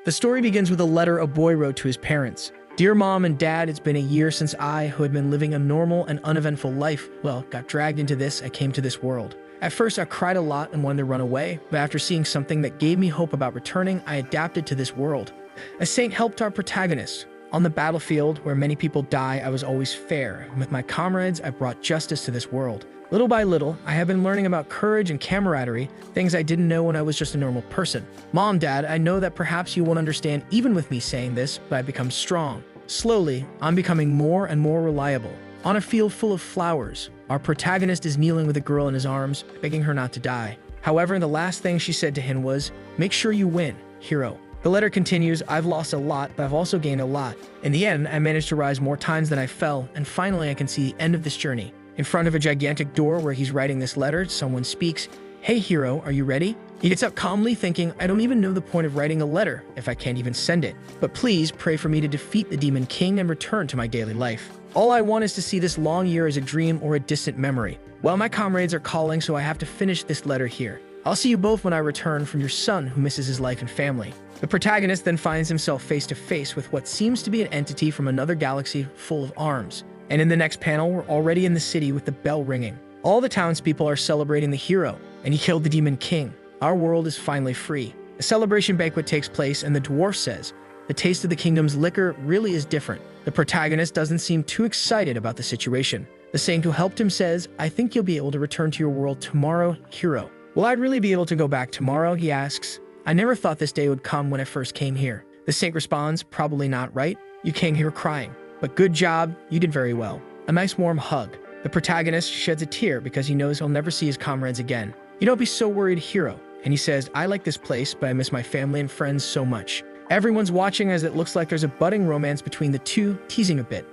The story begins with a letter a boy wrote to his parents. Dear Mom and Dad, it's been a year since I, who had been living a normal and uneventful life, got dragged into this. I came to this world. At first, I cried a lot and wanted to run away, but after seeing something that gave me hope about returning, I adapted to this world. A saint helped our protagonist. On the battlefield, where many people die, I was always fair. And with my comrades, I brought justice to this world. Little by little, I have been learning about courage and camaraderie, things I didn't know when I was just a normal person. Mom, Dad, I know that perhaps you won't understand even with me saying this, but I've become strong. Slowly, I'm becoming more and more reliable. On a field full of flowers, our protagonist is kneeling with a girl in his arms, begging her not to die. However, the last thing she said to him was, "Make sure you win, hero." The letter continues, I've lost a lot, but I've also gained a lot. In the end, I managed to rise more times than I fell, and finally I can see the end of this journey. In front of a gigantic door where he's writing this letter, someone speaks, "Hey hero, are you ready?" He gets up calmly thinking, I don't even know the point of writing a letter if I can't even send it. But please pray for me to defeat the Demon King and return to my daily life. All I want is to see this long year as a dream or a distant memory. Well, my comrades are calling, so I have to finish this letter here. I'll see you both when I return from your son who misses his life and family. The protagonist then finds himself face to face with what seems to be an entity from another galaxy full of arms. And in the next panel, we're already in the city with the bell ringing. All the townspeople are celebrating the hero, and he killed the Demon King. Our world is finally free. A celebration banquet takes place, and the dwarf says, the taste of the kingdom's liquor really is different. The protagonist doesn't seem too excited about the situation. The saint who helped him says, I think you'll be able to return to your world tomorrow, hero. Will I really be able to go back tomorrow, he asks. I never thought this day would come when I first came here. The saint responds, probably not, right? You came here crying. But good job, you did very well. A nice warm hug. The protagonist sheds a tear because he knows he'll never see his comrades again. You don't be so worried, hero. And he says, I like this place, but I miss my family and friends so much. Everyone's watching as it looks like there's a budding romance between the two, teasing a bit.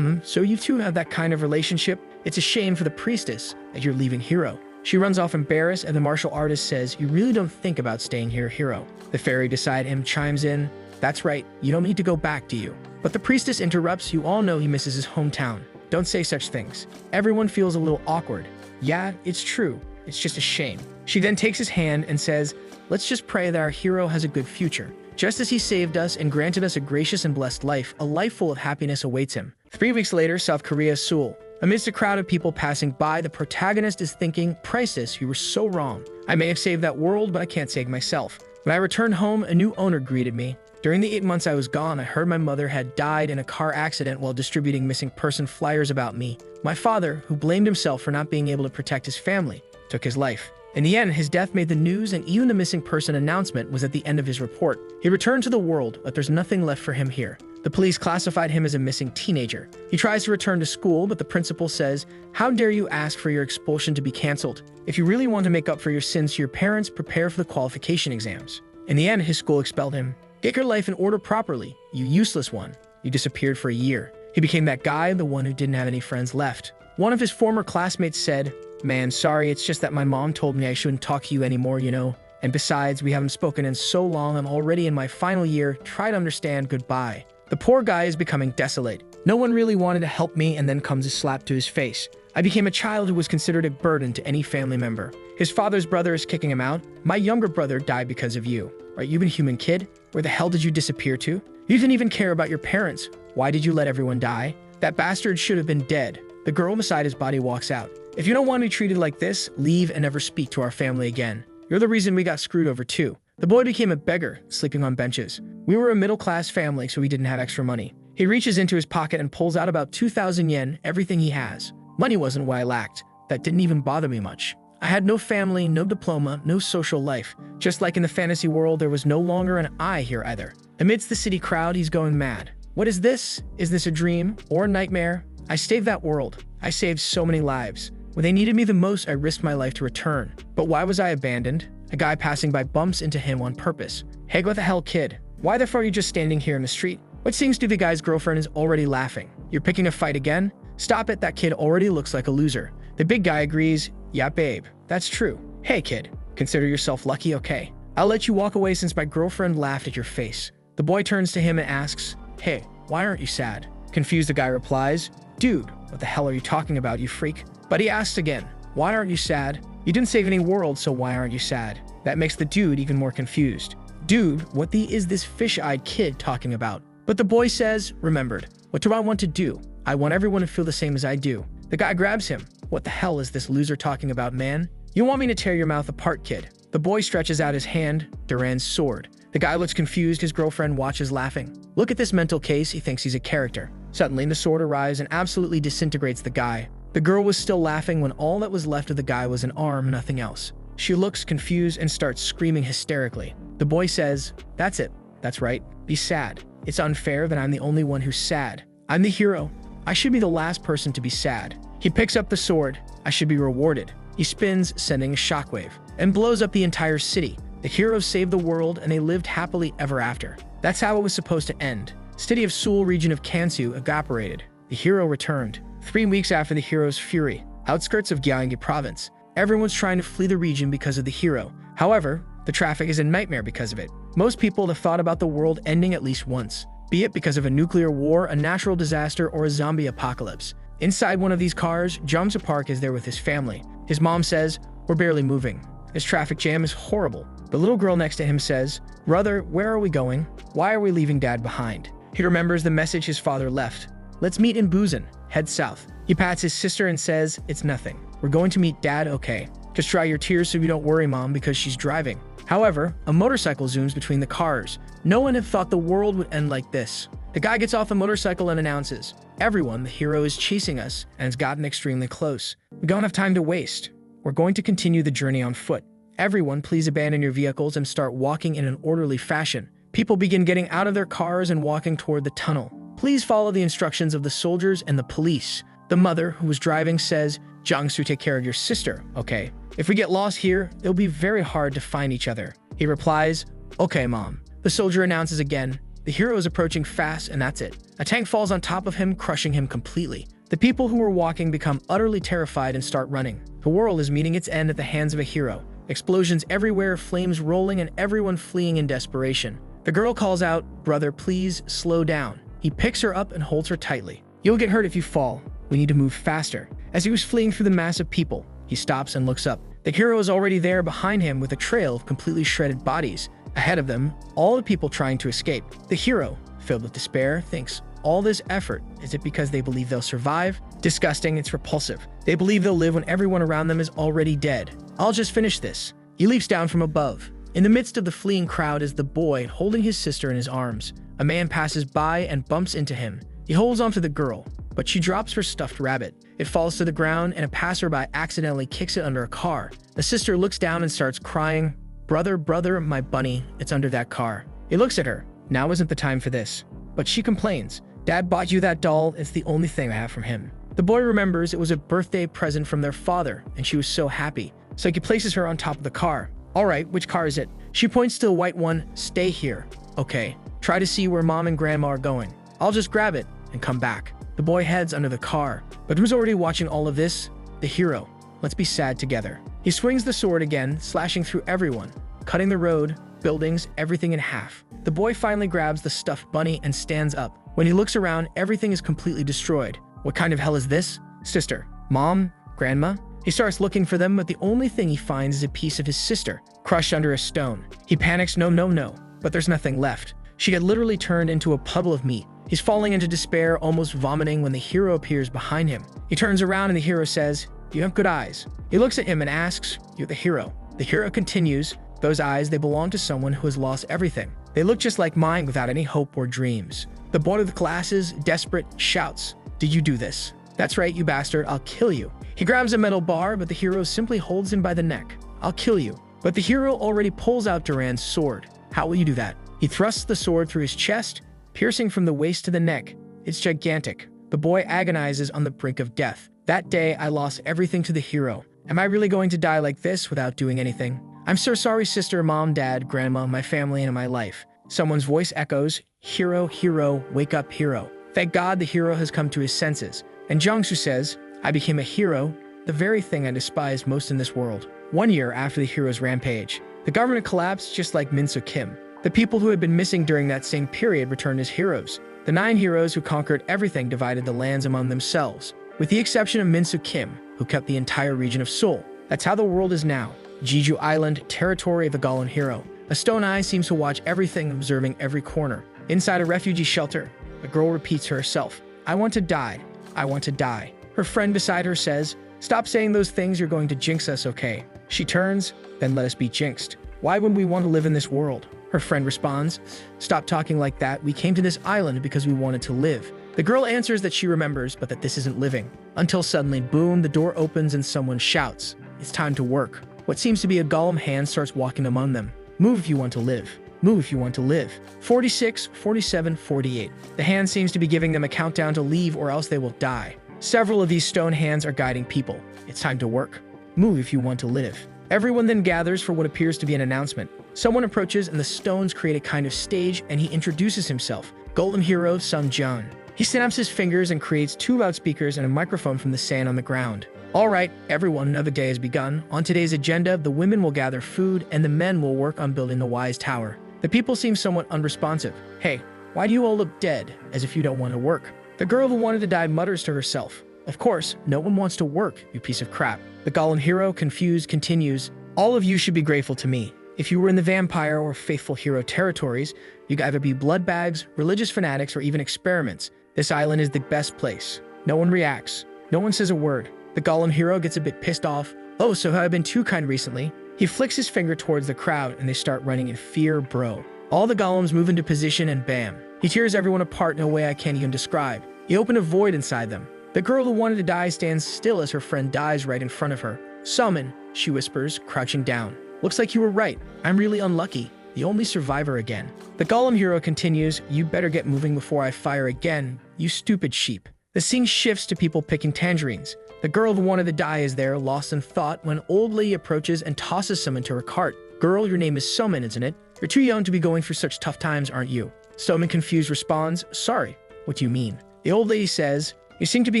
So you two have that kind of relationship? It's a shame for the priestess that you're leaving, hero. She runs off embarrassed, and the martial artist says, you really don't think about staying here, hero. The fairy beside him chimes in, that's right, you don't need to go back, do you? But the priestess interrupts, you all know he misses his hometown. Don't say such things. Everyone feels a little awkward. Yeah, it's true. It's just a shame. She then takes his hand and says, let's just pray that our hero has a good future. Just as he saved us and granted us a gracious and blessed life, a life full of happiness awaits him. 3 weeks later, South Korea, Seoul. Amidst a crowd of people passing by, the protagonist is thinking, priestess, you were so wrong. I may have saved that world, but I can't save myself. When I returned home, a new owner greeted me. During the 8 months I was gone, I heard my mother had died in a car accident while distributing missing person flyers about me. My father, who blamed himself for not being able to protect his family, took his life. In the end, his death made the news, and even the missing person announcement was at the end of his report. He returned to the world, but there's nothing left for him here. The police classified him as a missing teenager. He tries to return to school, but the principal says, how dare you ask for your expulsion to be canceled? If you really want to make up for your sins to your parents, prepare for the qualification exams. In the end, his school expelled him. Get your life in order properly, you useless one. You disappeared for a year. He became that guy, the one who didn't have any friends left. One of his former classmates said, man, sorry, it's just that my mom told me I shouldn't talk to you anymore, you know. And besides, we haven't spoken in so long, I'm already in my final year. Try to understand, goodbye. The poor guy is becoming desolate. No one really wanted to help me, and then comes a slap to his face. I became a child who was considered a burden to any family member. His father's brother is kicking him out. My younger brother died because of you. Are you a human kid? Where the hell did you disappear to? You didn't even care about your parents. Why did you let everyone die? That bastard should have been dead. The girl beside his body walks out. If you don't want to be treated like this, leave and never speak to our family again. You're the reason we got screwed over too. The boy became a beggar, sleeping on benches. We were a middle-class family, so we didn't have extra money. He reaches into his pocket and pulls out about 2,000 yen, everything he has. Money wasn't what I lacked. That didn't even bother me much. I had no family, no diploma, no social life. Just like in the fantasy world, there was no longer an I here either. Amidst the city crowd, he's going mad. What is this? Is this a dream or a nightmare? I saved that world. I saved so many lives. When they needed me the most, I risked my life to return. But why was I abandoned? A guy passing by bumps into him on purpose. Hey, what the hell, kid? Why the fuck are you just standing here in the street? What seems to the guy's girlfriend is already laughing. You're picking a fight again? Stop it, that kid already looks like a loser. The big guy agrees, yeah, babe, that's true. Hey, kid, consider yourself lucky, okay? I'll let you walk away since my girlfriend laughed at your face. The boy turns to him and asks, hey, why aren't you sad? Confused, the guy replies, dude, what the hell are you talking about, you freak? But he asks again, why aren't you sad? You didn't save any worlds, so why aren't you sad? That makes the dude even more confused. Dude, what the is this fish-eyed kid talking about? But the boy says, remembered. What do I want to do? I want everyone to feel the same as I do. The guy grabs him. What the hell is this loser talking about, man? You want me to tear your mouth apart, kid? The boy stretches out his hand, Duran's sword. The guy looks confused, his girlfriend watches laughing. Look at this mental case, he thinks he's a character. Suddenly, the sword arrives and absolutely disintegrates the guy. The girl was still laughing when all that was left of the guy was an arm, nothing else. She looks confused and starts screaming hysterically. The boy says, that's it. That's right. Be sad. It's unfair that I'm the only one who's sad. I'm the hero. I should be the last person to be sad. He picks up the sword. I should be rewarded. He spins, sending a shockwave, and blows up the entire city. The heroes saved the world, and they lived happily ever after. That's how it was supposed to end. City of Seoul, region of Kansu, evaporated. The hero returned. 3 weeks after the hero's fury, outskirts of Gyeonggi province. Everyone's trying to flee the region because of the hero. However, the traffic is a nightmare because of it. Most people have thought about the world ending at least once, be it because of a nuclear war, a natural disaster, or a zombie apocalypse. Inside one of these cars, Jung-soo Park is there with his family. His mom says, we're barely moving. This traffic jam is horrible. The little girl next to him says, brother, where are we going? Why are we leaving dad behind? He remembers the message his father left. Let's meet in Busan. Head south. He pats his sister and says, it's nothing. We're going to meet dad, okay? Just dry your tears so you don't worry, mom, because she's driving. However, a motorcycle zooms between the cars. No one had thought the world would end like this. The guy gets off the motorcycle and announces, everyone, the hero is chasing us and has gotten extremely close. We don't have time to waste. We're going to continue the journey on foot. Everyone, please abandon your vehicles and start walking in an orderly fashion. People begin getting out of their cars and walking toward the tunnel. Please follow the instructions of the soldiers and the police. The mother, who was driving, says, Jung-soo, take care of your sister, okay? If we get lost here, it'll be very hard to find each other. He replies, okay, mom. The soldier announces again, the hero is approaching fast and that's it. A tank falls on top of him, crushing him completely. The people who are walking become utterly terrified and start running. The world is meeting its end at the hands of a hero. Explosions everywhere, flames rolling, and everyone fleeing in desperation. The girl calls out, brother, please slow down. He picks her up and holds her tightly. You'll get hurt if you fall. We need to move faster. As he was fleeing through the mass of people, he stops and looks up. The hero is already there behind him with a trail of completely shredded bodies. Ahead of them, all the people trying to escape. The hero, filled with despair, thinks, all this effort, is it because they believe they'll survive? Disgusting, it's repulsive. They believe they'll live when everyone around them is already dead. I'll just finish this. He leaps down from above. In the midst of the fleeing crowd is the boy holding his sister in his arms. A man passes by and bumps into him. He holds onto the girl, but she drops her stuffed rabbit. It falls to the ground and a passerby accidentally kicks it under a car. The sister looks down and starts crying. Brother, brother, my bunny, it's under that car. He looks at her. Now isn't the time for this. But she complains. Dad bought you that doll, it's the only thing I have from him. The boy remembers it was a birthday present from their father, and she was so happy. So he places her on top of the car. All right, which car is it? She points to the white one. Stay here. Okay, try to see where mom and grandma are going. I'll just grab it and come back. The boy heads under the car. But who's already watching all of this? The hero. Let's be sad together. He swings the sword again, slashing through everyone, cutting the road, buildings, everything in half. The boy finally grabs the stuffed bunny and stands up. When he looks around, everything is completely destroyed. What kind of hell is this? Sister, mom, grandma? He starts looking for them, but the only thing he finds is a piece of his sister, crushed under a stone. He panics, no, but there's nothing left. She had literally turned into a puddle of meat. He's falling into despair, almost vomiting when the hero appears behind him. He turns around and the hero says, you have good eyes. He looks at him and asks, you're the hero. The hero continues, those eyes, they belong to someone who has lost everything. They look just like mine without any hope or dreams. The boy with the glasses, desperate, shouts, did you do this? That's right, you bastard, I'll kill you. He grabs a metal bar, but the hero simply holds him by the neck. I'll kill you. But the hero already pulls out Duran's sword. How will you do that? He thrusts the sword through his chest, piercing from the waist to the neck. It's gigantic. The boy agonizes on the brink of death. That day, I lost everything to the hero. Am I really going to die like this without doing anything? I'm so sorry, sister, mom, dad, grandma, my family, and my life. Someone's voice echoes, hero, hero, wake up, hero. Thank God the hero has come to his senses. And Jung-soo says, I became a hero, the very thing I despised most in this world. 1 year after the hero's rampage, the government collapsed just like Min Soo Kim. The people who had been missing during that same period returned as heroes. The 9 heroes who conquered everything divided the lands among themselves, with the exception of Min Soo Kim, who kept the entire region of Seoul. That's how the world is now. Jeju Island, territory of the Golden Hero. A stone eye seems to watch everything, observing every corner. Inside a refugee shelter, a girl repeats to herself, "I want to die. I want to die." Her friend beside her says, "Stop saying those things, you're going to jinx us, okay?" She turns, "Then let us be jinxed. Why would we want to live in this world?" Her friend responds, "Stop talking like that. We came to this island because we wanted to live." The girl answers that she remembers, but that this isn't living. Until suddenly, boom, the door opens and someone shouts, "It's time to work." What seems to be a golem hand starts walking among them. "Move if you want to live. Move if you want to live." 46, 47, 48. The hand seems to be giving them a countdown to leave or else they will die. Several of these stone hands are guiding people. It's time to work. Move if you want to live. Everyone then gathers for what appears to be an announcement. Someone approaches and the stones create a kind of stage and he introduces himself, Golem Hero Sung Jun. He snaps his fingers and creates 2 loudspeakers and a microphone from the sand on the ground. All right, everyone, another day has begun. On today's agenda, the women will gather food and the men will work on building the wise tower. The people seem somewhat unresponsive. "Hey, why do you all look dead, as if you don't want to work?" The girl who wanted to die mutters to herself, "Of course, no one wants to work, you piece of crap." The Golem Hero, confused, continues, "All of you should be grateful to me. If you were in the vampire or faithful hero territories, you could either be blood bags, religious fanatics, or even experiments. This island is the best place." No one reacts. No one says a word. The Golem Hero gets a bit pissed off. "Oh, so have I been too kind recently?" He flicks his finger towards the crowd and they start running in fear, bro. All the golems move into position and bam. He tears everyone apart in a way I can't even describe. He opened a void inside them. The girl who wanted to die stands still as her friend dies right in front of her. "Summon," she whispers, crouching down. "Looks like you were right. I'm really unlucky. The only survivor again." The Golem Hero continues, "You better get moving before I fire again, you stupid sheep." The scene shifts to people picking tangerines. The girl who wanted to die is there, lost in thought, when an old lady approaches and tosses some into her cart. "Girl, your name is Summon, isn't it? You're too young to be going through such tough times, aren't you?" Summon, confused, responds, "Sorry, what do you mean?" The old lady says, "You seem to be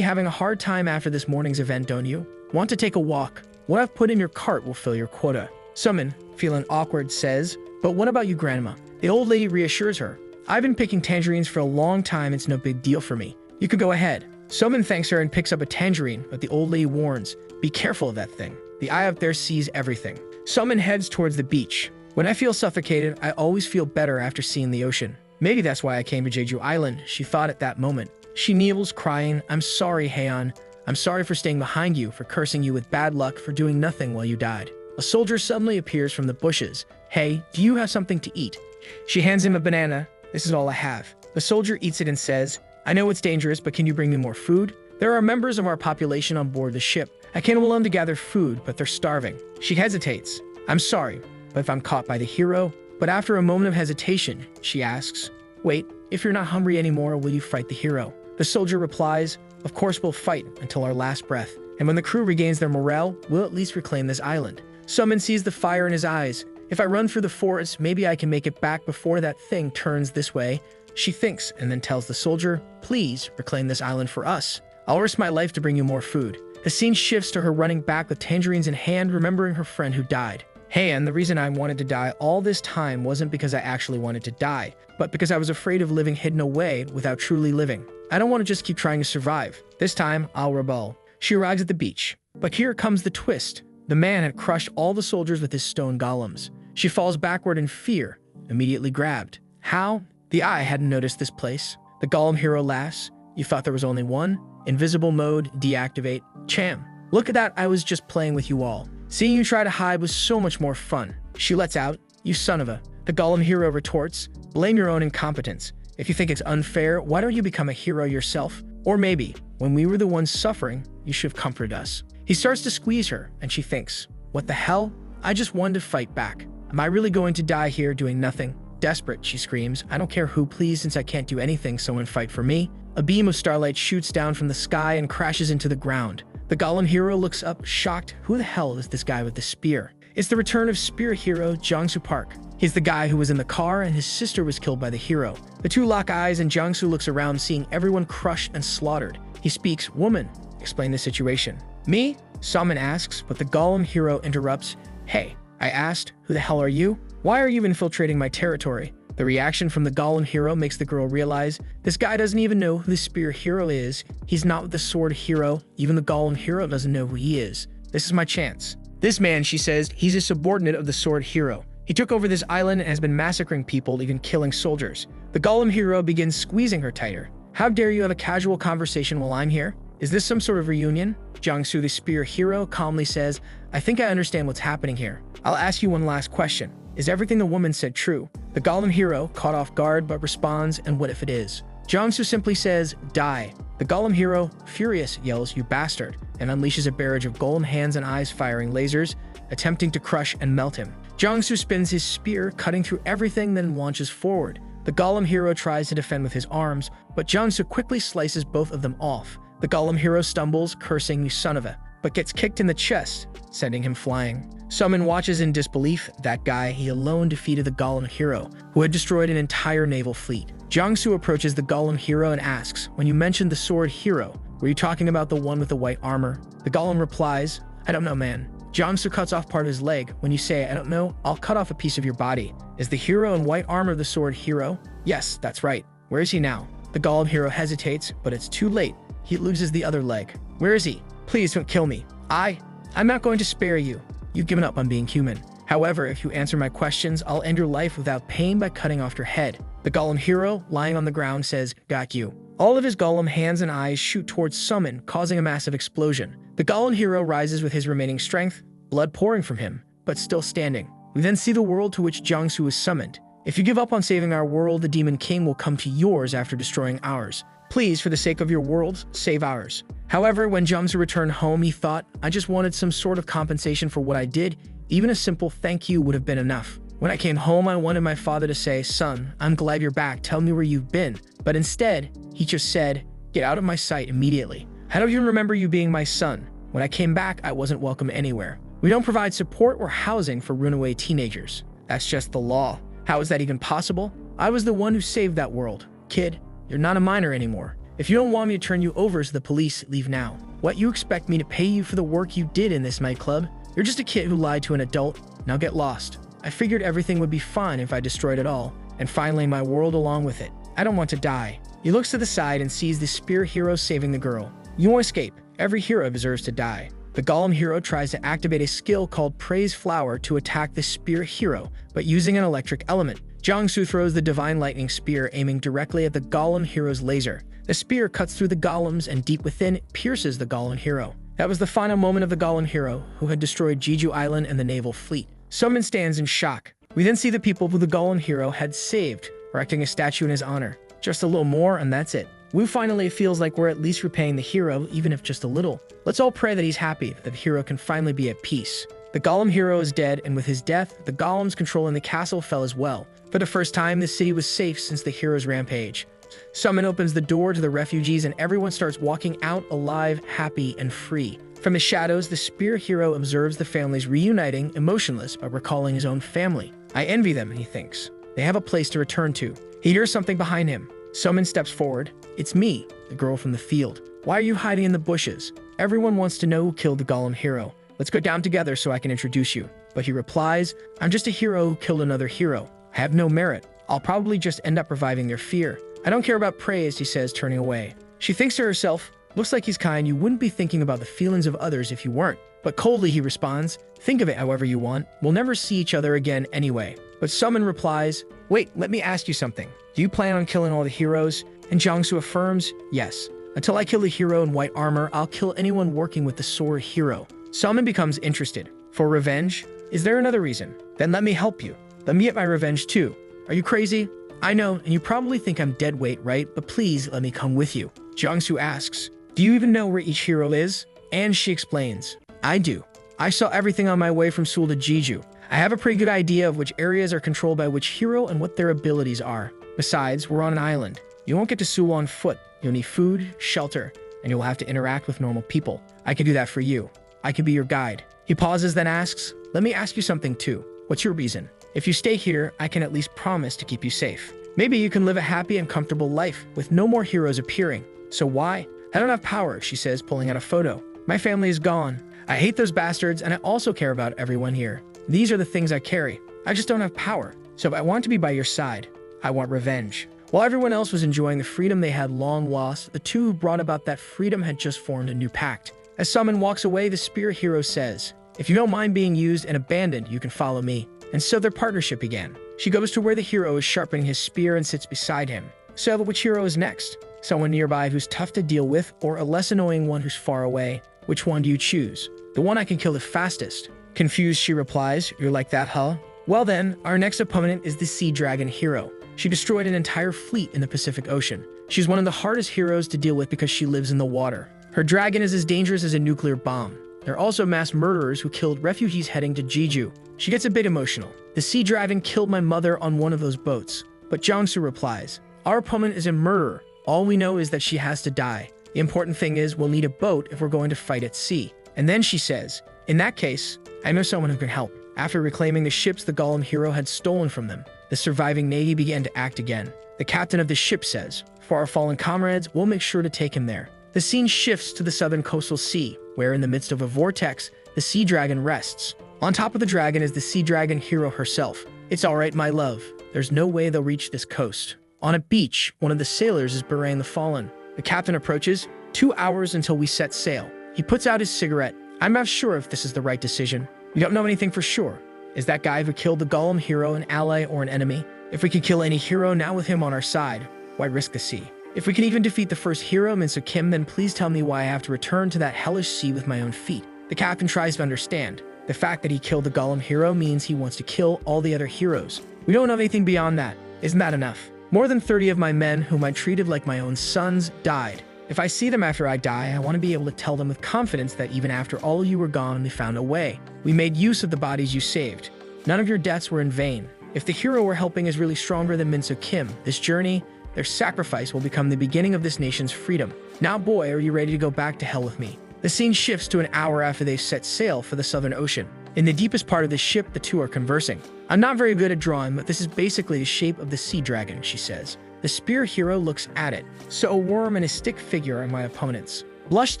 having a hard time after this morning's event, don't you? Want to take a walk? What I've put in your cart will fill your quota." Summon, feeling awkward, says, "But what about you, Grandma?" The old lady reassures her, "I've been picking tangerines for a long time, it's no big deal for me. You could go ahead." Summon thanks her and picks up a tangerine, but the old lady warns, "Be careful of that thing. The eye up there sees everything." Summon heads towards the beach. "When I feel suffocated, I always feel better after seeing the ocean. Maybe that's why I came to Jeju Island," she thought at that moment. She kneels, crying, "I'm sorry, Haeon. I'm sorry for staying behind you, for cursing you with bad luck, for doing nothing while you died." A soldier suddenly appears from the bushes. "Hey, do you have something to eat?" She hands him a banana. "This is all I have." The soldier eats it and says, "I know it's dangerous, but can you bring me more food? There are members of our population on board the ship. I came alone to gather food, but they're starving." She hesitates. "I'm sorry, but if I'm caught by the hero?" But after a moment of hesitation, she asks, "Wait, if you're not hungry anymore, will you fight the hero?" The soldier replies, "Of course we'll fight until our last breath. And when the crew regains their morale, we'll at least reclaim this island." Summon sees the fire in his eyes. "If I run through the forest, maybe I can make it back before that thing turns this way." She thinks and then tells the soldier, "Please reclaim this island for us. I'll risk my life to bring you more food." The scene shifts to her running back with tangerines in hand, remembering her friend who died. "Hey, and the reason I wanted to die all this time wasn't because I actually wanted to die, but because I was afraid of living hidden away without truly living. I don't want to just keep trying to survive. This time, I'll rebel." She arrives at the beach. But here comes the twist. The man had crushed all the soldiers with his stone golems. She falls backward in fear, immediately grabbed. How? The eye hadn't noticed this place. The Golem Hero laughs. "You thought there was only one? Invisible mode, deactivate. Cham. Look at that, I was just playing with you all. Seeing you try to hide was so much more fun." She lets out, "You son of a..." The Golem Hero retorts, "Blame your own incompetence. If you think it's unfair, why don't you become a hero yourself? Or maybe, when we were the ones suffering, you should have comforted us." He starts to squeeze her, and she thinks, "What the hell? I just wanted to fight back. Am I really going to die here doing nothing?" Desperate, she screams, "I don't care who, please, since I can't do anything, someone fight for me." A beam of starlight shoots down from the sky and crashes into the ground. The Golem Hero looks up, shocked. Who the hell is this guy with the spear? It's the return of spear hero Jongsu Park. He's the guy who was in the car and his sister was killed by the hero. The two lock eyes and Jongsu looks around, seeing everyone crushed and slaughtered. He speaks, "Woman, explain the situation." "Me?" Summon asks, but the Golem Hero interrupts. "Hey, I asked, who the hell are you? Why are you infiltrating my territory?" The reaction from the Golem Hero makes the girl realize this guy doesn't even know who the Spear Hero is. He's not the Sword Hero. Even the Golem Hero doesn't know who he is. This is my chance. This man, she says, he's a subordinate of the Sword Hero. He He took over this island and has been massacring people, even killing soldiers. The golem hero begins squeezing her tighter. How dare you have a casual conversation while I'm here? Is this some sort of reunion? Jiangsu, the spear hero, calmly says, I think I understand what's happening here. I'll ask you one last question. Is everything the woman said true? The golem hero, caught off guard, but responds, and what if it is? Jiangsu simply says, die. The golem hero, furious, yells, you bastard, and unleashes a barrage of golem hands and eyes firing lasers, attempting to crush and melt him. Jiangsu spins his spear, cutting through everything, then launches forward. The golem hero tries to defend with his arms, but Jiangsu quickly slices both of them off. The golem hero stumbles, cursing, you son of a, but gets kicked in the chest, sending him flying. Summon watches in disbelief. That guy, he alone defeated the golem hero, who had destroyed an entire naval fleet. Jiangsu approaches the golem hero and asks, when you mentioned the sword hero, were you talking about the one with the white armor? The golem replies, I don't know, man. Jiangsu cuts off part of his leg. When you say, I don't know, I'll cut off a piece of your body. Is the hero in white armor the sword hero? Yes, that's right. Where is he now? The golem hero hesitates, but it's too late. He loses the other leg. Where is he? Please don't kill me. I'm not going to spare you. You've given up on being human. However, if you answer my questions, I'll end your life without pain by cutting off your head. The golem hero, lying on the ground, says, got you. All of his golem hands and eyes shoot towards Summon, causing a massive explosion. The golem hero rises with his remaining strength, blood pouring from him, but still standing. We then see the world to which Jiangsu is summoned. If you give up on saving our world, the Demon King will come to yours after destroying ours. Please, for the sake of your world, save ours. However, when Jiangsu returned home, he thought, I just wanted some sort of compensation for what I did. Even a simple thank you would have been enough. When I came home, I wanted my father to say, son, I'm glad you're back. Tell me where you've been. But instead, he just said, get out of my sight immediately. I don't even remember you being my son. When I came back, I wasn't welcome anywhere. We don't provide support or housing for runaway teenagers. That's just the law. How is that even possible? I was the one who saved that world. Kid, you're not a minor anymore. If you don't want me to turn you over to the police, leave now. What, you expect me to pay you for the work you did in this nightclub? You're just a kid who lied to an adult. Now get lost. I figured everything would be fine if I destroyed it all, and finally my world along with it. I don't want to die. He looks to the side and sees the spear hero saving the girl. You won't escape. Every hero deserves to die. The golem hero tries to activate a skill called Praise Flower to attack the spear hero, but using an electric element. Jiangsu throws the divine lightning spear, aiming directly at the golem hero's laser. The spear cuts through the golems and deep within pierces the golem hero. That was the final moment of the golem hero, who had destroyed Jeju Island and the naval fleet. Summon stands in shock. We then see the people who the golem hero had saved, erecting a statue in his honor. Just a little more and that's it. Wu finally feels like we're at least repaying the hero, even if just a little. Let's all pray that he's happy, that the hero can finally be at peace. The golem hero is dead, and with his death, the golems controlling the castle fell as well. For the first time, the city was safe since the hero's rampage. Summon opens the door to the refugees and everyone starts walking out alive, happy, and free. From the shadows, the spear hero observes the families reuniting, emotionless, but recalling his own family. I envy them, he thinks. They have a place to return to. He hears something behind him. Summon steps forward. It's me, the girl from the field. Why are you hiding in the bushes? Everyone wants to know who killed the golem hero. Let's go down together so I can introduce you. But he replies, I'm just a hero who killed another hero. I have no merit. I'll probably just end up reviving their fear. I don't care about praise, he says, turning away. She thinks to herself, looks like he's kind. You wouldn't be thinking about the feelings of others if you weren't. But coldly he responds, think of it however you want. We'll never see each other again anyway. But Summon replies, wait, let me ask you something. Do you plan on killing all the heroes? And Jiangsu affirms, yes. Until I kill the hero in white armor, I'll kill anyone working with the sword hero. Summon becomes interested. For revenge? Is there another reason? Then let me help you. Let me get my revenge too. Are you crazy? I know, and you probably think I'm dead weight, right? But please let me come with you. Jiangsu asks, do you even know where each hero is? And she explains, I do. I saw everything on my way from Seoul to Jeju. I have a pretty good idea of which areas are controlled by which hero and what their abilities are. Besides, we're on an island. You won't get to Seoul on foot. You'll need food, shelter, and you'll have to interact with normal people. I can do that for you. I can be your guide. He pauses, then asks, let me ask you something too. What's your reason? If you stay here, I can at least promise to keep you safe. Maybe you can live a happy and comfortable life with no more heroes appearing. So why? I don't have power, she says, pulling out a photo. My family is gone. I hate those bastards, and I also care about everyone here. These are the things I carry. I just don't have power. So if I want to be by your side, I want revenge. While everyone else was enjoying the freedom they had long lost, the two who brought about that freedom had just formed a new pact. As Summon walks away, the spear hero says, if you don't mind being used and abandoned, you can follow me. and so their partnership began. She goes to where the hero is sharpening his spear and sits beside him. So which hero is next? Someone nearby who's tough to deal with, or a less annoying one who's far away? Which one do you choose? The one I can kill the fastest. Confused, she replies, "You're like that, huh? Well then, our next opponent is the sea dragon hero. She destroyed an entire fleet in the Pacific Ocean. She's one of the hardest heroes to deal with because she lives in the water. Her dragon is as dangerous as a nuclear bomb. They're also mass murderers who killed refugees heading to Jeju." She gets a bit emotional. "The sea dragon killed my mother on one of those boats." But Jongsu replies, "Our opponent is a murderer. All we know is that she has to die. The important thing is we'll need a boat if we're going to fight at sea." And then she says, "In that case, I know someone who can help." After reclaiming the ships the Golem hero had stolen from them, the surviving Navy began to act again. The captain of the ship says, "For our fallen comrades, we'll make sure to take him there." The scene shifts to the southern coastal sea, where in the midst of a vortex, the sea dragon rests. On top of the dragon is the sea dragon hero herself. "It's all right, my love. There's no way they'll reach this coast." On a beach, one of the sailors is burying the fallen. The captain approaches. 2 hours until we set sail." He puts out his cigarette. "I'm not sure if this is the right decision. We don't know anything for sure. Is that guy who killed the Golem hero an ally or an enemy? If we could kill any hero now with him on our side, why risk the sea? If we can even defeat the first hero, Minso Kim, then please tell me why I have to return to that hellish sea with my own feet." The captain tries to understand. The fact that he killed the Golem hero means he wants to kill all the other heroes. "We don't know anything beyond that. Isn't that enough? More than 30 of my men, whom I treated like my own sons, died. If I see them after I die, I want to be able to tell them with confidence that even after all you were gone, we found a way. We made use of the bodies you saved. None of your deaths were in vain. If the hero we're helping is really stronger than Minso Kim, this journey, their sacrifice will become the beginning of this nation's freedom. Now, boy, are you ready to go back to hell with me?" The scene shifts to an hour after they've set sail for the Southern Ocean. In the deepest part of the ship, the two are conversing. "I'm not very good at drawing, but this is basically the shape of the sea dragon," she says. The spear hero looks at it. "So a worm and a stick figure are my opponents." Blushed,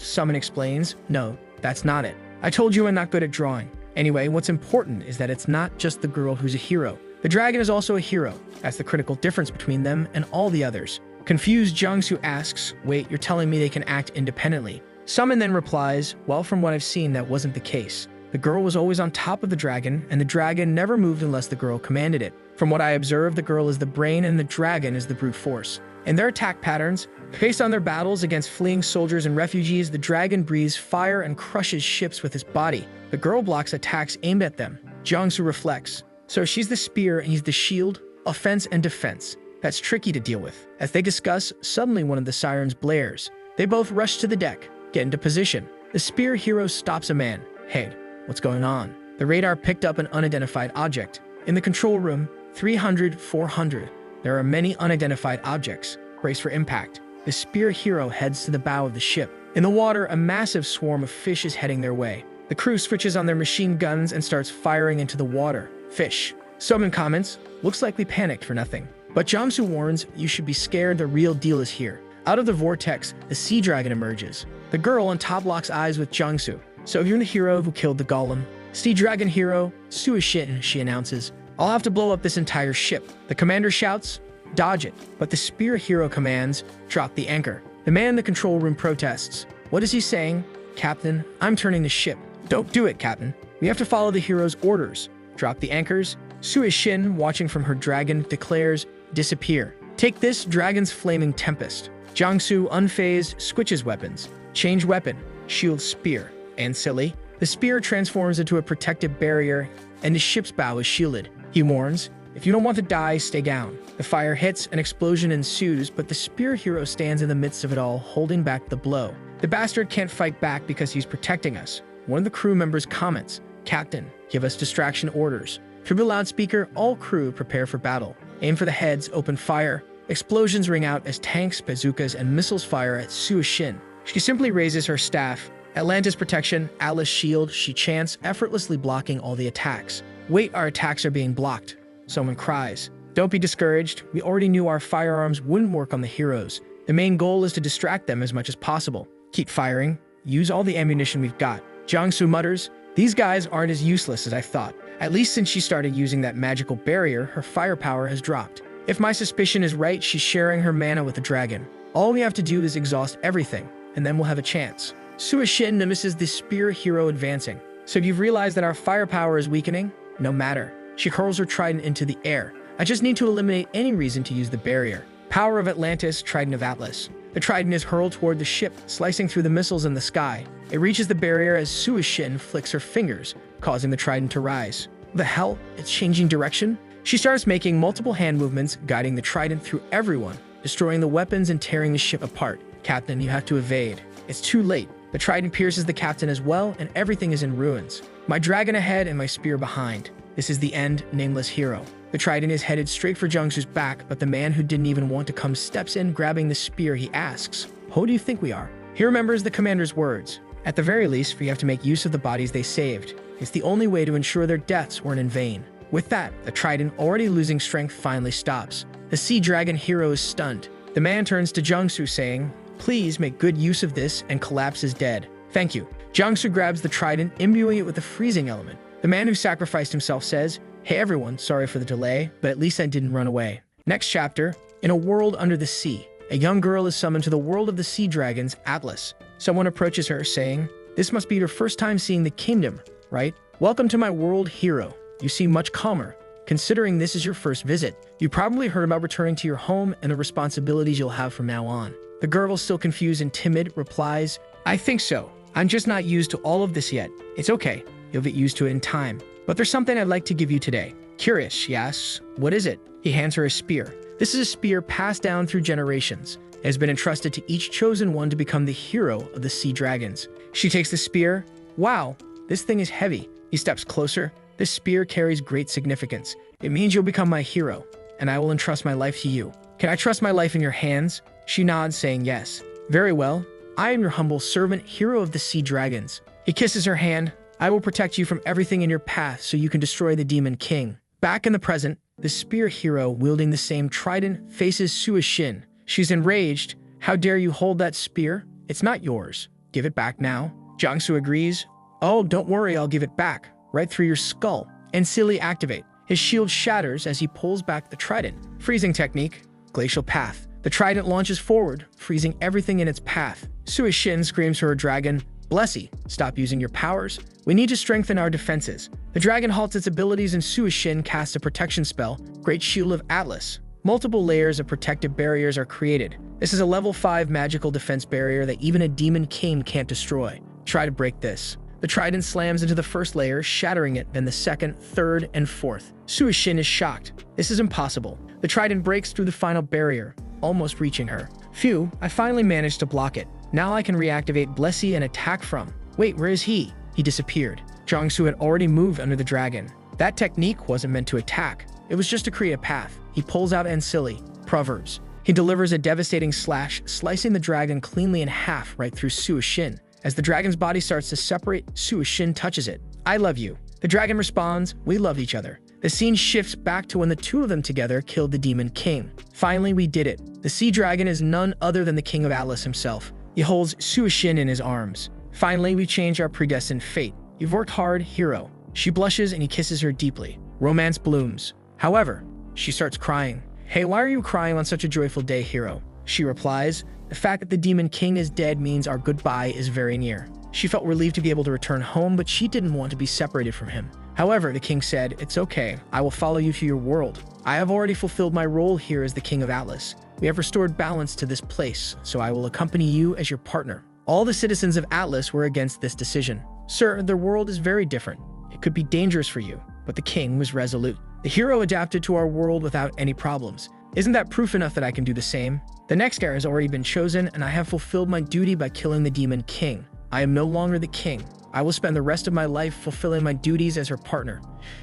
someone explains, "No, that's not it. I told you I'm not good at drawing. Anyway, what's important is that it's not just the girl who's a hero. The dragon is also a hero. That's the critical difference between them and all the others." Confused, Jongsu asks, "Wait, you're telling me they can act independently?" Summon then replies, "Well, from what I've seen, that wasn't the case. The girl was always on top of the dragon, and the dragon never moved unless the girl commanded it. From what I observed, the girl is the brain and the dragon is the brute force. In their attack patterns, based on their battles against fleeing soldiers and refugees, the dragon breathes fire and crushes ships with his body. The girl blocks attacks aimed at them." Jongsu reflects. "So she's the spear and he's the shield, offense and defense. That's tricky to deal with." As they discuss, suddenly one of the sirens blares. They both rush to the deck, get into position. The spear hero stops a man. "Hey, what's going on?" The radar picked up an unidentified object. In the control room, 300, 400. There are many unidentified objects. Brace for impact. The spear hero heads to the bow of the ship. In the water, a massive swarm of fish is heading their way. The crew switches on their machine guns and starts firing into the water. Fish. Someone comments, "Looks like we panicked for nothing." But Jongsu warns, "You should be scared, the real deal is here." Out of the vortex, the sea dragon emerges. The girl on top locks eyes with Jongsu. "So you're the hero who killed the golem?" "Sea dragon hero, Suishin," she announces. "I'll have to blow up this entire ship." The commander shouts, "Dodge it." But the spear hero commands, "Drop the anchor." The man in the control room protests. "What is he saying?" "Captain, I'm turning the ship." "Don't do it, Captain. We have to follow the hero's orders." "Drop the anchors." Suishin, watching from her dragon, declares, "Disappear." "Take this, dragon's flaming tempest." Jongsu, unfazed, switches weapons. Change weapon, shield spear. And silly. The spear transforms into a protective barrier, and the ship's bow is shielded. He warns, "If you don't want to die, stay down." The fire hits, an explosion ensues, but the spear hero stands in the midst of it all, holding back the blow. "The bastard can't fight back because he's protecting us." One of the crew members comments, "Captain, give us distraction orders." Through the loudspeaker, all crew prepare for battle. Aim for the heads, open fire. Explosions ring out as tanks, bazookas, and missiles fire at Suishin. She simply raises her staff. Atlantis protection, Atlas shield, she chants, effortlessly blocking all the attacks. "Wait, our attacks are being blocked." Someone cries. "Don't be discouraged. We already knew our firearms wouldn't work on the heroes. The main goal is to distract them as much as possible. Keep firing. Use all the ammunition we've got." Jongsu mutters, "These guys aren't as useless as I thought. At least since she started using that magical barrier, her firepower has dropped. If my suspicion is right, she's sharing her mana with the dragon. All we have to do is exhaust everything, and then we'll have a chance." Suishin notices the spear hero advancing. "So you've realized that our firepower is weakening? No matter. She hurls her trident into the air. I just need to eliminate any reason to use the barrier. Power of Atlantis, Trident of Atlas. The trident is hurled toward the ship, slicing through the missiles in the sky. It reaches the barrier as Suishin flicks her fingers, causing the trident to rise. The hell? It's changing direction? She starts making multiple hand movements, guiding the trident through everyone, destroying the weapons and tearing the ship apart. Captain, you have to evade. It's too late. The trident pierces the captain as well, and everything is in ruins. My dragon ahead and my spear behind. This is the end, nameless hero. The trident is headed straight for Jungsu's back, but the man who didn't even want to come steps in, grabbing the spear. He asks, "Who do you think we are?" He remembers the commander's words. At the very least, we have to make use of the bodies they saved. It's the only way to ensure their deaths weren't in vain. With that, the trident, already losing strength, finally stops. The sea dragon hero is stunned. The man turns to Jungsu saying, "Please make good use of this," and collapses dead. "Thank you." Jungsu grabs the trident, imbuing it with the freezing element. The man who sacrificed himself says, "Hey everyone, sorry for the delay, but at least I didn't run away." Next chapter, in a world under the sea, a young girl is summoned to the world of the sea dragons, Atlas. Someone approaches her saying, "This must be your first time seeing the kingdom, right? Welcome to my world, hero. You seem much calmer. Considering this is your first visit, you probably heard about returning to your home and the responsibilities you'll have from now on." The girl, still confused and timid, replies, "I think so. I'm just not used to all of this yet. It's okay. You'll get used to it in time. But there's something I'd like to give you today." Curious, she asks, "What is it?" He hands her a spear. This is a spear passed down through generations. It has been entrusted to each chosen one to become the hero of the sea dragons. She takes the spear. "Wow, this thing is heavy." He steps closer. "This spear carries great significance. It means you'll become my hero, and I will entrust my life to you. Can I trust my life in your hands?" She nods, saying yes. "Very well. I am your humble servant, hero of the sea dragons." He kisses her hand. "I will protect you from everything in your path so you can destroy the demon king." Back in the present, the spear hero, wielding the same trident, faces Suishin. She's enraged. "How dare you hold that spear? It's not yours. Give it back now." Jungsu agrees. "Oh, don't worry, I'll give it back. Right through your skull." And Silly activate. His shield shatters as he pulls back the trident. Freezing technique. Glacial path. The trident launches forward, freezing everything in its path. Suishin screams to her dragon, "Blessy, stop using your powers. We need to strengthen our defenses." The dragon halts its abilities and Suishin casts a protection spell, Great Shield of Atlas. Multiple layers of protective barriers are created. This is a level 5 magical defense barrier that even a demon king can't destroy. Try to break this. The trident slams into the first layer, shattering it, then the second, third, and fourth. Suishin is shocked. This is impossible. The trident breaks through the final barrier, almost reaching her. "Phew, I finally managed to block it. Now I can reactivate Blessy and attack from." "Wait, where is he?" He disappeared. Jungsu had already moved under the dragon. That technique wasn't meant to attack. It was just to create a path. He pulls out Silly. Proverbs. He delivers a devastating slash, slicing the dragon cleanly in half right through Suishin. As the dragon's body starts to separate, Suishin touches it. "I love you." The dragon responds, "We love each other." The scene shifts back to when the two of them together killed the demon king. Finally, we did it. The sea dragon is none other than the king of Atlas himself. He holds Suishin in his arms. "Finally, we changed our predestined fate. You've worked hard, hero." She blushes and he kisses her deeply. Romance blooms. However, she starts crying. "Hey, why are you crying on such a joyful day, hero?" She replies, "The fact that the demon king is dead means our goodbye is very near." She felt relieved to be able to return home, but she didn't want to be separated from him. However, the king said, "It's okay. I will follow you to your world. I have already fulfilled my role here as the king of Atlas. We have restored balance to this place, so I will accompany you as your partner." All the citizens of Atlas were against this decision. "Sir, their world is very different. It could be dangerous for you." But the king was resolute. "The hero adapted to our world without any problems. Isn't that proof enough that I can do the same? The next heir has already been chosen, and I have fulfilled my duty by killing the demon king. I am no longer the king. I will spend the rest of my life fulfilling my duties as her partner."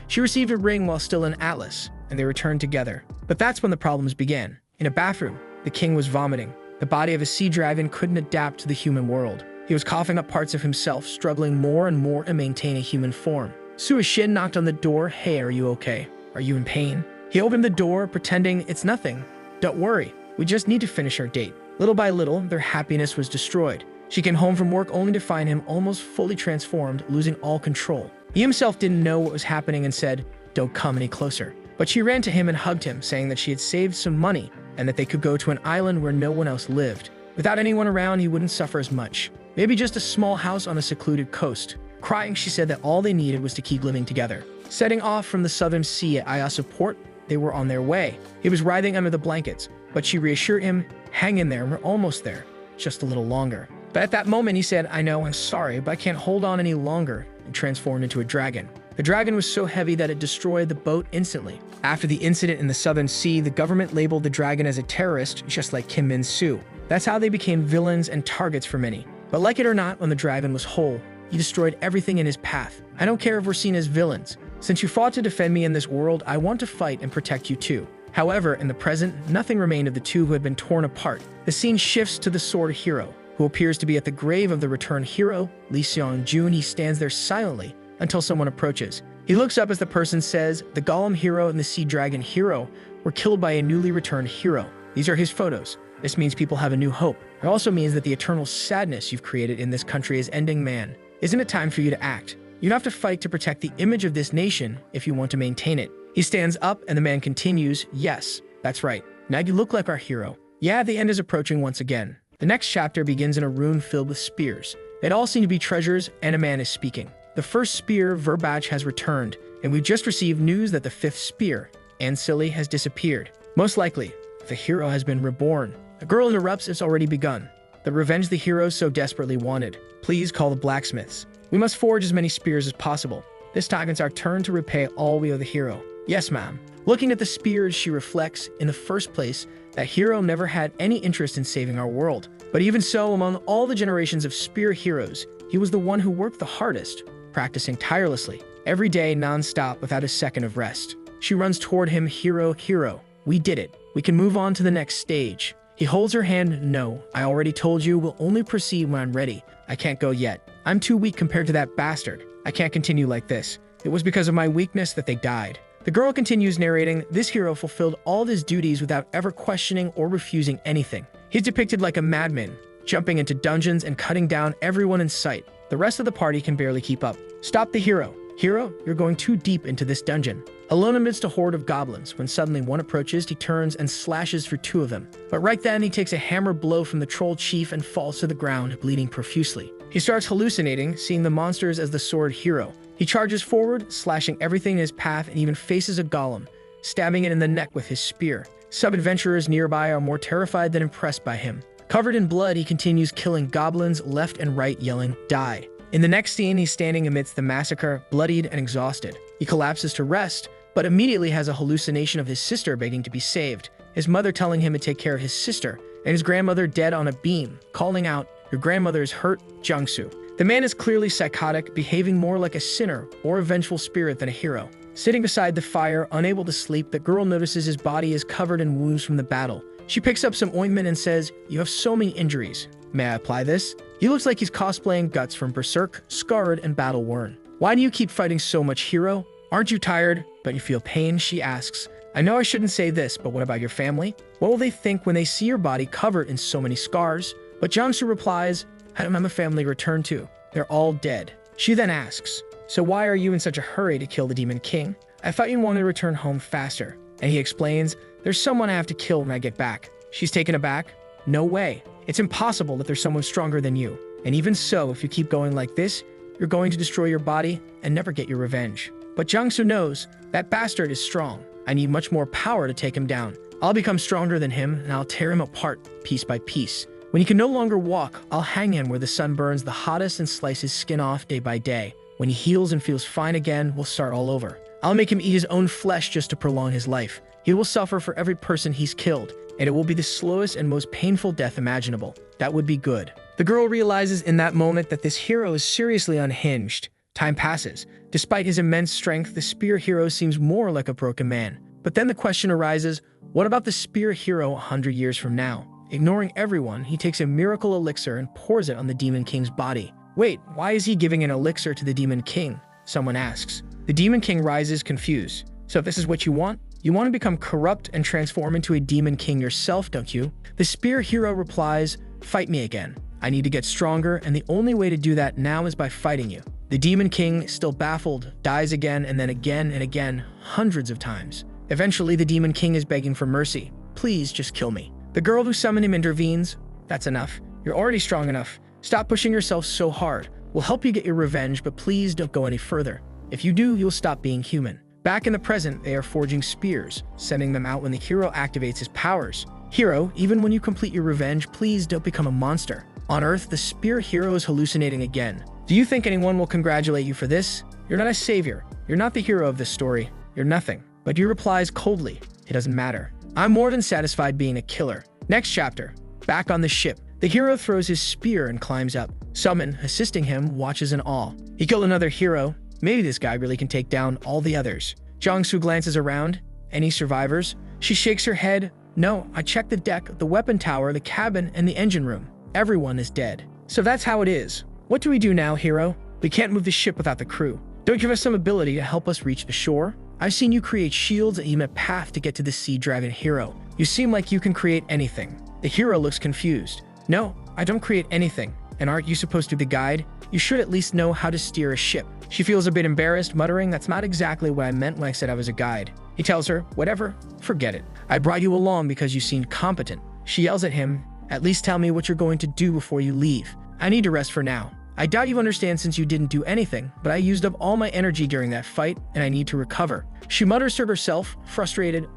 She received a ring while still in Atlas, and they returned together. But that's when the problems began. In a bathroom, the king was vomiting. The body of a sea dragon couldn't adapt to the human world. He was coughing up parts of himself, struggling more and more to maintain a human form. Suishin knocked on the door. "Hey, are you okay? Are you in pain?" He opened the door, pretending it's nothing. "Don't worry, we just need to finish our date." Little by little, their happiness was destroyed. She came home from work only to find him almost fully transformed, losing all control. He himself didn't know what was happening and said, "Don't come any closer." But she ran to him and hugged him, saying that she had saved some money and that they could go to an island where no one else lived. Without anyone around, he wouldn't suffer as much. Maybe just a small house on a secluded coast. Crying, she said that all they needed was to keep living together. Setting off from the southern sea at Ayasu port, they were on their way. He was writhing under the blankets, but she reassured him, hang in there, we're almost there, just a little longer. But at that moment he said, I know, I'm sorry, but I can't hold on any longer, and transformed into a dragon. The dragon was so heavy that it destroyed the boat instantly. After the incident in the southern sea, the government labeled the dragon as a terrorist, just like Kim Min-soo. That's how they became villains and targets for many. But like it or not, when the dragon was whole, he destroyed everything in his path. I don't care if we're seen as villains. Since you fought to defend me in this world, I want to fight and protect you too. However, in the present, nothing remained of the two who had been torn apart. The scene shifts to the sword hero, who appears to be at the grave of the returned hero, Lee Seong-jun. He stands there silently until someone approaches. He looks up as the person says, the Golem hero and the Sea Dragon hero were killed by a newly returned hero. These are his photos. This means people have a new hope. It also means that the eternal sadness you've created in this country is ending, man. Isn't it time for you to act? You have to fight to protect the image of this nation if you want to maintain it. He stands up and the man continues, yes, that's right. Now you look like our hero. Yeah, the end is approaching once again. The next chapter begins in a room filled with spears. They all seem to be treasures, and a man is speaking. The first spear, Verbach, has returned, and we've just received news that the fifth spear, Ancilly, has disappeared. Most likely, the hero has been reborn. The girl interrupts, it's already begun. The revenge the heroes so desperately wanted. Please call the blacksmiths. We must forge as many spears as possible. This time it's our turn to repay all we owe the hero. Yes, ma'am. Looking at the spears, she reflects, in the first place, that hero never had any interest in saving our world. But even so, among all the generations of spear heroes, he was the one who worked the hardest, practicing tirelessly, every day non-stop without a second of rest. She runs toward him, hero, hero. We did it. We can move on to the next stage. He holds her hand. No, I already told you, we'll only proceed when I'm ready. I can't go yet. I'm too weak compared to that bastard. I can't continue like this. It was because of my weakness that they died. The girl continues narrating, this hero fulfilled all his duties without ever questioning or refusing anything. He's depicted like a madman, jumping into dungeons and cutting down everyone in sight. The rest of the party can barely keep up. Stop the hero. Hero, you're going too deep into this dungeon. Alone amidst a horde of goblins, when suddenly one approaches, he turns and slashes for two of them. But right then, he takes a hammer blow from the troll chief and falls to the ground, bleeding profusely. He starts hallucinating, seeing the monsters as the sword hero. He charges forward, slashing everything in his path, and even faces a golem, stabbing it in the neck with his spear. Sub-adventurers nearby are more terrified than impressed by him. Covered in blood, he continues killing goblins left and right, yelling, die. In the next scene, he's standing amidst the massacre, bloodied and exhausted. He collapses to rest, but immediately has a hallucination of his sister begging to be saved, his mother telling him to take care of his sister, and his grandmother dead on a beam, calling out, your grandmother is hurt, Jiangsu. The man is clearly psychotic, behaving more like a sinner or a vengeful spirit than a hero. Sitting beside the fire, unable to sleep, the girl notices his body is covered in wounds from the battle. She picks up some ointment and says, you have so many injuries. May I apply this? He looks like he's cosplaying Guts from Berserk, scarred and battle-worn. Why do you keep fighting so much, hero? Aren't you tired, but you feel pain? She asks. I know I shouldn't say this, but what about your family? What will they think when they see your body covered in so many scars? But Jiangsu replies, I don't have a family to return to. They're all dead. She then asks, so why are you in such a hurry to kill the Demon King? I thought you wanted to return home faster. And he explains, there's someone I have to kill when I get back. She's taken aback. No way. It's impossible that there's someone stronger than you. And even so, if you keep going like this, you're going to destroy your body and never get your revenge. But Jiangsu knows that bastard is strong. I need much more power to take him down. I'll become stronger than him and I'll tear him apart piece by piece. When he can no longer walk, I'll hang him where the sun burns the hottest and slice his skin off day by day. When he heals and feels fine again, we'll start all over. I'll make him eat his own flesh just to prolong his life. He will suffer for every person he's killed, and it will be the slowest and most painful death imaginable. That would be good. The girl realizes in that moment that this hero is seriously unhinged. Time passes. Despite his immense strength, the spear hero seems more like a broken man. But then the question arises, what about the spear hero 100 years from now? Ignoring everyone, he takes a miracle elixir and pours it on the Demon King's body. Wait, why is he giving an elixir to the Demon King? Someone asks. The Demon King rises, confused. So if this is what you want to become corrupt and transform into a Demon King yourself, don't you? The spear hero replies, fight me again. I need to get stronger, and the only way to do that now is by fighting you. The Demon King, still baffled, dies again and then again and again, hundreds of times. Eventually, the Demon King is begging for mercy. Please, just kill me. The girl who summoned him intervenes. That's enough. You're already strong enough. Stop pushing yourself so hard. We'll help you get your revenge, but please don't go any further. If you do, you'll stop being human. Back in the present, they are forging spears, sending them out when the hero activates his powers. Hero, even when you complete your revenge, please don't become a monster. On Earth, the spear hero is hallucinating again. Do you think anyone will congratulate you for this? You're not a savior. You're not the hero of this story. You're nothing. But he replies coldly, it doesn't matter. I'm more than satisfied being a killer. Next chapter. Back on the ship. The hero throws his spear and climbs up. Summon, assisting him, watches in awe. He killed another hero. Maybe this guy really can take down all the others. Jiangsu glances around. Any survivors? She shakes her head. No, I checked the deck, the weapon tower, the cabin, and the engine room. Everyone is dead. So that's how it is. What do we do now, hero? We can't move the ship without the crew. Don't give us some ability to help us reach the shore? I've seen you create shields and even a path to get to the sea dragon hero. You seem like you can create anything. The hero looks confused. No, I don't create anything. And aren't you supposed to be the guide? You should at least know how to steer a ship. She feels a bit embarrassed, muttering, that's not exactly what I meant when I said I was a guide. He tells her, whatever, forget it. I brought you along because you seemed competent. She yells at him, at least tell me what you're going to do before you leave. I need to rest for now. I doubt you understand since you didn't do anything, but I used up all my energy during that fight, and I need to recover. She mutters to herself, frustrated,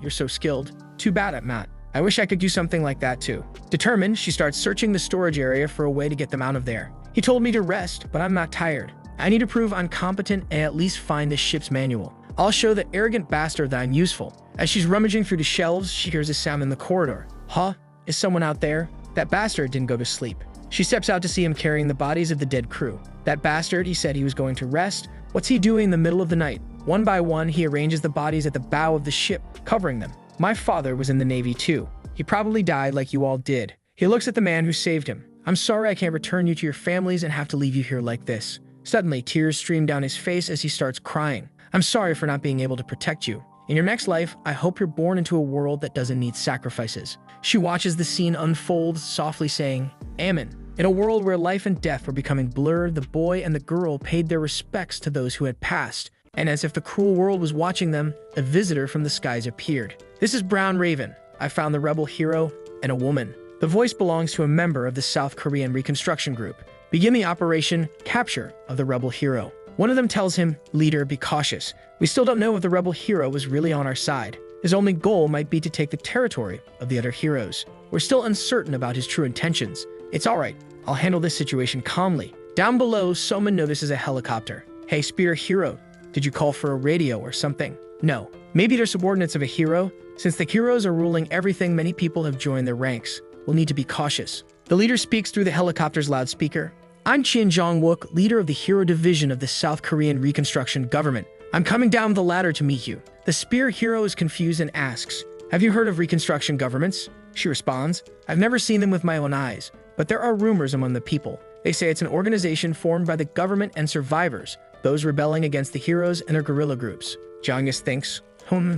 you're so skilled. Too bad at Matt. I wish I could do something like that too. Determined, she starts searching the storage area for a way to get them out of there. He told me to rest, but I'm not tired. I need to prove I'm competent and at least find the ship's manual. I'll show the arrogant bastard that I'm useful. As she's rummaging through the shelves, she hears a sound in the corridor. Huh? Is someone out there? That bastard didn't go to sleep. She steps out to see him carrying the bodies of the dead crew. That bastard, he said he was going to rest. What's he doing in the middle of the night? One by one, he arranges the bodies at the bow of the ship, covering them. My father was in the Navy too. He probably died like you all did. He looks at the man who saved him. I'm sorry I can't return you to your families and have to leave you here like this. Suddenly, tears stream down his face as he starts crying. I'm sorry for not being able to protect you. In your next life, I hope you're born into a world that doesn't need sacrifices. She watches the scene unfold, softly saying, Amen. In a world where life and death were becoming blurred, the boy and the girl paid their respects to those who had passed. And as if the cruel world was watching them, a visitor from the skies appeared. This is Brown Raven. I found the rebel hero and a woman. The voice belongs to a member of the South Korean reconstruction group. Begin the operation capture of the rebel hero. One of them tells him, leader, be cautious. We still don't know if the rebel hero was really on our side. His only goal might be to take the territory of the other heroes. We're still uncertain about his true intentions. It's all right. I'll handle this situation calmly. Down below, someone notices a helicopter. Hey, spear hero, did you call for a radio or something? No. Maybe they're subordinates of a hero? Since the heroes are ruling everything, many people have joined their ranks. We'll need to be cautious. The leader speaks through the helicopter's loudspeaker. I'm Chin Jong-wook, leader of the Hero Division of the South Korean Reconstruction Government. I'm coming down the ladder to meet you. The spear hero is confused and asks, have you heard of reconstruction governments? She responds, I've never seen them with my own eyes, but there are rumors among the people. They say it's an organization formed by the government and survivors, those rebelling against the heroes and their guerrilla groups. Jongus thinks,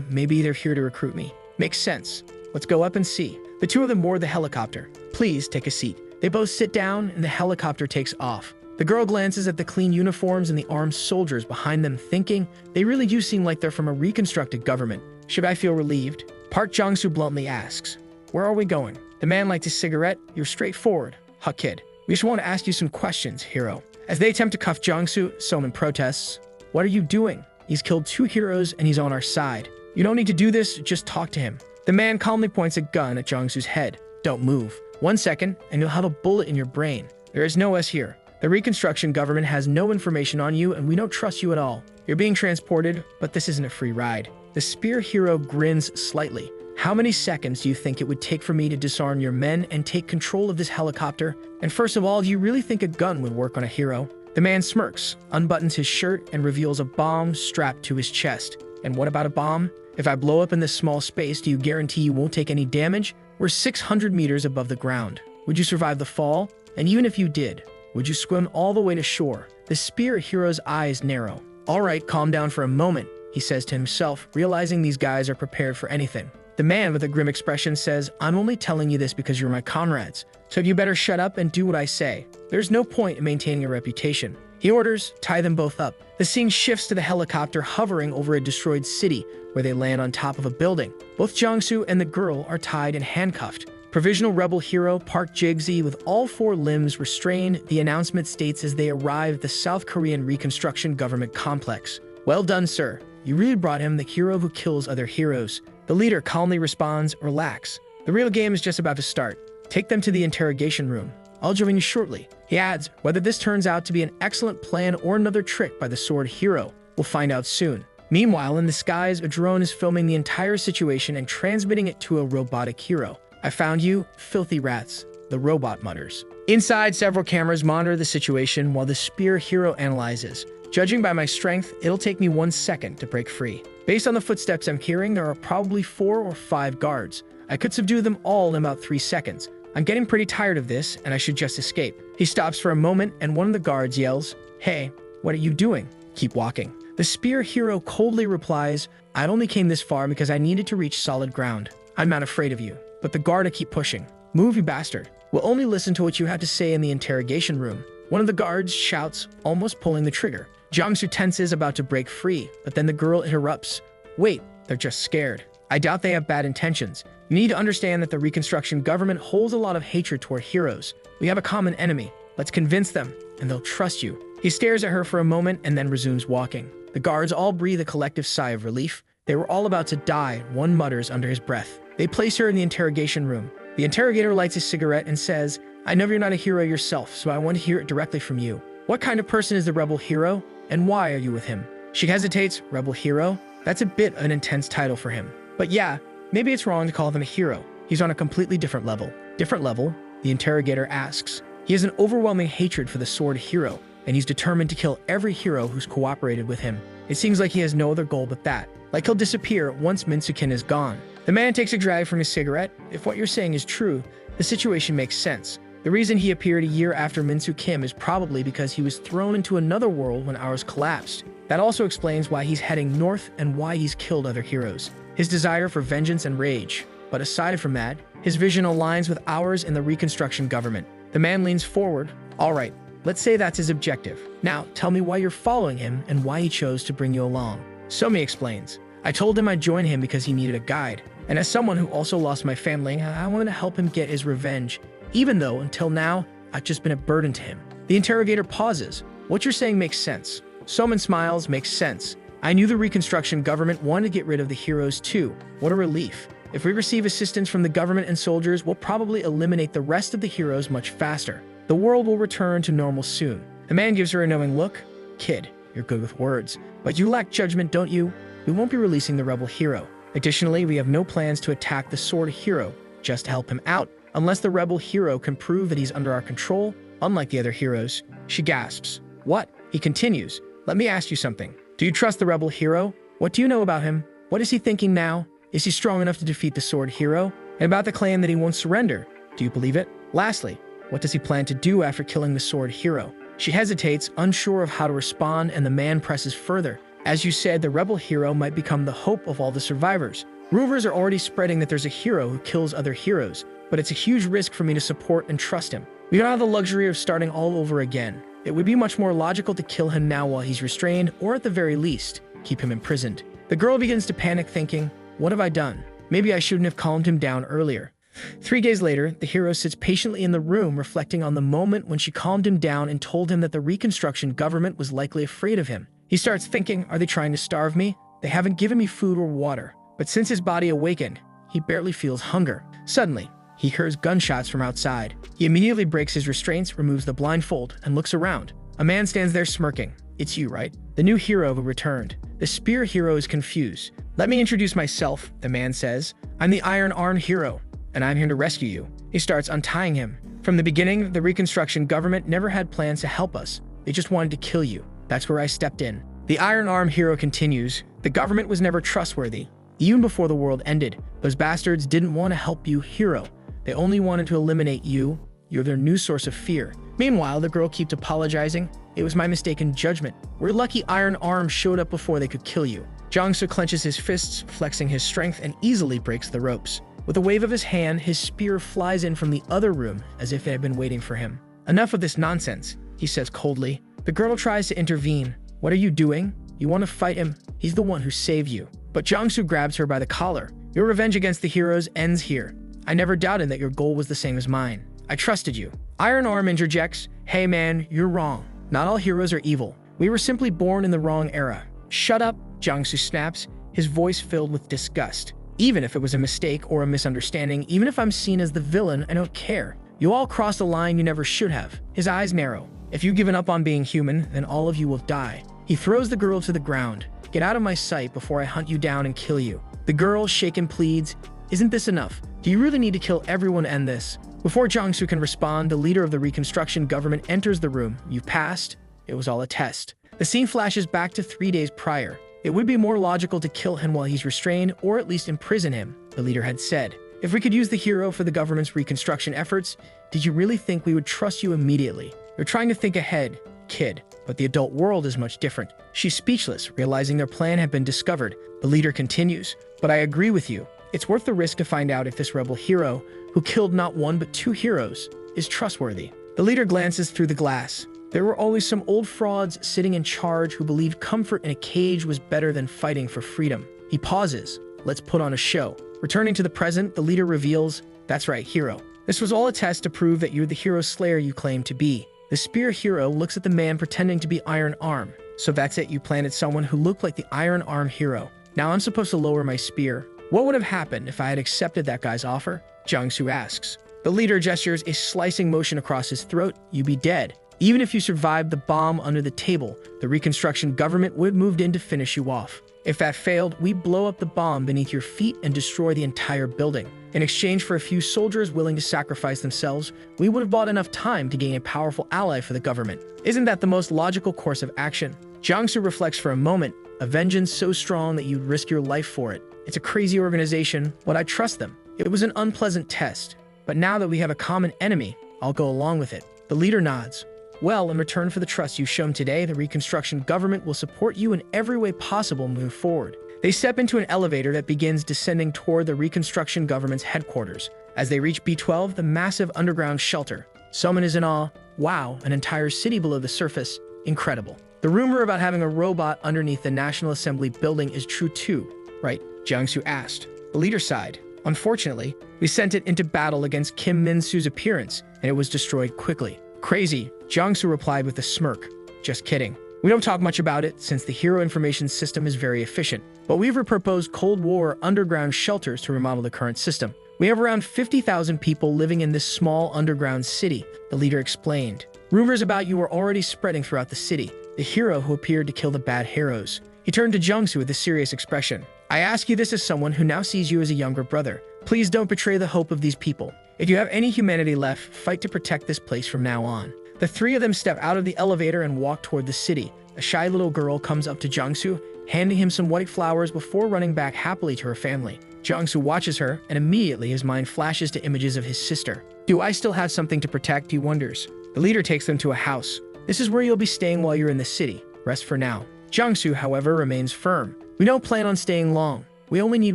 maybe they're here to recruit me. Makes sense. Let's go up and see. The two of them board the helicopter. Please take a seat. They both sit down and the helicopter takes off. The girl glances at the clean uniforms and the armed soldiers behind them, thinking, they really do seem like they're from a reconstructed government. Should I feel relieved? Park Jong-soo bluntly asks, where are we going? The man lights a cigarette. You're straightforward. Huh, kid. We just want to ask you some questions, hero. As they attempt to cuff Jong-soo, Soman protests, what are you doing? He's killed 2 heroes and he's on our side. You don't need to do this, just talk to him. The man calmly points a gun at Jong-soo's head. Don't move. 1 second, and you'll have a bullet in your brain. There is no us here. The reconstruction government has no information on you, and we don't trust you at all. You're being transported, but this isn't a free ride. The spear hero grins slightly. How many seconds do you think it would take for me to disarm your men and take control of this helicopter? And first of all, do you really think a gun would work on a hero? The man smirks, unbuttons his shirt, and reveals a bomb strapped to his chest. And what about a bomb? If I blow up in this small space, do you guarantee you won't take any damage? We're 600 meters above the ground. Would you survive the fall? And even if you did, would you swim all the way to shore? The spear hero's eyes narrow. All right, calm down for a moment, he says to himself, realizing these guys are prepared for anything. The man with a grim expression says, I'm only telling you this because you're my comrades, so you better shut up and do what I say. There's no point in maintaining a reputation. He orders, tie them both up. The scene shifts to the helicopter hovering over a destroyed city where they land on top of a building. Both Jong-soo and the girl are tied and handcuffed. Provisional rebel hero Park Jigsy with all 4 limbs restrained, the announcement states as they arrive at the South Korean Reconstruction Government Complex. Well done, sir. You really brought him the hero who kills other heroes. The leader calmly responds, relax. The real game is just about to start. Take them to the interrogation room. I'll join you shortly. He adds, whether this turns out to be an excellent plan or another trick by the sword hero, we'll find out soon. Meanwhile, in the skies, a drone is filming the entire situation and transmitting it to a robotic hero. I found you, filthy rats, the robot mutters. Inside, several cameras monitor the situation while the spear hero analyzes. Judging by my strength, it'll take me 1 second to break free. Based on the footsteps I'm hearing, there are probably 4 or 5 guards. I could subdue them all in about 3 seconds. I'm getting pretty tired of this, and I should just escape. He stops for a moment, and one of the guards yells, hey, what are you doing? Keep walking. The spear hero coldly replies, I only came this far because I needed to reach solid ground. I'm not afraid of you. But the guard keep pushing. Move, you bastard. We'll only listen to what you have to say in the interrogation room. One of the guards shouts, almost pulling the trigger. Jang-soo tenses about to break free, but then the girl interrupts. Wait, they're just scared. I doubt they have bad intentions. You need to understand that the Reconstruction government holds a lot of hatred toward heroes. We have a common enemy. Let's convince them, and they'll trust you. He stares at her for a moment and then resumes walking. The guards all breathe a collective sigh of relief. They were all about to die, one mutters under his breath. They place her in the interrogation room. The interrogator lights a cigarette and says, I know you're not a hero yourself, so I want to hear it directly from you. What kind of person is the rebel hero, and why are you with him? She hesitates. Rebel hero? That's a bit of an intense title for him. But yeah, maybe it's wrong to call him a hero. He's on a completely different level. Different level? The interrogator asks. He has an overwhelming hatred for the sword hero, and he's determined to kill every hero who's cooperated with him. It seems like he has no other goal but that. Like he'll disappear once Min-soo-kim is gone. The man takes a drag from his cigarette. If what you're saying is true, the situation makes sense. The reason he appeared a year after Min-soo-kim is probably because he was thrown into another world when ours collapsed. That also explains why he's heading north and why he's killed other heroes. His desire for vengeance and rage. But aside from that, his vision aligns with ours in the Reconstruction government. The man leans forward. All right, let's say that's his objective. Now, tell me why you're following him and why he chose to bring you along. Somi explains. I told him I'd join him because he needed a guide. And as someone who also lost my family, I wanted to help him get his revenge, even though, until now, I've just been a burden to him. The interrogator pauses. What you're saying makes sense. Soman smiles. Makes sense. I knew the Reconstruction government wanted to get rid of the heroes too. What a relief. If we receive assistance from the government and soldiers, we'll probably eliminate the rest of the heroes much faster. The world will return to normal soon. The man gives her a knowing look. Kid, you're good with words, but you lack judgment, don't you? We won't be releasing the rebel hero. Additionally, we have no plans to attack the sword hero, just to help him out, unless the rebel hero can prove that he's under our control, unlike the other heroes. She gasps. What? He continues. Let me ask you something. Do you trust the rebel hero? What do you know about him? What is he thinking now? Is he strong enough to defeat the sword hero? And about the claim that he won't surrender, do you believe it? Lastly, what does he plan to do after killing the sword hero? She hesitates, unsure of how to respond, and the man presses further. As you said, the rebel hero might become the hope of all the survivors. Rumors are already spreading that there's a hero who kills other heroes, but it's a huge risk for me to support and trust him. We don't have the luxury of starting all over again. It would be much more logical to kill him now while he's restrained, or at the very least, keep him imprisoned. The girl begins to panic, thinking, what have I done? Maybe I shouldn't have calmed him down earlier. 3 days later, the hero sits patiently in the room, reflecting on the moment when she calmed him down and told him that the Reconstruction government was likely afraid of him. He starts thinking, are they trying to starve me? They haven't given me food or water. But since his body awakened, he barely feels hunger. Suddenly, he hears gunshots from outside. He immediately breaks his restraints, removes the blindfold, and looks around. A man stands there smirking. It's you, right? The new hero who returned. The spear hero is confused. Let me introduce myself, the man says. I'm the Iron Arm hero, and I'm here to rescue you. He starts untying him. From the beginning, the Reconstruction government never had plans to help us. They just wanted to kill you. That's where I stepped in. The Iron Arm hero continues. The government was never trustworthy. Even before the world ended, those bastards didn't want to help you, hero. They only wanted to eliminate you. You're their new source of fear. Meanwhile, the girl keeps apologizing. It was my mistaken judgment. We're lucky Iron Arm showed up before they could kill you. Jang-soo clenches his fists, flexing his strength, and easily breaks the ropes. With a wave of his hand, his spear flies in from the other room as if it had been waiting for him. Enough of this nonsense, he says coldly. The girl tries to intervene. What are you doing? You want to fight him? He's the one who saved you. But Jang-soo grabs her by the collar. Your revenge against the heroes ends here. I never doubted that your goal was the same as mine. I trusted you. Iron Arm interjects, "Hey man, you're wrong. Not all heroes are evil. We were simply born in the wrong era." "Shut up," Jiangsu snaps, his voice filled with disgust. "Even if it was a mistake or a misunderstanding, even if I'm seen as the villain, I don't care. You all crossed a line you never should have." His eyes narrow. "If you've given up on being human, then all of you will die." He throws the girl to the ground. "Get out of my sight before I hunt you down and kill you." The girl, shaken, pleads, "Isn't this enough? Do you really need to kill everyone to end this?" Before Jiangsu can respond, the leader of the Reconstruction government enters the room. "You've passed. It was all a test." The scene flashes back to 3 days prior. "It would be more logical to kill him while he's restrained, or at least imprison him," the leader had said. "If we could use the hero for the government's reconstruction efforts, did you really think we would trust you immediately? You're trying to think ahead, kid, but the adult world is much different." She's speechless, realizing their plan had been discovered. The leader continues, "But I agree with you. It's worth the risk to find out if this rebel hero, who killed not one but 2 heroes, is trustworthy." The leader glances through the glass. There were always some old frauds sitting in charge who believed comfort in a cage was better than fighting for freedom. He pauses. "Let's put on a show." Returning to the present, the leader reveals, "That's right, hero. This was all a test to prove that you're the hero slayer you claim to be." The spear hero looks at the man pretending to be Iron Arm. "So that's it, you planted someone who looked like the Iron Arm hero. Now I'm supposed to lower my spear. What would have happened if I had accepted that guy's offer?" Jiangsu asks. The leader gestures a slicing motion across his throat. "You'd be dead. Even if you survived the bomb under the table, the Reconstruction government would have moved in to finish you off. If that failed, we blow up the bomb beneath your feet and destroy the entire building. In exchange for a few soldiers willing to sacrifice themselves, we would have bought enough time to gain a powerful ally for the government. Isn't that the most logical course of action?" Jiangsu reflects for a moment. "A vengeance so strong that you'd risk your life for it. It's a crazy organization, but I trust them. It was an unpleasant test. But now that we have a common enemy, I'll go along with it." The leader nods. "Well, in return for the trust you've shown today, the Reconstruction government will support you in every way possible moving forward." They step into an elevator that begins descending toward the Reconstruction government's headquarters. As they reach B12, the massive underground shelter, someone is in awe. "Wow, an entire city below the surface. Incredible." The rumor about having a robot underneath the National Assembly building is true too, right? Jiangsu asked. The leader sighed. "Unfortunately, we sent it into battle against Kim Min-soo's appearance, and it was destroyed quickly." "Crazy," Jiangsu replied with a smirk. "Just kidding. We don't talk much about it since the hero information system is very efficient, but we've repurposed Cold War underground shelters to remodel the current system. We have around 50,000 people living in this small underground city," the leader explained. "Rumors about you are already spreading throughout the city. The hero who appeared to kill the bad heroes." He turned to Jiangsu with a serious expression. "I ask you this as someone who now sees you as a younger brother. Please don't betray the hope of these people. If you have any humanity left, fight to protect this place from now on." The 3 of them step out of the elevator and walk toward the city. A shy little girl comes up to Jiangsu, handing him some white flowers before running back happily to her family. Jiangsu watches her, and immediately his mind flashes to images of his sister. "Do I still have something to protect?" he wonders. The leader takes them to a house. "This is where you'll be staying while you're in the city. Rest for now." Jiangsu, however, remains firm. "We don't plan on staying long. We only need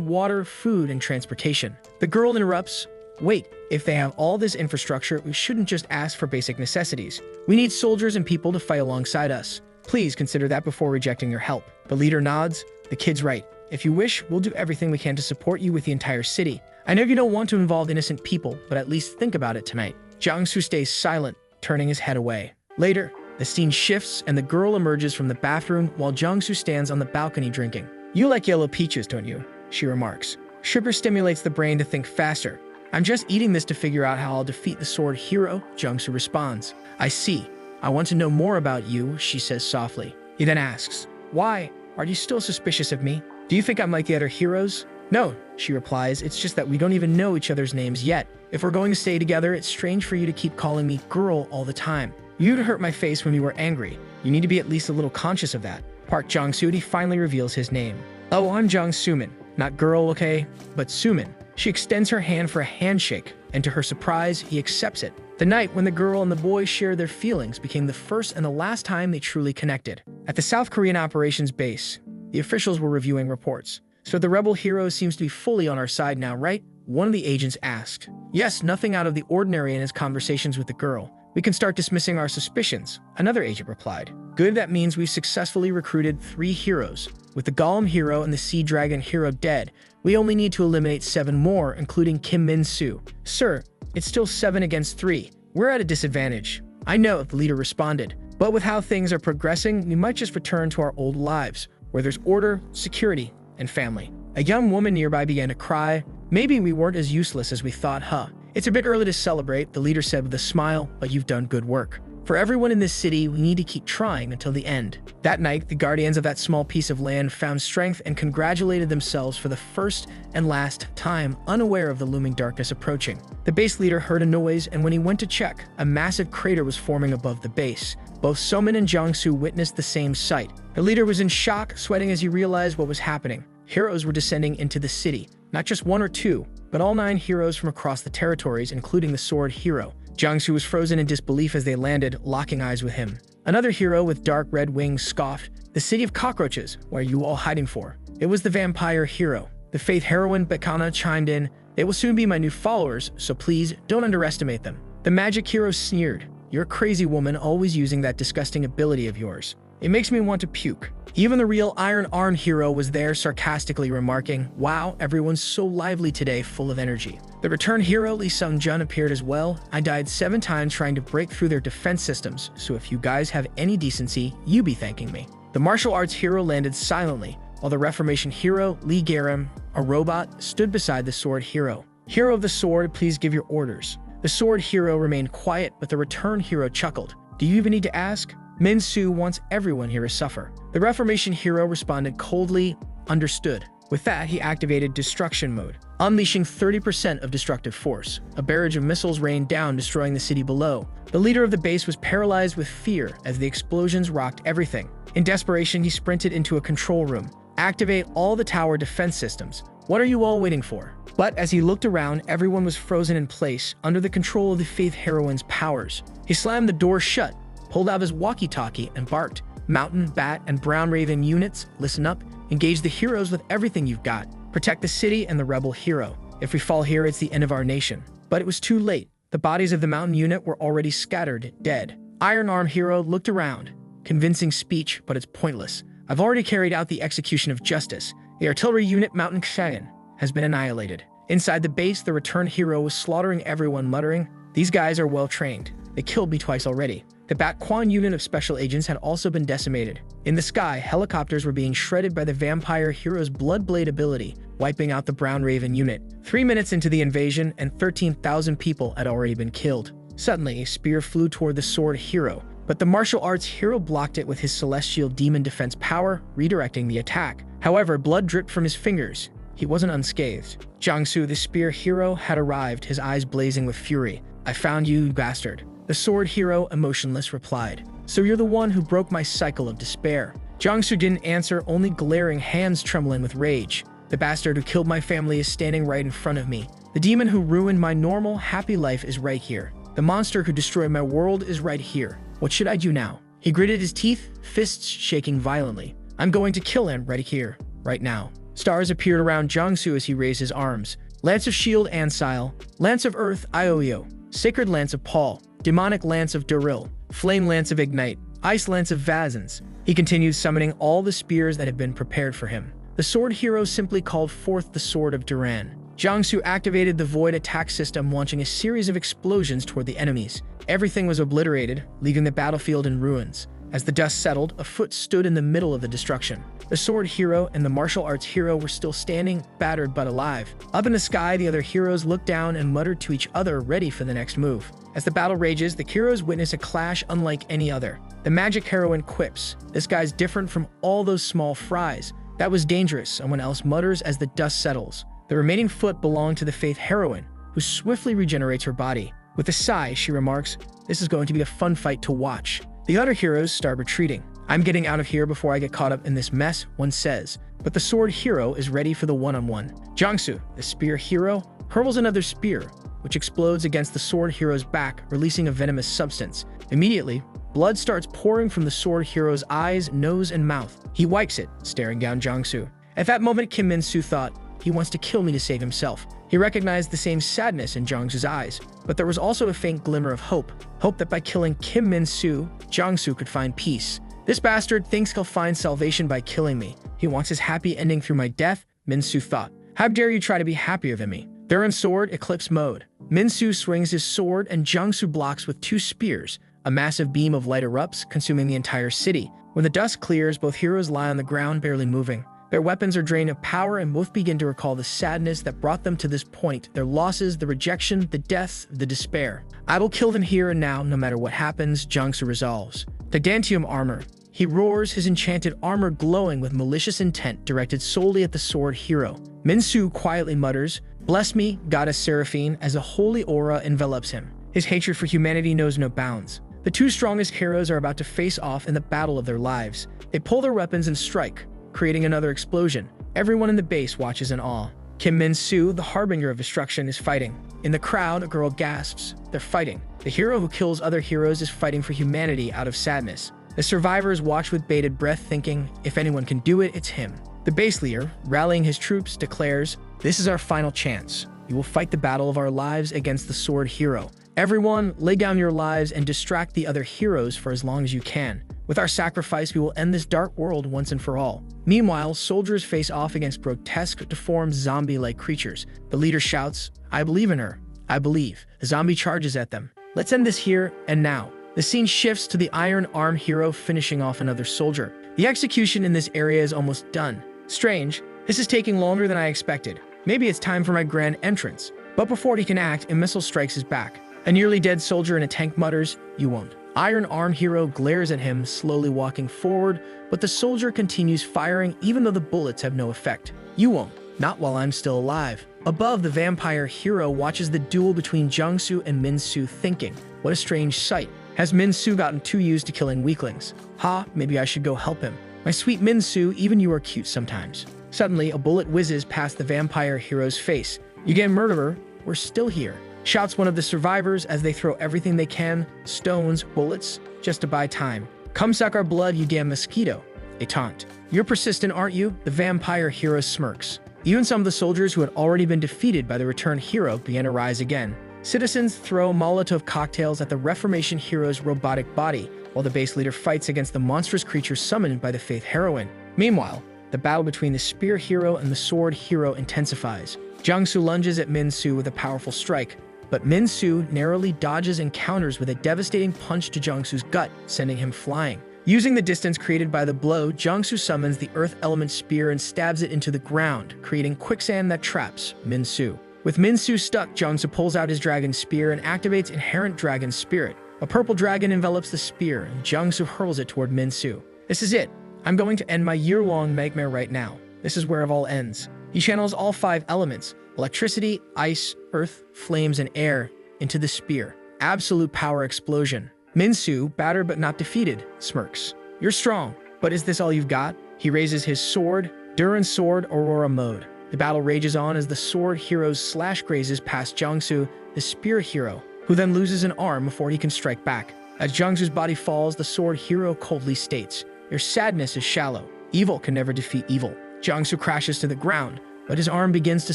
water, food, and transportation." The girl interrupts. "Wait, if they have all this infrastructure, we shouldn't just ask for basic necessities. We need soldiers and people to fight alongside us. Please consider that before rejecting your help." The leader nods. "The kid's right. If you wish, we'll do everything we can to support you with the entire city. I know you don't want to involve innocent people, but at least think about it tonight." Jiangsu stays silent, turning his head away. Later, the scene shifts and the girl emerges from the bathroom while Jiangsu stands on the balcony drinking. "You like yellow peaches, don't you?" she remarks. "Sugar stimulates the brain to think faster. I'm just eating this to figure out how I'll defeat the sword hero," Jiangsu responds. "I see. I want to know more about you," she says softly. He then asks, "Why? Are you still suspicious of me? Do you think I'm like the other heroes?" "No," she replies. "It's just that we don't even know each other's names yet. If we're going to stay together, it's strange for you to keep calling me girl all the time. You'd hurt my face when you were angry. You need to be at least a little conscious of that." Park Jong-soo finally reveals his name. "Oh, I'm Jong Sumin. Not girl, okay? But Sumin." She extends her hand for a handshake, and to her surprise, he accepts it. The night when the girl and the boy shared their feelings became the first and the last time they truly connected. At the South Korean operations base, the officials were reviewing reports. "So the rebel hero seems to be fully on our side now, right?" one of the agents asked. "Yes, nothing out of the ordinary in his conversations with the girl. We can start dismissing our suspicions, another agent replied. Good, that means we've successfully recruited 3 heroes. With the Golem hero and the Sea Dragon hero dead, we only need to eliminate 7 more, including Kim Min-soo. Sir, it's still 7 against 3. We're at a disadvantage. I know, the leader responded. But with how things are progressing, we might just return to our old lives, where there's order, security, and family. A young woman nearby began to cry. Maybe we weren't as useless as we thought, huh? It's a bit early to celebrate, the leader said with a smile, but you've done good work. For everyone in this city, we need to keep trying until the end. That night, the guardians of that small piece of land found strength and congratulated themselves for the first and last time, unaware of the looming darkness approaching. The base leader heard a noise, and when he went to check, a massive crater was forming above the base. Both Somin and Jiangsu witnessed the same sight. The leader was in shock, sweating as he realized what was happening. Heroes were descending into the city. Not just 1 or 2, but all 9 heroes from across the territories, including the Sword Hero. Jiangsu was frozen in disbelief as they landed, locking eyes with him. Another hero with dark red wings scoffed, "The city of cockroaches, what are you all hiding for?" It was the vampire hero. The faith heroine Bekana chimed in, "They will soon be my new followers, so please don't underestimate them." The magic hero sneered, "You're a crazy woman, always using that disgusting ability of yours. It makes me want to puke." Even the real Iron Arm hero was there, sarcastically remarking, "Wow, everyone's so lively today, full of energy." The return hero Lee Sung-jun appeared as well. "I died 7 times trying to break through their defense systems, so if you guys have any decency, you be thanking me." The martial arts hero landed silently, while the Reformation hero, Lee Garam, a robot, stood beside the sword hero. "Hero of the sword, please give your orders." The sword hero remained quiet, but the return hero chuckled. "Do you even need to ask? Min-soo wants everyone here to suffer." The Reformation hero responded coldly, "Understood." With that, he activated destruction mode, unleashing 30% of destructive force. A barrage of missiles rained down, destroying the city below. The leader of the base was paralyzed with fear as the explosions rocked everything. In desperation, he sprinted into a control room. "Activate all the tower defense systems. What are you all waiting for?" But as he looked around, everyone was frozen in place, under the control of the faith heroine's powers. He slammed the door shut, pulled out his walkie-talkie, and barked, "Mountain, Bat, and Brown Raven units, listen up. Engage the heroes with everything you've got. Protect the city and the rebel hero. If we fall here, it's the end of our nation." But it was too late. The bodies of the Mountain unit were already scattered, dead. Iron Arm hero looked around. Convincing speech, but it's pointless. I've already carried out the execution of justice. The artillery unit Mountain Kshayan has been annihilated. Inside the base, the return hero was slaughtering everyone, muttering, "These guys are well trained. They killed me twice already." The Bat Kwan unit of special agents had also been decimated. In the sky, helicopters were being shredded by the vampire hero's Bloodblade ability, wiping out the Brown Raven unit. 3 minutes into the invasion, and 13,000 people had already been killed. Suddenly, a spear flew toward the sword hero, but the martial arts hero blocked it with his celestial demon defense power, redirecting the attack. However, blood dripped from his fingers. He wasn't unscathed. Jiangsu, the spear hero, had arrived, his eyes blazing with fury. "I found you, you bastard." The sword hero, emotionless, replied, "So you're the one who broke my cycle of despair." Jiangsu didn't answer, only glaring, hands trembling with rage. "The bastard who killed my family is standing right in front of me. The demon who ruined my normal, happy life is right here. The monster who destroyed my world is right here. What should I do now?" He gritted his teeth, fists shaking violently. "I'm going to kill him right here, right now." Stars appeared around Jiangsu as he raised his arms. Lance of Shield Ansile, Lance of Earth Ioyo, Sacred Lance of Paul, Demonic Lance of Duril, Flame Lance of Ignite, Ice Lance of Vazens. He continued summoning all the spears that had been prepared for him. The sword hero simply called forth the Sword of Duran. Jiangsu activated the Void Attack system, launching a series of explosions toward the enemies. Everything was obliterated, leaving the battlefield in ruins. As the dust settled, a foot stood in the middle of the destruction. The sword hero and the martial arts hero were still standing, battered but alive. Up in the sky, the other heroes looked down and muttered to each other, ready for the next move. As the battle rages, the heroes witness a clash unlike any other. The magic heroine quips, "This guy's different from all those small fries. That was dangerous," someone else mutters as the dust settles. The remaining foot belonged to the faith heroine, who swiftly regenerates her body. With a sigh, she remarks, "This is going to be a fun fight to watch." The other heroes start retreating. "I'm getting out of here before I get caught up in this mess," one says. But the sword hero is ready for the one-on-one. Jiangsu, the spear hero, hurls another spear, which explodes against the sword hero's back, releasing a venomous substance. Immediately, blood starts pouring from the sword hero's eyes, nose, and mouth. He wipes it, staring down Jiangsu. At that moment, Kim Min-soo thought, "He wants to kill me to save himself." He recognized the same sadness in Jiangsu's eyes, But there was also a faint glimmer of hope. Hope that by killing Kim Min-soo, Jong-soo could find peace. This bastard thinks he'll find salvation by killing me. He wants his happy ending through my death, Min-soo thought. How dare you try to be happier than me? They're in sword eclipse mode. Min-soo swings his sword and Jong-soo blocks with 2 spears. A massive beam of light erupts, consuming the entire city. When the dust clears, both heroes lie on the ground, barely moving. Their weapons are drained of power and both begin to recall the sadness that brought them to this point, their losses, the rejection, the death, the despair. I will kill them here and now, no matter what happens, Jong-soo resolves. Titanium armor. He roars, his enchanted armor glowing with malicious intent directed solely at the sword hero. Min-soo quietly mutters, "Bless me, goddess Seraphine," as a holy aura envelops him. His hatred for humanity knows no bounds. The 2 strongest heroes are about to face off in the battle of their lives. They pull their weapons and strike, creating another explosion. Everyone in the base watches in awe. Kim Min-soo, the harbinger of destruction, is fighting. In the crowd, a girl gasps. They're fighting. The hero who kills other heroes is fighting for humanity out of sadness. The survivors watch with bated breath, thinking, if anyone can do it, it's him. The base leader, rallying his troops, declares, "This is our final chance. We will fight the battle of our lives against the sword hero. Everyone, lay down your lives and distract the other heroes for as long as you can. With our sacrifice, we will end this dark world once and for all." Meanwhile, soldiers face off against grotesque, deformed zombie-like creatures. The leader shouts, "I believe in her. I believe." The zombie charges at them. "Let's end this here and now." The scene shifts to the Iron Arm hero finishing off another soldier. The execution in this area is almost done. Strange, this is taking longer than I expected. Maybe it's time for my grand entrance. But before he can act, a missile strikes his back. A nearly dead soldier in a tank mutters, "You won't." Iron Arm hero glares at him, slowly walking forward, but the soldier continues firing even though the bullets have no effect. "You won't. Not while I'm still alive." Above, the vampire hero watches the duel between Jong-soo and Min-soo, thinking, what a strange sight. Has Min-soo gotten too used to killing weaklings? Ha, maybe I should go help him. My sweet Min-soo, even you are cute sometimes. Suddenly, a bullet whizzes past the vampire hero's face. "You get murderer, we're still here," shouts one of the survivors as they throw everything they can, stones, bullets, just to buy time. "Come suck our blood, you damn mosquito." A taunt. "You're persistent, aren't you?" The vampire hero smirks. Even some of the soldiers who had already been defeated by the returned hero began to rise again. Citizens throw Molotov cocktails at the Reformation hero's robotic body, while the base leader fights against the monstrous creature summoned by the Faith heroine. Meanwhile, the battle between the spear hero and the sword hero intensifies. Jong-soo lunges at Min-soo with a powerful strike, but Min-soo narrowly dodges and counters with a devastating punch to Jong-soo's gut, sending him flying. Using the distance created by the blow, Jong-soo summons the earth element spear and stabs it into the ground, creating quicksand that traps Min-soo. With Min-soo stuck, Jong-soo pulls out his dragon spear and activates inherent dragon spirit. A purple dragon envelops the spear, and Jong-soo hurls it toward Min-soo. "This is it. I'm going to end my year-long nightmare right now. This is where it all ends." He channels all 5 elements, electricity, ice, earth, flames, and air, into the spear. Absolute power explosion. Min-soo, battered but not defeated, smirks. "You're strong, but is this all you've got?" He raises his sword, Duran Sword Aurora mode. The battle rages on as the sword hero's slash grazes past Jong-soo, the spear hero, who then loses an arm before he can strike back. As Jong-soo's body falls, the sword hero coldly states, "Your sadness is shallow. Evil can never defeat evil." Jong-soo crashes to the ground, but his arm begins to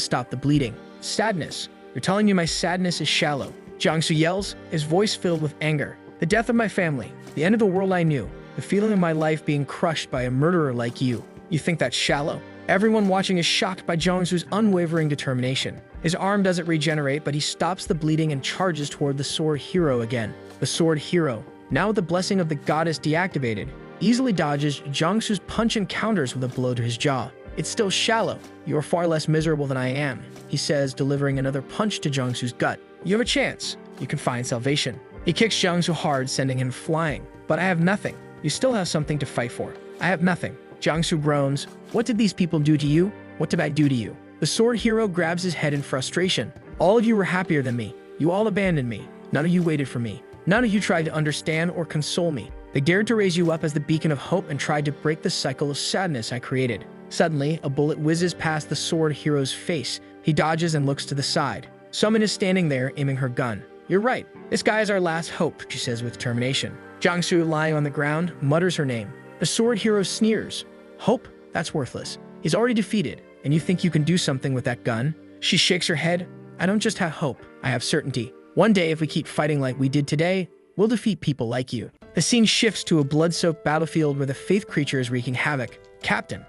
stop the bleeding. "Sadness? You're telling me my sadness is shallow?" Jong-soo yells, his voice filled with anger. "The death of my family, the end of the world I knew, the feeling of my life being crushed by a murderer like you. You think that's shallow?" Everyone watching is shocked by Jong-soo's unwavering determination. His arm doesn't regenerate, but he stops the bleeding and charges toward the sword hero again. The sword hero, now with the blessing of the goddess deactivated, easily dodges Jong-soo's punch and counters with a blow to his jaw. "It's still shallow. You are far less miserable than I am," he says, delivering another punch to Jong-soo's gut. "You have a chance. You can find salvation." He kicks Jong-soo hard, sending him flying. "But I have nothing. You still have something to fight for." "I have nothing." Jong-soo groans. "What did these people do to you? What did I do to you?" The sword hero grabs his head in frustration. "All of you were happier than me. You all abandoned me. None of you waited for me. None of you tried to understand or console me. They dared to raise you up as the beacon of hope and tried to break the cycle of sadness I created." Suddenly, a bullet whizzes past the sword hero's face. He dodges and looks to the side. Someone is standing there, aiming her gun. "You're right. This guy is our last hope," she says with determination. Jong-soo, lying on the ground, mutters her name. The sword hero sneers. "Hope? That's worthless. He's already defeated, and you think you can do something with that gun?" She shakes her head. "I don't just have hope, I have certainty. One day, if we keep fighting like we did today, we'll defeat people like you. The scene shifts to a blood-soaked battlefield where the faith creature is wreaking havoc. Captain,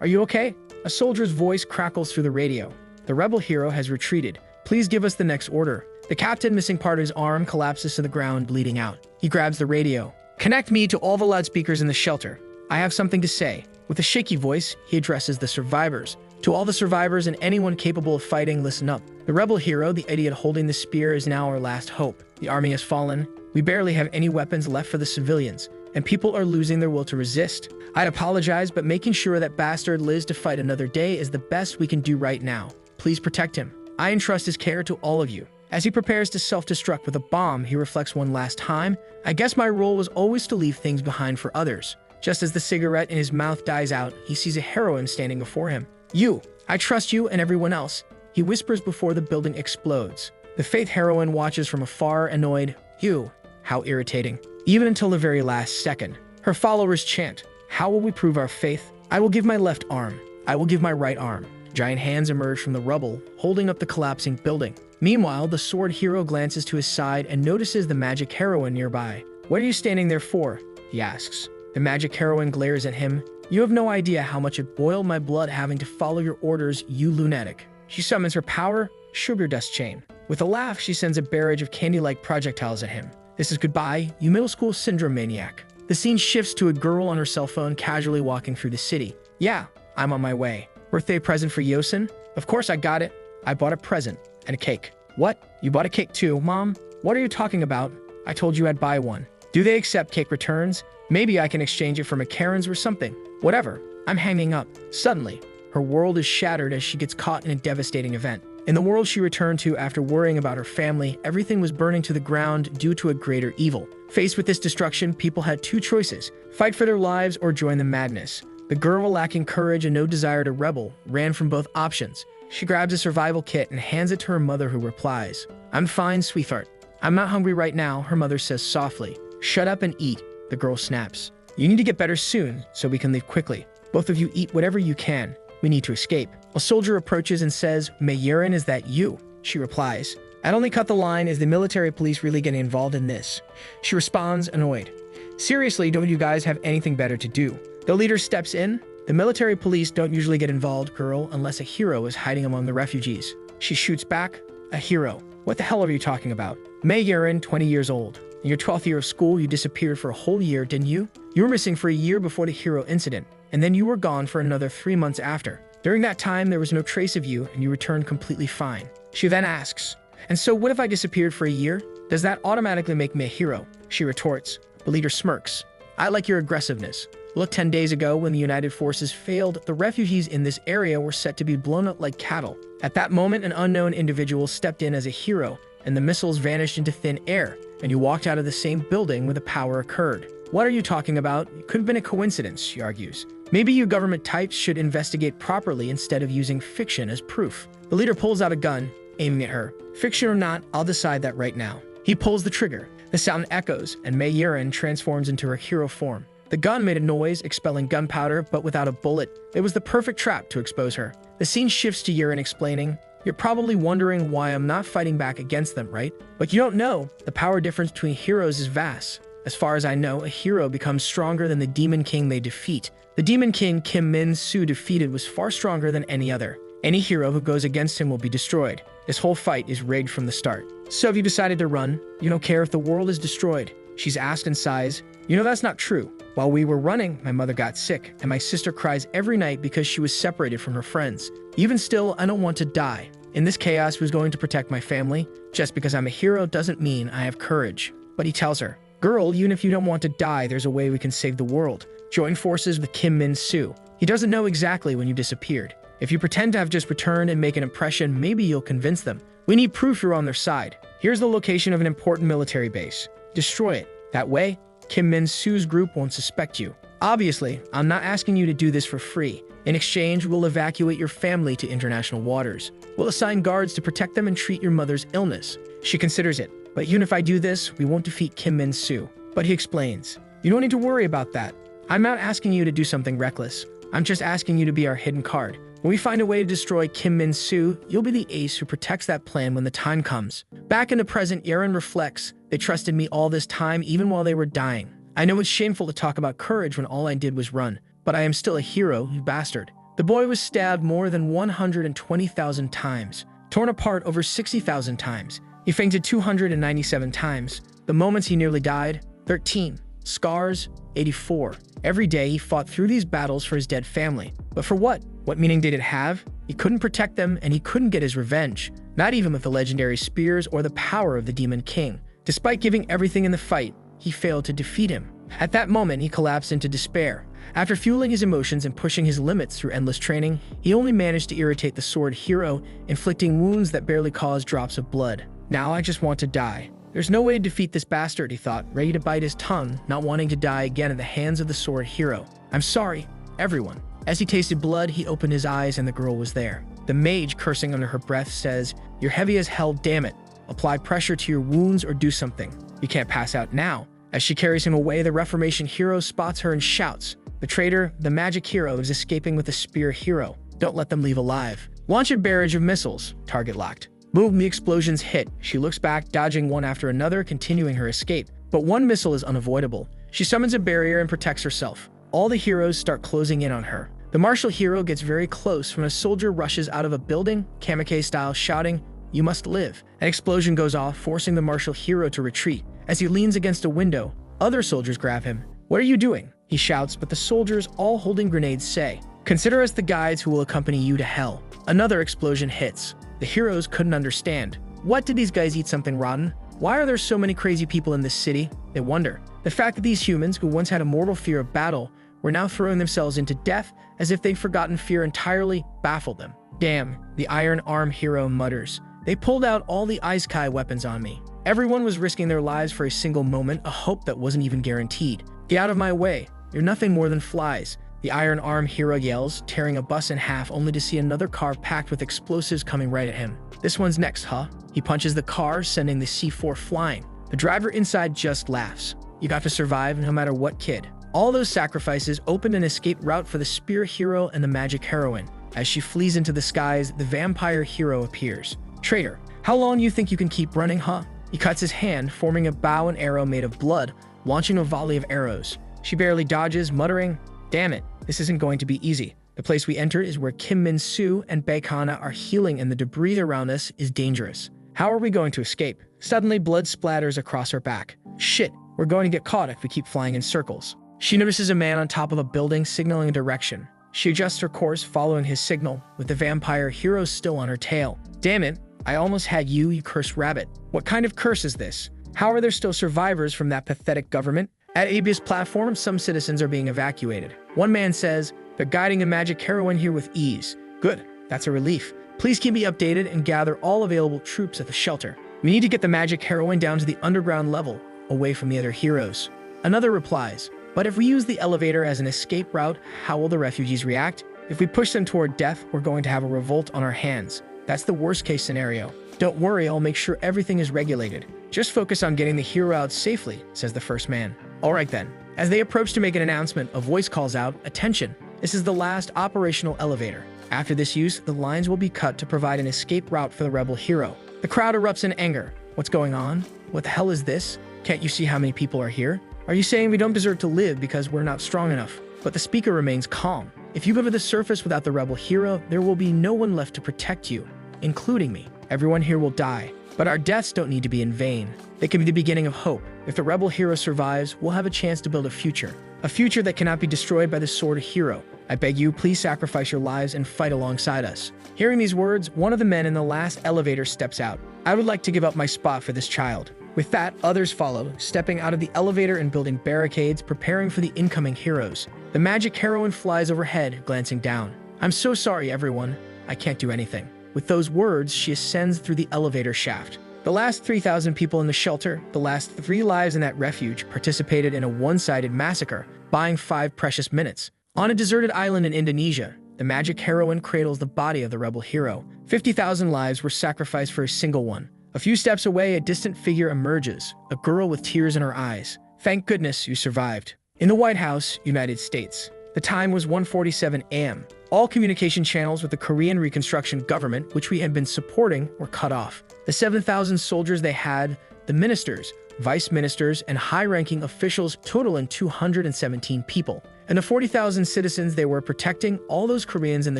are you okay? A soldier's voice crackles through the radio. The rebel hero has retreated. Please give us the next order. The captain, missing part of his arm, collapses to the ground, bleeding out. He grabs the radio. Connect me to all the loudspeakers in the shelter. I have something to say. With a shaky voice, he addresses the survivors. To all the survivors and anyone capable of fighting, listen up. The rebel hero, the idiot holding the spear, is now our last hope. The army has fallen. We barely have any weapons left for the civilians, and people are losing their will to resist. I'd apologize, but making sure that bastard lives to fight another day is the best we can do right now. Please protect him. I entrust his care to all of you. As he prepares to self-destruct with a bomb, he reflects one last time. I guess my role was always to leave things behind for others. Just as the cigarette in his mouth dies out, he sees a heroine standing before him. You, I trust you and everyone else, he whispers before the building explodes. The faith heroine watches from afar, annoyed. You, how irritating. Even until the very last second. Her followers chant, how will we prove our faith? I will give my left arm. I will give my right arm. Giant hands emerge from the rubble, holding up the collapsing building. Meanwhile, the sword hero glances to his side and notices the magic heroine nearby. What are you standing there for? He asks. The magic heroine glares at him. You have no idea how much it boiled my blood having to follow your orders, you lunatic. She summons her power, sugar dust chain. With a laugh, she sends a barrage of candy-like projectiles at him. This is goodbye, you middle school syndrome maniac. The scene shifts to a girl on her cell phone casually walking through the city. Yeah, I'm on my way. Birthday present for Yosin? Of course I got it. I bought a present and a cake. What? You bought a cake too, Mom? What are you talking about? I told you I'd buy one. Do they accept cake returns? Maybe I can exchange it for macarons or something. Whatever. I'm hanging up. Suddenly, her world is shattered as she gets caught in a devastating event. In the world she returned to after worrying about her family, everything was burning to the ground due to a greater evil. Faced with this destruction, people had two choices: fight for their lives or join the madness. The girl, lacking courage and no desire to rebel, ran from both options. She grabs a survival kit and hands it to her mother, who replies, I'm fine, sweetheart. I'm not hungry right now, her mother says softly. Shut up and eat, the girl snaps. You need to get better soon, so we can leave quickly. Both of you eat whatever you can. We need to escape. A soldier approaches and says, Mayurin, is that you? She replies, I'd only cut the line. Is the military police really getting involved in this? She responds, annoyed. Seriously, don't you guys have anything better to do? The leader steps in. The military police don't usually get involved, girl, unless a hero is hiding among the refugees. She shoots back, a hero. What the hell are you talking about? Mayurin, 20 years old. In your 12th year of school, you disappeared for a whole year, didn't you? You were missing for a year before the hero incident, and then you were gone for another 3 months after. During that time, there was no trace of you, and you returned completely fine. She then asks, and so what if I disappeared for a year? Does that automatically make me a hero? She retorts. The leader smirks. I like your aggressiveness. Look, 10 days ago, when the United Forces failed, the refugees in this area were set to be blown up like cattle. At that moment, an unknown individual stepped in as a hero, and the missiles vanished into thin air, and you walked out of the same building where the power occurred. What are you talking about? It could have been a coincidence, she argues. Maybe you government types should investigate properly instead of using fiction as proof. The leader pulls out a gun, aiming at her. Fiction or not, I'll decide that right now. He pulls the trigger. The sound echoes, and Mayurin transforms into her hero form. The gun made a noise, expelling gunpowder, but without a bullet. It was the perfect trap to expose her. The scene shifts to Yurin explaining, You're probably wondering why I'm not fighting back against them, right? But you don't know. The power difference between heroes is vast. As far as I know, a hero becomes stronger than the Demon King they defeat. The Demon King Kim Min-soo defeated was far stronger than any other. Any hero who goes against him will be destroyed. This whole fight is rigged from the start. So have you decided to run? You don't care if the world is destroyed? She's asked and sighs. You know that's not true. While we were running, my mother got sick, and my sister cries every night because she was separated from her friends. Even still, I don't want to die. In this chaos, who's going to protect my family? Just because I'm a hero doesn't mean I have courage. But he tells her, Girl, even if you don't want to die, there's a way we can save the world. Join forces with Kim Min-soo. He doesn't know exactly when you disappeared. If you pretend to have just returned and make an impression, maybe you'll convince them. We need proof you're on their side. Here's the location of an important military base. Destroy it. That way, Kim Min-soo's group won't suspect you. Obviously, I'm not asking you to do this for free. In exchange, we'll evacuate your family to international waters. We'll assign guards to protect them and treat your mother's illness. She considers it. But even if I do this, we won't defeat Kim Min-soo. But he explains, You don't need to worry about that. I'm not asking you to do something reckless. I'm just asking you to be our hidden card. When we find a way to destroy Kim Min-soo, you'll be the ace who protects that plan when the time comes. Back in the present, Eren reflects, they trusted me all this time even while they were dying. I know it's shameful to talk about courage when all I did was run, but I am still a hero, you bastard. The boy was stabbed more than 120,000 times, torn apart over 60,000 times. He fainted 297 times. The moments he nearly died, 13. Scars, 84. Every day he fought through these battles for his dead family. But for what? What meaning did it have? He couldn't protect them and he couldn't get his revenge. Not even with the legendary spears or the power of the Demon King. Despite giving everything in the fight, he failed to defeat him. At that moment, he collapsed into despair. After fueling his emotions and pushing his limits through endless training, he only managed to irritate the sword hero, inflicting wounds that barely caused drops of blood. Now I just want to die. There's no way to defeat this bastard, he thought, ready to bite his tongue, not wanting to die again at the hands of the sword hero. I'm sorry, everyone. As he tasted blood, he opened his eyes and the girl was there. The mage, cursing under her breath, says, "You're heavy as hell, damn it. Apply pressure to your wounds or do something. You can't pass out now." As she carries him away, the Reformation hero spots her and shouts, "The traitor, the magic hero, is escaping with the spear hero. Don't let them leave alive. Launch a barrage of missiles." Target locked. Boom, the explosions hit. She looks back, dodging one after another, continuing her escape. But one missile is unavoidable. She summons a barrier and protects herself. All the heroes start closing in on her. The martial hero gets very close when a soldier rushes out of a building, kamikaze style, shouting, "You must live." An explosion goes off, forcing the martial hero to retreat. As he leans against a window, other soldiers grab him. "What are you doing?" he shouts, but the soldiers, all holding grenades, say, "Consider us the guides who will accompany you to hell." Another explosion hits. The heroes couldn't understand. What, did these guys eat something rotten? Why are there so many crazy people in this city? They wonder. The fact that these humans, who once had a mortal fear of battle, were now throwing themselves into death as if they'd forgotten fear entirely, baffled them. "Damn," the Iron Arm hero mutters. "They pulled out all the Ice-Kai weapons on me." Everyone was risking their lives for a single moment, a hope that wasn't even guaranteed. "Get out of my way. You're nothing more than flies," the Iron Arm hero yells, tearing a bus in half only to see another car packed with explosives coming right at him. "This one's next, huh?" He punches the car, sending the C4 flying. The driver inside just laughs. "You got to survive no matter what, kid." All those sacrifices opened an escape route for the spear hero and the magic heroine. As she flees into the skies, the vampire hero appears. "Traitor, how long you think you can keep running, huh?" He cuts his hand, forming a bow and arrow made of blood, launching a volley of arrows. She barely dodges, muttering, "Damn it, this isn't going to be easy." The place we enter is where Kim Min-soo and Baekana are healing and the debris around us is dangerous. How are we going to escape? Suddenly, blood splatters across her back. Shit, we're going to get caught if we keep flying in circles. She notices a man on top of a building signaling a direction. She adjusts her course, following his signal, with the vampire hero still on her tail. "Damn it, I almost had you, you cursed rabbit. What kind of curse is this? How are there still survivors from that pathetic government?" At Abia's platform, some citizens are being evacuated. One man says, "They're guiding a magic heroine here with ease." "Good, that's a relief. Please keep me updated and gather all available troops at the shelter. We need to get the magic heroine down to the underground level, away from the other heroes." Another replies, "But if we use the elevator as an escape route, how will the refugees react? If we push them toward death, we're going to have a revolt on our hands. That's the worst case scenario." "Don't worry, I'll make sure everything is regulated. Just focus on getting the hero out safely," says the first man. "All right then." As they approach to make an announcement, a voice calls out, "Attention, this is the last operational elevator. After this use, the lines will be cut to provide an escape route for the rebel hero." The crowd erupts in anger. "What's going on? What the hell is this? Can't you see how many people are here? Are you saying we don't deserve to live because we're not strong enough?" But the speaker remains calm. "If you go to the surface without the rebel hero, there will be no one left to protect you, including me. Everyone here will die. But our deaths don't need to be in vain. They can be the beginning of hope. If the rebel hero survives, we'll have a chance to build a future that cannot be destroyed by the sword hero. I beg you, please sacrifice your lives and fight alongside us." Hearing these words, one of the men in the last elevator steps out. "I would like to give up my spot for this child." With that, others follow, stepping out of the elevator and building barricades, preparing for the incoming heroes. The magic heroine flies overhead, glancing down. "I'm so sorry, everyone. I can't do anything." With those words, she ascends through the elevator shaft. The last 3,000 people in the shelter, the last 3 lives in that refuge, participated in a one-sided massacre, buying 5 precious minutes. On a deserted island in Indonesia, the magic heroine cradles the body of the rebel hero. 50,000 lives were sacrificed for a single one. A few steps away, a distant figure emerges, a girl with tears in her eyes. "Thank goodness you survived." In the White House, United States. The time was 1:47 a.m. All communication channels with the Korean Reconstruction government, which we had been supporting, were cut off. The 7,000 soldiers they had, the ministers, vice ministers, and high-ranking officials totaling 217 people, and the 40,000 citizens they were protecting, all those Koreans in the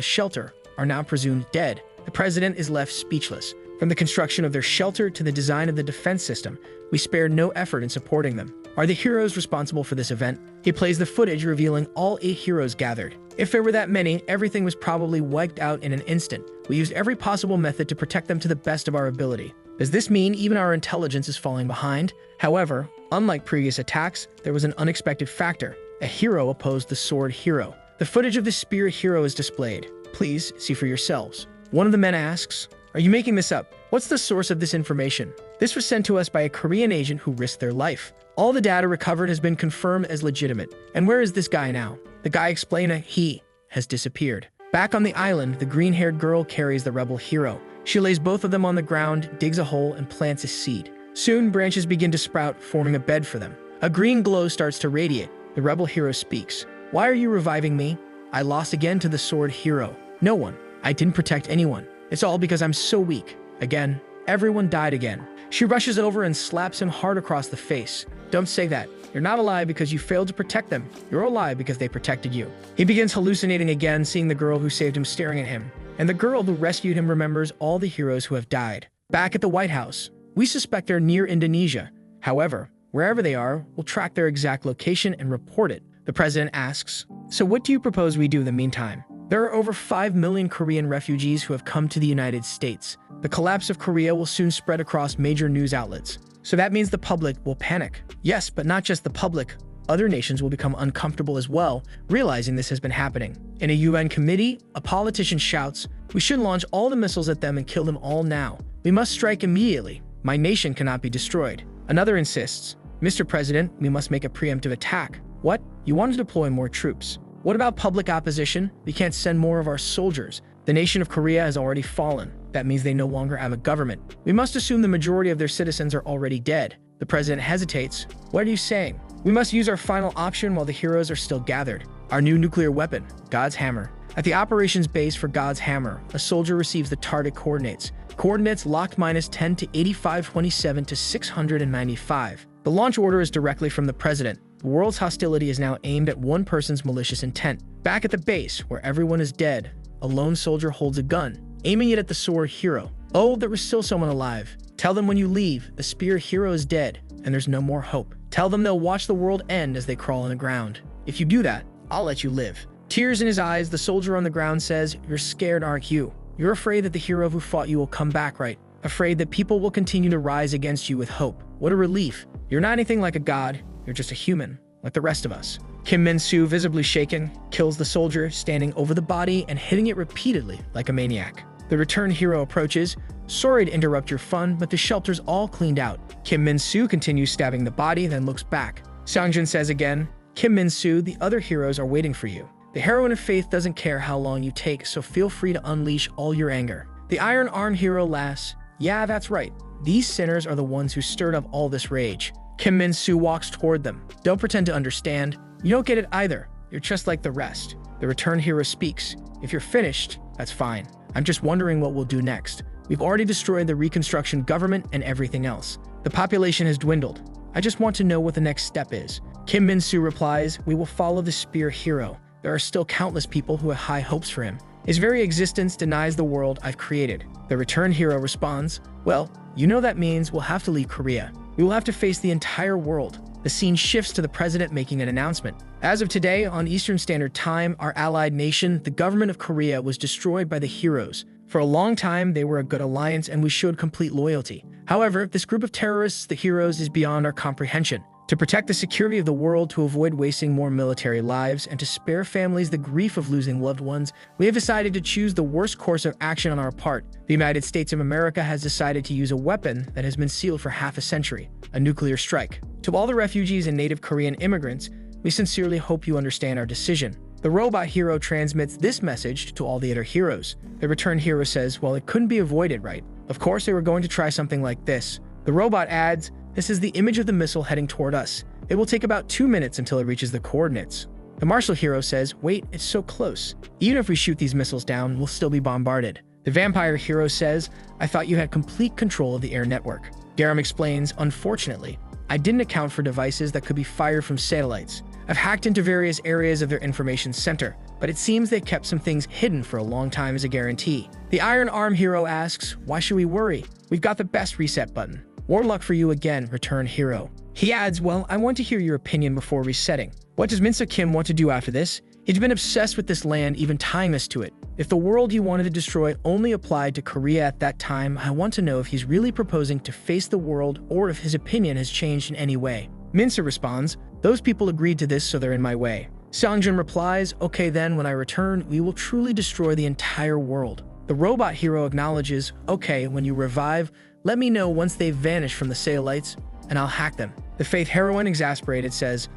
shelter, are now presumed dead. The president is left speechless. From the construction of their shelter to the design of the defense system, we spared no effort in supporting them. Are the heroes responsible for this event? He plays the footage revealing all 8 heroes gathered. If there were that many, everything was probably wiped out in an instant. We used every possible method to protect them to the best of our ability. Does this mean even our intelligence is falling behind? However, unlike previous attacks, there was an unexpected factor. A hero opposed the sword hero. The footage of the spear hero is displayed. Please see for yourselves. One of the men asks, "Are you making this up? What's the source of this information?" This was sent to us by a Korean agent who risked their life. All the data recovered has been confirmed as legitimate. And where is this guy now? The guy explained that he has disappeared. Back on the island, the green-haired girl carries the rebel hero. She lays both of them on the ground, digs a hole, and plants a seed. Soon, branches begin to sprout, forming a bed for them. A green glow starts to radiate. The rebel hero speaks. "Why are you reviving me? I lost again to the sword hero. No one. I didn't protect anyone. It's all because I'm so weak. Again, everyone died again." She rushes over and slaps him hard across the face. "Don't say that. You're not alive because you failed to protect them. You're alive because they protected you." He begins hallucinating again, seeing the girl who saved him staring at him. And the girl who rescued him remembers all the heroes who have died. Back at the White House, we suspect they're near Indonesia. However, wherever they are, we'll track their exact location and report it. The president asks, "So what do you propose we do in the meantime?" There are over 5 million Korean refugees who have come to the United States. The collapse of Korea will soon spread across major news outlets. So that means the public will panic. Yes, but not just the public. Other nations will become uncomfortable as well, realizing this has been happening. In a UN committee, a politician shouts, "We should launch all the missiles at them and kill them all now. We must strike immediately. My nation cannot be destroyed." Another insists, "Mr. President, we must make a preemptive attack." What? You want to deploy more troops? What about public opposition? We can't send more of our soldiers. The nation of Korea has already fallen. That means they no longer have a government. We must assume the majority of their citizens are already dead. The president hesitates. "What are you saying?" "We must use our final option while the heroes are still gathered. Our new nuclear weapon, God's Hammer." At the operations base for God's Hammer, a soldier receives the target coordinates. Coordinates locked -10 to 8527 to 695. The launch order is directly from the president. The world's hostility is now aimed at one person's malicious intent. Back at the base, where everyone is dead, a lone soldier holds a gun, aiming it at the sword hero. "Oh, there was still someone alive. Tell them when you leave, the spear hero is dead, and there's no more hope. Tell them they'll watch the world end as they crawl on the ground. If you do that, I'll let you live." Tears in his eyes, the soldier on the ground says, "You're scared, aren't you? You're afraid that the hero who fought you will come back, right? Afraid that people will continue to rise against you with hope. What a relief. You're not anything like a god. You're just a human, like the rest of us." Kim Min-soo, visibly shaken, kills the soldier, standing over the body and hitting it repeatedly like a maniac. The returned hero approaches. "Sorry to interrupt your fun, but the shelter's all cleaned out." Kim Min-soo continues stabbing the body, then looks back. Sang-jin says again, "Kim Min-soo, the other heroes are waiting for you. The heroine of faith doesn't care how long you take, so feel free to unleash all your anger." The Iron Arm hero laughs. "Yeah, that's right. These sinners are the ones who stirred up all this rage." Kim Min-soo walks toward them. "Don't pretend to understand. You don't get it either. You're just like the rest." The returned hero speaks. "If you're finished, that's fine. I'm just wondering what we'll do next. We've already destroyed the Reconstruction government and everything else. The population has dwindled. I just want to know what the next step is." Kim Min-soo replies, "We will follow the spear hero. There are still countless people who have high hopes for him. His very existence denies the world I've created." The returned hero responds, "Well, you know that means we'll have to leave Korea. We will have to face the entire world." The scene shifts to the president making an announcement. "As of today, on Eastern Standard Time, our allied nation, the government of Korea, was destroyed by the heroes. For a long time, they were a good alliance and we showed complete loyalty. However, this group of terrorists, the heroes, is beyond our comprehension. To protect the security of the world, to avoid wasting more military lives, and to spare families the grief of losing loved ones, we have decided to choose the worst course of action on our part. The United States of America has decided to use a weapon that has been sealed for half a century, a nuclear strike. To all the refugees and native Korean immigrants, we sincerely hope you understand our decision." The robot hero transmits this message to all the other heroes. The returned hero says, "Well, it couldn't be avoided, right? Of course they were going to try something like this." The robot adds, "This is the image of the missile heading toward us. It will take about 2 minutes until it reaches the coordinates. The martial hero says, wait, it's so close. Even if we shoot these missiles down, we'll still be bombarded. The vampire hero says, I thought you had complete control of the air network. Garam explains, unfortunately, I didn't account for devices that could be fired from satellites. I've hacked into various areas of their information center, but it seems they kept some things hidden for a long time as a guarantee. The Iron Arm hero asks, why should we worry? We've got the best reset button. More luck for you again, Return Hero. He adds, well, I want to hear your opinion before resetting. What does Minso Kim want to do after this? He's been obsessed with this land, even tying us to it. If the world he wanted to destroy only applied to Korea at that time, I want to know if he's really proposing to face the world or if his opinion has changed in any way. Minso responds, those people agreed to this, so they're in my way. Seongjun replies, okay then, when I return, we will truly destroy the entire world. The robot hero acknowledges, okay, when you revive, let me know once they've vanished from the satellites, and I'll hack them. The Faith heroine, exasperated, says,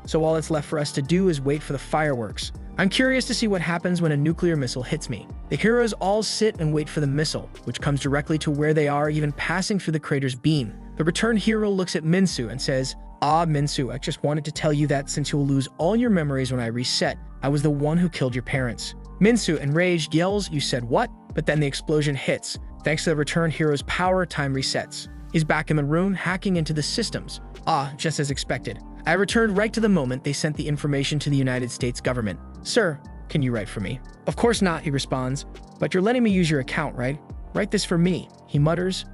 so all that's left for us to do is wait for the fireworks. I'm curious to see what happens when a nuclear missile hits me. The heroes all sit and wait for the missile, which comes directly to where they are, even passing through the crater's beam. The returned hero looks at Minso and says, Minso, I just wanted to tell you that since you'll lose all your memories when I reset, I was the one who killed your parents. Minso, enraged, yells, you said what? But then the explosion hits. Thanks to the returned hero's power, time resets. He's back in the room, hacking into the systems. Just as expected. I returned right to the moment they sent the information to the United States government. Sir, can you write for me? Of course not, he responds. But you're letting me use your account, right? Write this for me, he mutters.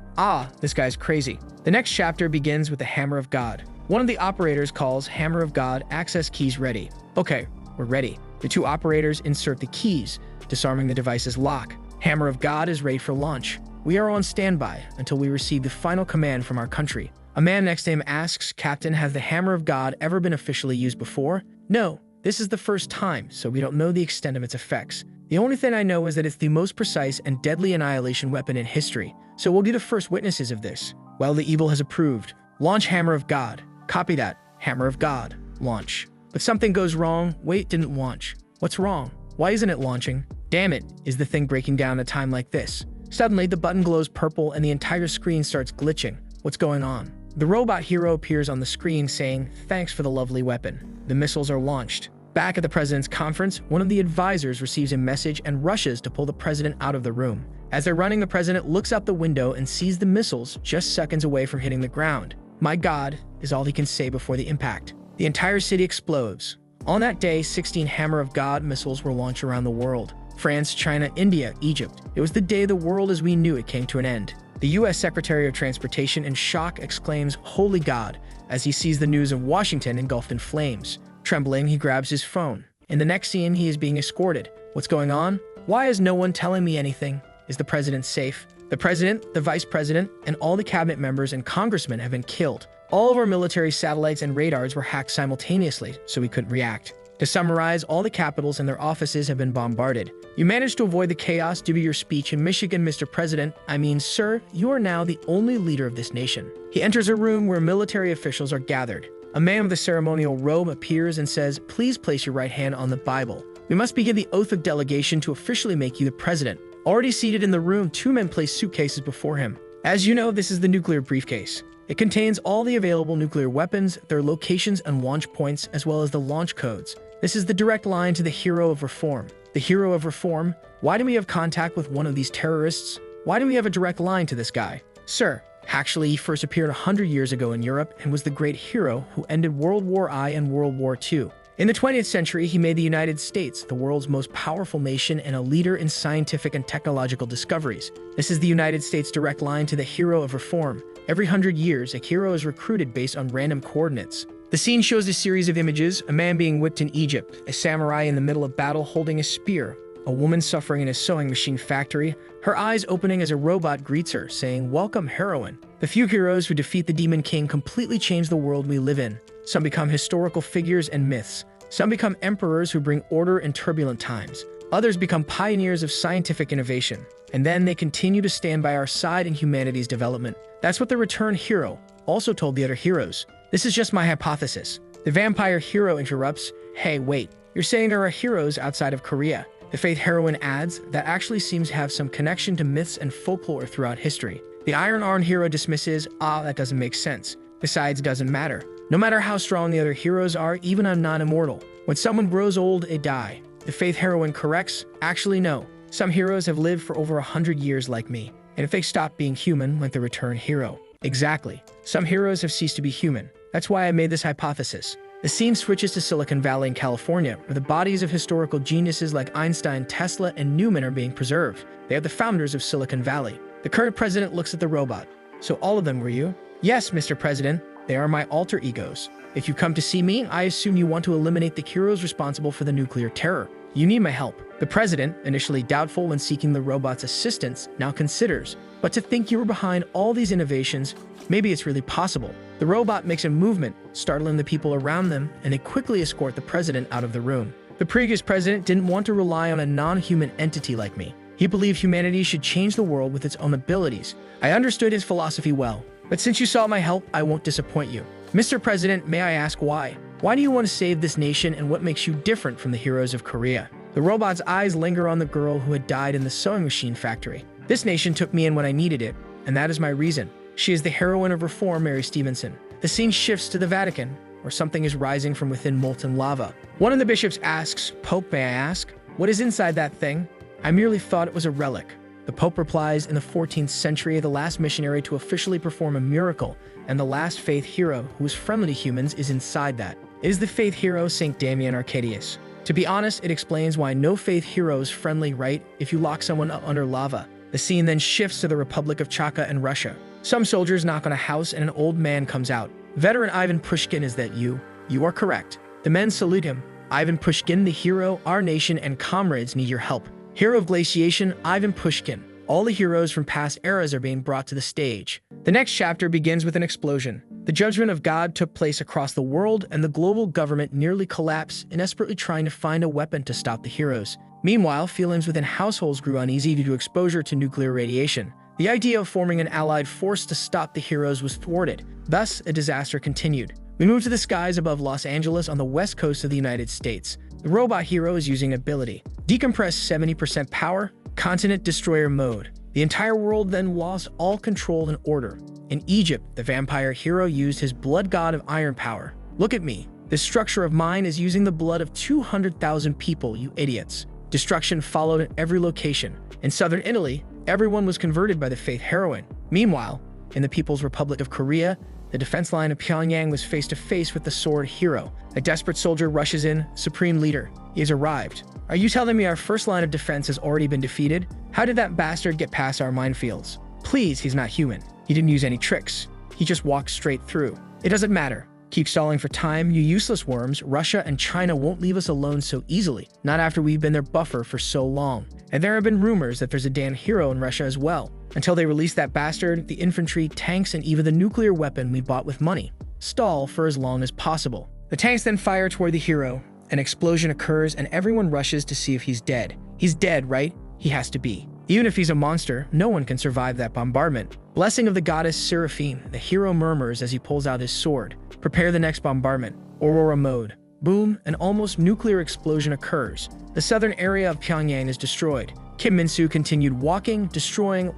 This guy's crazy. The next chapter begins with the Hammer of God. One of the operators calls Hammer of God, access keys ready. Okay, we're ready. The two operators insert the keys, disarming the device's lock. Hammer of God is ready for launch. We are on standby until we receive the final command from our country. A man next to him asks, Captain, has the Hammer of God ever been officially used before? No, this is the first time, so we don't know the extent of its effects. The only thing I know is that it's the most precise and deadly annihilation weapon in history, so we'll be the first witnesses of this. Well, the evil has approved. Launch Hammer of God. Copy that. Hammer of God. Launch. But something goes wrong. Wait, didn't launch. What's wrong? Why isn't it launching? Damn it, is the thing breaking down at a time like this? Suddenly, the button glows purple and the entire screen starts glitching. What's going on? The robot hero appears on the screen saying, thanks for the lovely weapon. The missiles are launched. Back at the president's conference, one of the advisors receives a message and rushes to pull the president out of the room. As they're running, the president looks out the window and sees the missiles just seconds away from hitting the ground. My God, is all he can say before the impact. The entire city explodes. On that day, 16 Hammer of God missiles were launched around the world. France, China, India, Egypt. It was the day the world as we knew it came to an end. The U.S. Secretary of Transportation, in shock, exclaims, Holy God, as he sees the news of Washington engulfed in flames. Trembling, he grabs his phone. In the next scene, he is being escorted. What's going on? Why is no one telling me anything? Is the president safe? The president, the vice president, and all the cabinet members and congressmen have been killed. All of our military satellites and radars were hacked simultaneously, so we couldn't react. To summarize, all the capitals and their offices have been bombarded. You managed to avoid the chaos due to your speech in Michigan, Mr. President. I mean, sir, you are now the only leader of this nation. He enters a room where military officials are gathered. A man with a ceremonial robe appears and says, please place your right hand on the Bible. We must begin the oath of delegation to officially make you the president. Already seated in the room, two men place suitcases before him. As you know, this is the nuclear briefcase. It contains all the available nuclear weapons, their locations and launch points, as well as the launch codes. This is the direct line to the Hero of Reform. The Hero of Reform? Why do we have contact with one of these terrorists? Why do we have a direct line to this guy? Sir, actually, he first appeared 100 years ago in Europe and was the great hero who ended World War I and World War II. In the 20th century, he made the United States the world's most powerful nation and a leader in scientific and technological discoveries. This is the United States' direct line to the Hero of Reform. Every 100 years, a hero is recruited based on random coordinates. The scene shows a series of images, a man being whipped in Egypt, a samurai in the middle of battle holding a spear, a woman suffering in a sewing machine factory, her eyes opening as a robot greets her, saying, welcome, heroine. The few heroes who defeat the Demon King completely change the world we live in. Some become historical figures and myths. Some become emperors who bring order in turbulent times. Others become pioneers of scientific innovation. And then they continue to stand by our side in humanity's development. That's what the returned hero also told the other heroes. This is just my hypothesis. The vampire hero interrupts, hey, wait, you're saying there are heroes outside of Korea. The Faith heroine adds, that actually seems to have some connection to myths and folklore throughout history. The Iron Arm hero dismisses, that doesn't make sense. Besides, it doesn't matter. No matter how strong the other heroes are, even I'm not immortal. When someone grows old, they die. The faith heroine corrects, actually no. Some heroes have lived for over 100 years like me. And if they stop being human, like the return hero. Exactly. Some heroes have ceased to be human. That's why I made this hypothesis. The scene switches to Silicon Valley in California, where the bodies of historical geniuses like Einstein, Tesla, and Newman are being preserved. They are the founders of Silicon Valley. The current president looks at the robot. So all of them were you? Yes, Mr. President. They are my alter egos. If you come to see me, I assume you want to eliminate the heroes responsible for the nuclear terror. You need my help. The president, initially doubtful when seeking the robot's assistance, now considers. But to think you were behind all these innovations, maybe it's really possible. The robot makes a movement, startling the people around them, and they quickly escort the president out of the room. The previous president didn't want to rely on a non-human entity like me. He believed humanity should change the world with its own abilities. I understood his philosophy well. But since you sought my help, I won't disappoint you. Mr. President, may I ask why? Why do you want to save this nation, and what makes you different from the heroes of Korea? The robot's eyes linger on the girl who had died in the sewing machine factory. This nation took me in when I needed it, and that is my reason. She is the heroine of reform, Mary Stevenson. The scene shifts to the Vatican, where something is rising from within molten lava. One of the bishops asks, "Pope, may I ask, what is inside that thing?" I merely thought it was a relic. The Pope replies, in the 14th century, the last missionary to officially perform a miracle, and the last faith hero who was friendly to humans is inside that. It is the faith hero St. Damian Arcadius. To be honest, it explains why no faith hero is friendly, right? If you lock someone up under lava. The scene then shifts to the Republic of Chaka and Russia. Some soldiers knock on a house and an old man comes out. Veteran Ivan Pushkin, is that you? You are correct. The men salute him. Ivan Pushkin, the hero, our nation and comrades need your help. Hero of glaciation, Ivan Pushkin. All the heroes from past eras are being brought to the stage. The next chapter begins with an explosion. The judgment of God took place across the world, and the global government nearly collapsed, desperately trying to find a weapon to stop the heroes. Meanwhile, feelings within households grew uneasy due to exposure to nuclear radiation. The idea of forming an allied force to stop the heroes was thwarted. Thus, a disaster continued. We move to the skies above Los Angeles on the west coast of the United States. The robot hero is using ability. Decompress 70% power, continent destroyer mode. The entire world then lost all control and order. In Egypt, the vampire hero used his blood god of iron power. Look at me. This structure of mine is using the blood of 200,000 people, you idiots. Destruction followed at every location. In southern Italy, everyone was converted by the faith heroine. Meanwhile, in the People's Republic of Korea, the defense line of Pyongyang was face to face with the sword hero. A desperate soldier rushes in, supreme leader. He has arrived. Are you telling me our first line of defense has already been defeated? How did that bastard get past our minefields? Please, he's not human. He didn't use any tricks. He just walked straight through. It doesn't matter. Keep stalling for time, you useless worms. Russia and China won't leave us alone so easily, not after we've been their buffer for so long. And there have been rumors that there's a damn hero in Russia as well. Until they release that bastard, the infantry, tanks, and even the nuclear weapon we bought with money. Stall for as long as possible. The tanks then fire toward the hero. An explosion occurs and everyone rushes to see if he's dead. He's dead, right? He has to be. Even if he's a monster, no one can survive that bombardment. Blessing of the goddess Seraphine, the hero murmurs as he pulls out his sword. Prepare the next bombardment. Aurora mode. Boom, an almost nuclear explosion occurs. The southern area of Pyongyang is destroyed. Kim Min-soo continued walking, destroying,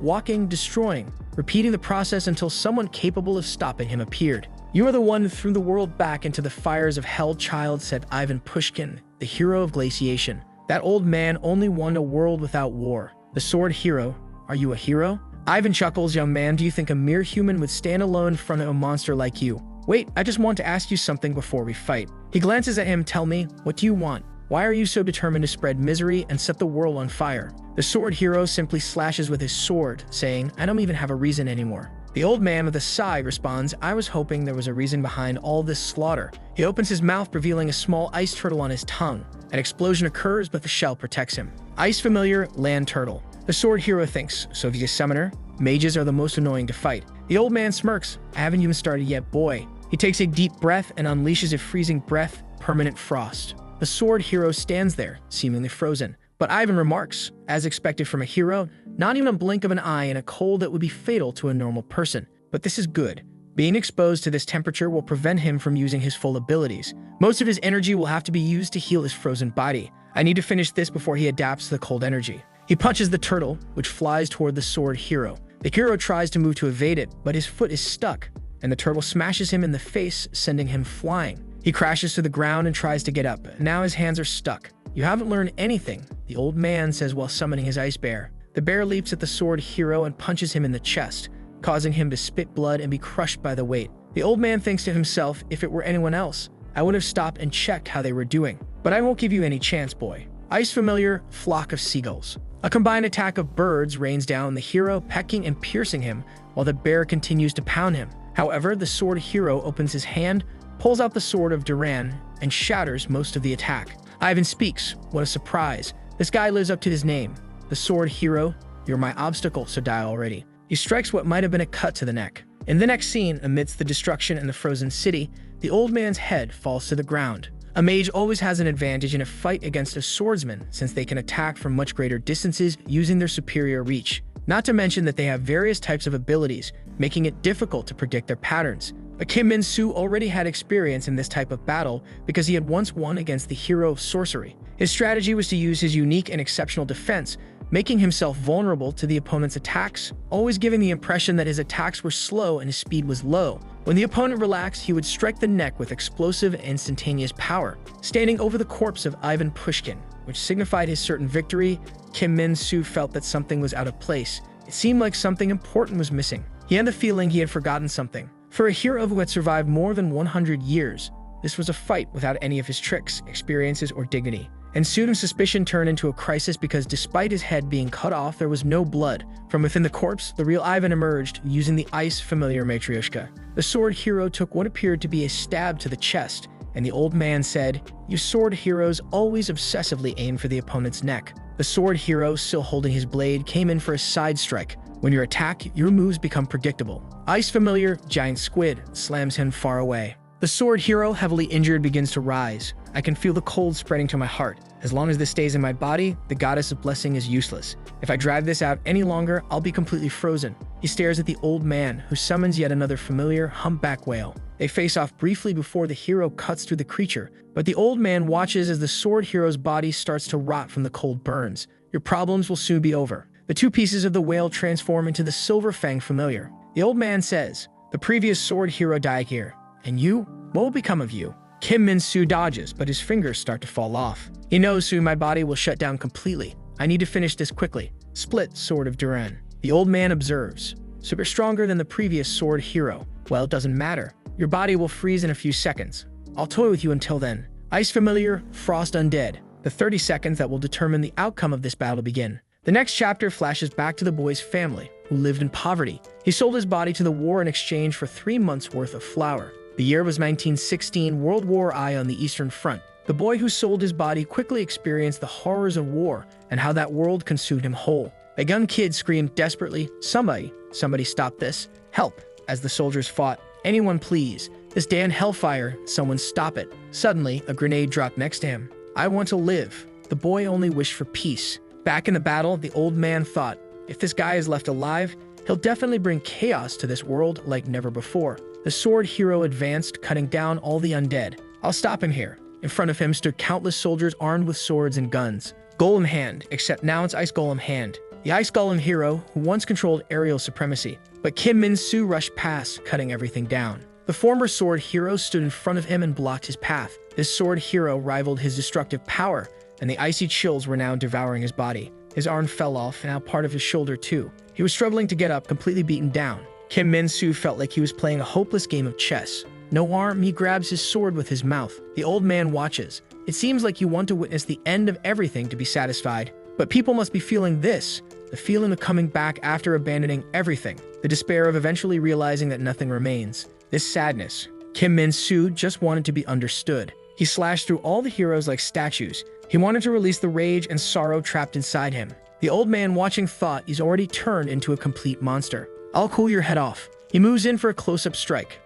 repeating the process until someone capable of stopping him appeared. You are the one who threw the world back into the fires of hell, child, said Ivan Pushkin, the hero of glaciation. That old man only wanted a world without war. The sword hero. Are you a hero? Ivan chuckles, young man, do you think a mere human would stand alone in front of a monster like you? Wait, I just want to ask you something before we fight. He glances at him, tell me, what do you want? Why are you so determined to spread misery and set the world on fire? The sword hero simply slashes with his sword, saying, I don't even have a reason anymore. The old man with a sigh responds, I was hoping there was a reason behind all this slaughter. He opens his mouth, revealing a small ice turtle on his tongue. An explosion occurs, but the shell protects him. Ice familiar, land turtle. The sword hero thinks, so if he's a summoner, mages are the most annoying to fight. The old man smirks, I haven't even started yet, boy. He takes a deep breath and unleashes a freezing breath, permanent frost. The sword hero stands there, seemingly frozen. But Ivan remarks, as expected from a hero, not even a blink of an eye in a cold that would be fatal to a normal person. But this is good. Being exposed to this temperature will prevent him from using his full abilities. Most of his energy will have to be used to heal his frozen body. I need to finish this before he adapts to the cold energy. He punches the turtle, which flies toward the sword hero. The hero tries to move to evade it, but his foot is stuck, and the turtle smashes him in the face, sending him flying. He crashes to the ground and tries to get up. Now his hands are stuck. "You haven't learned anything," the old man says while summoning his ice bear. The bear leaps at the sword hero and punches him in the chest, causing him to spit blood and be crushed by the weight. The old man thinks to himself, "If it were anyone else, I would have stopped and checked how they were doing. But I won't give you any chance, boy." Ice familiar, flock of seagulls. A combined attack of birds rains down the hero, pecking and piercing him, while the bear continues to pound him. However, the sword hero opens his hand, pulls out the sword of Duran, and shatters most of the attack. Ivan speaks. What a surprise. This guy lives up to his name. The sword hero, "You're my obstacle, so die already." He strikes what might have been a cut to the neck. In the next scene, amidst the destruction in the frozen city, the old man's head falls to the ground. A mage always has an advantage in a fight against a swordsman, since they can attack from much greater distances using their superior reach. Not to mention that they have various types of abilities, making it difficult to predict their patterns. But Kim Min-soo already had experience in this type of battle because he had once won against the hero of sorcery. His strategy was to use his unique and exceptional defense, making himself vulnerable to the opponent's attacks, always giving the impression that his attacks were slow and his speed was low. When the opponent relaxed, he would strike the neck with explosive and instantaneous power. Standing over the corpse of Ivan Pushkin, which signified his certain victory, Kim Min-soo felt that something was out of place. It seemed like something important was missing. He had the feeling he had forgotten something. For a hero who had survived more than 100 years, this was a fight without any of his tricks, experiences, or dignity. And soon suspicion turned into a crisis because despite his head being cut off, there was no blood. From within the corpse, the real Ivan emerged, using the ice familiar Matryoshka. The sword hero took what appeared to be a stab to the chest, and the old man said, "You sword heroes always obsessively aim for the opponent's neck." The sword hero, still holding his blade, came in for a side strike. When you attack, your moves become predictable. Ice familiar, giant squid, slams him far away. The sword hero, heavily injured, begins to rise. I can feel the cold spreading to my heart. As long as this stays in my body, the goddess of blessing is useless. If I drag this out any longer, I'll be completely frozen. He stares at the old man, who summons yet another familiar humpback whale. They face off briefly before the hero cuts through the creature, but the old man watches as the sword hero's body starts to rot from the cold burns. Your problems will soon be over. The two pieces of the whale transform into the silver fang familiar. The old man says, "The previous sword hero died here. And you? What will become of you?" Kim Min-soo dodges, but his fingers start to fall off. He knows soon my body will shut down completely. I need to finish this quickly. Split sword of Duran. The old man observes. Super stronger than the previous sword hero. Well, it doesn't matter. Your body will freeze in a few seconds. I'll toy with you until then. Ice familiar, frost undead. The 30 seconds that will determine the outcome of this battle begin. The next chapter flashes back to the boy's family, who lived in poverty. He sold his body to the war in exchange for 3 months' worth of flour. The year was 1916, World War I on the Eastern Front. The boy who sold his body quickly experienced the horrors of war and how that world consumed him whole. A young kid screamed desperately, somebody stop this. Help, as the soldiers fought. Anyone please. This damn hellfire, someone stop it. Suddenly, a grenade dropped next to him. I want to live. The boy only wished for peace. Back in the battle, the old man thought, if this guy is left alive, he'll definitely bring chaos to this world like never before. The sword hero advanced, cutting down all the undead. I'll stop him here. In front of him stood countless soldiers armed with swords and guns. Golem hand, except now it's Ice Golem hand. The Ice Golem hero, who once controlled aerial supremacy. But Kim Min-soo rushed past, cutting everything down. The former sword hero stood in front of him and blocked his path. This sword hero rivaled his destructive power, and the icy chills were now devouring his body. His arm fell off, and now part of his shoulder too. He was struggling to get up, completely beaten down. Kim Min-soo felt like he was playing a hopeless game of chess. No arm, he grabs his sword with his mouth. The old man watches. It seems like you want to witness the end of everything to be satisfied. But people must be feeling this, the feeling of coming back after abandoning everything, the despair of eventually realizing that nothing remains. This sadness. Kim Min-soo just wanted to be understood. He slashed through all the heroes like statues. He wanted to release the rage and sorrow trapped inside him. The old man watching thought he's already turned into a complete monster. I'll cool your head off. He moves in for a close-up strike.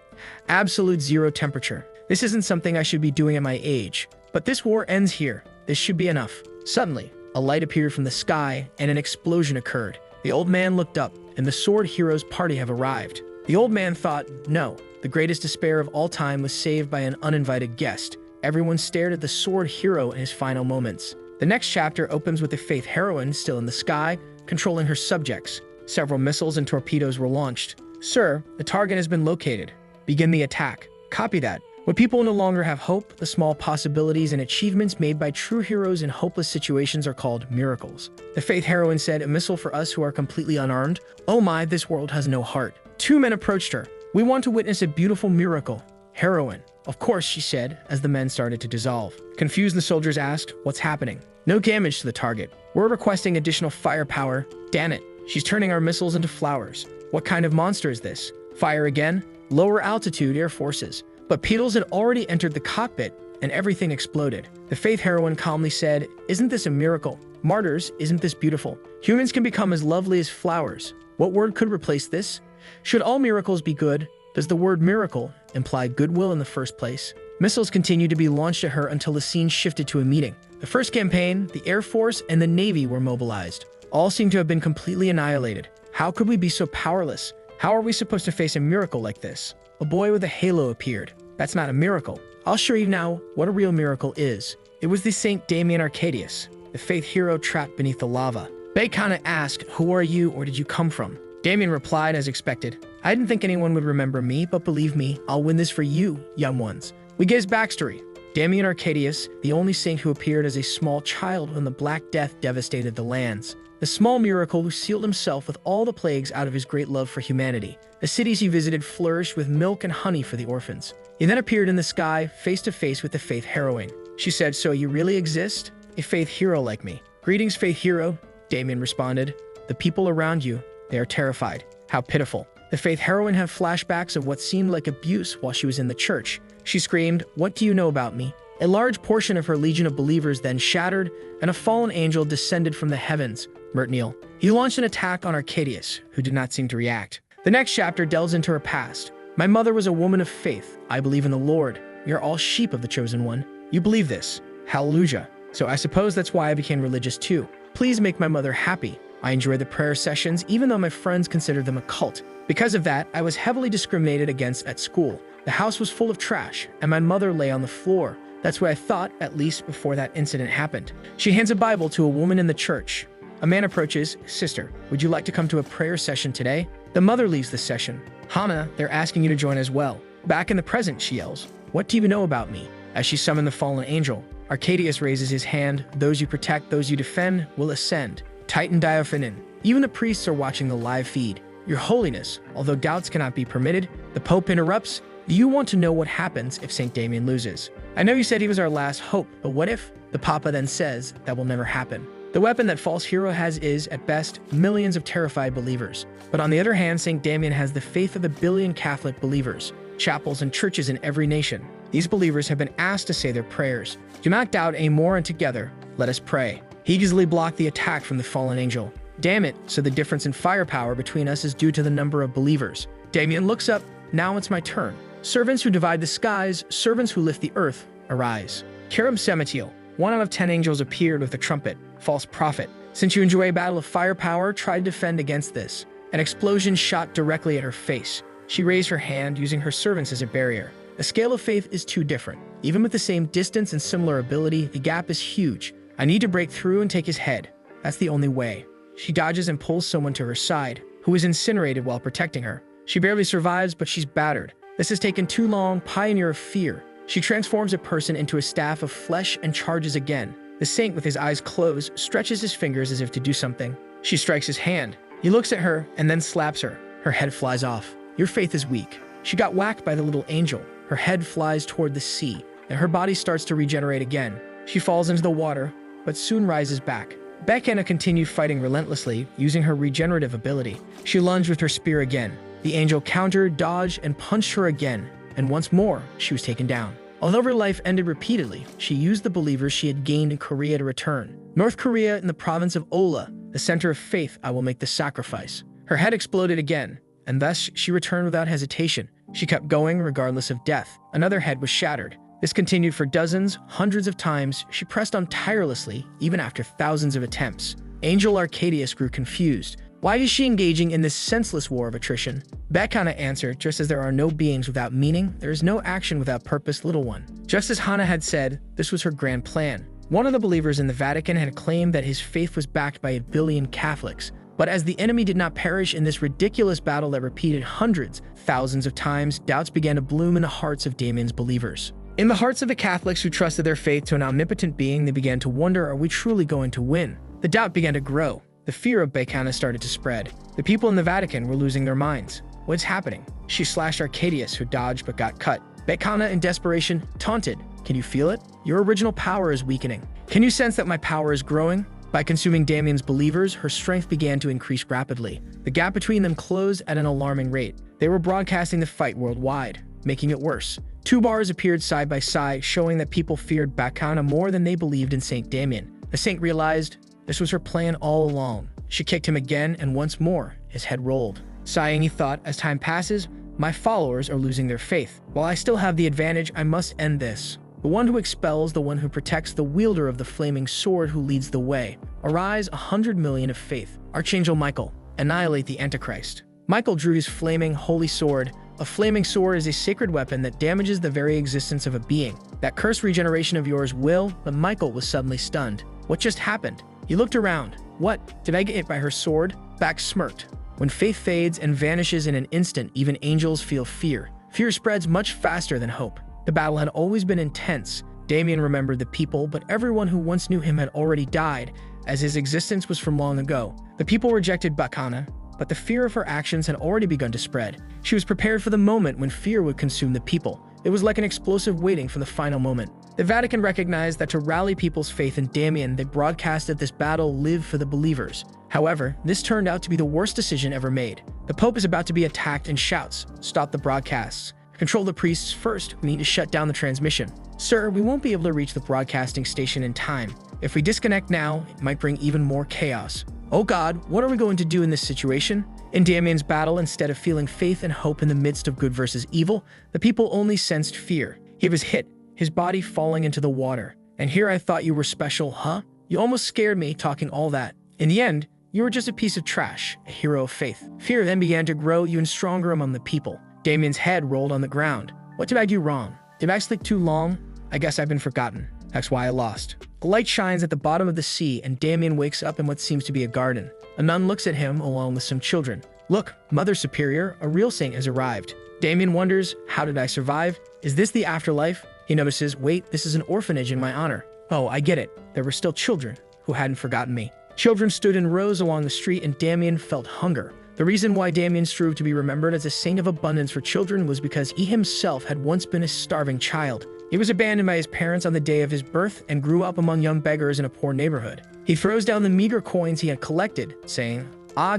Absolute zero temperature. This isn't something I should be doing at my age. But this war ends here. This should be enough. Suddenly, a light appeared from the sky and an explosion occurred. The old man looked up, and the sword hero's party have arrived. The old man thought, no, the greatest despair of all time was saved by an uninvited guest. Everyone stared at the sword hero in his final moments. The next chapter opens with the Faith heroine still in the sky, controlling her subjects. Several missiles and torpedoes were launched. Sir, the target has been located. Begin the attack. Copy that. When people no longer have hope, the small possibilities and achievements made by true heroes in hopeless situations are called miracles. The faith heroine said, "A missile for us who are completely unarmed? Oh my, this world has no heart." Two men approached her. "We want to witness a beautiful miracle." Heroine. "Of course," she said, as the men started to dissolve. Confused, the soldiers asked, "What's happening?" "No damage to the target. We're requesting additional firepower." "Damn it, she's turning our missiles into flowers. What kind of monster is this?" "Fire again?" "Lower altitude air forces." But Beetles had already entered the cockpit, and everything exploded. The faith heroine calmly said, "Isn't this a miracle? Martyrs, isn't this beautiful? Humans can become as lovely as flowers. What word could replace this? Should all miracles be good? Does the word miracle imply goodwill in the first place?" Missiles continued to be launched at her until the scene shifted to a meeting. The first campaign, the Air Force and the Navy were mobilized. All seemed to have been completely annihilated. How could we be so powerless? How are we supposed to face a miracle like this? A boy with a halo appeared. "That's not a miracle. I'll show you now what a real miracle is." It was the Saint Damien Arcadius, the faith hero trapped beneath the lava. Bekana asked, "Who are you, or did you come from?" Damien replied as expected, "I didn't think anyone would remember me, but believe me, I'll win this for you, young ones." We gave his backstory. Damien Arcadius, the only saint who appeared as a small child when the Black Death devastated the lands. The small miracle who sealed himself with all the plagues out of his great love for humanity. The cities he visited flourished with milk and honey for the orphans. He then appeared in the sky, face to face with the faith heroine. She said, "So you really exist? A faith hero like me." "Greetings, faith hero," Damien responded. "The people around you, they are terrified. How pitiful." The faith heroine had flashbacks of what seemed like abuse while she was in the church. She screamed, "What do you know about me?" A large portion of her legion of believers then shattered, and a fallen angel descended from the heavens, Mertniel. He launched an attack on Arcadius, who did not seem to react. The next chapter delves into her past. "My mother was a woman of faith. I believe in the Lord. We are all sheep of the chosen one." "You believe this? Hallelujah. So I suppose that's why I became religious too. Please make my mother happy. I enjoy the prayer sessions even though my friends considered them a cult. Because of that, I was heavily discriminated against at school. The house was full of trash, and my mother lay on the floor. That's what I thought, at least before that incident happened." She hands a Bible to a woman in the church. A man approaches. "Sister, would you like to come to a prayer session today?" The mother leaves the session. "Hana, they're asking you to join as well." "Back in the present," she yells. "What do you know about me?" As she summoned the fallen angel, Arcadius raises his hand. "Those you protect, those you defend, will ascend." Titan Diophanin. Even the priests are watching the live feed. "Your Holiness, although doubts cannot be permitted," the Pope interrupts. "Do you want to know what happens if St. Damien loses? I know you said he was our last hope, but what if?" The Papa then says, "That will never happen. The weapon that false hero has is, at best, millions of terrified believers. But on the other hand, St. Damien has the faith of a billion Catholic believers, chapels and churches in every nation. These believers have been asked to say their prayers. Do not doubt anymore, and together, let us pray." He easily blocked the attack from the fallen angel. "Damn it, so the difference in firepower between us is due to the number of believers." Damien looks up. "Now it's my turn. Servants who divide the skies, servants who lift the earth, arise." Karam Semetiel. 1 out of 10 angels appeared with a trumpet. "False prophet. Since you enjoy a battle of firepower, try to defend against this." An explosion shot directly at her face. She raised her hand, using her servants as a barrier. The scale of faith is too different. Even with the same distance and similar ability, the gap is huge. "I need to break through and take his head. That's the only way." She dodges and pulls someone to her side, who is incinerated while protecting her. She barely survives, but she's battered. This has taken too long. Pioneer of fear. She transforms a person into a staff of flesh and charges again. The saint, with his eyes closed, stretches his fingers as if to do something. She strikes his hand. He looks at her and then slaps her. Her head flies off. "Your faith is weak." She got whacked by the little angel. Her head flies toward the sea, and her body starts to regenerate again. She falls into the water, but soon rises back. Bekana continued fighting relentlessly, using her regenerative ability. She lunged with her spear again. The angel countered, dodged, and punched her again, and once more, she was taken down. Although her life ended repeatedly, she used the believers she had gained in Korea to return. "North Korea, in the province of Ola, the center of faith, I will make the sacrifice." Her head exploded again, and thus she returned without hesitation. She kept going regardless of death. Another head was shattered. This continued for dozens, hundreds of times. She pressed on tirelessly, even after thousands of attempts. Angel Arcadius grew confused. Why is she engaging in this senseless war of attrition? Bekana answered, "Just as there are no beings without meaning, there is no action without purpose, little one." Just as Hana had said, this was her grand plan. One of the believers in the Vatican had claimed that his faith was backed by 1 billion Catholics. But as the enemy did not perish in this ridiculous battle that repeated hundreds, thousands of times, doubts began to bloom in the hearts of Damien's believers. In the hearts of the Catholics who trusted their faith to an omnipotent being, they began to wonder, are we truly going to win? The doubt began to grow. The fear of Bacchana started to spread. The people in the Vatican were losing their minds. What's happening? She slashed Arcadius, who dodged but got cut. Bacchana, in desperation, taunted. Can you feel it? Your original power is weakening. Can you sense that my power is growing? By consuming Damien's believers, her strength began to increase rapidly. The gap between them closed at an alarming rate. They were broadcasting the fight worldwide, making it worse. Two bars appeared side by side, showing that people feared Bacchana more than they believed in Saint Damien. The saint realized this was her plan all along. She kicked him again, and once more, his head rolled. Sighing, he thought, as time passes, my followers are losing their faith. While I still have the advantage, I must end this. The one who expels, the one who protects, the wielder of the flaming sword who leads the way. Arise, 100 million of faith. Archangel Michael, annihilate the Antichrist. Michael drew his flaming, holy sword. A flaming sword is a sacred weapon that damages the very existence of a being. That cursed regeneration of yours will, but Michael was suddenly stunned. What just happened? He looked around. What? Did I get hit by her sword? Back smirked. When faith fades and vanishes in an instant, even angels feel fear. Fear spreads much faster than hope. The battle had always been intense. Damien remembered the people, but everyone who once knew him had already died, as his existence was from long ago. The people rejected Bacchana, but the fear of her actions had already begun to spread. She was prepared for the moment when fear would consume the people. It was like an explosive waiting for the final moment. The Vatican recognized that to rally people's faith in Damien, they broadcasted this battle live for the believers. However, this turned out to be the worst decision ever made. The Pope is about to be attacked and shouts, "Stop the broadcasts. Control the priests first. We need to shut down the transmission. Sir, we won't be able to reach the broadcasting station in time. If we disconnect now, it might bring even more chaos. Oh God, what are we going to do in this situation?" In Damien's battle, instead of feeling faith and hope in the midst of good versus evil, the people only sensed fear. He was hit, his body falling into the water. "And here I thought you were special, huh? You almost scared me talking all that. In the end, you were just a piece of trash, a hero of faith." Fear then began to grow even stronger among the people. Damien's head rolled on the ground. What did I do wrong? Did I sleep too long? I guess I've been forgotten. That's why I lost. A light shines at the bottom of the sea, and Damien wakes up in what seems to be a garden. A nun looks at him along with some children. "Look, Mother Superior, a real saint has arrived." Damien wonders, how did I survive? Is this the afterlife? He notices, wait, this is an orphanage in my honor. Oh, I get it. There were still children who hadn't forgotten me. Children stood in rows along the street, and Damien felt hunger. The reason why Damien strove to be remembered as a saint of abundance for children was because he himself had once been a starving child. He was abandoned by his parents on the day of his birth and grew up among young beggars in a poor neighborhood. He throws down the meager coins he had collected, saying,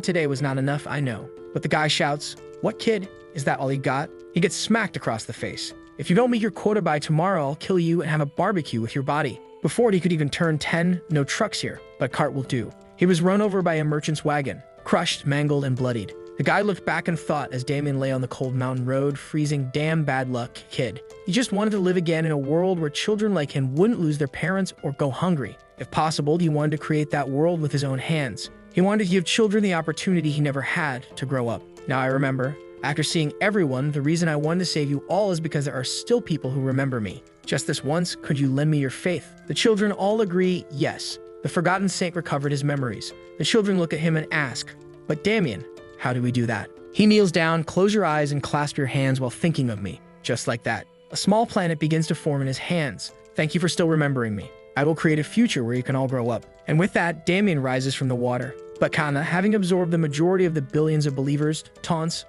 today was not enough, I know." But the guy shouts, "What kid? Is that all he got?" He gets smacked across the face. "If you don't meet your quota by tomorrow, I'll kill you and have a barbecue with your body." Before he could even turn 10, no trucks here, but cart will do. He was run over by a merchant's wagon, crushed, mangled, and bloodied. The guy looked back and thought as Damien lay on the cold mountain road, freezing, damn bad luck, kid. He just wanted to live again in a world where children like him wouldn't lose their parents or go hungry. If possible, he wanted to create that world with his own hands. He wanted to give children the opportunity he never had to grow up. Now I remember. After seeing everyone, the reason I wanted to save you all is because there are still people who remember me. Just this once, could you lend me your faith? The children all agree, yes. The forgotten saint recovered his memories. The children look at him and ask, "But Damien, how do we do that?" He kneels down, close your eyes and clasp your hands while thinking of me. Just like that. A small planet begins to form in his hands. Thank you for still remembering me. I will create a future where you can all grow up. And with that, Damien rises from the water. Bacchana, having absorbed the majority of the billions of believers, taunts,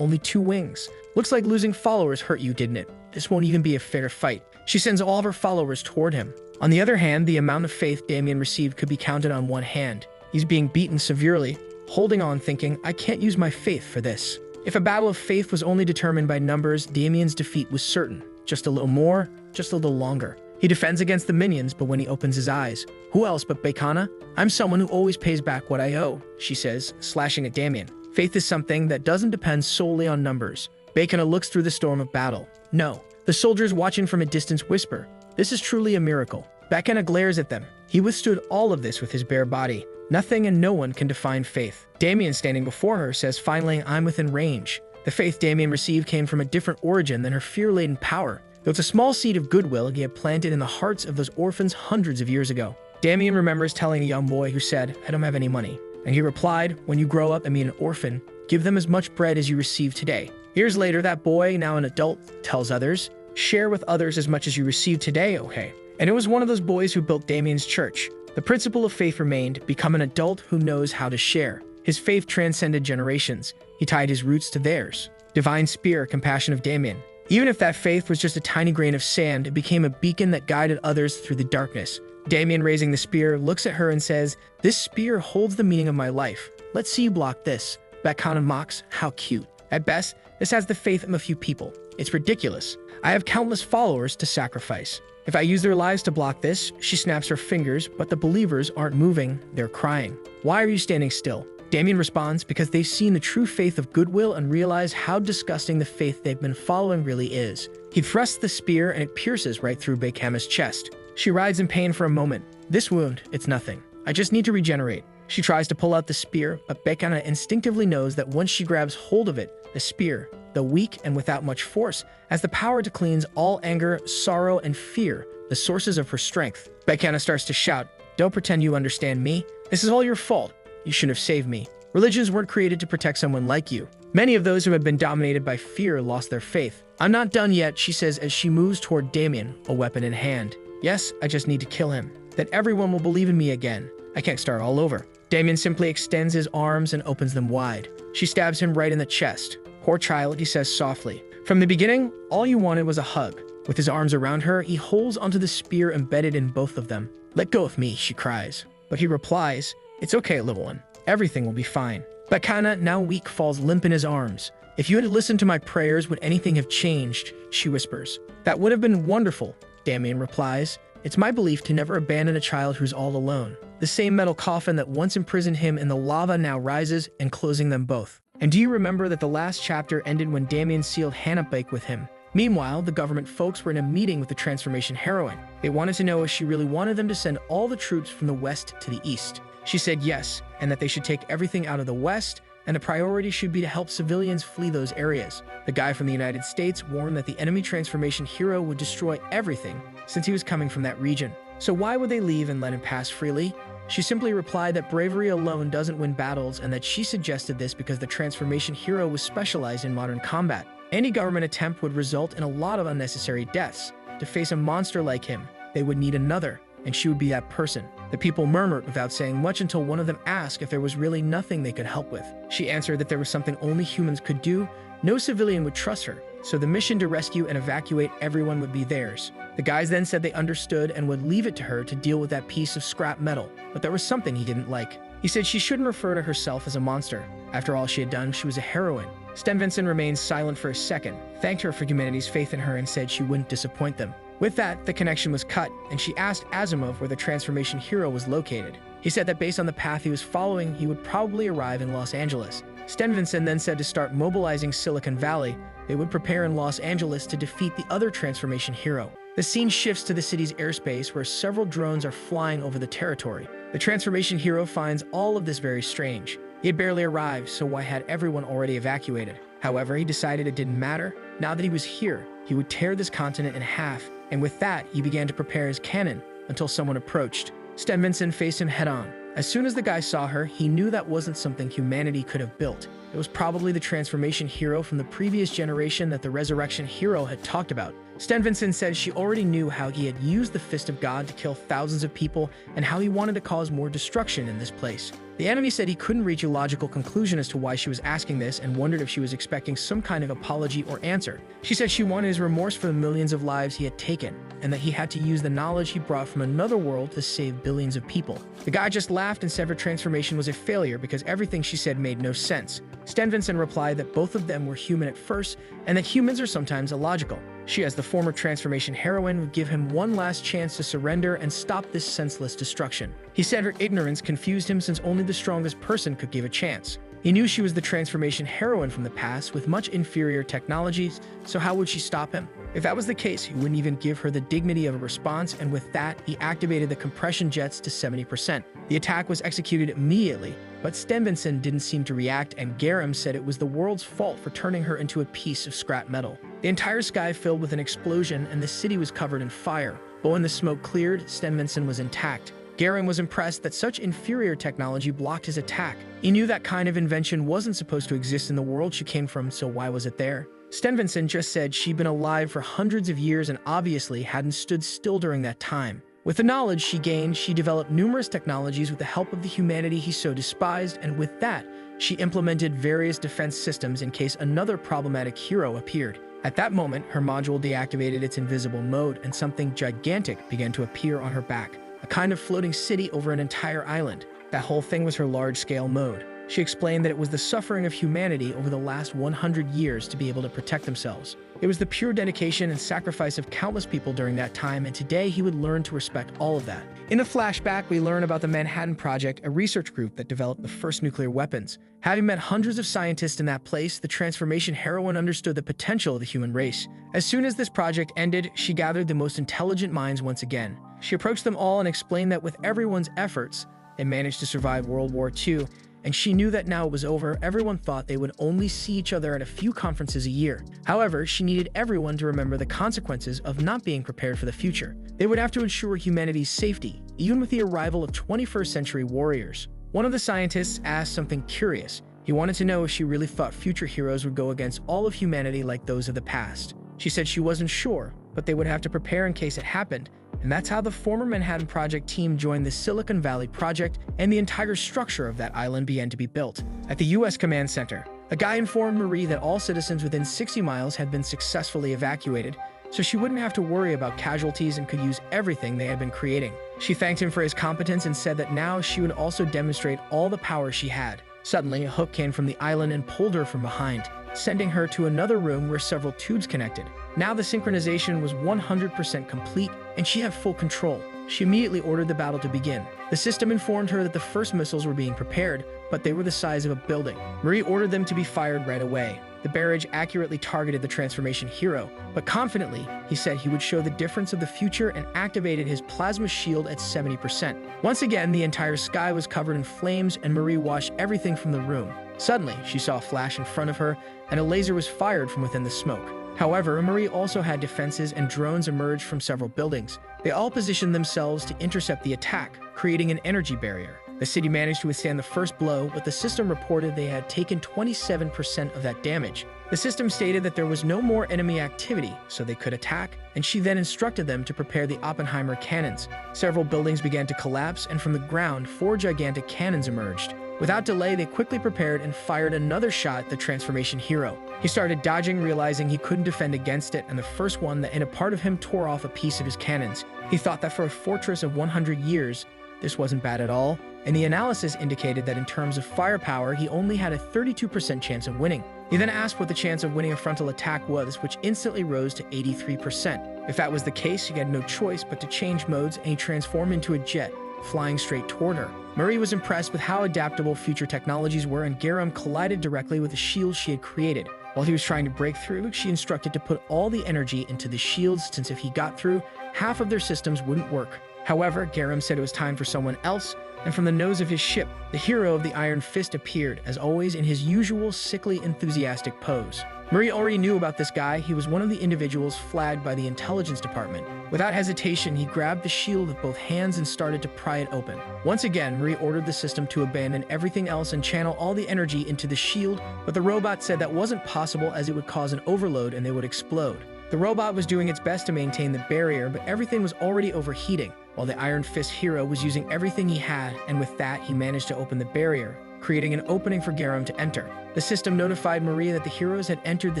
only 2 wings. Looks like losing followers hurt you, didn't it? This won't even be a fair fight. She sends all of her followers toward him. On the other hand, the amount of faith Damien received could be counted on one hand. He's being beaten severely, holding on thinking, I can't use my faith for this. If a battle of faith was only determined by numbers, Damien's defeat was certain. Just a little more, just a little longer. He defends against the minions, but when he opens his eyes, who else but Bacchana? I'm someone who always pays back what I owe, she says, slashing at Damien. Faith is something that doesn't depend solely on numbers. Bacchana looks through the storm of battle. No. The soldiers watching from a distance whisper, this is truly a miracle. Bacchana glares at them. He withstood all of this with his bare body. Nothing and no one can define faith. Damien, standing before her, says, finally, I'm within range. The faith Damien received came from a different origin than her fear-laden power. Though it's a small seed of goodwill he had planted in the hearts of those orphans hundreds of years ago. Damien remembers telling a young boy who said, I don't have any money. And he replied, "When you grow up and be an orphan, give them as much bread as you receive today." Years later, that boy, now an adult, tells others, "Share with others as much as you receive today, okay?" And it was one of those boys who built Damien's church. The principle of faith remained, become an adult who knows how to share. His faith transcended generations. He tied his roots to theirs. Divine spear, compassion of Damien. Even if that faith was just a tiny grain of sand, it became a beacon that guided others through the darkness. Damien, raising the spear, looks at her and says, "This spear holds the meaning of my life. Let's see you block this." Bekana mocks, "How cute." At best, this has the faith of a few people. It's ridiculous. I have countless followers to sacrifice. If I use their lives to block this, she snaps her fingers, but the believers aren't moving, they're crying. "Why are you standing still?" Damien responds, "Because they've seen the true faith of goodwill and realize how disgusting the faith they've been following really is." He thrusts the spear and it pierces right through Bekama's chest. She writhes in pain for a moment. "This wound, it's nothing. I just need to regenerate." She tries to pull out the spear, but Bekana instinctively knows that once she grabs hold of it, the spear, though weak and without much force, has the power to cleanse all anger, sorrow, and fear, the sources of her strength. Bekana starts to shout, "Don't pretend you understand me. This is all your fault. You shouldn't have saved me. Religions weren't created to protect someone like you." Many of those who have been dominated by fear lost their faith. "I'm not done yet," she says as she moves toward Damien, a weapon in hand. "Yes, I just need to kill him. Then everyone will believe in me again. I can't start all over." Damien simply extends his arms and opens them wide. She stabs him right in the chest. "Poor child," he says softly. "From the beginning, all you wanted was a hug." With his arms around her, he holds onto the spear embedded in both of them. "Let go of me," she cries. But he replies, "It's okay, little one. Everything will be fine." Bekana, now weak, falls limp in his arms. "If you had listened to my prayers, would anything have changed?" she whispers. "That would have been wonderful," Damien replies. "It's my belief to never abandon a child who's all alone." The same metal coffin that once imprisoned him in the lava now rises, enclosing them both. And do you remember that the last chapter ended when Damien sealed Hannibake with him? Meanwhile, the government folks were in a meeting with the transformation heroine. They wanted to know if she really wanted them to send all the troops from the west to the east. She said yes, and that they should take everything out of the west, and the priority should be to help civilians flee those areas. The guy from the United States warned that the enemy transformation hero would destroy everything since he was coming from that region. So why would they leave and let him pass freely? She simply replied that bravery alone doesn't win battles and that she suggested this because the transformation hero was specialized in modern combat. Any government attempt would result in a lot of unnecessary deaths. To face a monster like him, they would need another, and she would be that person. The people murmured without saying much until one of them asked if there was really nothing they could help with. She answered that there was something only humans could do. No civilian would trust her, so the mission to rescue and evacuate everyone would be theirs. The guys then said they understood and would leave it to her to deal with that piece of scrap metal, but there was something he didn't like. He said she shouldn't refer to herself as a monster. After all she had done, she was a heroine. Stenvinson remained silent for a second, thanked her for humanity's faith in her, and said she wouldn't disappoint them. With that, the connection was cut, and she asked Asimov where the transformation hero was located. He said that based on the path he was following, he would probably arrive in Los Angeles. Stenvinson then said to start mobilizing Silicon Valley. They would prepare in Los Angeles to defeat the other transformation hero. The scene shifts to the city's airspace where several drones are flying over the territory. The transformation hero finds all of this very strange. He had barely arrived, so why had everyone already evacuated? However, he decided it didn't matter. Now that he was here, he would tear this continent in half, and with that, he began to prepare his cannon until someone approached. Stenvinson faced him head-on. As soon as the guy saw her, he knew that wasn't something humanity could have built. It was probably the transformation hero from the previous generation that the resurrection hero had talked about. Stenvinson said she already knew how he had used the fist of God to kill thousands of people and how he wanted to cause more destruction in this place. The enemy said he couldn't reach a logical conclusion as to why she was asking this and wondered if she was expecting some kind of apology or answer. She said she wanted his remorse for the millions of lives he had taken and that he had to use the knowledge he brought from another world to save billions of people. The guy just laughed and said her transformation was a failure because everything she said made no sense. Stenvinson replied that both of them were human at first and that humans are sometimes illogical. She, as the former transformation heroine, would give him one last chance to surrender and stop this senseless destruction. He said her ignorance confused him since only the strongest person could give a chance. He knew she was the transformation heroine from the past with much inferior technologies, so how would she stop him? If that was the case, he wouldn't even give her the dignity of a response, and with that, he activated the compression jets to 70%. The attack was executed immediately, but Stenvinson didn't seem to react, and Garam said it was the world's fault for turning her into a piece of scrap metal. The entire sky filled with an explosion, and the city was covered in fire. But when the smoke cleared, Stenvinson was intact. Garam was impressed that such inferior technology blocked his attack. He knew that kind of invention wasn't supposed to exist in the world she came from, so why was it there? Stenvinson just said she'd been alive for hundreds of years and obviously hadn't stood still during that time. With the knowledge she gained, she developed numerous technologies with the help of the humanity he so despised, and with that, she implemented various defense systems in case another problematic hero appeared. At that moment, her module deactivated its invisible mode and something gigantic began to appear on her back, a kind of floating city over an entire island. That whole thing was her large-scale mode. She explained that it was the suffering of humanity over the last 100 years to be able to protect themselves. It was the pure dedication and sacrifice of countless people during that time, and today he would learn to respect all of that. In the flashback, we learn about the Manhattan Project, a research group that developed the first nuclear weapons. Having met hundreds of scientists in that place, the transformation heroine understood the potential of the human race. As soon as this project ended, she gathered the most intelligent minds once again. She approached them all and explained that with everyone's efforts, they managed to survive World War II, and she knew that now it was over. Everyone thought they would only see each other at a few conferences a year. However, she needed everyone to remember the consequences of not being prepared for the future. They would have to ensure humanity's safety, even with the arrival of 21st century warriors. One of the scientists asked something curious. He wanted to know if she really thought future heroes would go against all of humanity like those of the past. She said she wasn't sure, but they would have to prepare in case it happened. And that's how the former Manhattan Project team joined the Silicon Valley Project, and the entire structure of that island began to be built. At the U.S. Command Center, a guy informed Marie that all citizens within 60 miles had been successfully evacuated, so she wouldn't have to worry about casualties and could use everything they had been creating. She thanked him for his competence and said that now she would also demonstrate all the power she had. Suddenly, a hook came from the island and pulled her from behind, sending her to another room where several tubes connected. Now the synchronization was 100% complete, and she had full control. She immediately ordered the battle to begin. The system informed her that the first missiles were being prepared, but they were the size of a building. Marie ordered them to be fired right away. The barrage accurately targeted the transformation hero, but confidently, he said he would show the difference of the future and activated his plasma shield at 70%. Once again, the entire sky was covered in flames and Marie watched everything from the room. Suddenly, she saw a flash in front of her, and a laser was fired from within the smoke. However, Marie also had defenses and drones emerged from several buildings. They all positioned themselves to intercept the attack, creating an energy barrier. The city managed to withstand the first blow, but the system reported they had taken 27% of that damage. The system stated that there was no more enemy activity, so they could attack, and she then instructed them to prepare the Oppenheimer cannons. Several buildings began to collapse, and from the ground, 4 gigantic cannons emerged. Without delay, they quickly prepared and fired another shot at the transformation hero. He started dodging, realizing he couldn't defend against it, and the first one that hit a part of him tore off a piece of his cannons. He thought that for a fortress of 100 years, this wasn't bad at all, and the analysis indicated that in terms of firepower, he only had a 32% chance of winning. He then asked what the chance of winning a frontal attack was, which instantly rose to 83%. If that was the case, he had no choice but to change modes, and he transformed into a jet, flying straight toward her. Marie was impressed with how adaptable future technologies were, and Garam collided directly with the shield she had created. While he was trying to break through, she instructed to put all the energy into the shields, since if he got through, half of their systems wouldn't work. However, Garam said it was time for someone else, and from the nose of his ship, the hero of the Iron Fist appeared, as always in his usual sickly, enthusiastic pose. Marie already knew about this guy. He was one of the individuals flagged by the intelligence department. Without hesitation, he grabbed the shield with both hands and started to pry it open. Once again, Marie ordered the system to abandon everything else and channel all the energy into the shield, but the robot said that wasn't possible as it would cause an overload and they would explode. The robot was doing its best to maintain the barrier, but everything was already overheating, while the Iron Fist hero was using everything he had, and with that, he managed to open the barrier, creating an opening for Garam to enter. The system notified Marie that the heroes had entered the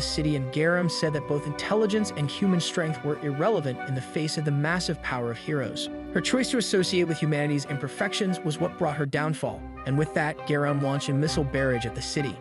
city, and Garam said that both intelligence and human strength were irrelevant in the face of the massive power of heroes. Her choice to associate with humanity's imperfections was what brought her downfall, and with that, Garam launched a missile barrage at the city.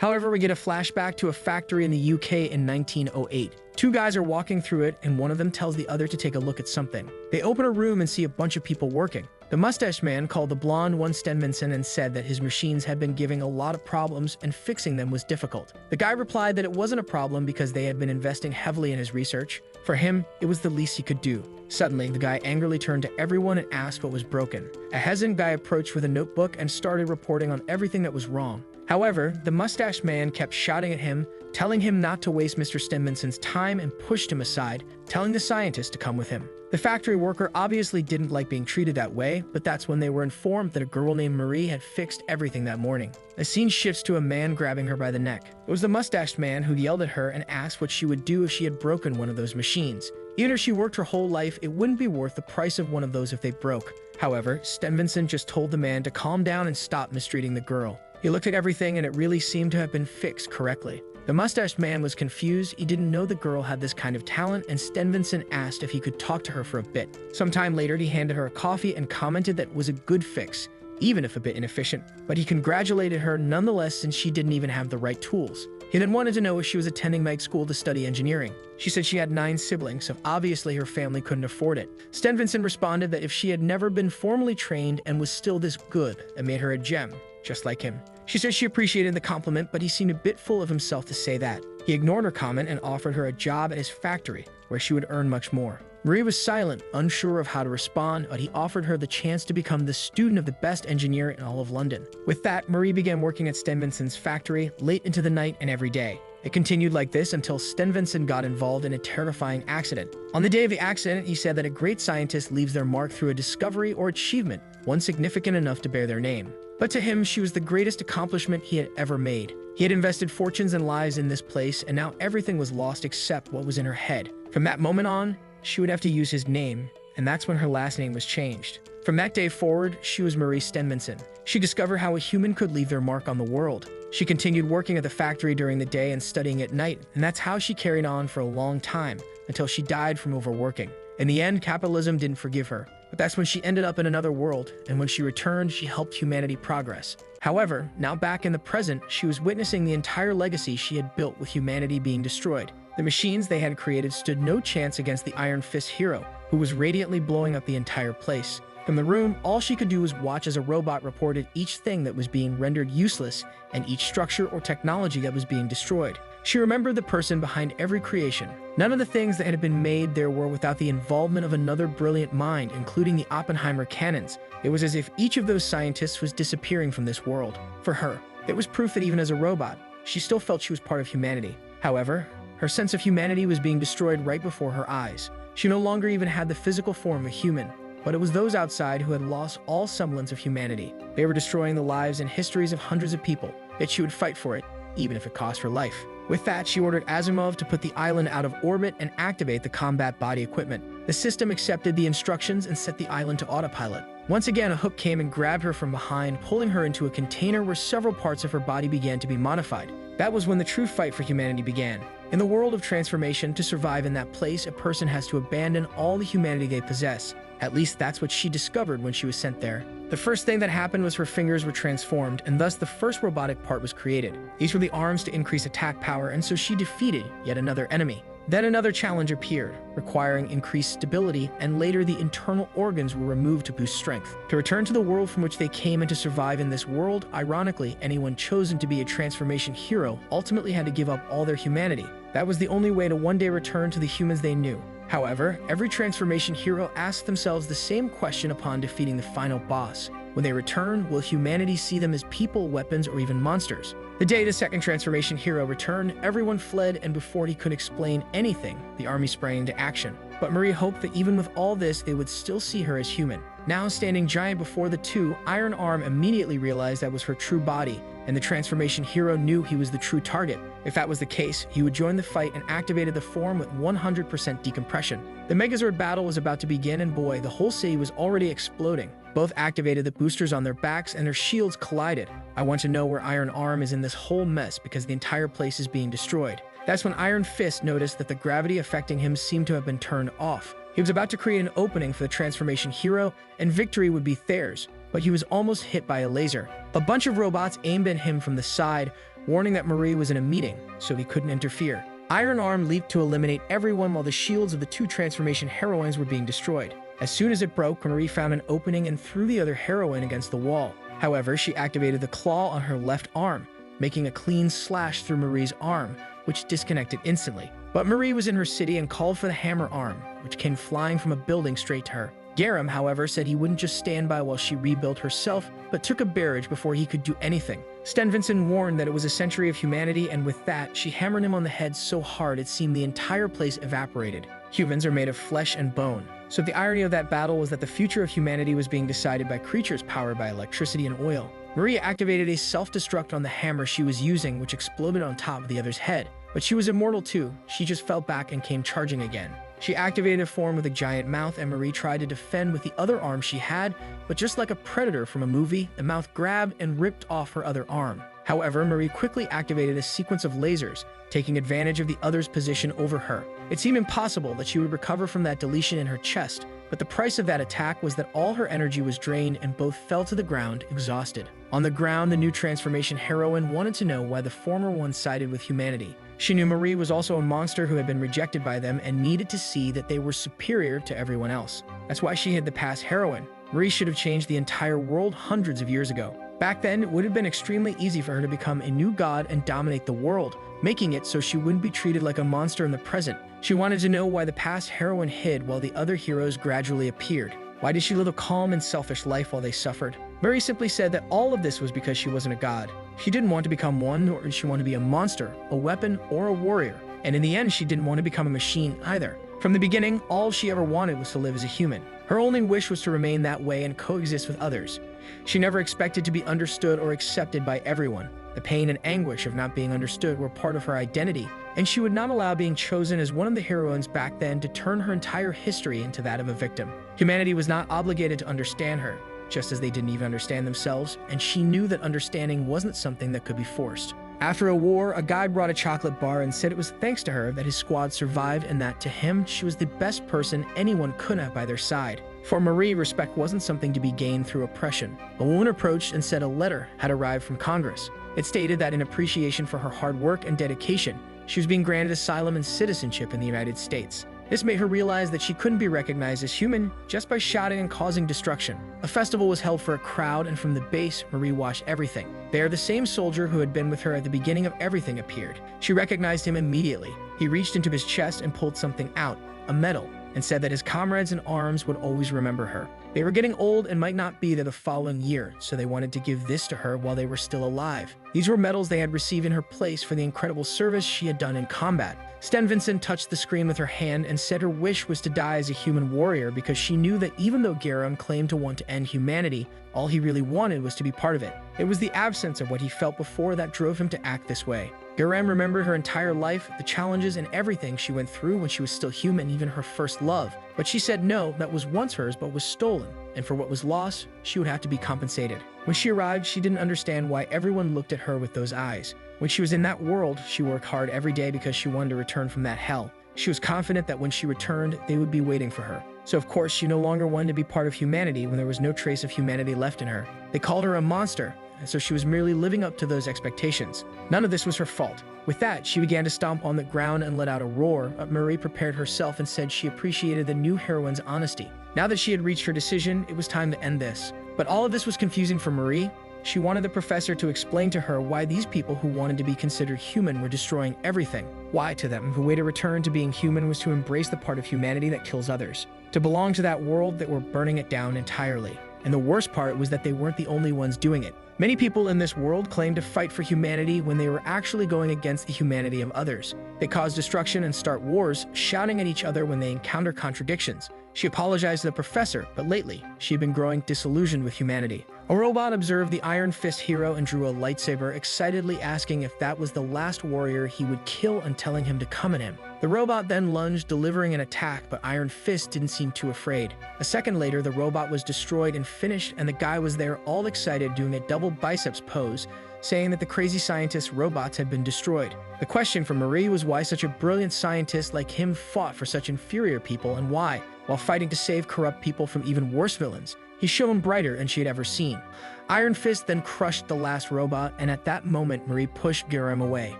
However, we get a flashback to a factory in the UK in 1908. 2 guys are walking through it, and one of them tells the other to take a look at something. They open a room and see a bunch of people working. The mustache man called the blonde one Stenvinson and said that his machines had been giving a lot of problems and fixing them was difficult. The guy replied that it wasn't a problem because they had been investing heavily in his research. For him, it was the least he could do. Suddenly, the guy angrily turned to everyone and asked what was broken. A hesitant guy approached with a notebook and started reporting on everything that was wrong. However, the mustached man kept shouting at him, telling him not to waste Mr. Stevenson's time, and pushed him aside, telling the scientist to come with him. The factory worker obviously didn't like being treated that way, but that's when they were informed that a girl named Marie had fixed everything that morning. The scene shifts to a man grabbing her by the neck. It was the mustached man who yelled at her and asked what she would do if she had broken one of those machines. Even if she worked her whole life, it wouldn't be worth the price of one of those if they broke. However, Stevenson just told the man to calm down and stop mistreating the girl. He looked at everything and it really seemed to have been fixed correctly. The mustached man was confused. He didn't know the girl had this kind of talent, and Stevenson asked if he could talk to her for a bit. Sometime later, he handed her a coffee and commented that it was a good fix, even if a bit inefficient, but he congratulated her nonetheless since she didn't even have the right tools. He then wanted to know if she was attending mag school to study engineering. She said she had 9 siblings, so obviously her family couldn't afford it. Stevenson responded that if she had never been formally trained and was still this good, it made her a gem, just like him. She said she appreciated the compliment, but he seemed a bit full of himself to say that. He ignored her comment and offered her a job at his factory, where she would earn much more. Marie was silent, unsure of how to respond, but he offered her the chance to become the student of the best engineer in all of London. With that, Marie began working at Stevenson's factory late into the night and every day. It continued like this until Stevenson got involved in a terrifying accident. On the day of the accident, he said that a great scientist leaves their mark through a discovery or achievement, one significant enough to bear their name. But to him, she was the greatest accomplishment he had ever made. He had invested fortunes and lives in this place, and now everything was lost except what was in her head. From that moment on, she would have to use his name, and that's when her last name was changed. From that day forward, she was Marie Stevenson. She discovered how a human could leave their mark on the world. She continued working at the factory during the day and studying at night, and that's how she carried on for a long time, until she died from overworking. In the end, capitalism didn't forgive her. But that's when she ended up in another world, and when she returned, she helped humanity progress. However, now back in the present, she was witnessing the entire legacy she had built with humanity being destroyed. The machines they had created stood no chance against the Iron Fist hero, who was radiantly blowing up the entire place. From the room, all she could do was watch as a robot reported each thing that was being rendered useless and each structure or technology that was being destroyed. She remembered the person behind every creation. None of the things that had been made there were without the involvement of another brilliant mind, including the Oppenheimer cannons. It was as if each of those scientists was disappearing from this world. For her, it was proof that even as a robot, she still felt she was part of humanity. However, her sense of humanity was being destroyed right before her eyes. She no longer even had the physical form of a human, but it was those outside who had lost all semblance of humanity. They were destroying the lives and histories of hundreds of people, yet she would fight for it, even if it cost her life. With that, she ordered Asimov to put the island out of orbit and activate the combat body equipment. The system accepted the instructions and set the island to autopilot. Once again, a hook came and grabbed her from behind, pulling her into a container where several parts of her body began to be modified. That was when the true fight for humanity began. In the world of transformation, to survive in that place, a person has to abandon all the humanity they possess. At least that's what she discovered when she was sent there. The first thing that happened was her fingers were transformed, and thus the first robotic part was created. These were the arms to increase attack power, and so she defeated yet another enemy. Then another challenge appeared, requiring increased stability, and later the internal organs were removed to boost strength. To return to the world from which they came and to survive in this world, ironically, anyone chosen to be a transformation hero ultimately had to give up all their humanity. That was the only way to one day return to the humans they knew. However, every transformation hero asked themselves the same question upon defeating the final boss. When they return, will humanity see them as people, weapons, or even monsters? The day the second transformation hero returned, everyone fled, and before he could explain anything, the army sprang into action. But Marie hoped that even with all this, they would still see her as human. Now standing giant before the two, Iron Arm immediately realized that was her true body, and the transformation hero knew he was the true target. If that was the case, he would join the fight and activated the form with 100% decompression. The Megazord battle was about to begin, and boy, the whole city was already exploding. Both activated the boosters on their backs and their shields collided. I want to know where Iron Arm is in this whole mess because the entire place is being destroyed. That's when Iron Fist noticed that the gravity affecting him seemed to have been turned off. He was about to create an opening for the transformation hero, and victory would be theirs, but he was almost hit by a laser. A bunch of robots aimed at him from the side, warning that Marie was in a meeting, so he couldn't interfere. Iron Arm leaped to eliminate everyone while the shields of the two transformation heroines were being destroyed. As soon as it broke, Marie found an opening and threw the other heroine against the wall. However, she activated the claw on her left arm, making a clean slash through Marie's arm, which disconnected instantly. But Marie was in her city and called for the hammer arm, which came flying from a building straight to her. Garam, however, said he wouldn't just stand by while she rebuilt herself, but took a barrage before he could do anything. Sten Vincent warned that it was a century of humanity, and with that, she hammered him on the head so hard it seemed the entire place evaporated. Humans are made of flesh and bone. So the irony of that battle was that the future of humanity was being decided by creatures powered by electricity and oil. Marie activated a self-destruct on the hammer she was using, which exploded on top of the other's head. But she was immortal too. She just fell back and came charging again. She activated a form with a giant mouth, and Marie tried to defend with the other arm she had, but just like a predator from a movie, the mouth grabbed and ripped off her other arm. However, Marie quickly activated a sequence of lasers, taking advantage of the other's position over her. It seemed impossible that she would recover from that deletion in her chest, but the price of that attack was that all her energy was drained and both fell to the ground, exhausted. On the ground, the new transformation heroine wanted to know why the former one sided with humanity. She knew Marie was also a monster who had been rejected by them and needed to see that they were superior to everyone else. That's why she hid the past heroine. Marie should have changed the entire world hundreds of years ago. Back then, it would have been extremely easy for her to become a new god and dominate the world, making it so she wouldn't be treated like a monster in the present. She wanted to know why the past heroine hid while the other heroes gradually appeared. Why did she live a calm and selfish life while they suffered? Marie simply said that all of this was because she wasn't a god. She didn't want to become one, nor did she want to be a monster, a weapon, or a warrior. And in the end, she didn't want to become a machine either. From the beginning, all she ever wanted was to live as a human. Her only wish was to remain that way and coexist with others. She never expected to be understood or accepted by everyone. The pain and anguish of not being understood were part of her identity, and she would not allow being chosen as one of the heroines back then to turn her entire history into that of a victim. Humanity was not obligated to understand her, just as they didn't even understand themselves, and she knew that understanding wasn't something that could be forced. After a war, a guy brought a chocolate bar and said it was thanks to her that his squad survived and that to him, she was the best person anyone could have by their side. For Marie, respect wasn't something to be gained through oppression. A woman approached and said a letter had arrived from Congress. It stated that in appreciation for her hard work and dedication, she was being granted asylum and citizenship in the United States. This made her realize that she couldn't be recognized as human just by shouting and causing destruction. A festival was held for a crowd, and from the base, Marie watched everything. There, the same soldier who had been with her at the beginning of everything appeared. She recognized him immediately. He reached into his chest and pulled something out, a medal, and said that his comrades in arms would always remember her. They were getting old and might not be there the following year, so they wanted to give this to her while they were still alive. These were medals they had received in her place for the incredible service she had done in combat. Sten Vincent touched the screen with her hand and said her wish was to die as a human warrior because she knew that even though Garam claimed to want to end humanity, all he really wanted was to be part of it. It was the absence of what he felt before that drove him to act this way. Garam remembered her entire life, the challenges and everything she went through when she was still human, even her first love. But she said no, that was once hers but was stolen, and for what was lost, she would have to be compensated. When she arrived, she didn't understand why everyone looked at her with those eyes. When she was in that world, she worked hard every day because she wanted to return from that hell. She was confident that when she returned, they would be waiting for her. So of course, she no longer wanted to be part of humanity when there was no trace of humanity left in her. They called her a monster, and so she was merely living up to those expectations. None of this was her fault. With that, she began to stomp on the ground and let out a roar, but Marie prepared herself and said she appreciated the new heroine's honesty. Now that she had reached her decision, it was time to end this. But all of this was confusing for Marie. She wanted the professor to explain to her why these people who wanted to be considered human were destroying everything. Why to them, the way to return to being human was to embrace the part of humanity that kills others, to belong to that world that were burning it down entirely. And the worst part was that they weren't the only ones doing it. Many people in this world claimed to fight for humanity when they were actually going against the humanity of others. They cause destruction and start wars, shouting at each other when they encounter contradictions. She apologized to the professor, but lately, she had been growing disillusioned with humanity. A robot observed the Iron Fist hero and drew a lightsaber, excitedly asking if that was the last warrior he would kill and telling him to come at him. The robot then lunged, delivering an attack, but Iron Fist didn't seem too afraid. A second later, the robot was destroyed and finished, and the guy was there all excited doing a double biceps pose, saying that the crazy scientist's robots had been destroyed. The question for Marie was why such a brilliant scientist like him fought for such inferior people, and why, while fighting to save corrupt people from even worse villains, he shone brighter than she had ever seen. Iron Fist then crushed the last robot, and at that moment, Marie pushed Garam away.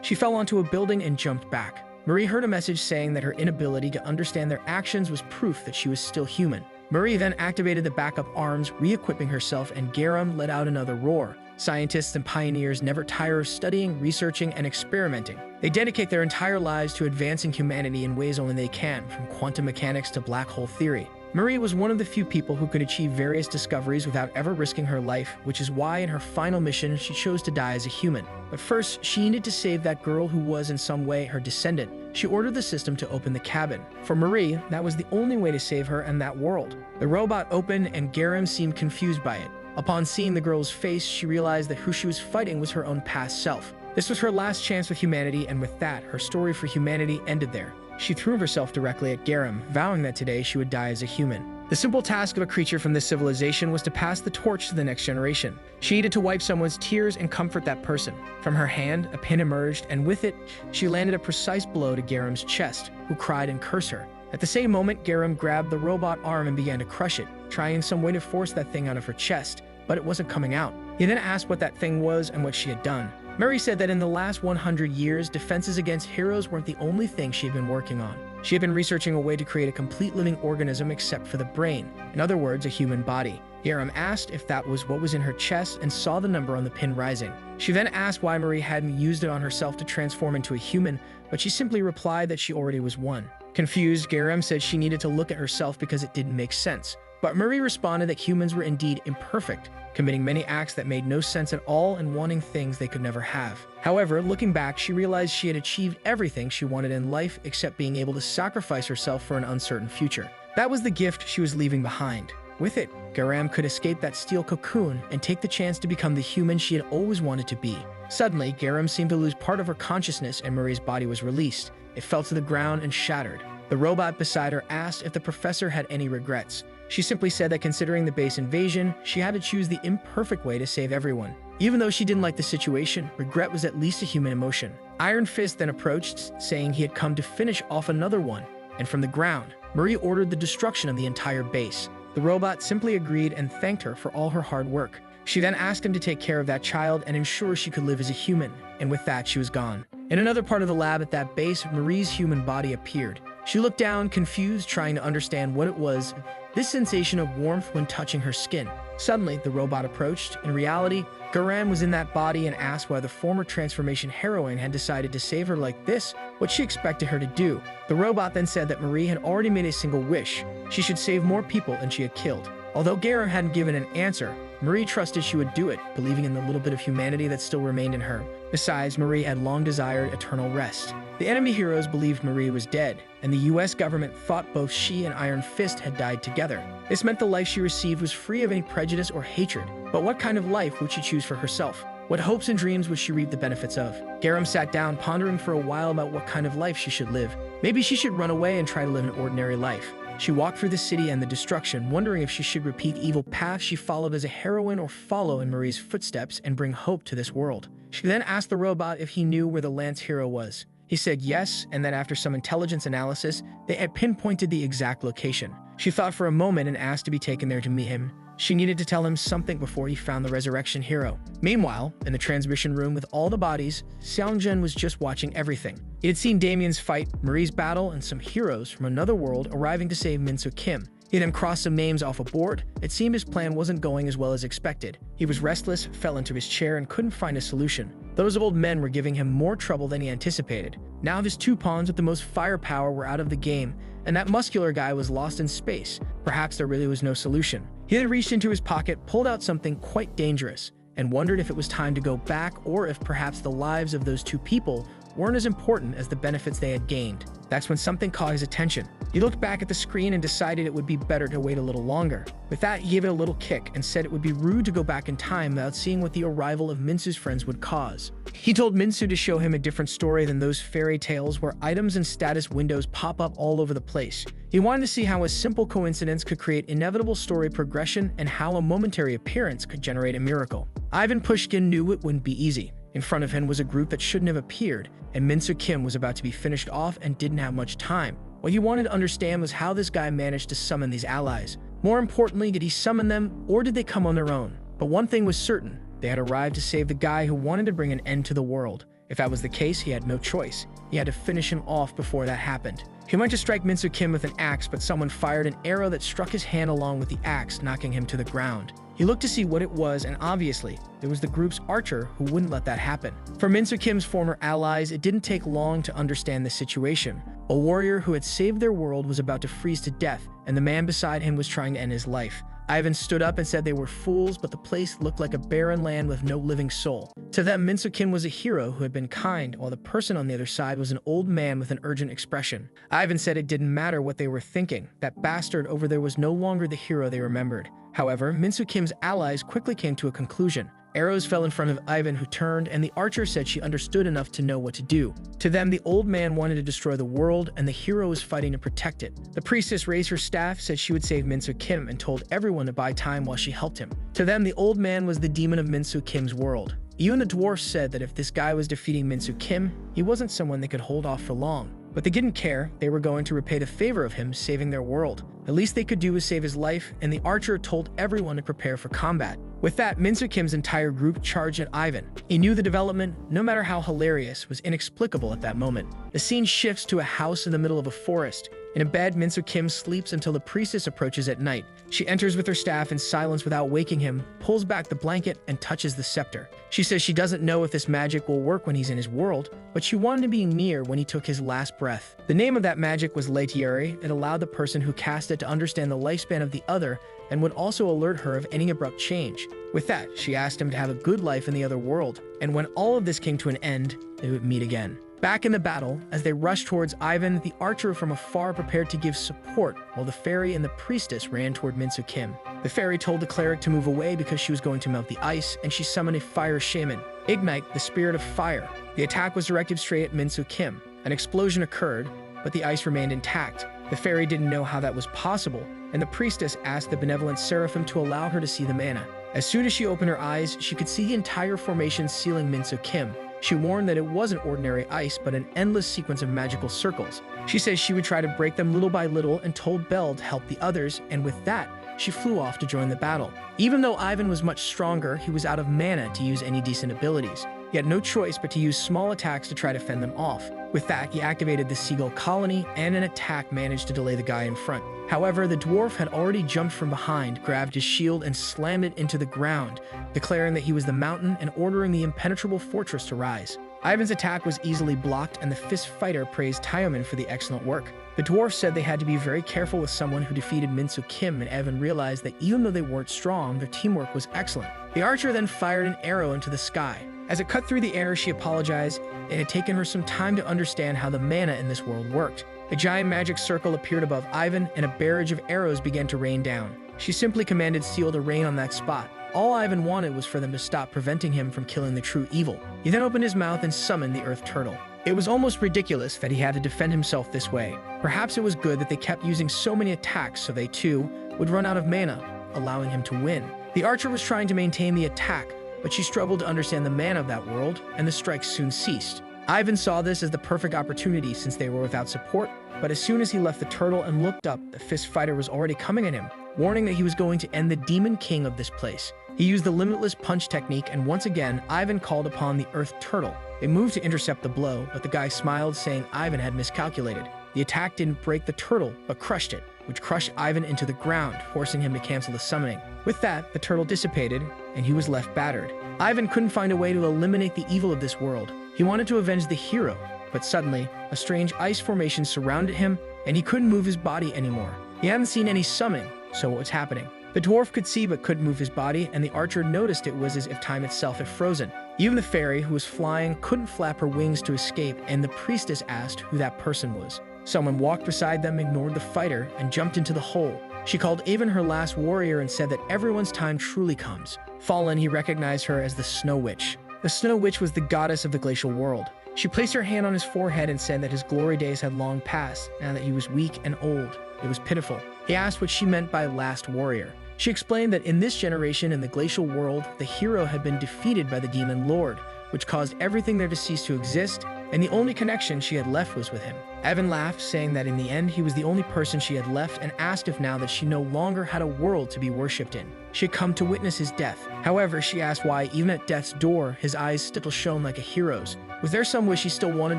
She fell onto a building and jumped back. Marie heard a message saying that her inability to understand their actions was proof that she was still human. Marie then activated the backup arms, re-equipping herself, and Garam let out another roar. Scientists and pioneers never tire of studying, researching, and experimenting. They dedicate their entire lives to advancing humanity in ways only they can, from quantum mechanics to black hole theory. Marie was one of the few people who could achieve various discoveries without ever risking her life, which is why in her final mission she chose to die as a human. But first, she needed to save that girl who was in some way her descendant. She ordered the system to open the cabin. For Marie, that was the only way to save her and that world. The robot opened and Garam seemed confused by it. Upon seeing the girl's face, she realized that who she was fighting was her own past self. This was her last chance with humanity, and with that, her story for humanity ended there. She threw herself directly at Garam, vowing that today she would die as a human. The simple task of a creature from this civilization was to pass the torch to the next generation. She needed to wipe someone's tears and comfort that person. From her hand, a pin emerged, and with it, she landed a precise blow to Garam's chest, who cried and cursed her. At the same moment, Garam grabbed the robot arm and began to crush it, trying in some way to force that thing out of her chest, but it wasn't coming out. He then asked what that thing was and what she had done. Marie said that in the last 100 years, defenses against heroes weren't the only thing she had been working on. She had been researching a way to create a complete living organism except for the brain, in other words, a human body. Garam asked if that was what was in her chest and saw the number on the pin rising. She then asked why Marie hadn't used it on herself to transform into a human, but she simply replied that she already was one. Confused, Garam said she needed to look at herself because it didn't make sense. But Marie responded that humans were indeed imperfect, committing many acts that made no sense at all and wanting things they could never have. However, looking back, she realized she had achieved everything she wanted in life except being able to sacrifice herself for an uncertain future. That was the gift she was leaving behind. With it, Garam could escape that steel cocoon and take the chance to become the human she had always wanted to be. Suddenly, Garam seemed to lose part of her consciousness and Marie's body was released. It fell to the ground and shattered. The robot beside her asked if the professor had any regrets. She simply said that considering the base invasion, she had to choose the imperfect way to save everyone. Even though she didn't like the situation, regret was at least a human emotion. Iron Fist then approached, saying he had come to finish off another one, and from the ground, Marie ordered the destruction of the entire base. The robot simply agreed and thanked her for all her hard work. She then asked him to take care of that child and ensure she could live as a human, and with that, she was gone. In another part of the lab at that base, Marie's human body appeared. She looked down, confused, trying to understand what it was. This sensation of warmth when touching her skin. Suddenly, the robot approached. In reality, Garam was in that body and asked why the former transformation heroine had decided to save her like this, what she expected her to do. The robot then said that Marie had already made a single wish. She should save more people than she had killed. Although Garam hadn't given an answer, Marie trusted she would do it, believing in the little bit of humanity that still remained in her. Besides, Marie had long desired eternal rest. The enemy heroes believed Marie was dead, and the US government thought both she and Iron Fist had died together. This meant the life she received was free of any prejudice or hatred. But what kind of life would she choose for herself? What hopes and dreams would she reap the benefits of? Garam sat down, pondering for a while about what kind of life she should live. Maybe she should run away and try to live an ordinary life. She walked through the city and the destruction, wondering if she should repeat the evil path she followed as a heroine or follow in Marie's footsteps and bring hope to this world. She then asked the robot if he knew where the Lance hero was. He said yes, and that after some intelligence analysis, they had pinpointed the exact location. She thought for a moment and asked to be taken there to meet him. She needed to tell him something before he found the resurrection hero. Meanwhile, in the transmission room with all the bodies, Xiangjun was just watching everything. He had seen Damien's fight, Marie's battle, and some heroes from another world arriving to save Min-Soo Kim. He then crossed some names off a board. It seemed his plan wasn't going as well as expected. He was restless, fell into his chair, and couldn't find a solution. Those old men were giving him more trouble than he anticipated. Now his two pawns with the most firepower were out of the game, and that muscular guy was lost in space. Perhaps there really was no solution. He then reached into his pocket, pulled out something quite dangerous, and wondered if it was time to go back or if perhaps the lives of those two people weren't as important as the benefits they had gained. That's when something caught his attention. He looked back at the screen and decided it would be better to wait a little longer. With that, he gave it a little kick and said it would be rude to go back in time without seeing what the arrival of Min-Soo's friends would cause. He told Min-Soo to show him a different story than those fairy tales where items and status windows pop up all over the place. He wanted to see how a simple coincidence could create inevitable story progression and how a momentary appearance could generate a miracle. Ivan Pushkin knew it wouldn't be easy. In front of him was a group that shouldn't have appeared, and Min-Soo Kim was about to be finished off and didn't have much time. What he wanted to understand was how this guy managed to summon these allies. More importantly, did he summon them, or did they come on their own? But one thing was certain, they had arrived to save the guy who wanted to bring an end to the world. If that was the case, he had no choice. He had to finish him off before that happened. He went to strike Min-Soo Kim with an axe, but someone fired an arrow that struck his hand along with the axe, knocking him to the ground. He He looked to see what it was, and obviously, there was the group's archer who wouldn't let that happen. For Min-soo Kim's former allies, it didn't take long to understand the situation. A warrior who had saved their world was about to freeze to death, and the man beside him was trying to end his life. Ivan stood up and said they were fools, but the place looked like a barren land with no living soul. To them, Min-soo Kim was a hero who had been kind, while the person on the other side was an old man with an urgent expression. Ivan said it didn't matter what they were thinking. That bastard over there was no longer the hero they remembered. However, Min-soo Kim's allies quickly came to a conclusion. Arrows fell in front of Ivan, who turned, and the archer said she understood enough to know what to do. To them, the old man wanted to destroy the world, and the hero was fighting to protect it. The priestess raised her staff, said she would save Min-soo Kim, and told everyone to buy time while she helped him. To them, the old man was the demon of Min-soo Kim's world. Even the dwarfs said that if this guy was defeating Min-soo Kim, he wasn't someone they could hold off for long. But they didn't care. They were going to repay the favor of him saving their world. The least they could do was save his life, and the archer told everyone to prepare for combat. With that, Min-soo Kim's entire group charged at Ivan. He knew the development, no matter how hilarious, was inexplicable at that moment. The scene shifts to a house in the middle of a forest. In a bed, Min-soo Kim sleeps until the priestess approaches at night. She enters with her staff in silence without waking him, pulls back the blanket, and touches the scepter. She says she doesn't know if this magic will work when he's in his world, but she wanted to be near when he took his last breath. The name of that magic was Leitieri. It allowed the person who cast it to understand the lifespan of the other and would also alert her of any abrupt change. With that, she asked him to have a good life in the other world, and when all of this came to an end, they would meet again. Back in the battle, as they rushed towards Ivan, the archer from afar prepared to give support, while the fairy and the priestess ran toward Min-soo Kim. The fairy told the cleric to move away because she was going to melt the ice, and she summoned a fire shaman, Ignite, the spirit of fire. The attack was directed straight at Min-soo Kim. An explosion occurred, but the ice remained intact. The fairy didn't know how that was possible, and the priestess asked the benevolent seraphim to allow her to see the mana. As soon as she opened her eyes, she could see the entire formation sealing Min-soo Kim. She warned that it wasn't ordinary ice, but an endless sequence of magical circles. She says she would try to break them little by little and told Belle to help the others, and with that, she flew off to join the battle. Even though Ivan was much stronger, he was out of mana to use any decent abilities. He had no choice but to use small attacks to try to fend them off. With that, he activated the seagull colony, and an attack managed to delay the guy in front. However, the dwarf had already jumped from behind, grabbed his shield, and slammed it into the ground, declaring that he was the mountain and ordering the impenetrable fortress to rise. Ivan's attack was easily blocked, and the fist fighter praised Tyomin for the excellent work. The dwarf said they had to be very careful with someone who defeated Min-soo Kim, and Evan realized that even though they weren't strong, their teamwork was excellent. The archer then fired an arrow into the sky. As it cut through the air, she apologized. It had taken her some time to understand how the mana in this world worked. A giant magic circle appeared above Ivan, and a barrage of arrows began to rain down. She simply commanded steel to rain on that spot. All Ivan wanted was for them to stop preventing him from killing the true evil. He then opened his mouth and summoned the earth turtle. It was almost ridiculous that he had to defend himself this way. Perhaps it was good that they kept using so many attacks so they too would run out of mana, allowing him to win. The archer was trying to maintain the attack, but she struggled to understand the mana of that world, and the strikes soon ceased. Ivan saw this as the perfect opportunity since they were without support, but as soon as he left the turtle and looked up, the fist fighter was already coming at him, warning that he was going to end the demon king of this place. He used the limitless punch technique, and once again, Ivan called upon the earth turtle. They moved to intercept the blow, but the guy smiled, saying Ivan had miscalculated. The attack didn't break the turtle, but crushed it, which crushed Ivan into the ground, forcing him to cancel the summoning. With that, the turtle dissipated, and he was left battered. Ivan couldn't find a way to eliminate the evil of this world. He wanted to avenge the hero, but suddenly, a strange ice formation surrounded him, and he couldn't move his body anymore. He hadn't seen any summoning, so what was happening? The dwarf could see but couldn't move his body, and the archer noticed it was as if time itself had frozen. Even the fairy, who was flying, couldn't flap her wings to escape, and the priestess asked who that person was. Someone walked beside them, ignored the fighter, and jumped into the hole. She called Avon her last warrior and said that everyone's time truly comes. Fallen, he recognized her as the Snow Witch. The Snow Witch was the goddess of the glacial world. She placed her hand on his forehead and said that his glory days had long passed, now that he was weak and old. It was pitiful. He asked what she meant by last warrior. She explained that in this generation in the glacial world, the hero had been defeated by the demon lord, which caused everything there to cease to exist, and the only connection she had left was with him. Evan laughed, saying that in the end he was the only person she had left, and asked if now that she no longer had a world to be worshipped in, she had come to witness his death. However, she asked why, even at death's door, his eyes still shone like a hero's. Was there some wish he still wanted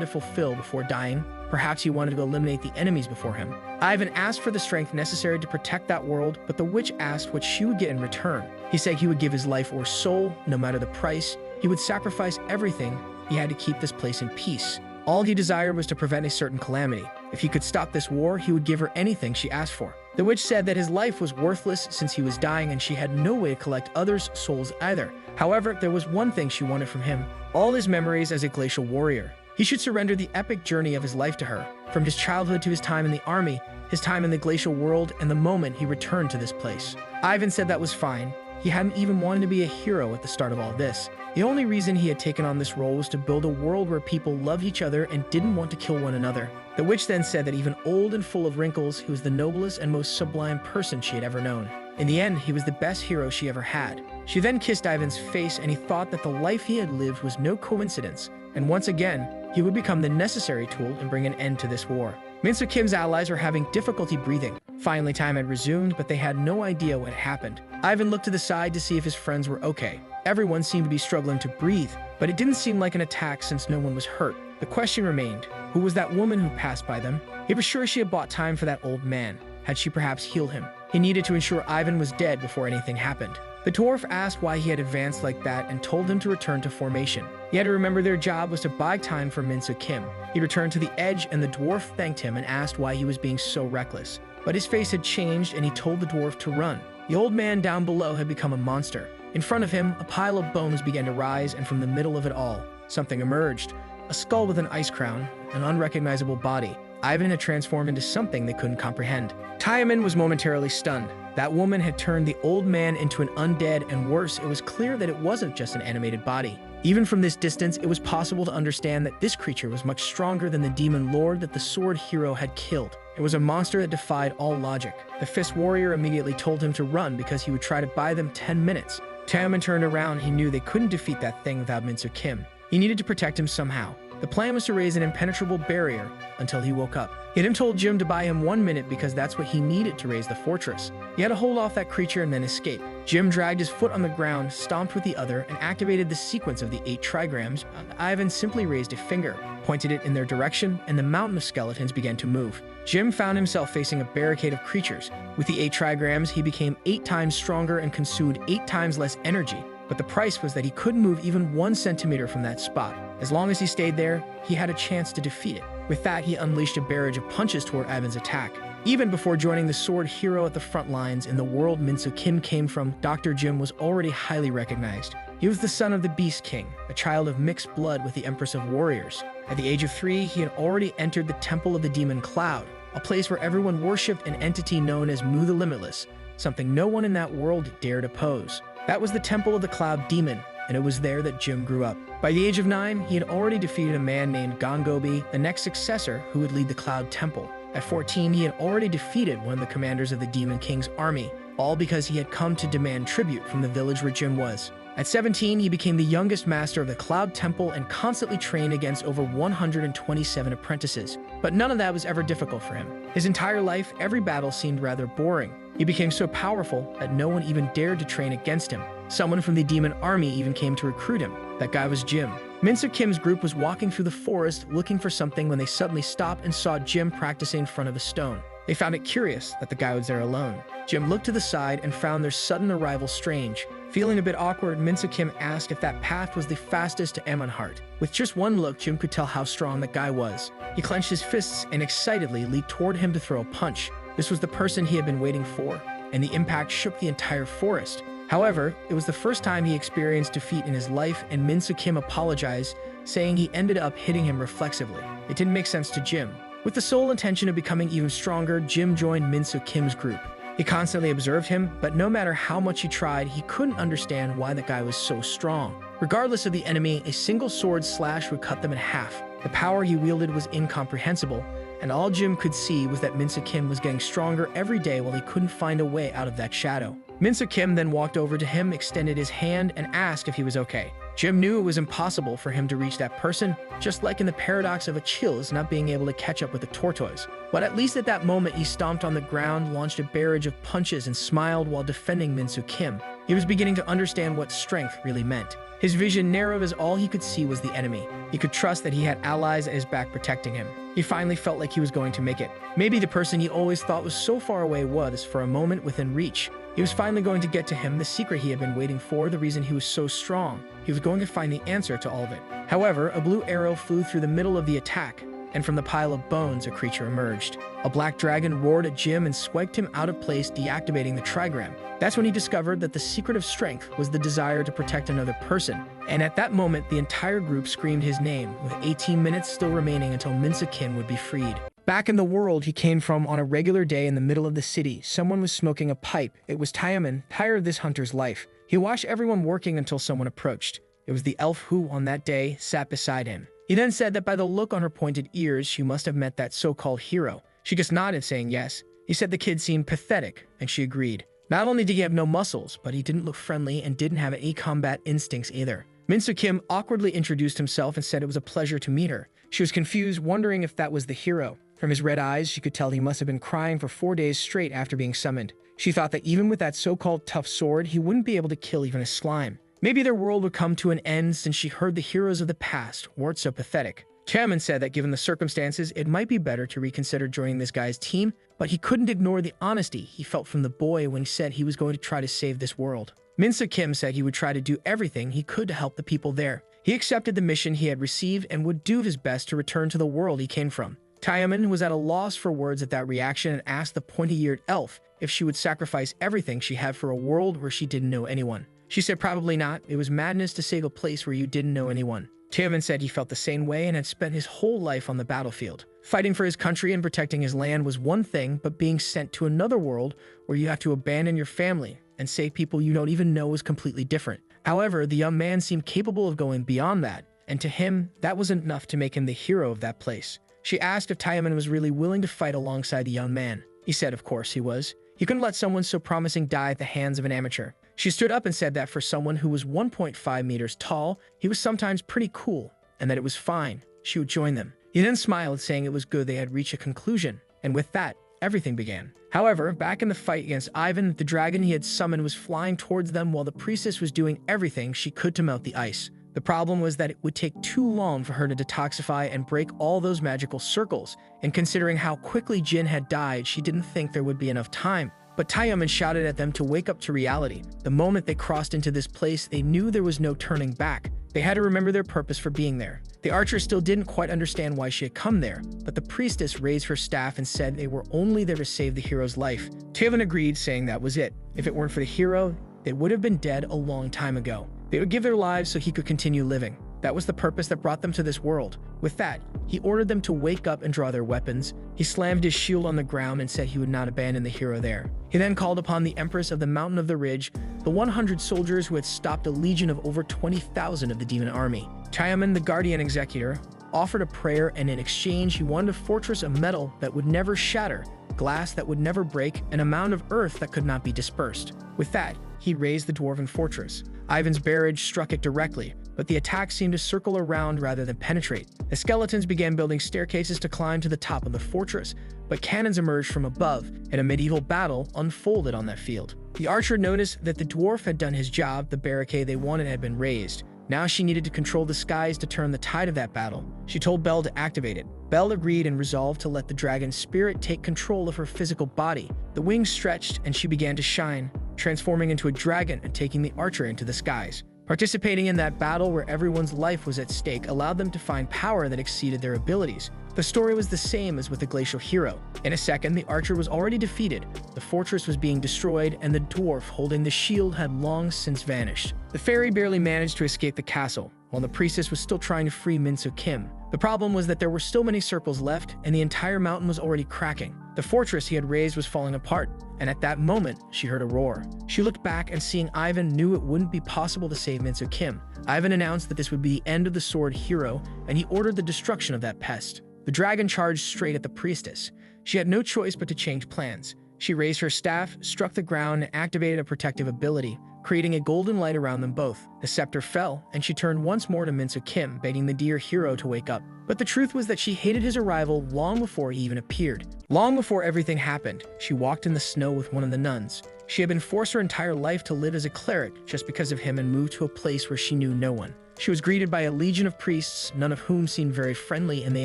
to fulfill before dying? Perhaps he wanted to eliminate the enemies before him. Ivan asked for the strength necessary to protect that world, but the witch asked what she would get in return. He said he would give his life or soul, no matter the price. He would sacrifice everything. He had to keep this place in peace. All he desired was to prevent a certain calamity. If he could stop this war, he would give her anything she asked for. The witch said that his life was worthless since he was dying and she had no way to collect others' souls either. However, there was one thing she wanted from him: all his memories as a glacial warrior. He should surrender the epic journey of his life to her, from his childhood to his time in the army, his time in the glacial world, and the moment he returned to this place. Ivan said that was fine. He hadn't even wanted to be a hero at the start of all this. The only reason he had taken on this role was to build a world where people loved each other and didn't want to kill one another. The witch then said that even old and full of wrinkles, he was the noblest and most sublime person she had ever known. In the end, he was the best hero she ever had. She then kissed Ivan's face, and he thought that the life he had lived was no coincidence, and once again, he would become the necessary tool and bring an end to this war. Min-soo Kim's allies were having difficulty breathing. Finally, time had resumed, but they had no idea what had happened. Ivan looked to the side to see if his friends were okay. Everyone seemed to be struggling to breathe, but it didn't seem like an attack since no one was hurt. The question remained: who was that woman who passed by them? He was sure she had bought time for that old man. Had she perhaps healed him? He needed to ensure Ivan was dead before anything happened. The dwarf asked why he had advanced like that and told him to return to formation. He had to remember their job was to buy time for Min-soo Kim. He returned to the edge, and the dwarf thanked him and asked why he was being so reckless. But his face had changed, and he told the dwarf to run. The old man down below had become a monster. In front of him, a pile of bones began to rise, and from the middle of it all, something emerged. A skull with an ice crown, an unrecognizable body. Ivan had transformed into something they couldn't comprehend. Tyamin was momentarily stunned. That woman had turned the old man into an undead, and worse, it was clear that it wasn't just an animated body. Even from this distance, it was possible to understand that this creature was much stronger than the demon lord that the sword hero had killed. It was a monster that defied all logic. The fist warrior immediately told him to run because he would try to buy them 10 minutes. Tyamin turned around. He knew they couldn't defeat that thing without Min-soo Kim. He needed to protect him somehow. The plan was to raise an impenetrable barrier until he woke up. He had told Jim to buy him 1 minute because that's what he needed to raise the fortress. He had to hold off that creature and then escape. Jim dragged his foot on the ground, stomped with the other, and activated the sequence of the 8 trigrams. Ivan simply raised a finger, pointed it in their direction, and the mountain of skeletons began to move. Jim found himself facing a barricade of creatures. With the 8 trigrams, he became 8 times stronger and consumed 8 times less energy. But the price was that he couldn't move even 1 centimeter from that spot. As long as he stayed there, he had a chance to defeat it. With that, he unleashed a barrage of punches toward Ivan's attack. Even before joining the sword hero at the front lines in the world Min-soo Kim came from, Dr. Jim was already highly recognized. He was the son of the Beast King, a child of mixed blood with the Empress of Warriors. At the age of 3, he had already entered the Temple of the Demon Cloud, a place where everyone worshipped an entity known as Mu the Limitless, something no one in that world dared oppose. That was the Temple of the Cloud Demon, and it was there that Jim grew up. By the age of 9, he had already defeated a man named Gongobi, the next successor who would lead the Cloud Temple. At 14, he had already defeated one of the commanders of the Demon King's army, all because he had come to demand tribute from the village where Jim was. At 17, he became the youngest master of the Cloud Temple and constantly trained against over 127 apprentices. But none of that was ever difficult for him. His entire life, every battle seemed rather boring. He became so powerful that no one even dared to train against him. Someone from the demon army even came to recruit him. That guy was Jim. Min-soo Kim's group was walking through the forest looking for something when they suddenly stopped and saw Jim practicing in front of a stone. They found it curious that the guy was there alone. Jim looked to the side and found their sudden arrival strange. Feeling a bit awkward, Min-soo Kim asked if that path was the fastest to Amonheart. With just one look, Jim could tell how strong that guy was. He clenched his fists and excitedly leaped toward him to throw a punch. This was the person he had been waiting for, and the impact shook the entire forest. However, it was the first time he experienced defeat in his life, and Min-soo Kim apologized, saying he ended up hitting him reflexively. It didn't make sense to Jim. With the sole intention of becoming even stronger, Jim joined Min-soo Kim's group. He constantly observed him, but no matter how much he tried, he couldn't understand why the guy was so strong. Regardless of the enemy, a single sword slash would cut them in half. The power he wielded was incomprehensible, and all Jim could see was that Min-soo Kim was getting stronger every day while he couldn't find a way out of that shadow. Min-soo Kim then walked over to him, extended his hand, and asked if he was okay. Jim knew it was impossible for him to reach that person, just like in the paradox of Achilles not being able to catch up with the tortoise. But at least at that moment, he stomped on the ground, launched a barrage of punches, and smiled while defending Min-soo Kim. He was beginning to understand what strength really meant. His vision narrowed as all he could see was the enemy. He could trust that he had allies at his back protecting him. He finally felt like he was going to make it. Maybe the person he always thought was so far away was, for a moment, within reach. He was finally going to get to him, the secret he had been waiting for, the reason he was so strong. He was going to find the answer to all of it. However, a blue arrow flew through the middle of the attack, and from the pile of bones, a creature emerged. A black dragon roared at Jim and swiped him out of place, deactivating the trigram. That's when he discovered that the secret of strength was the desire to protect another person. And at that moment, the entire group screamed his name, with 18 minutes still remaining until Minsakim would be freed. Back in the world he came from, on a regular day in the middle of the city, someone was smoking a pipe. It was Tyaman, tired of this hunter's life. He watched everyone working until someone approached. It was the elf who, on that day, sat beside him. He then said that by the look on her pointed ears, she must have met that so-called hero. She just nodded, saying yes. He said the kid seemed pathetic, and she agreed. Not only did he have no muscles, but he didn't look friendly and didn't have any combat instincts either. Minsakim awkwardly introduced himself and said it was a pleasure to meet her. She was confused, wondering if that was the hero. From his red eyes, she could tell he must have been crying for 4 days straight after being summoned. She thought that even with that so-called tough sword, he wouldn't be able to kill even a slime. Maybe their world would come to an end since she heard the heroes of the past weren't so pathetic. Chairman said that given the circumstances, it might be better to reconsider joining this guy's team, but he couldn't ignore the honesty he felt from the boy when he said he was going to try to save this world. Minsakim said he would try to do everything he could to help the people there. He accepted the mission he had received and would do his best to return to the world he came from. Tyaman was at a loss for words at that reaction and asked the pointy-eared elf if she would sacrifice everything she had for a world where she didn't know anyone. She said probably not. It was madness to save a place where you didn't know anyone. Tyaman said he felt the same way and had spent his whole life on the battlefield. Fighting for his country and protecting his land was one thing, but being sent to another world where you have to abandon your family and save people you don't even know is completely different. However, the young man seemed capable of going beyond that, and to him, that wasn't enough to make him the hero of that place. She asked if Tyaman was really willing to fight alongside the young man. He said of course he was. He couldn't let someone so promising die at the hands of an amateur. She stood up and said that for someone who was 1.5 meters tall, he was sometimes pretty cool, and that it was fine. She would join them. He then smiled, saying it was good they had reached a conclusion, and with that, everything began. However, back in the fight against Ivan, the dragon he had summoned was flying towards them while the priestess was doing everything she could to melt the ice. The problem was that it would take too long for her to detoxify and break all those magical circles, and considering how quickly Jin had died, she didn't think there would be enough time. But Tyaman shouted at them to wake up to reality. The moment they crossed into this place, they knew there was no turning back. They had to remember their purpose for being there. The archer still didn't quite understand why she had come there, but the priestess raised her staff and said they were only there to save the hero's life. Tyaman agreed, saying that was it. If it weren't for the hero, they would have been dead a long time ago. They would give their lives so he could continue living. That was the purpose that brought them to this world. With that, he ordered them to wake up and draw their weapons. He slammed his shield on the ground and said he would not abandon the hero there. He then called upon the Empress of the Mountain of the Ridge, the 100 soldiers who had stopped a legion of over 20,000 of the demon army. Tyaman, the guardian executor, offered a prayer, and in exchange he wanted a fortress of metal that would never shatter, glass that would never break, and a mound of earth that could not be dispersed. With that, he raised the dwarven fortress. Ivan's barrage struck it directly, but the attack seemed to circle around rather than penetrate. The skeletons began building staircases to climb to the top of the fortress, but cannons emerged from above, and a medieval battle unfolded on that field. The archer noticed that the dwarf had done his job. The barricade they wanted had been raised. Now she needed to control the skies to turn the tide of that battle. She told Belle to activate it. Belle agreed and resolved to let the dragon's spirit take control of her physical body. The wings stretched and she began to shine, transforming into a dragon and taking the archer into the skies. Participating in that battle where everyone's life was at stake allowed them to find power that exceeded their abilities. The story was the same as with the glacial hero. In a second, the archer was already defeated, the fortress was being destroyed, and the dwarf holding the shield had long since vanished. The fairy barely managed to escape the castle, while the priestess was still trying to free Minsakim. The problem was that there were still many circles left, and the entire mountain was already cracking. The fortress he had raised was falling apart, and at that moment, she heard a roar. She looked back and seeing Ivan knew it wouldn't be possible to save Minsakim. Ivan announced that this would be the end of the sword hero, and he ordered the destruction of that pest. The dragon charged straight at the priestess. She had no choice but to change plans. She raised her staff, struck the ground, and activated a protective ability, creating a golden light around them both. The scepter fell, and she turned once more to Minsakim, begging the dear hero to wake up. But the truth was that she hated his arrival long before he even appeared. Long before everything happened, she walked in the snow with one of the nuns. She had been forced her entire life to live as a cleric just because of him and moved to a place where she knew no one. She was greeted by a legion of priests, none of whom seemed very friendly, and they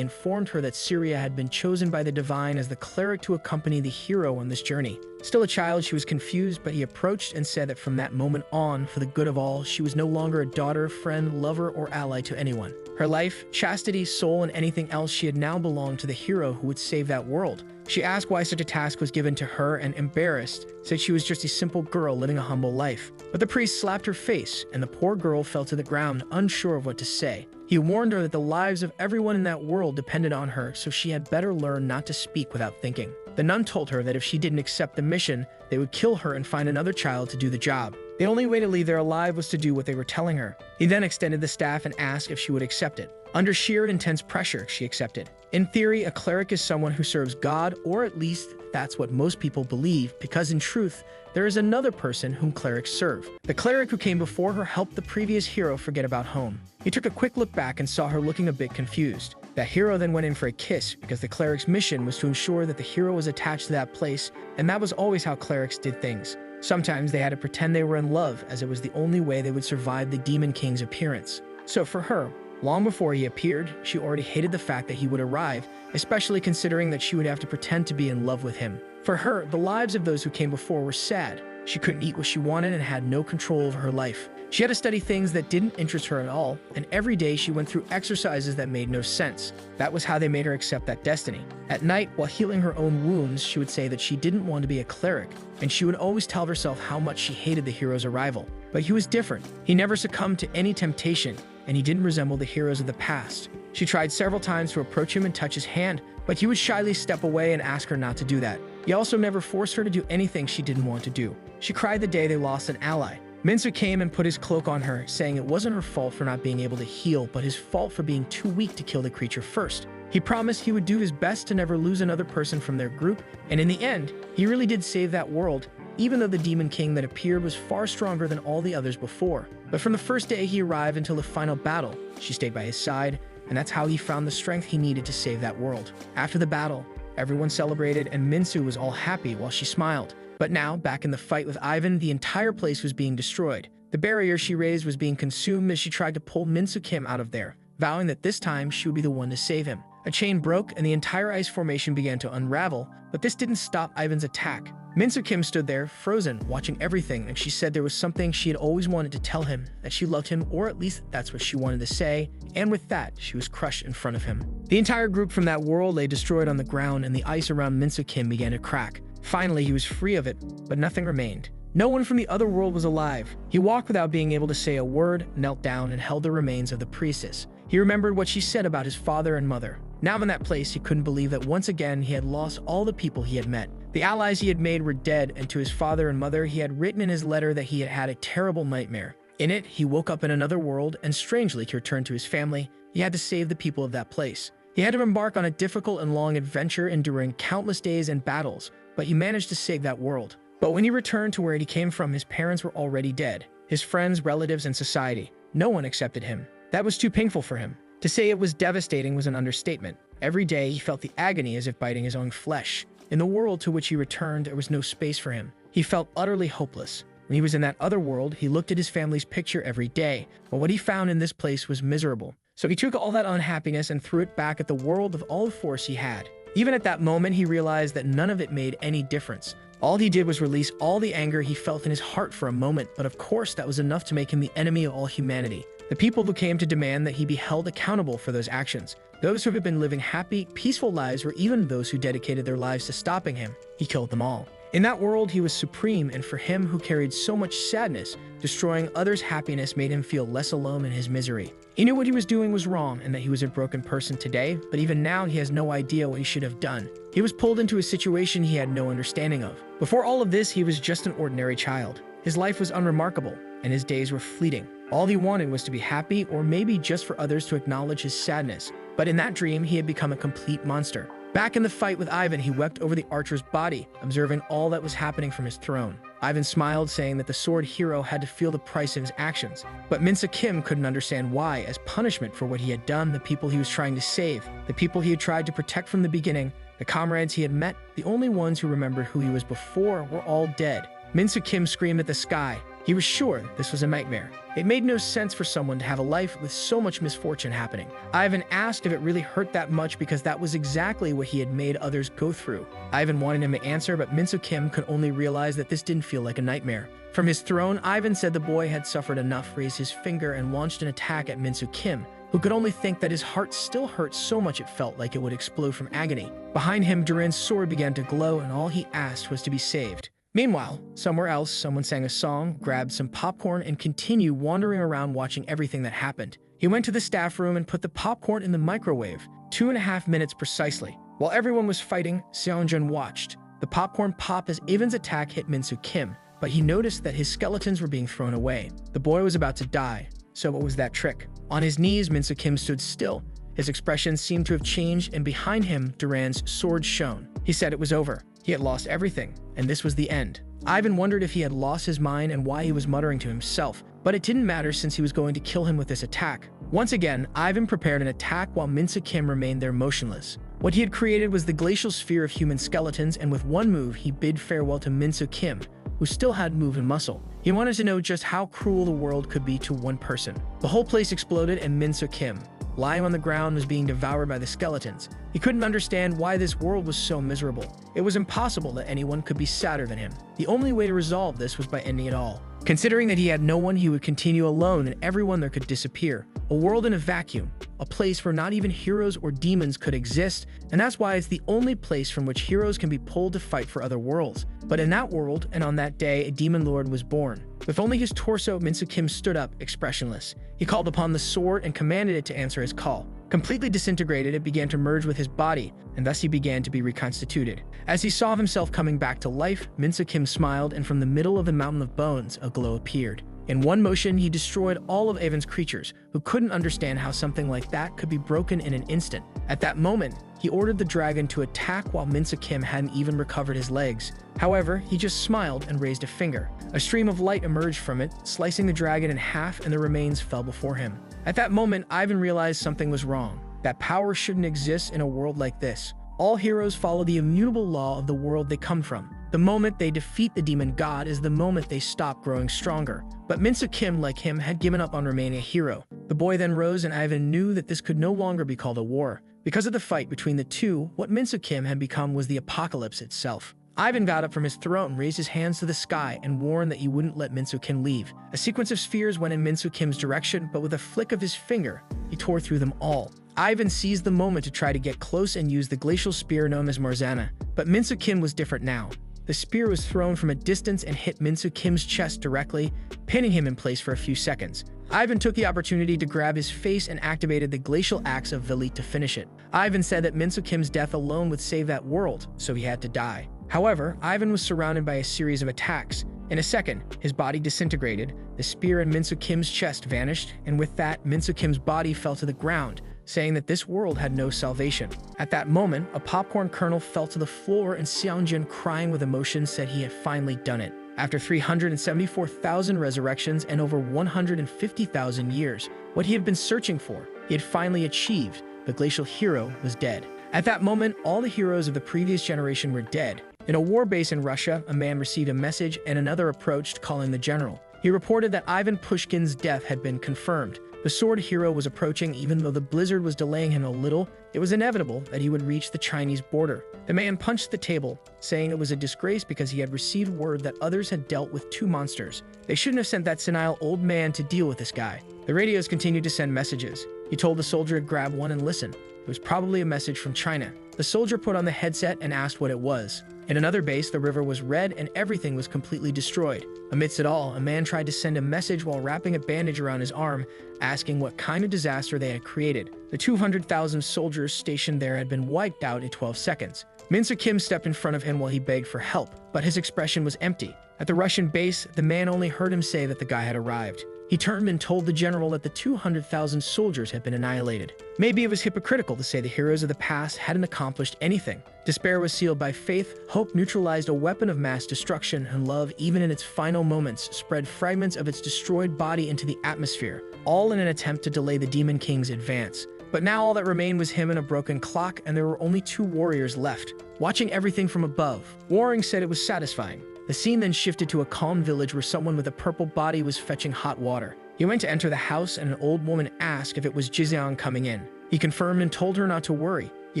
informed her that Syria had been chosen by the divine as the cleric to accompany the hero on this journey. Still a child, she was confused, but he approached and said that from that moment on, for the good of all, she was no longer a daughter, friend, lover, or ally to anyone. Her life, chastity, soul, and anything else she had now belonged to the hero who would save that world. She asked why such a task was given to her and, embarrassed, said she was just a simple girl living a humble life. But the priest slapped her face, and the poor girl fell to the ground, unsure of what to say. He warned her that the lives of everyone in that world depended on her, so she had better learn not to speak without thinking. The nun told her that if she didn't accept the mission, they would kill her and find another child to do the job. The only way to leave there alive was to do what they were telling her. He then extended the staff and asked if she would accept it. Under sheer intense pressure, she accepted. In theory, a cleric is someone who serves God, or at least that's what most people believe, because in truth, there is another person whom clerics serve. The cleric who came before her helped the previous hero forget about home. He took a quick look back and saw her looking a bit confused. That hero then went in for a kiss because the cleric's mission was to ensure that the hero was attached to that place, and that was always how clerics did things. Sometimes they had to pretend they were in love, as it was the only way they would survive the Demon King's appearance. So for her, long before he appeared, she already hated the fact that he would arrive, especially considering that she would have to pretend to be in love with him. For her, the lives of those who came before were sad. She couldn't eat what she wanted and had no control over her life. She had to study things that didn't interest her at all, and every day she went through exercises that made no sense. That was how they made her accept that destiny. At night, while healing her own wounds, she would say that she didn't want to be a cleric, and she would always tell herself how much she hated the hero's arrival. But he was different. He never succumbed to any temptation, and he didn't resemble the heroes of the past. She tried several times to approach him and touch his hand, but he would shyly step away and ask her not to do that. He also never forced her to do anything she didn't want to do. She cried the day they lost an ally. Minsu came and put his cloak on her, saying it wasn't her fault for not being able to heal, but his fault for being too weak to kill the creature first. He promised he would do his best to never lose another person from their group, and in the end, he really did save that world, even though the Demon King that appeared was far stronger than all the others before. But from the first day he arrived until the final battle, she stayed by his side, and that's how he found the strength he needed to save that world. After the battle, everyone celebrated, and Minsu was all happy while she smiled. But now, back in the fight with Ivan, the entire place was being destroyed. The barrier she raised was being consumed as she tried to pull Minsu Kim out of there, vowing that this time she would be the one to save him. A chain broke and the entire ice formation began to unravel, but this didn't stop Ivan's attack. Minsu Kim stood there, frozen, watching everything, and she said there was something she had always wanted to tell him, that she loved him, or at least that's what she wanted to say, and with that, she was crushed in front of him. The entire group from that world lay destroyed on the ground, and the ice around Minsu Kim began to crack. Finally, he was free of it, but nothing remained. No one from the other world was alive. He walked without being able to say a word, knelt down, and held the remains of the priestess. He remembered what she said about his father and mother. Now in that place, he couldn't believe that once again he had lost all the people he had met. The allies he had made were dead, and to his father and mother he had written in his letter that he had had a terrible nightmare. In it, he woke up in another world, and strangely to return to his family, he had to save the people of that place. He had to embark on a difficult and long adventure, enduring countless days and battles, but he managed to save that world. But when he returned to where he came from, his parents were already dead. His friends, relatives, and society. No one accepted him. That was too painful for him. To say it was devastating was an understatement. Every day, he felt the agony as if biting his own flesh. In the world to which he returned, there was no space for him. He felt utterly hopeless. When he was in that other world, he looked at his family's picture every day, but what he found in this place was miserable. So he took all that unhappiness and threw it back at the world with all the force he had. Even at that moment, he realized that none of it made any difference. All he did was release all the anger he felt in his heart for a moment, but of course that was enough to make him the enemy of all humanity. The people who came to demand that he be held accountable for those actions. Those who had been living happy, peaceful lives, or even those who dedicated their lives to stopping him. He killed them all. In that world, he was supreme, and for him who carried so much sadness, destroying others' happiness made him feel less alone in his misery. He knew what he was doing was wrong and that he was a broken person today, but even now he has no idea what he should have done. He was pulled into a situation he had no understanding of. Before all of this, he was just an ordinary child. His life was unremarkable, and his days were fleeting. All he wanted was to be happy, or maybe just for others to acknowledge his sadness. But in that dream, he had become a complete monster. Back in the fight with Ivan, he wept over the archer's body, observing all that was happening from his throne. Ivan smiled, saying that the sword hero had to feel the price of his actions. But Minsu Kim couldn't understand why, as punishment for what he had done, the people he was trying to save, the people he had tried to protect from the beginning, the comrades he had met, the only ones who remembered who he was before, were all dead. Min-soo Kim screamed at the sky. He was sure this was a nightmare. It made no sense for someone to have a life with so much misfortune happening. Ivan asked if it really hurt that much because that was exactly what he had made others go through. Ivan wanted him to answer, but Min-soo Kim could only realize that this didn't feel like a nightmare. From his throne, Ivan said the boy had suffered enough, raised his finger, and launched an attack at Min-soo Kim, who could only think that his heart still hurt so much it felt like it would explode from agony. Behind him, Duran's sword began to glow, and all he asked was to be saved. Meanwhile, somewhere else, someone sang a song, grabbed some popcorn, and continued wandering around watching everything that happened. He went to the staff room and put the popcorn in the microwave, 2.5 minutes precisely. While everyone was fighting, Seongjun watched. The popcorn popped as Ivan's attack hit Min-soo Kim, but he noticed that his skeletons were being thrown away. The boy was about to die, so what was that trick? On his knees, Min-soo Kim stood still. His expression seemed to have changed, and behind him, Duran's sword shone. He said it was over. He had lost everything, and this was the end. Ivan wondered if he had lost his mind and why he was muttering to himself, but it didn't matter since he was going to kill him with this attack. Once again, Ivan prepared an attack while Min-soo Kim remained there motionless. What he had created was the glacial sphere of human skeletons, and with one move, he bid farewell to Min-soo Kim, who still had move and muscle. He wanted to know just how cruel the world could be to one person. The whole place exploded, and Min-soo Kim, lying on the ground, was being devoured by the skeletons. He couldn't understand why this world was so miserable. It was impossible that anyone could be sadder than him. The only way to resolve this was by ending it all. Considering that he had no one, he would continue alone, and everyone there could disappear. A world in a vacuum, a place where not even heroes or demons could exist, and that's why it's the only place from which heroes can be pulled to fight for other worlds. But in that world, and on that day, a demon lord was born. With only his torso, Min-soo Kim stood up, expressionless. He called upon the sword and commanded it to answer his call. Completely disintegrated, it began to merge with his body, and thus he began to be reconstituted. As he saw himself coming back to life, Min-soo Kim smiled, and from the middle of the mountain of bones, a glow appeared. In one motion, he destroyed all of Ivan's creatures, who couldn't understand how something like that could be broken in an instant. At that moment, he ordered the dragon to attack while Min-soo Kim hadn't even recovered his legs. However, he just smiled and raised a finger. A stream of light emerged from it, slicing the dragon in half, and the remains fell before him. At that moment, Ivan realized something was wrong, that power shouldn't exist in a world like this. All heroes follow the immutable law of the world they come from. The moment they defeat the demon god is the moment they stop growing stronger. But Min-soo Kim, like him, had given up on remaining a hero. The boy then rose, and Ivan knew that this could no longer be called a war. Because of the fight between the two, what Min-soo Kim had become was the apocalypse itself. Ivan got up from his throne, raised his hands to the sky, and warned that he wouldn't let Min-soo Kim leave. A sequence of spheres went in Min-soo Kim's direction, but with a flick of his finger, he tore through them all. Ivan seized the moment to try to get close and use the glacial spear known as Marzana. But Min-soo Kim was different now. The spear was thrown from a distance and hit Min-soo Kim's chest directly, pinning him in place for a few seconds. Ivan took the opportunity to grab his face and activated the glacial axe of Velit to finish it. Ivan said that Min-soo Kim's death alone would save that world, so he had to die. However, Ivan was surrounded by a series of attacks. In a second, his body disintegrated, the spear in Min-soo Kim's chest vanished, and with that, Min-soo Kim's body fell to the ground, saying that this world had no salvation. At that moment, a popcorn kernel fell to the floor, and Seongjun, crying with emotion, said he had finally done it. After 374,000 resurrections and over 150,000 years, what he had been searching for, he had finally achieved. The glacial hero was dead. At that moment, all the heroes of the previous generation were dead. In a war base in Russia, a man received a message and another approached, calling the general. He reported that Ivan Pushkin's death had been confirmed. The sword hero was approaching. Even though the blizzard was delaying him a little, it was inevitable that he would reach the Chinese border. The man punched the table, saying it was a disgrace because he had received word that others had dealt with two monsters. They shouldn't have sent that senile old man to deal with this guy. The radios continued to send messages. He told the soldier to grab one and listen. It was probably a message from China. The soldier put on the headset and asked what it was. In another base, the river was red and everything was completely destroyed. Amidst it all, a man tried to send a message while wrapping a bandage around his arm, asking what kind of disaster they had created. The 200,000 soldiers stationed there had been wiped out in 12 seconds. Min-soo Kim stepped in front of him while he begged for help, but his expression was empty. At the Russian base, the man only heard him say that the guy had arrived. He turned and told the general that the 200,000 soldiers had been annihilated. Maybe it was hypocritical to say the heroes of the past hadn't accomplished anything. Despair was sealed by faith, hope neutralized a weapon of mass destruction, and love, even in its final moments, spread fragments of its destroyed body into the atmosphere, all in an attempt to delay the Demon King's advance. But now all that remained was him and a broken clock, and there were only two warriors left, watching everything from above. Waring said it was satisfying. The scene then shifted to a calm village where someone with a purple body was fetching hot water. He went to enter the house and an old woman asked if it was Jizeong coming in. He confirmed and told her not to worry. He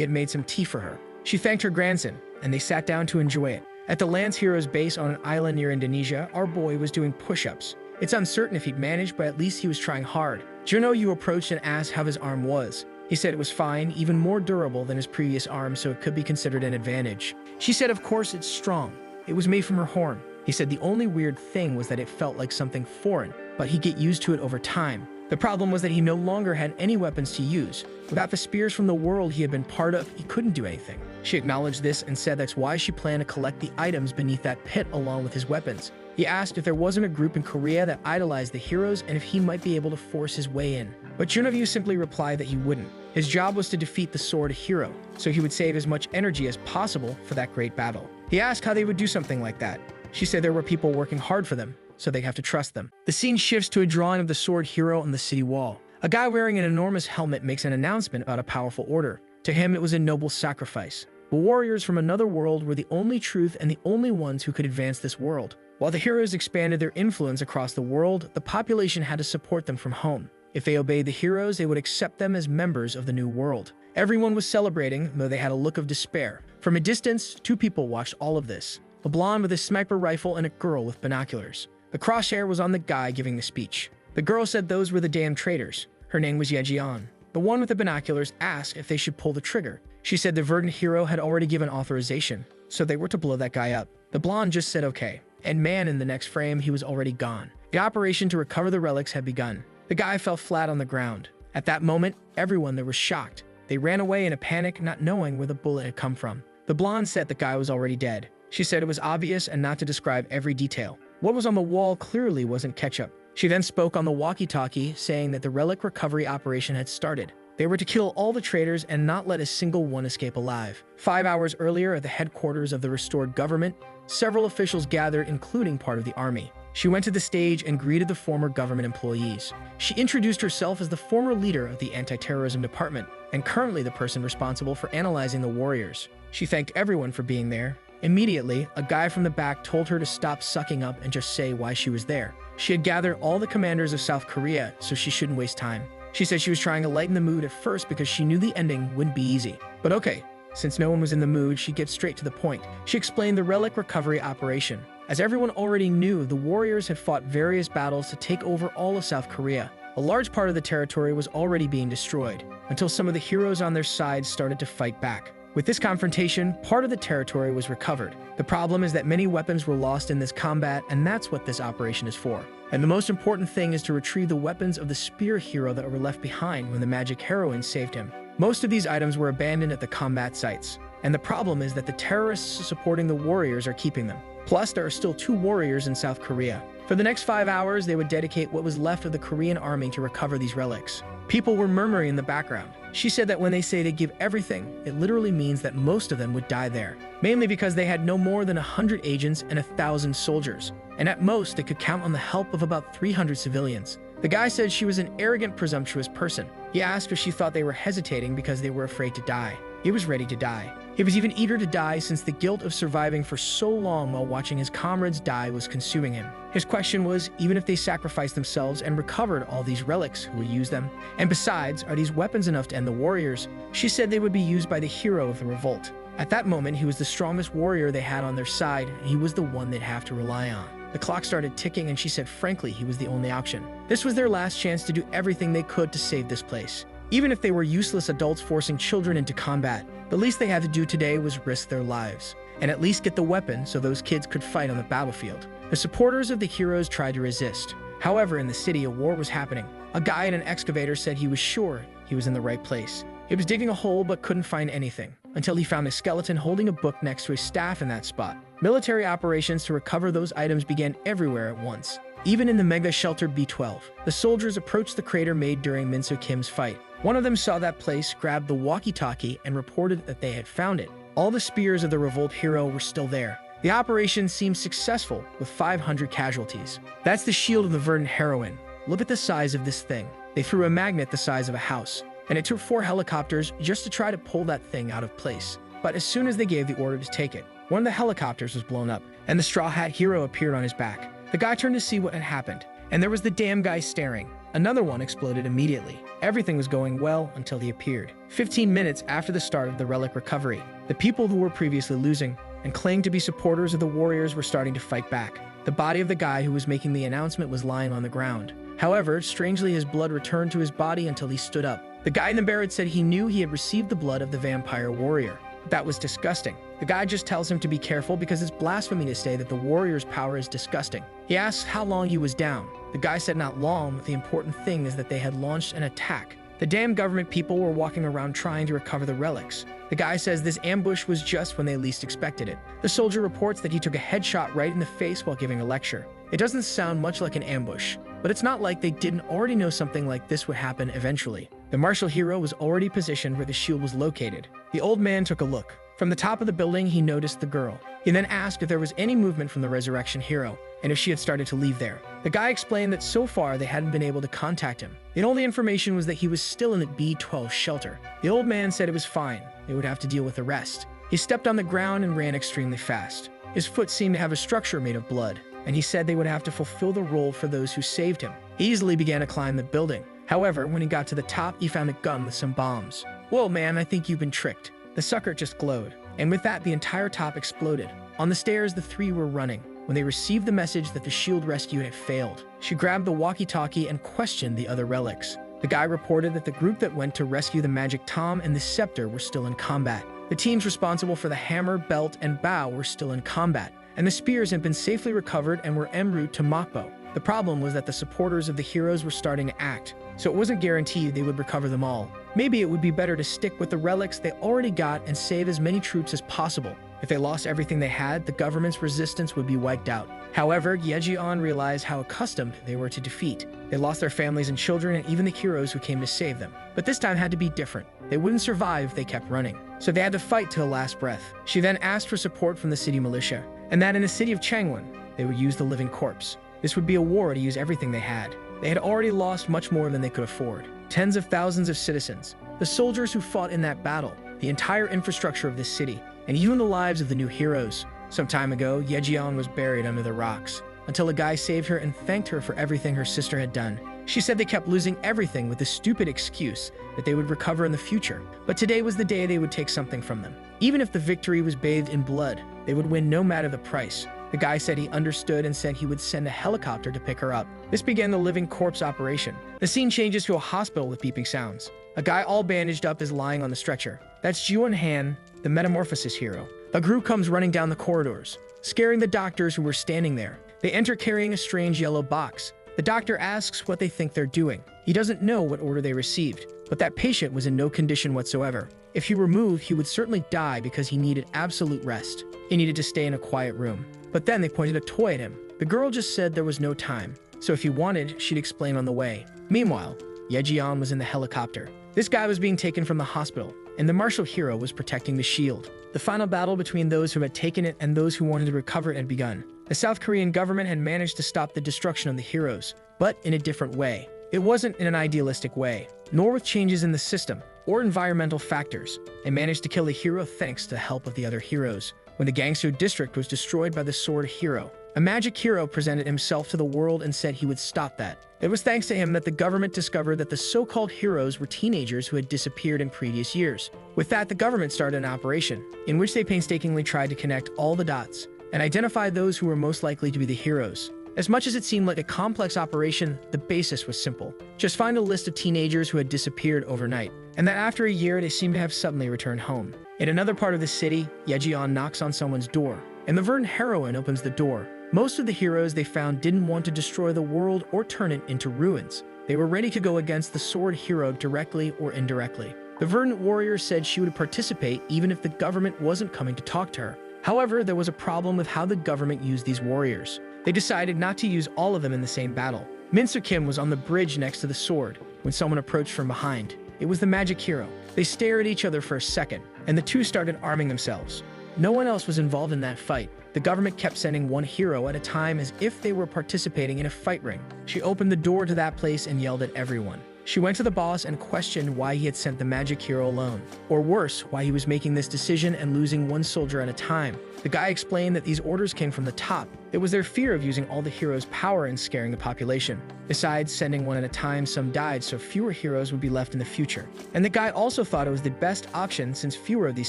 had made some tea for her. She thanked her grandson, and they sat down to enjoy it. At the Lance Heroes base on an island near Indonesia, our boy was doing push-ups. It's uncertain if he'd managed, but at least he was trying hard. Juno Yu approached and asked how his arm was. He said it was fine, even more durable than his previous arm, so it could be considered an advantage. She said of course it's strong. It was made from her horn. He said the only weird thing was that it felt like something foreign, but he'd get used to it over time. The problem was that he no longer had any weapons to use. Without the spears from the world he had been part of, he couldn't do anything. She acknowledged this and said that's why she planned to collect the items beneath that pit along with his weapons. He asked if there wasn't a group in Korea that idolized the heroes and if he might be able to force his way in. But Juneview simply replied that he wouldn't. His job was to defeat the sword hero, so he would save as much energy as possible for that great battle. He asked how they would do something like that. She said there were people working hard for them, so they have to trust them. The scene shifts to a drawing of the sword hero on the city wall. A guy wearing an enormous helmet makes an announcement about a powerful order. To him, it was a noble sacrifice. The warriors from another world were the only truth and the only ones who could advance this world. While the heroes expanded their influence across the world, the population had to support them from home. If they obeyed the heroes, they would accept them as members of the new world. Everyone was celebrating, though they had a look of despair. From a distance, two people watched all of this. A blonde with a sniper rifle and a girl with binoculars. The crosshair was on the guy giving the speech. The girl said those were the damn traitors. Her name was Yejian. The one with the binoculars asked if they should pull the trigger. She said the verdant hero had already given authorization, so they were to blow that guy up. The blonde just said okay. And man, in the next frame, he was already gone. The operation to recover the relics had begun. The guy fell flat on the ground. At that moment, everyone there was shocked. They ran away in a panic, not knowing where the bullet had come from. The blonde said the guy was already dead. She said it was obvious and not to describe every detail. What was on the wall clearly wasn't ketchup. She then spoke on the walkie-talkie, saying that the relic recovery operation had started. They were to kill all the traitors and not let a single one escape alive. 5 hours earlier, at the headquarters of the restored government, several officials gathered, including part of the army. She went to the stage and greeted the former government employees. She introduced herself as the former leader of the anti-terrorism department and currently the person responsible for analyzing the warriors. She thanked everyone for being there. Immediately, a guy from the back told her to stop sucking up and just say why she was there. She had gathered all the commanders of South Korea, so she shouldn't waste time. She said she was trying to lighten the mood at first because she knew the ending wouldn't be easy. But okay, since no one was in the mood, she'd get straight to the point. She explained the relic recovery operation. As everyone already knew, the warriors had fought various battles to take over all of South Korea. A large part of the territory was already being destroyed, until some of the heroes on their side started to fight back. With this confrontation, part of the territory was recovered. The problem is that many weapons were lost in this combat, and that's what this operation is for. And the most important thing is to retrieve the weapons of the spear hero that were left behind when the magic heroine saved him. Most of these items were abandoned at the combat sites, and the problem is that the terrorists supporting the warriors are keeping them. Plus, there are still 2 warriors in South Korea. For the next 5 hours, they would dedicate what was left of the Korean army to recover these relics. People were murmuring in the background. She said that when they say to give everything, it literally means that most of them would die there, mainly because they had no more than 100 agents and 1,000 soldiers, and at most they could count on the help of about 300 civilians. The guy said she was an arrogant, presumptuous person. He asked if she thought they were hesitating because they were afraid to die. He was ready to die. He was even eager to die since the guilt of surviving for so long while watching his comrades die was consuming him. His question was, even if they sacrificed themselves and recovered all these relics, who would use them? And besides, are these weapons enough to end the warriors? She said they would be used by the hero of the revolt. At that moment, he was the strongest warrior they had on their side, and he was the one they'd have to rely on. The clock started ticking, and she said frankly he was the only option. This was their last chance to do everything they could to save this place. Even if they were useless adults forcing children into combat, the least they had to do today was risk their lives, and at least get the weapon so those kids could fight on the battlefield. The supporters of the heroes tried to resist. However, in the city, a war was happening. A guy in an excavator said he was sure he was in the right place. He was digging a hole but couldn't find anything, until he found a skeleton holding a book next to his staff in that spot. Military operations to recover those items began everywhere at once. Even in the mega shelter B12, the soldiers approached the crater made during Minso Kim's fight. One of them saw that place, grabbed the walkie-talkie, and reported that they had found it. All the spears of the revolt hero were still there. The operation seemed successful, with 500 casualties. That's the shield of the verdant heroine. Look at the size of this thing. They threw a magnet the size of a house, and it took 4 helicopters just to try to pull that thing out of place. But as soon as they gave the order to take it, one of the helicopters was blown up, and the straw hat hero appeared on his back. The guy turned to see what had happened, and there was the damn guy staring. Another one exploded immediately. Everything was going well until he appeared. 15 minutes after the start of the relic recovery, the people who were previously losing and claimed to be supporters of the warriors were starting to fight back. The body of the guy who was making the announcement was lying on the ground. However, strangely, his blood returned to his body until he stood up. The guy in the barrel said he knew he had received the blood of the vampire warrior. That was disgusting. The guy just tells him to be careful because it's blasphemy to say that the warrior's power is disgusting. He asks how long he was down. The guy said not long, but the important thing is that they had launched an attack. The damn government people were walking around trying to recover the relics. The guy says this ambush was just when they least expected it. The soldier reports that he took a headshot right in the face while giving a lecture. It doesn't sound much like an ambush, but it's not like they didn't already know something like this would happen eventually. The martial hero was already positioned where the shield was located. The old man took a look. From the top of the building, he noticed the girl. He then asked if there was any movement from the resurrection hero, and if she had started to leave there. The guy explained that so far they hadn't been able to contact him. The only information was that he was still in the B-12 shelter. The old man said it was fine. They would have to deal with the rest. He stepped on the ground and ran extremely fast. His foot seemed to have a structure made of blood, and he said they would have to fulfill the role for those who saved him. He easily began to climb the building. However, when he got to the top, he found a gun with some bombs. "Whoa, man, I think you've been tricked." The sucker just glowed, and with that, the entire top exploded. On the stairs, the three were running when they received the message that the shield rescue had failed. She grabbed the walkie-talkie and questioned the other relics. The guy reported that the group that went to rescue the magic tom and the scepter were still in combat. The teams responsible for the hammer, belt, and bow were still in combat, and the spears had been safely recovered and were en route to Mokpo. The problem was that the supporters of the heroes were starting to act, so it wasn't guaranteed they would recover them all. Maybe it would be better to stick with the relics they already got and save as many troops as possible. If they lost everything they had, the government's resistance would be wiped out. However, Yejion realized how accustomed they were to defeat. They lost their families and children and even the heroes who came to save them. But this time had to be different. They wouldn't survive if they kept running, so they had to fight to the last breath. She then asked for support from the city militia, and that in the city of Changwon, they would use the living corpse. This would be a war to use everything they had. They had already lost much more than they could afford. Tens of thousands of citizens, the soldiers who fought in that battle, the entire infrastructure of this city, and even the lives of the new heroes. Some time ago, Yejion was buried under the rocks, until a guy saved her and thanked her for everything her sister had done. She said they kept losing everything with the stupid excuse that they would recover in the future, but today was the day they would take something from them. Even if the victory was bathed in blood, they would win no matter the price. The guy said he understood and said he would send a helicopter to pick her up. This began the living corpse operation. The scene changes to a hospital with beeping sounds. A guy all bandaged up is lying on the stretcher. That's Juan Han, the metamorphosis hero. A group comes running down the corridors, scaring the doctors who were standing there. They enter carrying a strange yellow box. The doctor asks what they think they're doing. He doesn't know what order they received, but that patient was in no condition whatsoever. If he were moved, he would certainly die because he needed absolute rest. He needed to stay in a quiet room. But then they pointed a toy at him. The girl just said there was no time, so if he wanted, she'd explain on the way. Meanwhile, Yejion was in the helicopter. This guy was being taken from the hospital, and the martial hero was protecting the shield. The final battle between those who had taken it and those who wanted to recover it had begun. The South Korean government had managed to stop the destruction of the heroes, but in a different way. It wasn't in an idealistic way, nor with changes in the system or environmental factors. They managed to kill the hero thanks to the help of the other heroes. When the Gangsu district was destroyed by the sword hero, a magic hero presented himself to the world and said he would stop that. It was thanks to him that the government discovered that the so-called heroes were teenagers who had disappeared in previous years. With that, the government started an operation in which they painstakingly tried to connect all the dots and identify those who were most likely to be the heroes. As much as it seemed like a complex operation, the basis was simple. Just find a list of teenagers who had disappeared overnight, and that after a year they seemed to have suddenly returned home. In another part of the city, Yejion knocks on someone's door, and the verdant heroine opens the door. Most of the heroes they found didn't want to destroy the world or turn it into ruins. They were ready to go against the sword hero directly or indirectly. The verdant warrior said she would participate even if the government wasn't coming to talk to her. However, there was a problem with how the government used these warriors. They decided not to use all of them in the same battle. Min-soo Kim was on the bridge next to the sword when someone approached from behind. It was the magic hero. They stared at each other for a second, and the two started arming themselves. No one else was involved in that fight. The government kept sending one hero at a time as if they were participating in a fight ring. She opened the door to that place and yelled at everyone. She went to the boss and questioned why he had sent the magic hero alone, or worse, why he was making this decision and losing one soldier at a time. The guy explained that these orders came from the top. It was their fear of using all the heroes' power and scaring the population. Besides sending one at a time, some died, so fewer heroes would be left in the future. And the guy also thought it was the best option since fewer of these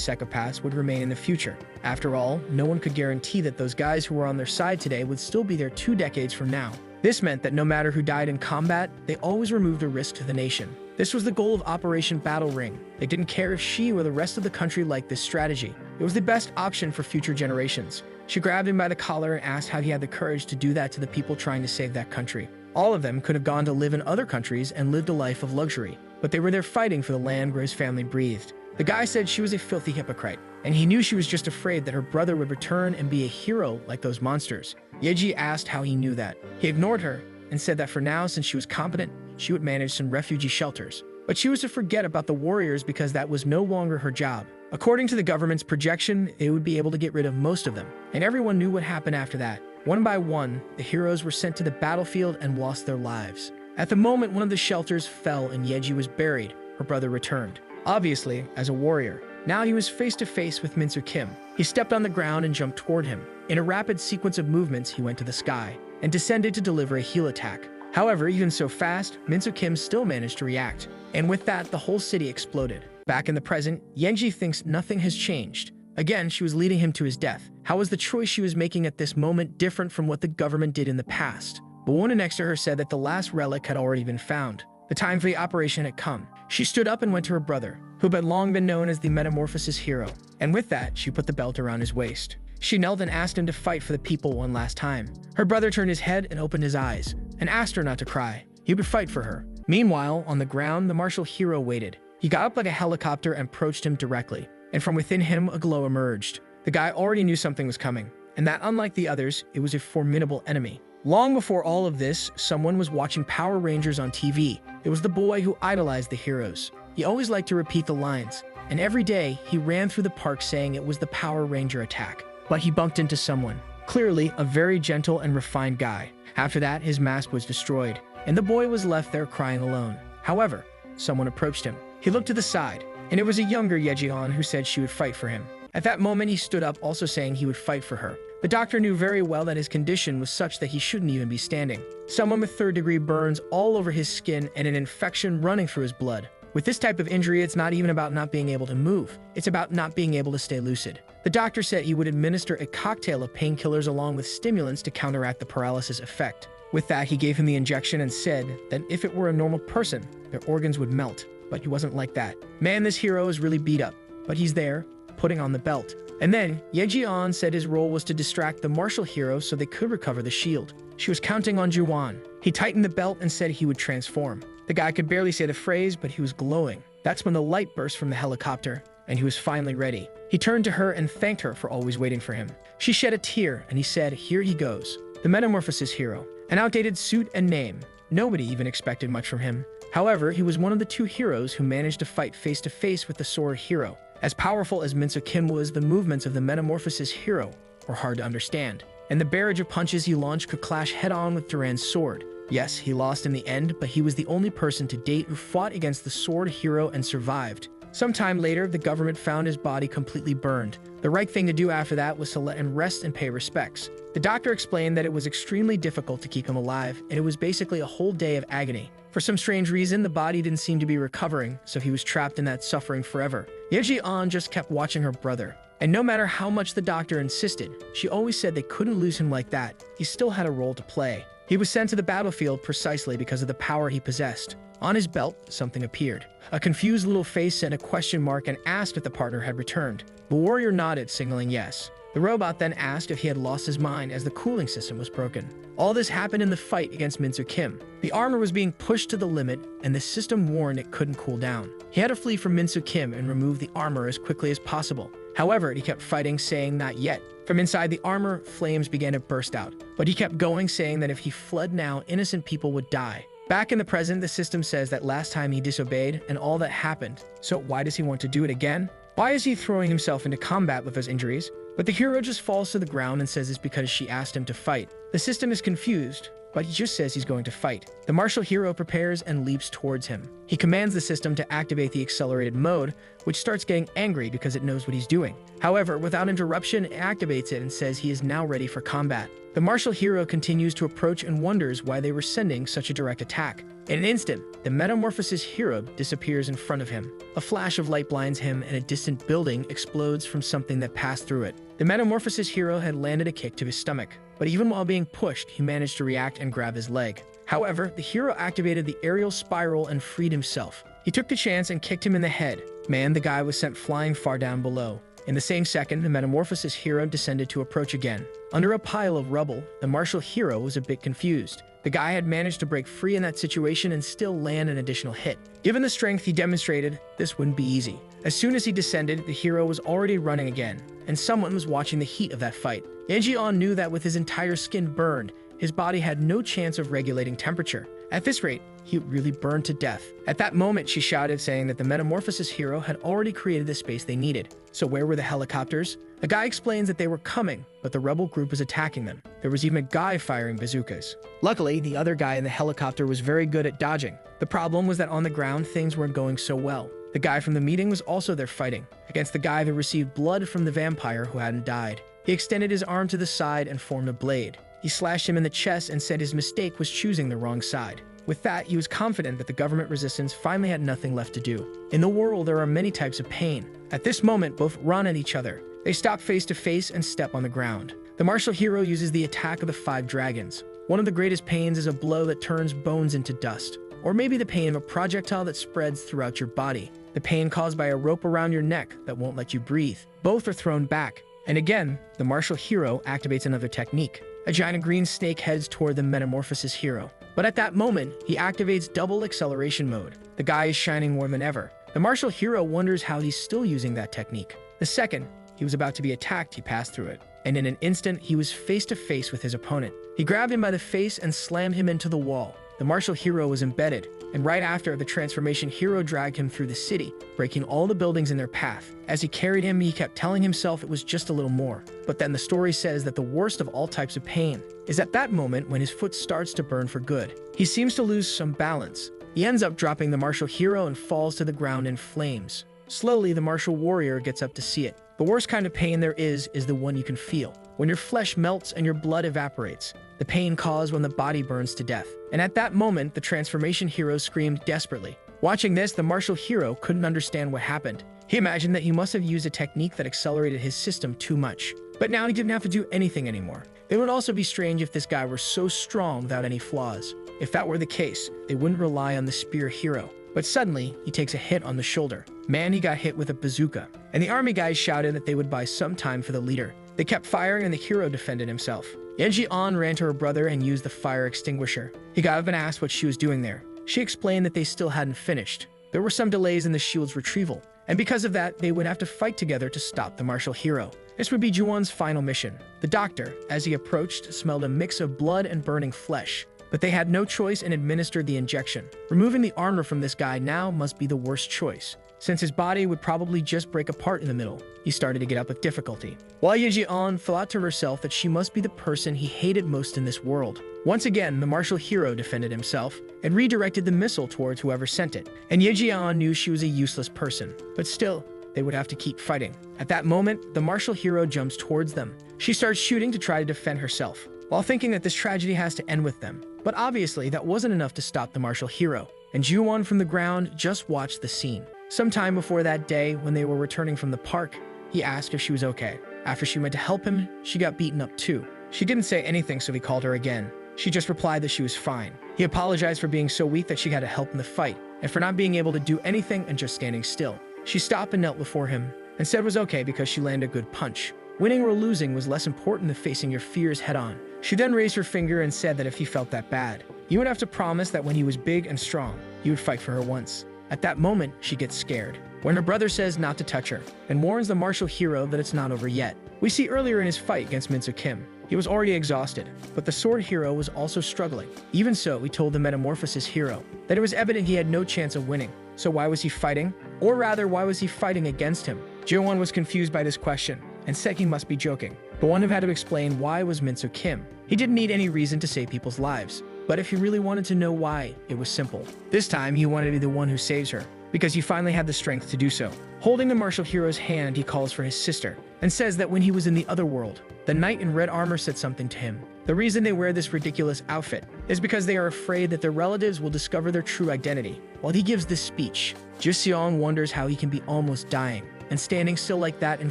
psychopaths would remain in the future. After all, no one could guarantee that those guys who were on their side today would still be there 2 decades from now. This meant that no matter who died in combat, they always removed a risk to the nation. This was the goal of Operation Battle Ring. They didn't care if she or the rest of the country liked this strategy. It was the best option for future generations. She grabbed him by the collar and asked how he had the courage to do that to the people trying to save that country. All of them could have gone to live in other countries and lived a life of luxury, but they were there fighting for the land where his family breathed. The guy said she was a filthy hypocrite, and he knew she was just afraid that her brother would return and be a hero like those monsters. Yeji asked how he knew that. He ignored her and said that for now, since she was competent, she would manage some refugee shelters. But she was to forget about the warriors because that was no longer her job. According to the government's projection, they would be able to get rid of most of them, and everyone knew what happened after that. One by one, the heroes were sent to the battlefield and lost their lives. At the moment one of the shelters fell and Yeji was buried, her brother returned. Obviously, as a warrior. Now he was face to face with Minsu Kim. He stepped on the ground and jumped toward him. In a rapid sequence of movements, he went to the sky and descended to deliver a heal attack. However, even so fast, Minsu Kim still managed to react. And with that, the whole city exploded. Back in the present, Yenji thinks nothing has changed. Again, she was leading him to his death. How was the choice she was making at this moment different from what the government did in the past? But one next to her said that the last relic had already been found. The time for the operation had come. She stood up and went to her brother, who had long been known as the Metamorphosis hero. And with that, she put the belt around his waist. She knelt and asked him to fight for the people one last time. Her brother turned his head and opened his eyes, and asked her not to cry. He would fight for her. Meanwhile, on the ground, the martial hero waited. He got up like a helicopter and approached him directly. And from within him, a glow emerged. The guy already knew something was coming, and that unlike the others, it was a formidable enemy. Long before all of this, someone was watching Power Rangers on TV. It was the boy who idolized the heroes. He always liked to repeat the lines, and every day he ran through the park saying it was the Power Ranger attack. But he bumped into someone, clearly a very gentle and refined guy. After that, his mask was destroyed, and the boy was left there crying alone. However, someone approached him. He looked to the side, and it was a younger Yejion who said she would fight for him. At that moment, he stood up, also saying he would fight for her. The doctor knew very well that his condition was such that he shouldn't even be standing. Someone with third-degree burns all over his skin and an infection running through his blood. With this type of injury, it's not even about not being able to move. It's about not being able to stay lucid. The doctor said he would administer a cocktail of painkillers along with stimulants to counteract the paralysis effect. With that, he gave him the injection and said that if it were a normal person, their organs would melt. But he wasn't like that. Man, this hero is really beat up, but he's there, putting on the belt. And then, Yejion said his role was to distract the martial hero so they could recover the shield. She was counting on Juwan. He tightened the belt and said he would transform. The guy could barely say the phrase, but he was glowing. That's when the light burst from the helicopter, and he was finally ready. He turned to her and thanked her for always waiting for him. She shed a tear, and he said, "Here he goes." The Metamorphosis hero. An outdated suit and name. Nobody even expected much from him. However, he was one of the 2 heroes who managed to fight face-to-face with the Sword hero. As powerful as Minsu Kim was, the movements of the Metamorphosis hero were hard to understand, and the barrage of punches he launched could clash head-on with Duran's sword. Yes, he lost in the end, but he was the only person to date who fought against the Sword hero and survived. Sometime later, the government found his body completely burned. The right thing to do after that was to let him rest and pay respects. The doctor explained that it was extremely difficult to keep him alive, and it was basically a whole day of agony. For some strange reason, the body didn't seem to be recovering, so he was trapped in that suffering forever. Yeji-an just kept watching her brother. And no matter how much the doctor insisted, she always said they couldn't lose him like that. He still had a role to play. He was sent to the battlefield precisely because of the power he possessed. On his belt, something appeared. A confused little face sent a question mark and asked if the partner had returned. The warrior nodded, signaling yes. The robot then asked if he had lost his mind as the cooling system was broken. All this happened in the fight against Minsu Kim. The armor was being pushed to the limit, and the system warned it couldn't cool down. He had to flee from Minsu Kim and remove the armor as quickly as possible. However, he kept fighting, saying not yet. From inside the armor, flames began to burst out. But he kept going, saying that if he fled now, innocent people would die. Back in the present, the system says that last time he disobeyed and all that happened. So why does he want to do it again? Why is he throwing himself into combat with his injuries? But the hero just falls to the ground and says it's because she asked him to fight. The system is confused, but he just says he's going to fight. The martial hero prepares and leaps towards him. He commands the system to activate the accelerated mode, which starts getting angry because it knows what he's doing. However, without interruption, it activates it and says he is now ready for combat. The martial hero continues to approach and wonders why they were sending such a direct attack. In an instant, the metamorphosis hero disappears in front of him. A flash of light blinds him and a distant building explodes from something that passed through it. The metamorphosis hero had landed a kick to his stomach, but even while being pushed, he managed to react and grab his leg. However, the hero activated the aerial spiral and freed himself. He took the chance and kicked him in the head. Man, the guy was sent flying far down below. In the same second, the metamorphosis hero descended to approach again. Under a pile of rubble, the martial hero was a bit confused. The guy had managed to break free in that situation and still land an additional hit. Given the strength he demonstrated, this wouldn't be easy. As soon as he descended, the hero was already running again, and someone was watching the heat of that fight. Yeji-on knew that with his entire skin burned, his body had no chance of regulating temperature. At this rate, he would really burn to death. At that moment, she shouted, saying that the metamorphosis hero had already created the space they needed. So where were the helicopters? The guy explains that they were coming, but the rebel group was attacking them. There was even a guy firing bazookas. Luckily, the other guy in the helicopter was very good at dodging. The problem was that on the ground, things weren't going so well. The guy from the meeting was also there fighting against the guy who received blood from the vampire who hadn't died. He extended his arm to the side and formed a blade. He slashed him in the chest and said his mistake was choosing the wrong side. With that, he was confident that the government resistance finally had nothing left to do. In the world, there are many types of pain. At this moment, both run at each other. They stop face to face and step on the ground. The martial hero uses the attack of the 5 dragons. One of the greatest pains is a blow that turns bones into dust, or maybe the pain of a projectile that spreads throughout your body. The pain caused by a rope around your neck that won't let you breathe. Both are thrown back. And again, the martial hero activates another technique. A giant green snake heads toward the metamorphosis hero. But at that moment, he activates double acceleration mode. The guy is shining more than ever. The martial hero wonders how he's still using that technique. The second he was about to be attacked, he passed through it. And in an instant, he was face to face with his opponent. He grabbed him by the face and slammed him into the wall. The martial hero was embedded, and right after, the transformation hero dragged him through the city, breaking all the buildings in their path. As he carried him, he kept telling himself it was just a little more. But then the story says that the worst of all types of pain is at that moment when his foot starts to burn for good. He seems to lose some balance. He ends up dropping the martial hero and falls to the ground in flames. Slowly, the martial warrior gets up to see it. The worst kind of pain there is the one you can feel, when your flesh melts and your blood evaporates. The pain caused when the body burns to death. And at that moment, the transformation hero screamed desperately. Watching this, the martial hero couldn't understand what happened. He imagined that he must have used a technique that accelerated his system too much. But now he didn't have to do anything anymore. It would also be strange if this guy were so strong without any flaws. If that were the case, they wouldn't rely on the spear hero. But suddenly, he takes a hit on the shoulder. Man, he got hit with a bazooka. And the army guys shouted that they would buy some time for the leader. They kept firing and the hero defended himself. Yeji-on ran to her brother and used the fire extinguisher. He got up and asked what she was doing there. She explained that they still hadn't finished. There were some delays in the shield's retrieval, and because of that, they would have to fight together to stop the martial hero. This would be Ju-won's final mission. The doctor, as he approached, smelled a mix of blood and burning flesh, but they had no choice and administered the injection. Removing the armor from this guy now must be the worst choice, since his body would probably just break apart in the middle. He started to get up with difficulty, while Yeji-on thought to herself that she must be the person he hated most in this world. Once again, the martial hero defended himself and redirected the missile towards whoever sent it. And Yeji-on knew she was a useless person, but still, they would have to keep fighting. At that moment, the martial hero jumps towards them. She starts shooting to try to defend herself, while thinking that this tragedy has to end with them. But obviously, that wasn't enough to stop the martial hero, and Ju-won from the ground just watched the scene. Sometime before that day, when they were returning from the park, he asked if she was okay. After she went to help him, she got beaten up too. She didn't say anything, so he called her again. She just replied that she was fine. He apologized for being so weak that she had to help in the fight, and for not being able to do anything and just standing still. She stopped and knelt before him, and said it was okay because she landed a good punch. Winning or losing was less important than facing your fears head-on. She then raised her finger and said that if he felt that bad, you would have to promise that when he was big and strong, you would fight for her once. At that moment, she gets scared, when her brother says not to touch her, and warns the martial hero that it's not over yet. We see earlier in his fight against Min-soo Kim, he was already exhausted, but the sword hero was also struggling. Even so, we told the metamorphosis hero that it was evident he had no chance of winning. So why was he fighting? Or rather, why was he fighting against him? Ju-won was confused by this question. and said he must be joking. But one had to explain why it was Minso Kim. He didn't need any reason to save people's lives, but if he really wanted to know why, it was simple. This time, he wanted to be the one who saves her, because he finally had the strength to do so. Holding the martial hero's hand, he calls for his sister, and says that when he was in the other world, the knight in red armor said something to him. The reason they wear this ridiculous outfit is because they are afraid that their relatives will discover their true identity. While he gives this speech, Ju-seong wonders how he can be almost dying and standing still like that in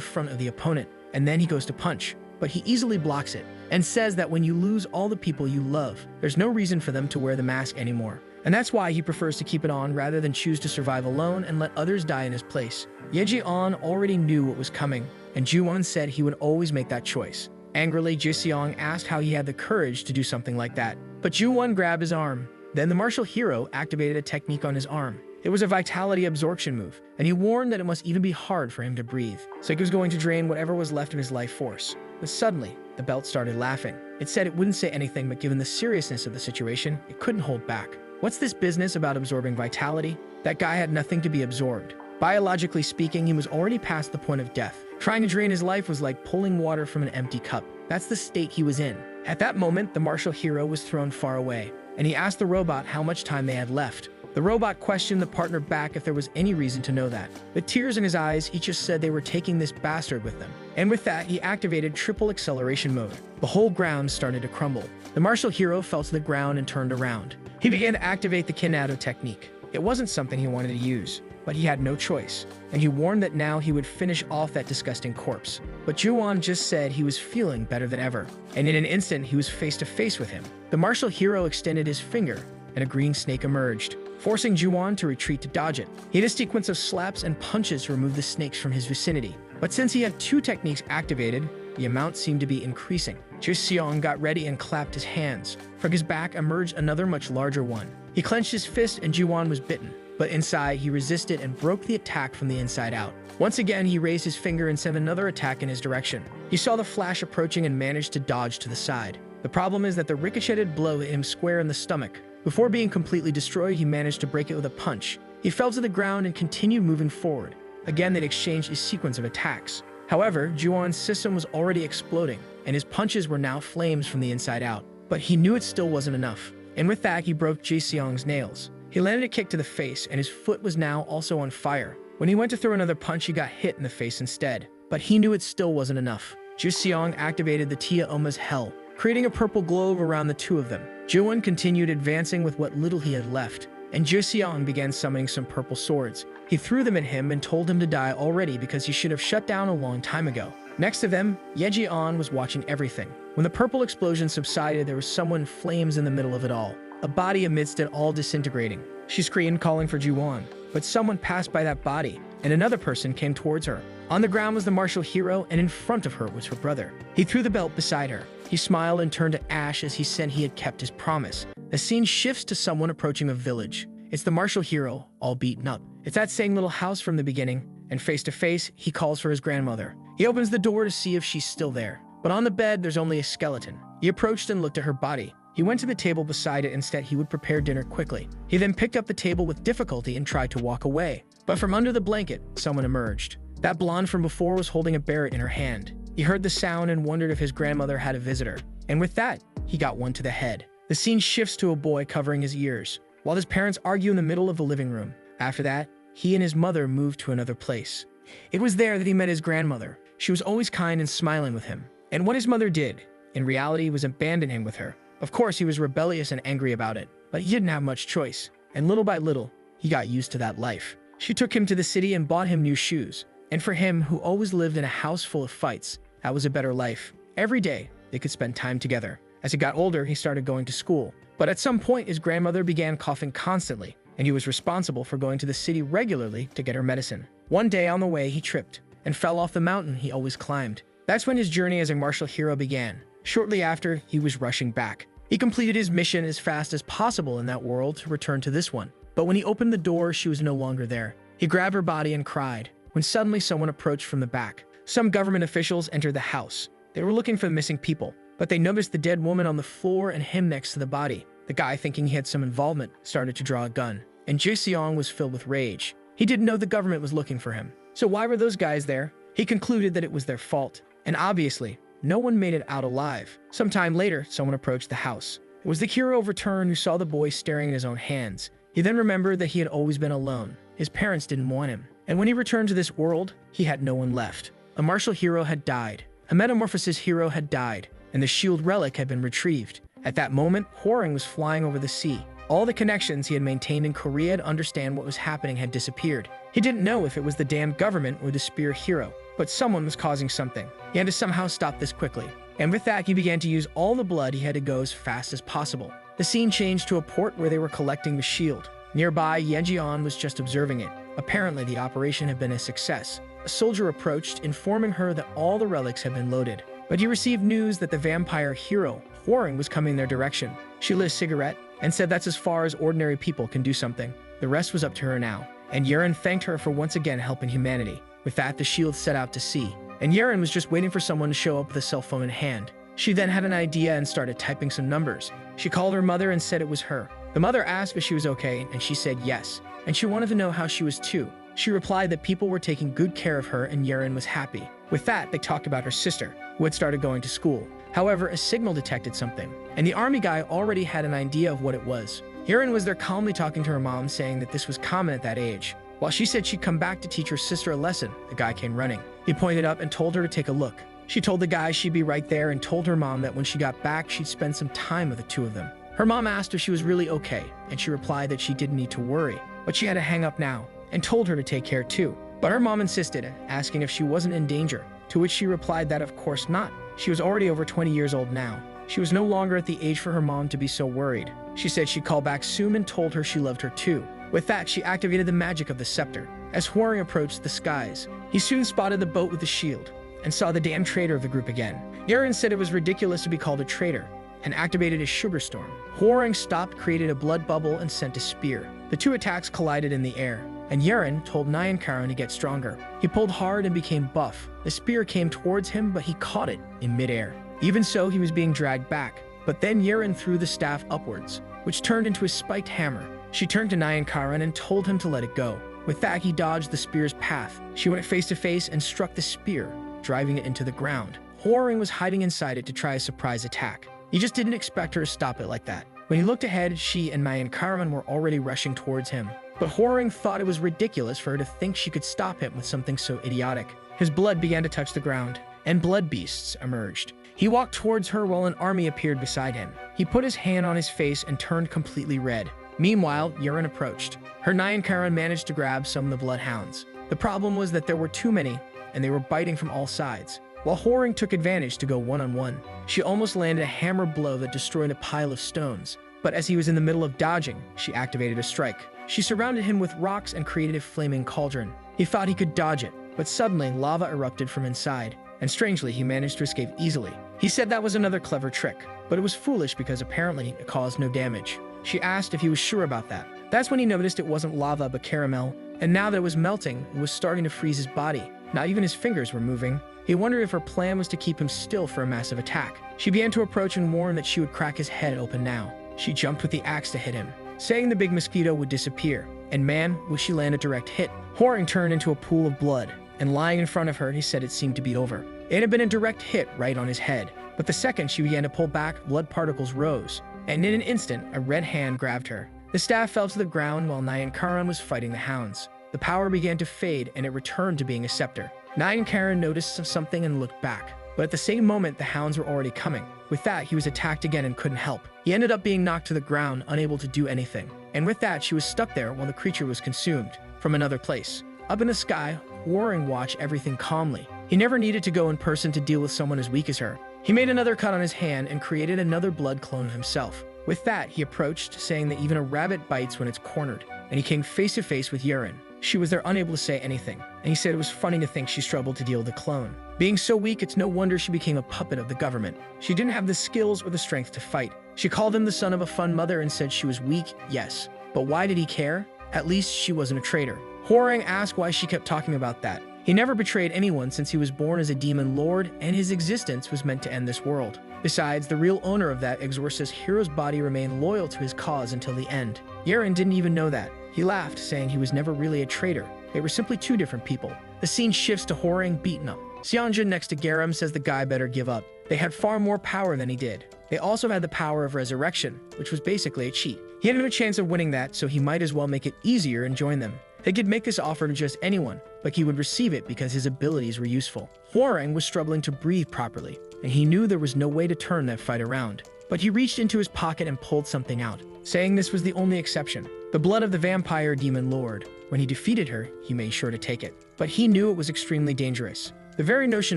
front of the opponent, and then he goes to punch, but he easily blocks it and says that when you lose all the people you love, there's no reason for them to wear the mask anymore. And that's why he prefers to keep it on rather than choose to survive alone and let others die in his place. Ye-ji-on already knew what was coming, and Ju-won said he would always make that choice. Angrily, Ju-seong asked how he had the courage to do something like that, but Ju-won grabbed his arm. Then the martial hero activated a technique on his arm. It was a vitality absorption move, and he warned that it must even be hard for him to breathe, so he was going to drain whatever was left of his life force. But suddenly, the belt started laughing. It said it wouldn't say anything, but given the seriousness of the situation, it couldn't hold back. What's this business about absorbing vitality? That guy had nothing to be absorbed. Biologically speaking, he was already past the point of death. Trying to drain his life was like pulling water from an empty cup. That's the state he was in. At that moment, the martial hero was thrown far away, and he asked the robot how much time they had left. The robot questioned the partner back if there was any reason to know that. With tears in his eyes, he just said they were taking this bastard with them. And with that, he activated triple acceleration mode. The whole ground started to crumble. The martial hero fell to the ground and turned around. He began to activate the Kinado technique. It wasn't something he wanted to use, but he had no choice, and he warned that now he would finish off that disgusting corpse. But Ju-won just said he was feeling better than ever, and in an instant he was face to face with him. The martial hero extended his finger, and a green snake emerged, forcing Ju-won to retreat to dodge it. He had a sequence of slaps and punches to remove the snakes from his vicinity, but since he had two techniques activated, the amount seemed to be increasing. Ju-seong got ready and clapped his hands. From his back emerged another much larger one. He clenched his fist and Ju-won was bitten, but inside he resisted and broke the attack from the inside out. Once again, he raised his finger and sent another attack in his direction. He saw the flash approaching and managed to dodge to the side. The problem is that the ricocheted blow hit him square in the stomach. Before being completely destroyed, he managed to break it with a punch. He fell to the ground and continued moving forward. Again, they'd exchanged a sequence of attacks. However, Ju-won's system was already exploding, and his punches were now flames from the inside out. But he knew it still wasn't enough. And with that, he broke Ji-seong's nails. He landed a kick to the face, and his foot was now also on fire. When he went to throw another punch, he got hit in the face instead. But he knew it still wasn't enough. Ju-seong activated the Tia Oma's Hell, creating a purple globe around the two of them. Ju-won continued advancing with what little he had left, and Ju-seong began summoning some purple swords. He threw them at him and told him to die already because he should have shut down a long time ago. Next to them, Ye-ji-on was watching everything. When the purple explosion subsided, there was someone in flames in the middle of it all, a body amidst it all disintegrating. She screamed, calling for Ju-won, but someone passed by that body, and another person came towards her. On the ground was the martial hero, and in front of her was her brother. He threw the belt beside her. He smiled and turned to ash as he said he had kept his promise. The scene shifts to someone approaching a village. It's the martial hero, all beaten up. It's that same little house from the beginning, and face to face, he calls for his grandmother. He opens the door to see if she's still there, but on the bed, there's only a skeleton. He approached and looked at her body. He went to the table beside it and said he would prepare dinner quickly. He then picked up the table with difficulty and tried to walk away, but from under the blanket, someone emerged. That blonde from before was holding a barrett in her hand. He heard the sound and wondered if his grandmother had a visitor, and with that, he got one to the head. The scene shifts to a boy covering his ears, while his parents argue in the middle of the living room. After that, he and his mother moved to another place. It was there that he met his grandmother. She was always kind and smiling with him. And what his mother did, in reality, was abandon him with her. Of course, he was rebellious and angry about it, but he didn't have much choice. And little by little, he got used to that life. She took him to the city and bought him new shoes. And for him, who always lived in a house full of fights, that was a better life. Every day, they could spend time together. As he got older, he started going to school. But at some point, his grandmother began coughing constantly, and he was responsible for going to the city regularly to get her medicine. One day on the way, he tripped and fell off the mountain he always climbed. That's when his journey as a martial hero began. Shortly after, he was rushing back. He completed his mission as fast as possible in that world to return to this one. But when he opened the door, she was no longer there. He grabbed her body and cried, when suddenly someone approached from the back. Some government officials entered the house. They were looking for the missing people, but they noticed the dead woman on the floor and him next to the body. The guy, thinking he had some involvement, started to draw a gun, and Ji-seong was filled with rage. He didn't know the government was looking for him. So why were those guys there? He concluded that it was their fault, and obviously, no one made it out alive. Sometime later, someone approached the house. It was the hero of return who saw the boy staring at his own hands. He then remembered that he had always been alone. His parents didn't want him, and when he returned to this world, he had no one left. A martial hero had died, a metamorphosis hero had died, and the shield relic had been retrieved. At that moment, Hwoarang was flying over the sea. All the connections he had maintained in Korea to understand what was happening had disappeared. He didn't know if it was the damned government or the spear hero, but someone was causing something. He had to somehow stop this quickly. And with that, he began to use all the blood. He had to go as fast as possible. The scene changed to a port where they were collecting the shield. Nearby, Yeonjeon was just observing it. Apparently, the operation had been a success. A soldier approached, informing her that all the relics had been loaded. But he received news that the vampire hero, Hwoarang, was coming their direction. She lit a cigarette and said that's as far as ordinary people can do something. The rest was up to her now. And Yeon thanked her for once again helping humanity. With that, the shield set out to sea. And Yeon was just waiting for someone to show up with a cell phone in hand. She then had an idea and started typing some numbers. She called her mother and said it was her. The mother asked if she was okay, and she said yes. And she wanted to know how she was too. She replied that people were taking good care of her and Yeon was happy. With that, they talked about her sister, who had started going to school. However, a signal detected something, and the army guy already had an idea of what it was. Yeon was there calmly talking to her mom, saying that this was common at that age. While she said she'd come back to teach her sister a lesson, the guy came running. He pointed up and told her to take a look. She told the guy she'd be right there and told her mom that when she got back, she'd spend some time with the two of them. Her mom asked if she was really okay, and she replied that she didn't need to worry, but she had to hang up now, and told her to take care too. But her mom insisted, asking if she wasn't in danger, to which she replied that of course not. She was already over 20 years old now. She was no longer at the age for her mom to be so worried. She said she'd call back soon and told her she loved her too. With that, she activated the magic of the scepter. As Hwoarang approached the skies, he soon spotted the boat with the shield, and saw the damn traitor of the group again. Yeon said it was ridiculous to be called a traitor, and activated his sugar storm. Hwoarang stopped, created a blood bubble, and sent a spear. The two attacks collided in the air, and Yeon told Nyankaran to get stronger. He pulled hard and became buff. The spear came towards him, but he caught it in midair. Even so, he was being dragged back. But then Yeon threw the staff upwards, which turned into a spiked hammer. She turned to Nyankaran and told him to let it go. With that, he dodged the spear's path. She went face to face and struck the spear, driving it into the ground. Hwoarang was hiding inside it to try a surprise attack. He just didn't expect her to stop it like that. When he looked ahead, she and Nyankaran were already rushing towards him. But Hwoarang thought it was ridiculous for her to think she could stop him with something so idiotic. His blood began to touch the ground, and blood beasts emerged. He walked towards her while an army appeared beside him. He put his hand on his face and turned completely red. Meanwhile, Yeon approached. Her Nyankaran managed to grab some of the bloodhounds. The problem was that there were too many, and they were biting from all sides. While Hwoarang took advantage to go one-on-one, she almost landed a hammer blow that destroyed a pile of stones. But as he was in the middle of dodging, she activated a strike. She surrounded him with rocks and created a flaming cauldron. He thought he could dodge it, but suddenly lava erupted from inside, and strangely he managed to escape easily. He said that was another clever trick, but it was foolish because apparently it caused no damage. She asked if he was sure about that. That's when he noticed it wasn't lava but caramel, and now that it was melting, it was starting to freeze his body. Not even his fingers were moving. He wondered if her plan was to keep him still for a massive attack. She began to approach and warned that she would crack his head open now. She jumped with the axe to hit him, saying the big mosquito would disappear. And man, would she land a direct hit. Hwoarang turned into a pool of blood, and lying in front of her, he said it seemed to be over. It had been a direct hit right on his head. But the second she began to pull back, blood particles rose, and in an instant, a red hand grabbed her. The staff fell to the ground while Nyankaran was fighting the hounds. The power began to fade, and it returned to being a scepter. Nyankaran noticed something and looked back, but at the same moment, the hounds were already coming. With that, he was attacked again and couldn't help. He ended up being knocked to the ground, unable to do anything. And with that, she was stuck there while the creature was consumed. From another place, up in the sky, Hwoarang watched everything calmly. He never needed to go in person to deal with someone as weak as her. He made another cut on his hand and created another blood clone of himself. With that, he approached, saying that even a rabbit bites when it's cornered, and he came face to face with Yeon. She was there unable to say anything, and he said it was funny to think she struggled to deal with the clone. Being so weak, it's no wonder she became a puppet of the government. She didn't have the skills or the strength to fight. She called him the son of a fun mother and said she was weak, yes. But why did he care? At least she wasn't a traitor. Hwoarang asked why she kept talking about that. He never betrayed anyone since he was born as a demon lord, and his existence was meant to end this world. Besides, the real owner of that exorcist hero's body remained loyal to his cause until the end. Yeon didn't even know that. He laughed, saying he was never really a traitor. They were simply two different people. The scene shifts to whoring, beaten up. Seongjin next to Garam says the guy better give up. They had far more power than he did. They also had the power of resurrection, which was basically a cheat. He had no chance of winning that, so he might as well make it easier and join them. They could make this offer to just anyone, but he would receive it because his abilities were useful. Hwoarang was struggling to breathe properly, and he knew there was no way to turn that fight around. But he reached into his pocket and pulled something out, saying this was the only exception. The blood of the vampire demon lord. When he defeated her, he made sure to take it. But he knew it was extremely dangerous. The very notion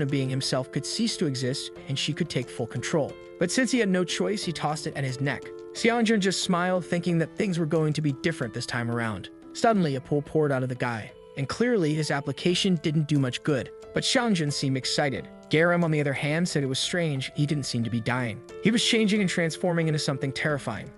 of being himself could cease to exist, and she could take full control. But since he had no choice, he tossed it at his neck. Seongjin just smiled, thinking that things were going to be different this time around. Suddenly, a pool poured out of the guy, and clearly his application didn't do much good. But Seongjin seemed excited. Garam, on the other hand, said it was strange he didn't seem to be dying. He was changing and transforming into something terrifying.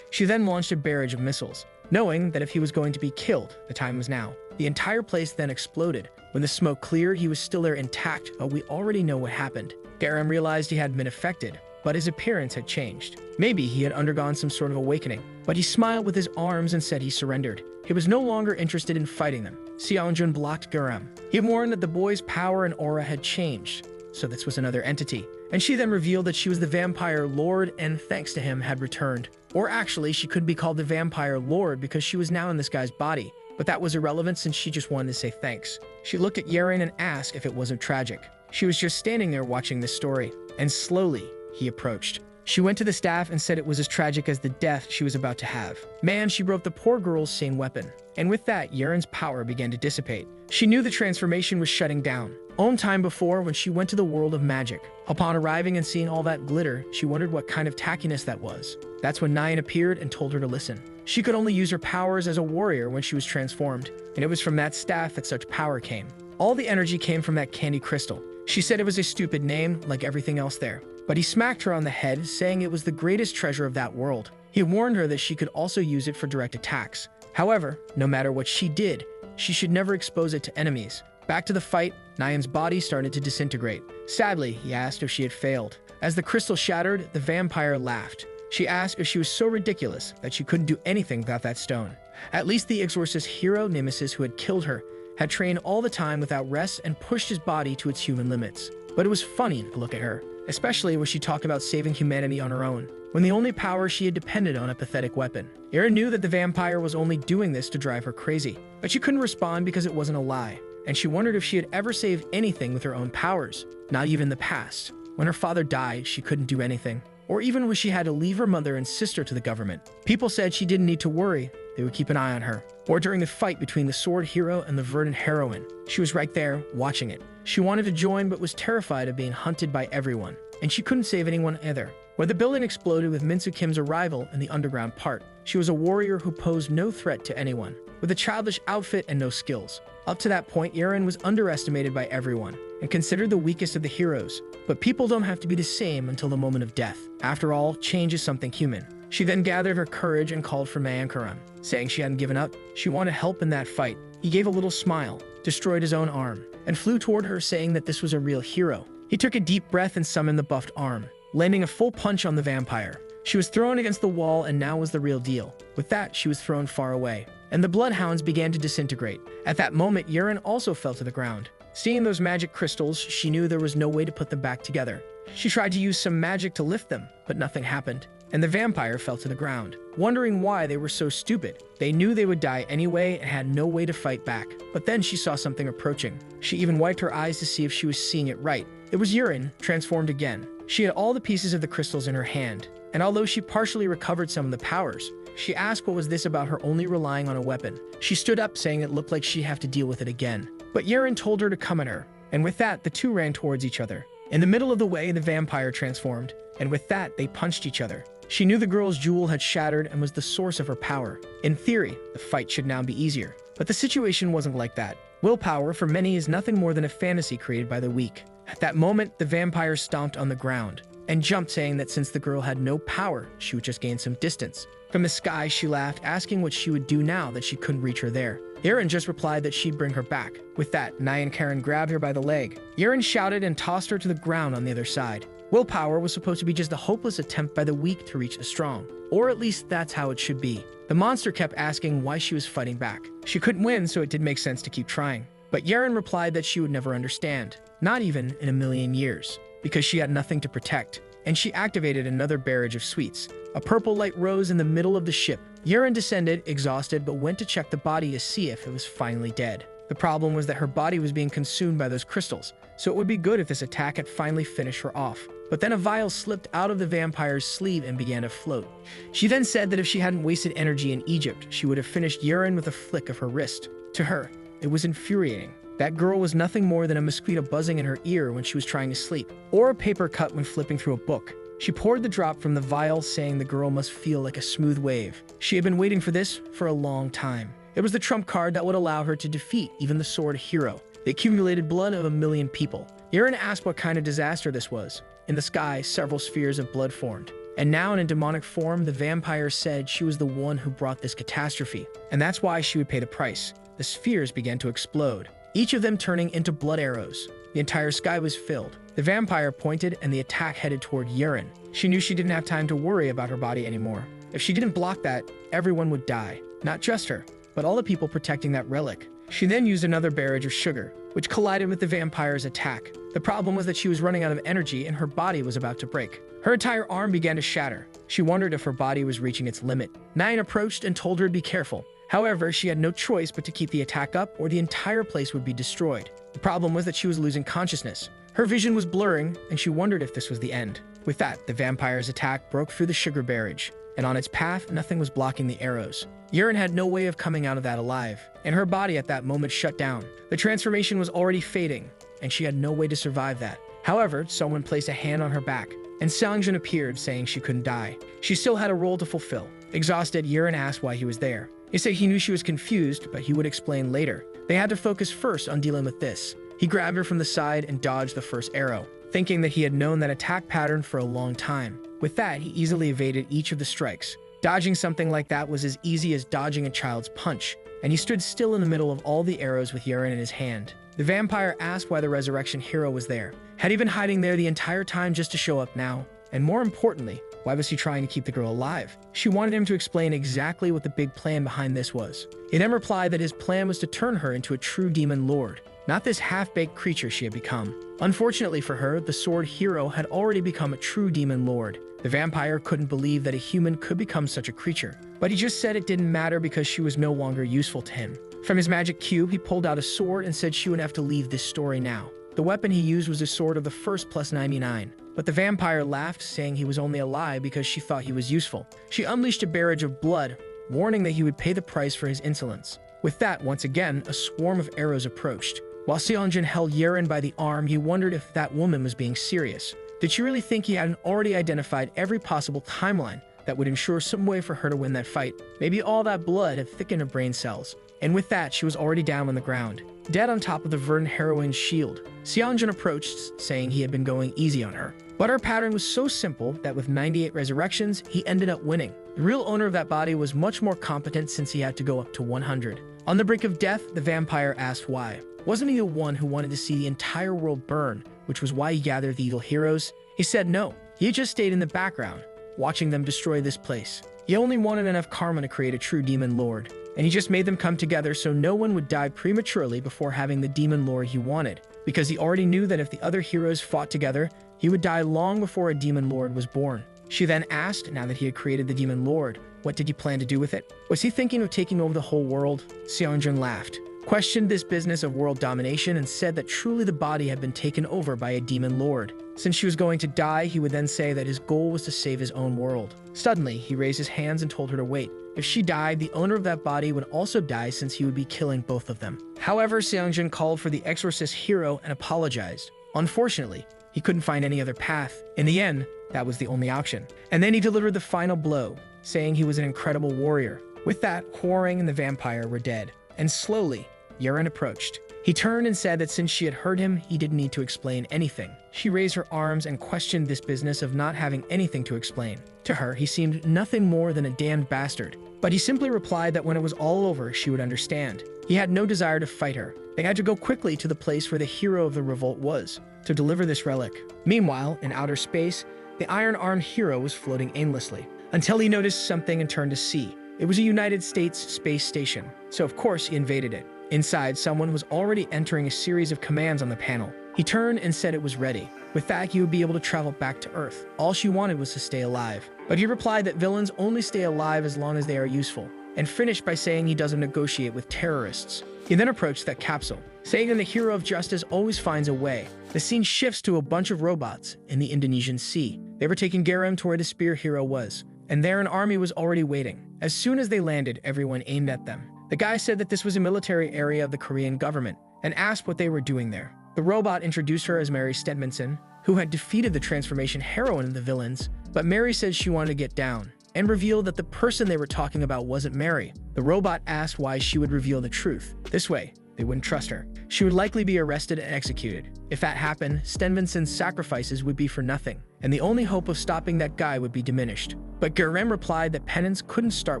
She then launched a barrage of missiles, knowing that if he was going to be killed, the time was now. The entire place then exploded. When the smoke cleared, he was still there intact, but we already know what happened. Garam realized he had been affected, but his appearance had changed. Maybe he had undergone some sort of awakening, but he smiled with his arms and said he surrendered. He was no longer interested in fighting them. Seongjin blocked Garam. He warned that the boy's power and aura had changed, so this was another entity. And she then revealed that she was the vampire lord and thanks to him had returned. Or actually, she could be called the vampire lord because she was now in this guy's body. But that was irrelevant since she just wanted to say thanks. She looked at Yeren and asked if it wasn't tragic. She was just standing there watching this story. And slowly, he approached. She went to the staff and said it was as tragic as the death she was about to have. Man, she broke the poor girl's sane weapon. And with that, Yeren's power began to dissipate. She knew the transformation was shutting down. Own time before, when she went to the world of magic. Upon arriving and seeing all that glitter, she wondered what kind of tackiness that was. That's when Nyan appeared and told her to listen. She could only use her powers as a warrior when she was transformed, and it was from that staff that such power came. All the energy came from that candy crystal. She said it was a stupid name, like everything else there. But he smacked her on the head, saying it was the greatest treasure of that world. He warned her that she could also use it for direct attacks. However, no matter what she did, she should never expose it to enemies. Back to the fight, Nyan's body started to disintegrate. Sadly, he asked if she had failed. As the crystal shattered, the vampire laughed. She asked if she was so ridiculous that she couldn't do anything without that stone. At least the exorcist hero Nemesis, who had killed her, had trained all the time without rest and pushed his body to its human limits. But it was funny to look at her, especially when she talked about saving humanity on her own, when the only power she had depended on a pathetic weapon. Yeren knew that the vampire was only doing this to drive her crazy, but she couldn't respond because it wasn't a lie, and she wondered if she had ever saved anything with her own powers, not even the past. When her father died, she couldn't do anything, or even when she had to leave her mother and sister to the government. People said she didn't need to worry, they would keep an eye on her. Or during the fight between the sword hero and the verdant heroine, she was right there, watching it. She wanted to join but was terrified of being hunted by everyone, and she couldn't save anyone either. When the building exploded with Minsu Kim's arrival in the underground part, she was a warrior who posed no threat to anyone, with a childish outfit and no skills. Up to that point, Yeren was underestimated by everyone, and considered the weakest of the heroes. But people don't have to be the same until the moment of death. After all, change is something human. She then gathered her courage and called for Mangacapped, saying she hadn't given up. She wanted help in that fight. He gave a little smile, destroyed his own arm, and flew toward her, saying that this was a real hero. He took a deep breath and summoned the buffed arm, landing a full punch on the vampire. She was thrown against the wall and now was the real deal. With that, she was thrown far away, and the bloodhounds began to disintegrate. At that moment, Yeren also fell to the ground. Seeing those magic crystals, she knew there was no way to put them back together. She tried to use some magic to lift them, but nothing happened, and the vampire fell to the ground. Wondering why they were so stupid. They knew they would die anyway and had no way to fight back. But then she saw something approaching. She even wiped her eyes to see if she was seeing it right. It was Yeren, transformed again. She had all the pieces of the crystals in her hand, and although she partially recovered some of the powers, she asked what was this about her only relying on a weapon. She stood up, saying it looked like she'd have to deal with it again. But Yeren told her to come at her, and with that, the two ran towards each other. In the middle of the way, the vampire transformed, and with that, they punched each other. She knew the girl's jewel had shattered and was the source of her power. In theory, the fight should now be easier. But the situation wasn't like that. Willpower, for many, is nothing more than a fantasy created by the weak. At that moment, the vampire stomped on the ground and jumped, saying that since the girl had no power, she would just gain some distance. From the sky, she laughed, asking what she would do now that she couldn't reach her there. Yeren just replied that she'd bring her back. With that, Nyan Karen grabbed her by the leg. Yeren shouted and tossed her to the ground on the other side. Willpower was supposed to be just a hopeless attempt by the weak to reach the strong. Or at least that's how it should be. The monster kept asking why she was fighting back. She couldn't win, so it did make sense to keep trying. But Yeren replied that she would never understand, not even in a million years, because she had nothing to protect. And she activated another barrage of sweets. A purple light rose in the middle of the ship. Yeren descended, exhausted, but went to check the body to see if it was finally dead. The problem was that her body was being consumed by those crystals, so it would be good if this attack had finally finished her off. But then a vial slipped out of the vampire's sleeve and began to float. She then said that if she hadn't wasted energy in Egypt, she would have finished Yeren with a flick of her wrist. To her, it was infuriating. That girl was nothing more than a mosquito buzzing in her ear when she was trying to sleep, or a paper cut when flipping through a book. She poured the drop from the vial, saying the girl must feel like a smooth wave. She had been waiting for this for a long time. It was the trump card that would allow her to defeat even the sword hero, the accumulated blood of 1 million people. Yeren asked what kind of disaster this was. In the sky, several spheres of blood formed. And now in a demonic form, the vampire said she was the one who brought this catastrophe, and that's why she would pay the price. The spheres began to explode, each of them turning into blood arrows. The entire sky was filled. The vampire pointed and the attack headed toward Yeren. She knew she didn't have time to worry about her body anymore. If she didn't block that, everyone would die. Not just her, but all the people protecting that relic. She then used another barrage of sugar, which collided with the vampire's attack. The problem was that she was running out of energy and her body was about to break. Her entire arm began to shatter. She wondered if her body was reaching its limit. Nine approached and told her to be careful. However, she had no choice but to keep the attack up or the entire place would be destroyed. The problem was that she was losing consciousness. Her vision was blurring and she wondered if this was the end. With that, the vampire's attack broke through the sugar barrage, and on its path, nothing was blocking the arrows. Yeren had no way of coming out of that alive, and her body at that moment shut down. The transformation was already fading, and she had no way to survive that. However, someone placed a hand on her back, and Seongjin appeared, saying she couldn't die. She still had a role to fulfill. Exhausted, Yeren asked why he was there. He said he knew she was confused, but he would explain later. They had to focus first on dealing with this. He grabbed her from the side and dodged the first arrow, thinking that he had known that attack pattern for a long time. With that, he easily evaded each of the strikes. Dodging something like that was as easy as dodging a child's punch, and he stood still in the middle of all the arrows with Yeren in his hand. The vampire asked why the resurrection hero was there. Had he been hiding there the entire time just to show up now? And more importantly, why was he trying to keep the girl alive? She wanted him to explain exactly what the big plan behind this was. He then replied that his plan was to turn her into a true demon lord, not this half-baked creature she had become. Unfortunately for her, the sword hero had already become a true demon lord. The vampire couldn't believe that a human could become such a creature, but he just said it didn't matter because she was no longer useful to him. From his magic cube, he pulled out a sword and said she would have to leave this story now. The weapon he used was a sword of the first plus 99, but the vampire laughed, saying he was only alive because she thought he was useful. She unleashed a barrage of blood, warning that he would pay the price for his insolence. With that, once again, a swarm of arrows approached. While Seongjin held Yeren by the arm, he wondered if that woman was being serious. Did she really think he hadn't already identified every possible timeline that would ensure some way for her to win that fight? Maybe all that blood had thickened her brain cells. And with that, she was already down on the ground, dead on top of the verdant heroine's shield. Seongjin approached, saying he had been going easy on her. But her pattern was so simple that with 98 resurrections, he ended up winning. The real owner of that body was much more competent since he had to go up to 100. On the brink of death, the vampire asked why. Wasn't he the one who wanted to see the entire world burn, which was why he gathered the evil heroes? He said no. He had just stayed in the background, watching them destroy this place. He only wanted enough karma to create a true demon lord, and he just made them come together so no one would die prematurely before having the demon lord he wanted, because he already knew that if the other heroes fought together, he would die long before a demon lord was born. She then asked, now that he had created the demon lord, what did he plan to do with it? Was he thinking of taking over the whole world? Seongjin laughed, questioned this business of world domination, and said that truly the body had been taken over by a demon lord. Since she was going to die, he would then say that his goal was to save his own world. Suddenly, he raised his hands and told her to wait. If she died, the owner of that body would also die since he would be killing both of them. However, Seongjin called for the exorcist hero and apologized. Unfortunately, he couldn't find any other path. In the end, that was the only option. And then he delivered the final blow, saying he was an incredible warrior. With that, Hwoarang and the vampire were dead. And slowly, Yeren approached. He turned and said that since she had heard him, he didn't need to explain anything. She raised her arms and questioned this business of not having anything to explain. To her, he seemed nothing more than a damned bastard. But he simply replied that when it was all over, she would understand. He had no desire to fight her. They had to go quickly to the place where the hero of the revolt was, to deliver this relic. Meanwhile, in outer space, the iron-armed hero was floating aimlessly, until he noticed something and turned to see. It was a United States space station, so of course he invaded it. Inside, someone was already entering a series of commands on the panel. He turned and said it was ready. With that, he would be able to travel back to Earth. All she wanted was to stay alive. But he replied that villains only stay alive as long as they are useful, and finished by saying he doesn't negotiate with terrorists. He then approached that capsule, saying that the hero of justice always finds a way. The scene shifts to a bunch of robots in the Indonesian Sea. They were taking Garam to where the spear hero was, and there an army was already waiting. As soon as they landed, everyone aimed at them. The guy said that this was a military area of the Korean government, and asked what they were doing there. The robot introduced her as Mary Stedmanson, who had defeated the transformation heroine of the villains, but Mary said she wanted to get down, and revealed that the person they were talking about wasn't Mary. The robot asked why she would reveal the truth. This way, they wouldn't trust her. She would likely be arrested and executed. If that happened, Stedmanson's sacrifices would be for nothing, and the only hope of stopping that guy would be diminished. But Garam replied that penance couldn't start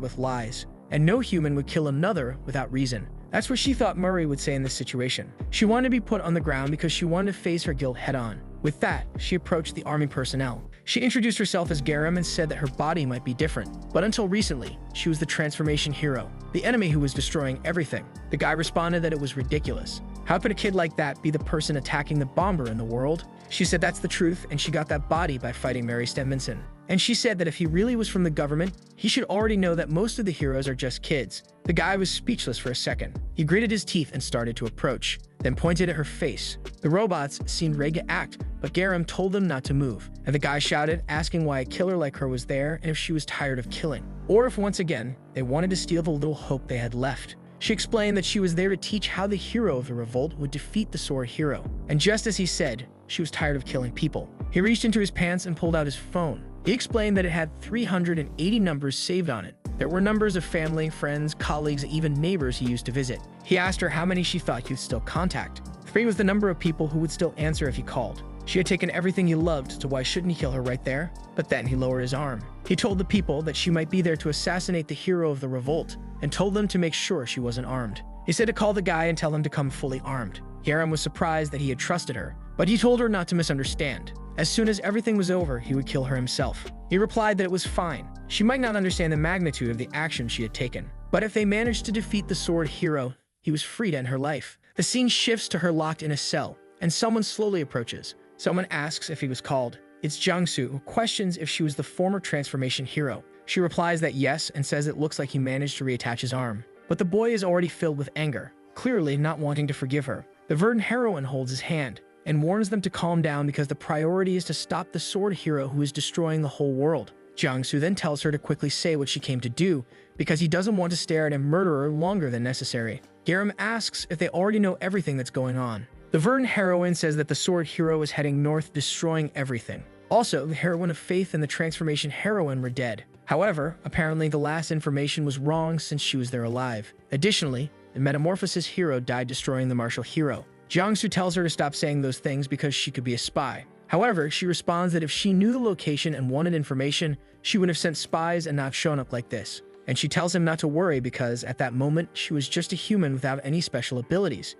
with lies, and no human would kill another without reason. That's what she thought Murray would say in this situation. She wanted to be put on the ground because she wanted to face her guilt head-on. With that, she approached the army personnel. She introduced herself as Garam and said that her body might be different, but until recently, she was the transformation hero, the enemy who was destroying everything. The guy responded that it was ridiculous. How could a kid like that be the person attacking the bomber in the world? She said that's the truth, and she got that body by fighting Mary Stedmanson. And she said that if he really was from the government, he should already know that most of the heroes are just kids. The guy was speechless for a second. He gritted his teeth and started to approach, then pointed at her face. The robots seemed ready to act, but Garam told them not to move. And the guy shouted, asking why a killer like her was there and if she was tired of killing. Or if once again, they wanted to steal the little hope they had left. She explained that she was there to teach how the hero of the revolt would defeat the sword hero. And just as he said, she was tired of killing people. He reached into his pants and pulled out his phone. He explained that it had 380 numbers saved on it. There were numbers of family, friends, colleagues, even neighbors he used to visit. He asked her how many she thought he'd still contact. 3 was the number of people who would still answer if he called. She had taken everything he loved, so why shouldn't he kill her right there? But then he lowered his arm. He told the people that she might be there to assassinate the hero of the revolt, and told them to make sure she wasn't armed. He said to call the guy and tell him to come fully armed. Garam was surprised that he had trusted her, but he told her not to misunderstand. As soon as everything was over, he would kill her himself. He replied that it was fine. She might not understand the magnitude of the action she had taken, but if they managed to defeat the sword hero, he was free to end her life. The scene shifts to her locked in a cell, and someone slowly approaches. Someone asks if he was called. It's Jiangsu, who questions if she was the former transformation hero. She replies that yes, and says it looks like he managed to reattach his arm. But the boy is already filled with anger, clearly not wanting to forgive her. The verdant heroine holds his hand, and warns them to calm down because the priority is to stop the sword hero who is destroying the whole world. Jiangsu then tells her to quickly say what she came to do, because he doesn't want to stare at a murderer longer than necessary. Garam asks if they already know everything that's going on. The verdant heroine says that the sword hero is heading north, destroying everything. Also, the heroine of faith and the transformation heroine were dead. However, apparently the last information was wrong since she was there alive. Additionally, the metamorphosis hero died destroying the martial hero. Jiangsu tells her to stop saying those things because she could be a spy. However, she responds that if she knew the location and wanted information, she would have sent spies and not shown up like this. And she tells him not to worry because at that moment, she was just a human without any special abilities.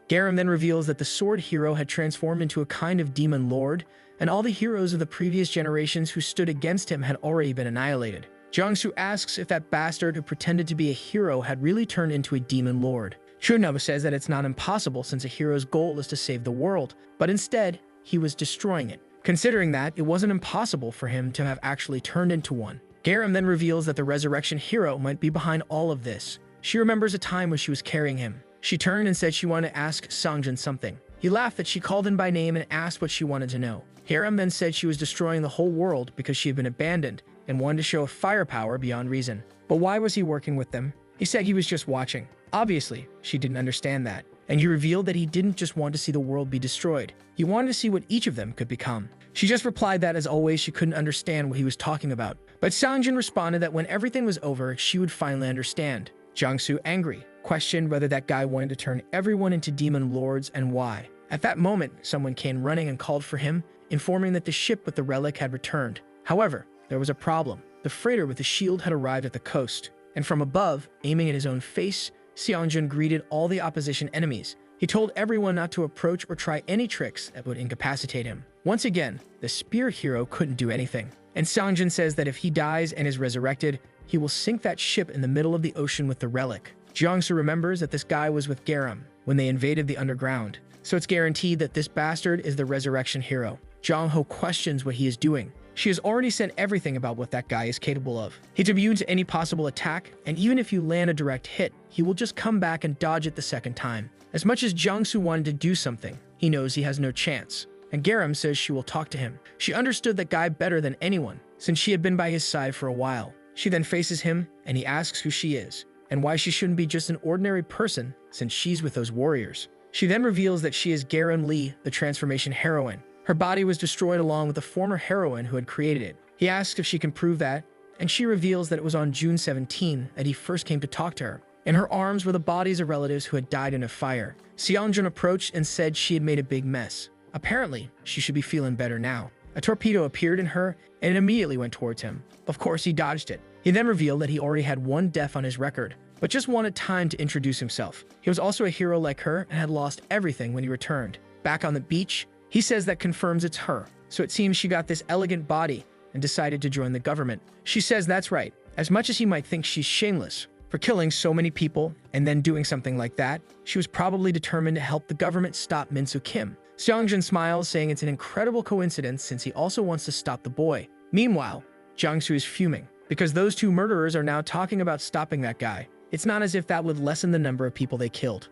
Garam then reveals that the sword hero had transformed into a kind of demon lord, and all the heroes of the previous generations who stood against him had already been annihilated. Jiangsu asks if that bastard who pretended to be a hero had really turned into a demon lord. Chunobu says that it's not impossible since a hero's goal is to save the world, but instead, he was destroying it. Considering that, it wasn't impossible for him to have actually turned into one. Garam then reveals that the resurrection hero might be behind all of this. She remembers a time when she was carrying him. She turned and said she wanted to ask Songjin something. He laughed that she called him by name and asked what she wanted to know. Garam then said she was destroying the whole world because she had been abandoned and wanted to show firepower beyond reason. But why was he working with them? He said he was just watching. Obviously, she didn't understand that, and he revealed that he didn't just want to see the world be destroyed. He wanted to see what each of them could become. She just replied that, as always, she couldn't understand what he was talking about. But Songjin responded that when everything was over, she would finally understand. Jiangsu, angry, questioned whether that guy wanted to turn everyone into demon lords and why. At that moment, someone came running and called for him, informing that the ship with the relic had returned. However, there was a problem. The freighter with the shield had arrived at the coast, and from above, aiming at his own face, Songjin greeted all the opposition enemies. He told everyone not to approach or try any tricks that would incapacitate him. Once again, the spear hero couldn't do anything. And Songjin says that if he dies and is resurrected, he will sink that ship in the middle of the ocean with the relic. Jiangsu remembers that this guy was with Garam when they invaded the underground, so it's guaranteed that this bastard is the resurrection hero. Jong-ho questions what he is doing. She has already said everything about what that guy is capable of. He's immune to any possible attack, and even if you land a direct hit, he will just come back and dodge it the second time. As much as Jiangsu wanted to do something, he knows he has no chance. And Garam says she will talk to him. She understood that guy better than anyone, since she had been by his side for a while. She then faces him, and he asks who she is, and why she shouldn't be just an ordinary person since she's with those warriors. She then reveals that she is Garam Lee, the transformation heroine. Her body was destroyed along with the former heroine who had created it. He asks if she can prove that, and she reveals that it was on June 17 that he first came to talk to her. In her arms were the bodies of relatives who had died in a fire. Seongjun approached and said she had made a big mess. Apparently, she should be feeling better now. A torpedo appeared in her, and it immediately went towards him. Of course, he dodged it. He then revealed that he already had one death on his record, but just wanted time to introduce himself. He was also a hero like her and had lost everything when he returned. Back on the beach, he says that confirms it's her, so it seems she got this elegant body and decided to join the government. She says that's right. As much as he might think she's shameless for killing so many people and then doing something like that, she was probably determined to help the government stop Min-soo Kim. Seongjun smiles, saying it's an incredible coincidence since he also wants to stop the boy. Meanwhile, Jiangsu is fuming because those two murderers are now talking about stopping that guy. It's not as if that would lessen the number of people they killed.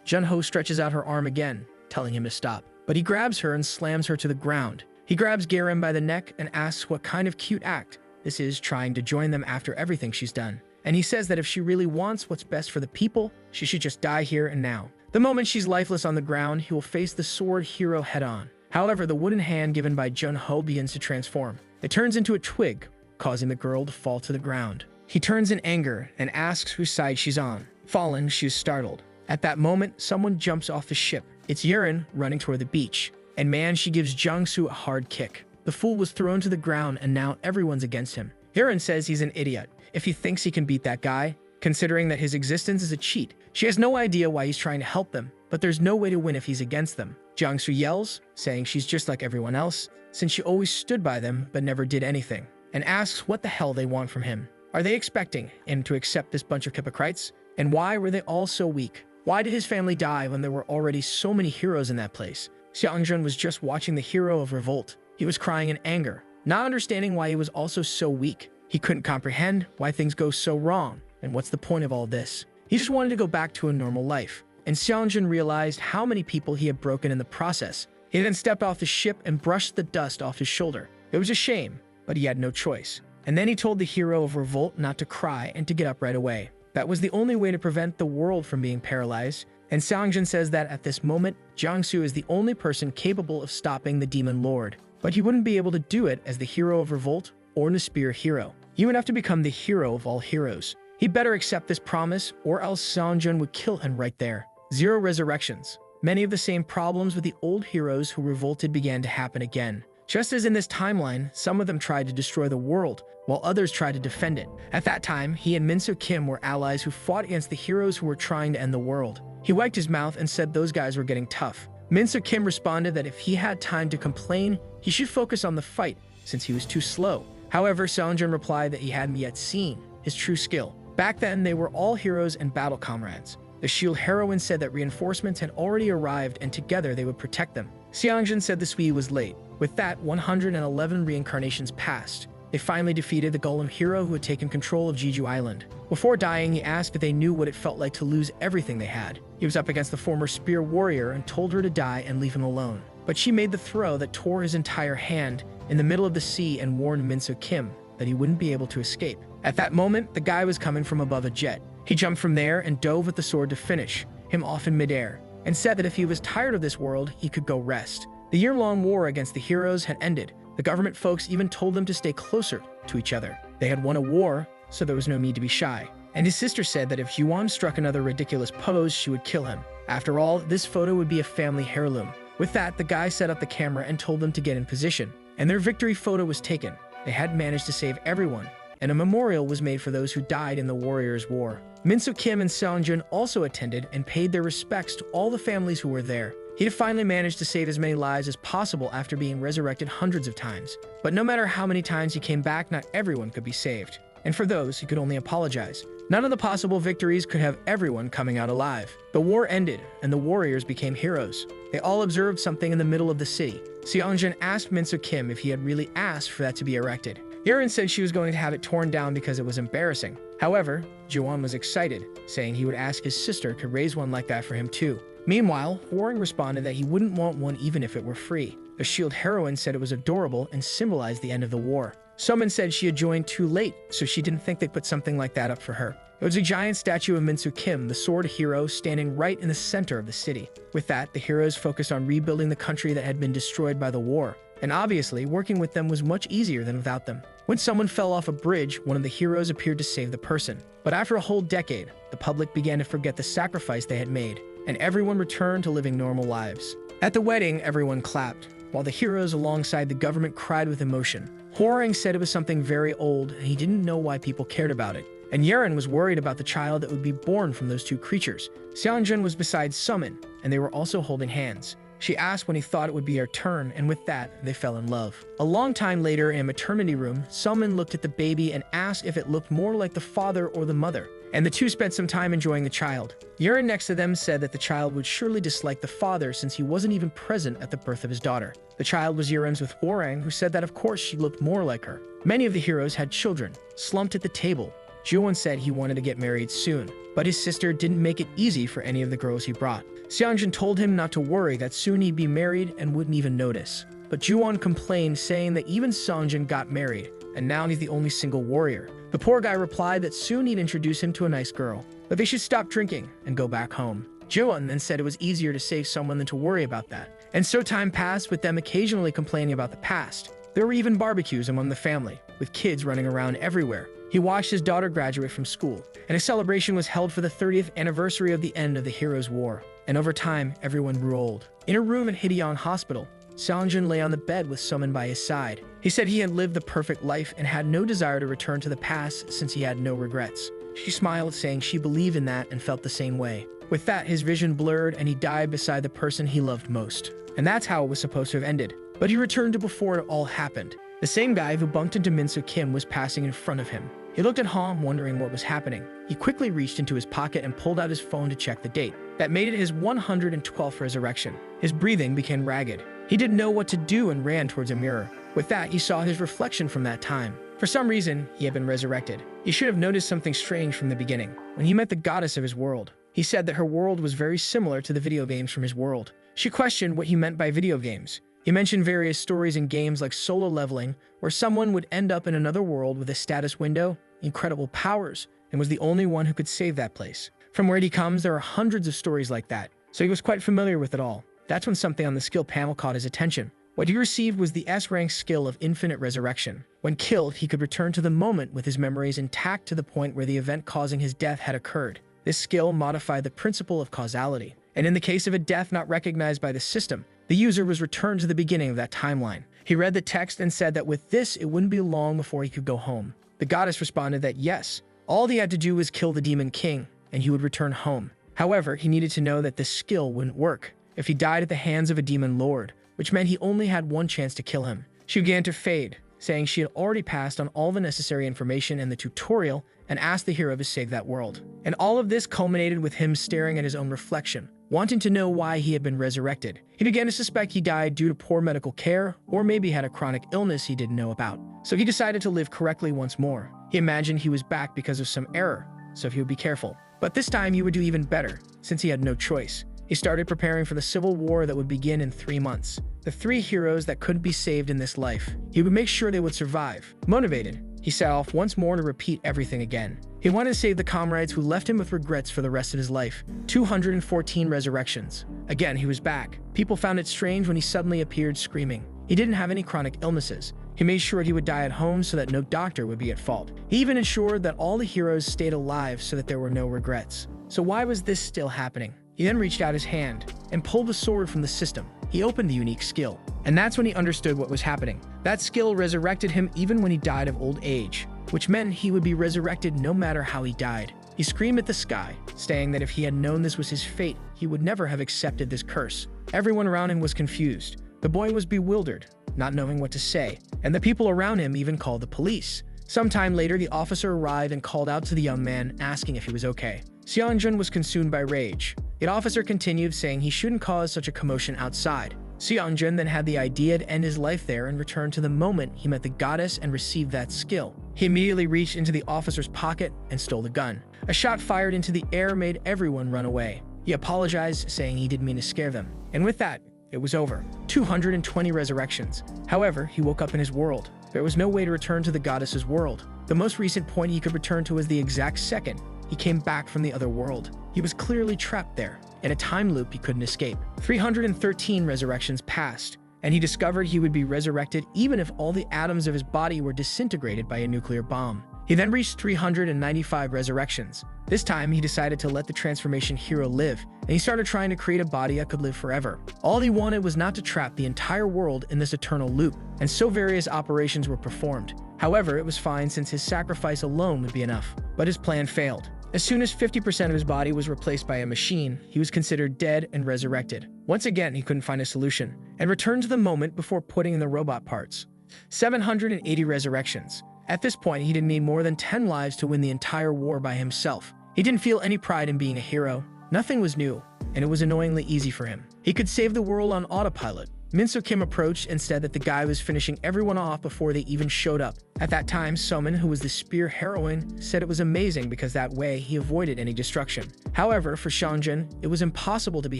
Jun-ho stretches out her arm again, telling him to stop. But he grabs her and slams her to the ground. He grabs Garam by the neck and asks what kind of cute act this is, trying to join them after everything she's done. And he says that if she really wants what's best for the people, she should just die here and now. The moment she's lifeless on the ground, he will face the sword hero head-on. However, the wooden hand given by Jun-ho begins to transform. It turns into a twig, causing the girl to fall to the ground. He turns in anger and asks whose side she's on. Fallen, she's startled. At that moment, someone jumps off the ship. It's Yurin running toward the beach. And man, she gives Jiangsu a hard kick. The fool was thrown to the ground and now everyone's against him. Yurin says he's an idiot if he thinks he can beat that guy, considering that his existence is a cheat. She has no idea why he's trying to help them, but there's no way to win if he's against them. Jiangsu yells, saying she's just like everyone else, since she always stood by them but never did anything, and asks what the hell they want from him. Are they expecting him to accept this bunch of hypocrites? And why were they all so weak? Why did his family die when there were already so many heroes in that place? Seongjun was just watching the hero of revolt. He was crying in anger, not understanding why he was also so weak. He couldn't comprehend why things go so wrong, and what's the point of all this? He just wanted to go back to a normal life. And Seongjun realized how many people he had broken in the process. He then stepped off the ship and brushed the dust off his shoulder. It was a shame, but he had no choice. And then he told the hero of revolt not to cry and to get up right away. That was the only way to prevent the world from being paralyzed. And Seongjun says that at this moment, Jiangsu is the only person capable of stopping the Demon Lord. But he wouldn't be able to do it as the hero of revolt or the spear hero. He would have to become the hero of all heroes. He better accept this promise, or else Seongjun would kill him right there. 0 resurrections. Many of the same problems with the old heroes who revolted began to happen again. Just as in this timeline, some of them tried to destroy the world, while others tried to defend it. At that time, he and Min-soo Kim were allies who fought against the heroes who were trying to end the world. He wiped his mouth and said those guys were getting tough. Min-soo Kim responded that if he had time to complain, he should focus on the fight, since he was too slow. However, Seongjun replied that he hadn't yet seen his true skill. Back then, they were all heroes and battle comrades. The shield heroine said that reinforcements had already arrived and together they would protect them. Seongjun said the Swede was late. With that, 111 reincarnations passed. They finally defeated the golem hero who had taken control of Jeju Island. Before dying, he asked if they knew what it felt like to lose everything they had. He was up against the former spear warrior and told her to die and leave him alone. But she made the throw that tore his entire hand in the middle of the sea and warned Min-soo Kim that he wouldn't be able to escape. At that moment, the guy was coming from above a jet. He jumped from there and dove with the sword to finish him off in midair, and said that if he was tired of this world, he could go rest. The year-long war against the heroes had ended. The government folks even told them to stay closer to each other. They had won a war, so there was no need to be shy. And his sister said that if Yuan struck another ridiculous pose, she would kill him. After all, this photo would be a family heirloom. With that, the guy set up the camera and told them to get in position. And their victory photo was taken. They had managed to save everyone, and a memorial was made for those who died in the Warriors' War. Min-soo Kim and Seongjun also attended and paid their respects to all the families who were there. He had finally managed to save as many lives as possible after being resurrected hundreds of times. But no matter how many times he came back, not everyone could be saved. and for those, he could only apologize. None of the possible victories could have everyone coming out alive. The war ended, and the warriors became heroes. They all observed something in the middle of the city. Seongjin asked Min-soo Kim if he had really asked for that to be erected. Yerin said she was going to have it torn down because it was embarrassing. However, Jiwon was excited, saying he would ask his sister to raise one like that for him too. Meanwhile, Hwoarang responded that he wouldn't want one even if it were free. The shield heroine said it was adorable and symbolized the end of the war. Someone said she had joined too late, so she didn't think they'd put something like that up for her. It was a giant statue of Min-soo Kim, the sword hero, standing right in the center of the city. With that, the heroes focused on rebuilding the country that had been destroyed by the war. And obviously, working with them was much easier than without them. When someone fell off a bridge, one of the heroes appeared to save the person. But after a whole decade, the public began to forget the sacrifice they had made, and everyone returned to living normal lives. At the wedding, everyone clapped, while the heroes alongside the government cried with emotion. Hwoarang said it was something very old, and he didn't know why people cared about it. And Yerin was worried about the child that would be born from those two creatures. Seongjin was beside Summon, and they were also holding hands. She asked when he thought it would be her turn, and with that, they fell in love. A long time later, in a maternity room, Summon looked at the baby and asked if it looked more like the father or the mother, and the two spent some time enjoying the child. Yerin next to them said that the child would surely dislike the father since he wasn't even present at the birth of his daughter. The child was Yerin's with Hwoarang, who said that of course she looked more like her. Many of the heroes had children, slumped at the table. Jiwon said he wanted to get married soon, but his sister didn't make it easy for any of the girls he brought. Seongjin told him not to worry, that soon he'd be married and wouldn't even notice. But Jiwon complained, saying that even Seongjin got married, and now he's the only single warrior. The poor guy replied that soon he'd introduce him to a nice girl, but they should stop drinking and go back home. Jiwon then said it was easier to save someone than to worry about that. And so time passed, with them occasionally complaining about the past. There were even barbecues among the family, with kids running around everywhere. He watched his daughter graduate from school, and a celebration was held for the 30th anniversary of the end of the Heroes' War. And over time, everyone grew old. In a room in Hideyoung Hospital, Seongjin lay on the bed with Summon by his side. He said he had lived the perfect life and had no desire to return to the past since he had no regrets. She smiled, saying she believed in that and felt the same way. With that, his vision blurred and he died beside the person he loved most. And that's how it was supposed to have ended. But he returned to before it all happened. The same guy who bumped into Min-soo Kim was passing in front of him. He looked at Hom, wondering what was happening. He quickly reached into his pocket and pulled out his phone to check the date. That made it his 112th resurrection. His breathing became ragged. He didn't know what to do and ran towards a mirror. With that, he saw his reflection from that time. For some reason, he had been resurrected. He should have noticed something strange from the beginning. When he met the goddess of his world, he said that her world was very similar to the video games from his world. She questioned what he meant by video games. He mentioned various stories in games like solo leveling, where someone would end up in another world with a status window, incredible powers, and was the only one who could save that place. From where he comes, there are hundreds of stories like that, so he was quite familiar with it all. That's when something on the skill panel caught his attention. What he received was the S-rank skill of Infinite Resurrection. When killed, he could return to the moment with his memories intact to the point where the event causing his death had occurred. This skill modified the principle of causality, and in the case of a death not recognized by the system, the user was returned to the beginning of that timeline. He read the text and said that with this, it wouldn't be long before he could go home. The goddess responded that yes, all he had to do was kill the Demon King, and he would return home. However, he needed to know that this skill wouldn't work if he died at the hands of a demon lord, which meant he only had one chance to kill him. She began to fade, saying she had already passed on all the necessary information in the tutorial and asked the hero to save that world. And all of this culminated with him staring at his own reflection, wanting to know why he had been resurrected. He began to suspect he died due to poor medical care, or maybe had a chronic illness he didn't know about. So he decided to live correctly once more. He imagined he was back because of some error, so he would be careful. But this time he would do even better, since he had no choice. He started preparing for the civil war that would begin in 3 months. The 3 heroes that couldn't be saved in this life. He would make sure they would survive. Motivated, he set off once more to repeat everything again. He wanted to save the comrades who left him with regrets for the rest of his life. 214 resurrections. Again, he was back. People found it strange when he suddenly appeared screaming. He didn't have any chronic illnesses. He made sure he would die at home so that no doctor would be at fault. He even ensured that all the heroes stayed alive so that there were no regrets. So why was this still happening? He then reached out his hand and pulled the sword from the system. He opened the unique skill, and that's when he understood what was happening. That skill resurrected him even when he died of old age, which meant he would be resurrected no matter how he died. He screamed at the sky, saying that if he had known this was his fate, he would never have accepted this curse. Everyone around him was confused. The boy was bewildered, not knowing what to say, and the people around him even called the police. Sometime later, the officer arrived and called out to the young man, asking if he was okay. Seongjun was consumed by rage. The officer continued, saying he shouldn't cause such a commotion outside. Seongjun then had the idea to end his life there and return to the moment he met the goddess and received that skill. He immediately reached into the officer's pocket and stole the gun. A shot fired into the air made everyone run away. He apologized, saying he didn't mean to scare them. And with that, it was over. 220 resurrections. However, he woke up in his world. There was no way to return to the goddess's world. The most recent point he could return to was the exact second he came back from the other world. He was clearly trapped there, in a time loop he couldn't escape. 313 resurrections passed, and he discovered he would be resurrected even if all the atoms of his body were disintegrated by a nuclear bomb. He then reached 395 resurrections. This time, he decided to let the transformation hero live, and he started trying to create a body that could live forever. All he wanted was not to trap the entire world in this eternal loop, and so various operations were performed. However, it was fine since his sacrifice alone would be enough. But his plan failed. As soon as 50% of his body was replaced by a machine, he was considered dead and resurrected. Once again, he couldn't find a solution, and returned to the moment before putting in the robot parts. 780 resurrections. At this point, he didn't need more than 10 lives to win the entire war by himself. He didn't feel any pride in being a hero. Nothing was new, and it was annoyingly easy for him. He could save the world on autopilot. Min Soo-kim approached and said that the guy was finishing everyone off before they even showed up. At that time, Somin, who was the spear heroine, said it was amazing because that way he avoided any destruction. However, for Seongjun, it was impossible to be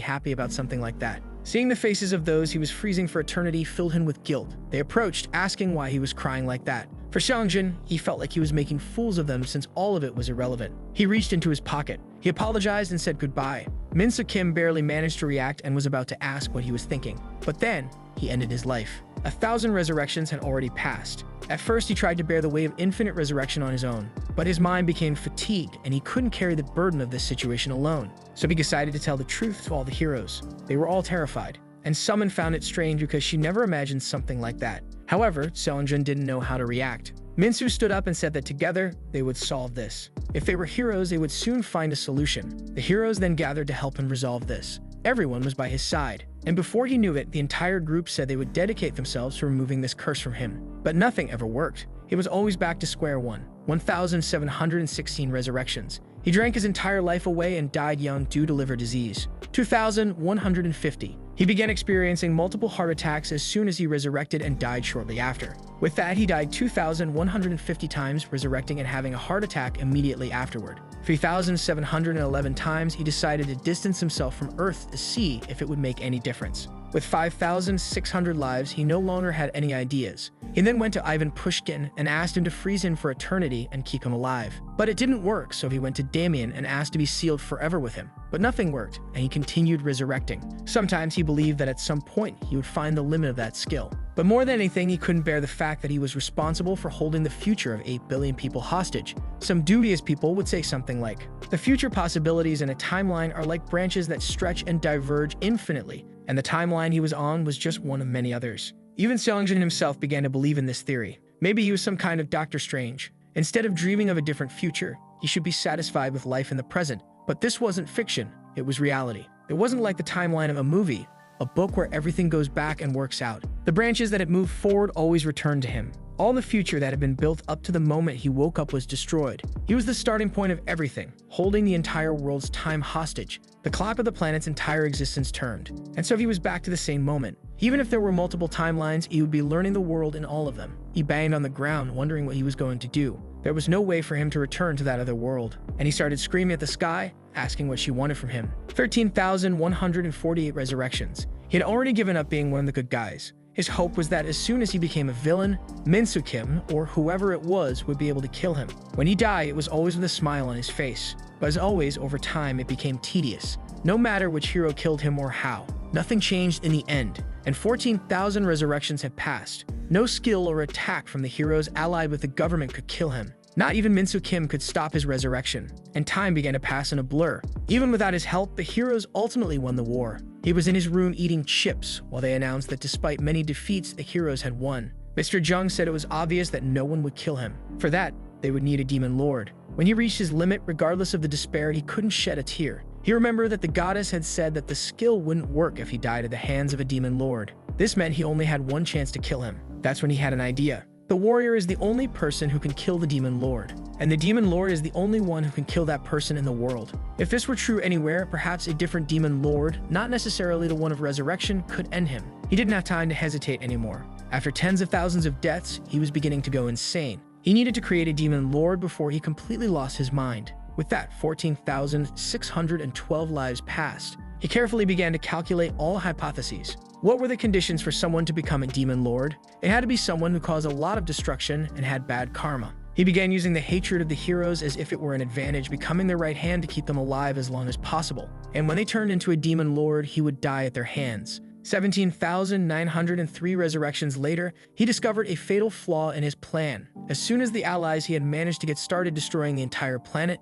happy about something like that. Seeing the faces of those he was freezing for eternity filled him with guilt. They approached, asking why he was crying like that. For Seongjun, he felt like he was making fools of them since all of it was irrelevant. He reached into his pocket. He apologized and said goodbye. Min Soo-kim barely managed to react and was about to ask what he was thinking. But then, he ended his life. 1,000 resurrections had already passed. At first, he tried to bear the weight of infinite resurrection on his own, but his mind became fatigued and he couldn't carry the burden of this situation alone. So he decided to tell the truth to all the heroes. They were all terrified, and Summon found it strange because she never imagined something like that. However, Seongjun didn't know how to react. Minsu stood up and said that together, they would solve this. If they were heroes, they would soon find a solution. The heroes then gathered to help him resolve this. Everyone was by his side, and before he knew it, the entire group said they would dedicate themselves to removing this curse from him. But nothing ever worked. He was always back to square one. 1,716 resurrections. He drank his entire life away and died young due to liver disease. 2,150. He began experiencing multiple heart attacks as soon as he resurrected and died shortly after. With that, he died 2,150 times, resurrecting and having a heart attack immediately afterward. 3,711 times, he decided to distance himself from Earth to see if it would make any difference. With 5,600 lives, he no longer had any ideas. He then went to Ivan Pushkin and asked him to freeze him for eternity and keep him alive. But it didn't work, so he went to Damien and asked to be sealed forever with him. But nothing worked, and he continued resurrecting. Sometimes he believed that at some point he would find the limit of that skill. But more than anything, he couldn't bear the fact that he was responsible for holding the future of 8 billion people hostage. Some dubious people would say something like, "The future possibilities in a timeline are like branches that stretch and diverge infinitely, and the timeline he was on was just one of many others." Even Seongjun himself began to believe in this theory. Maybe he was some kind of Doctor Strange. Instead of dreaming of a different future, he should be satisfied with life in the present. But this wasn't fiction, it was reality. It wasn't like the timeline of a movie, a book where everything goes back and works out. The branches that had moved forward always returned to him. All the future that had been built up to the moment he woke up was destroyed. He was the starting point of everything, holding the entire world's time hostage. The clock of the planet's entire existence turned, and so he was back to the same moment. Even if there were multiple timelines, he would be learning the world in all of them. He banged on the ground, wondering what he was going to do. There was no way for him to return to that other world, and he started screaming at the sky, asking what she wanted from him. 13,148 resurrections. He had already given up being one of the good guys. His hope was that as soon as he became a villain, Min Soo-kim, or whoever it was, would be able to kill him. When he died, it was always with a smile on his face. But as always, over time, it became tedious. No matter which hero killed him or how, nothing changed in the end, and 14,000 resurrections had passed. No skill or attack from the heroes allied with the government could kill him. Not even Min Soo-kim could stop his resurrection, and time began to pass in a blur. Even without his help, the heroes ultimately won the war. He was in his room eating chips while they announced that despite many defeats, the heroes had won. Mr. Jung said it was obvious that no one would kill him. For that, they would need a demon lord. When he reached his limit, regardless of the despair, he couldn't shed a tear. He remembered that the goddess had said that the skill wouldn't work if he died at the hands of a demon lord. This meant he only had one chance to kill him. That's when he had an idea. The warrior is the only person who can kill the demon lord, and the demon lord is the only one who can kill that person in the world. If this were true anywhere, perhaps a different demon lord, not necessarily the one of resurrection, could end him. He didn't have time to hesitate anymore. After tens of thousands of deaths, he was beginning to go insane. He needed to create a demon lord before he completely lost his mind. With that, 14,612 lives passed. He carefully began to calculate all hypotheses. What were the conditions for someone to become a demon lord? It had to be someone who caused a lot of destruction and had bad karma. He began using the hatred of the heroes as if it were an advantage, becoming their right hand to keep them alive as long as possible. And when they turned into a demon lord, he would die at their hands. 17,903 resurrections later, he discovered a fatal flaw in his plan. As soon as the allies he had managed to get started destroying the entire planet,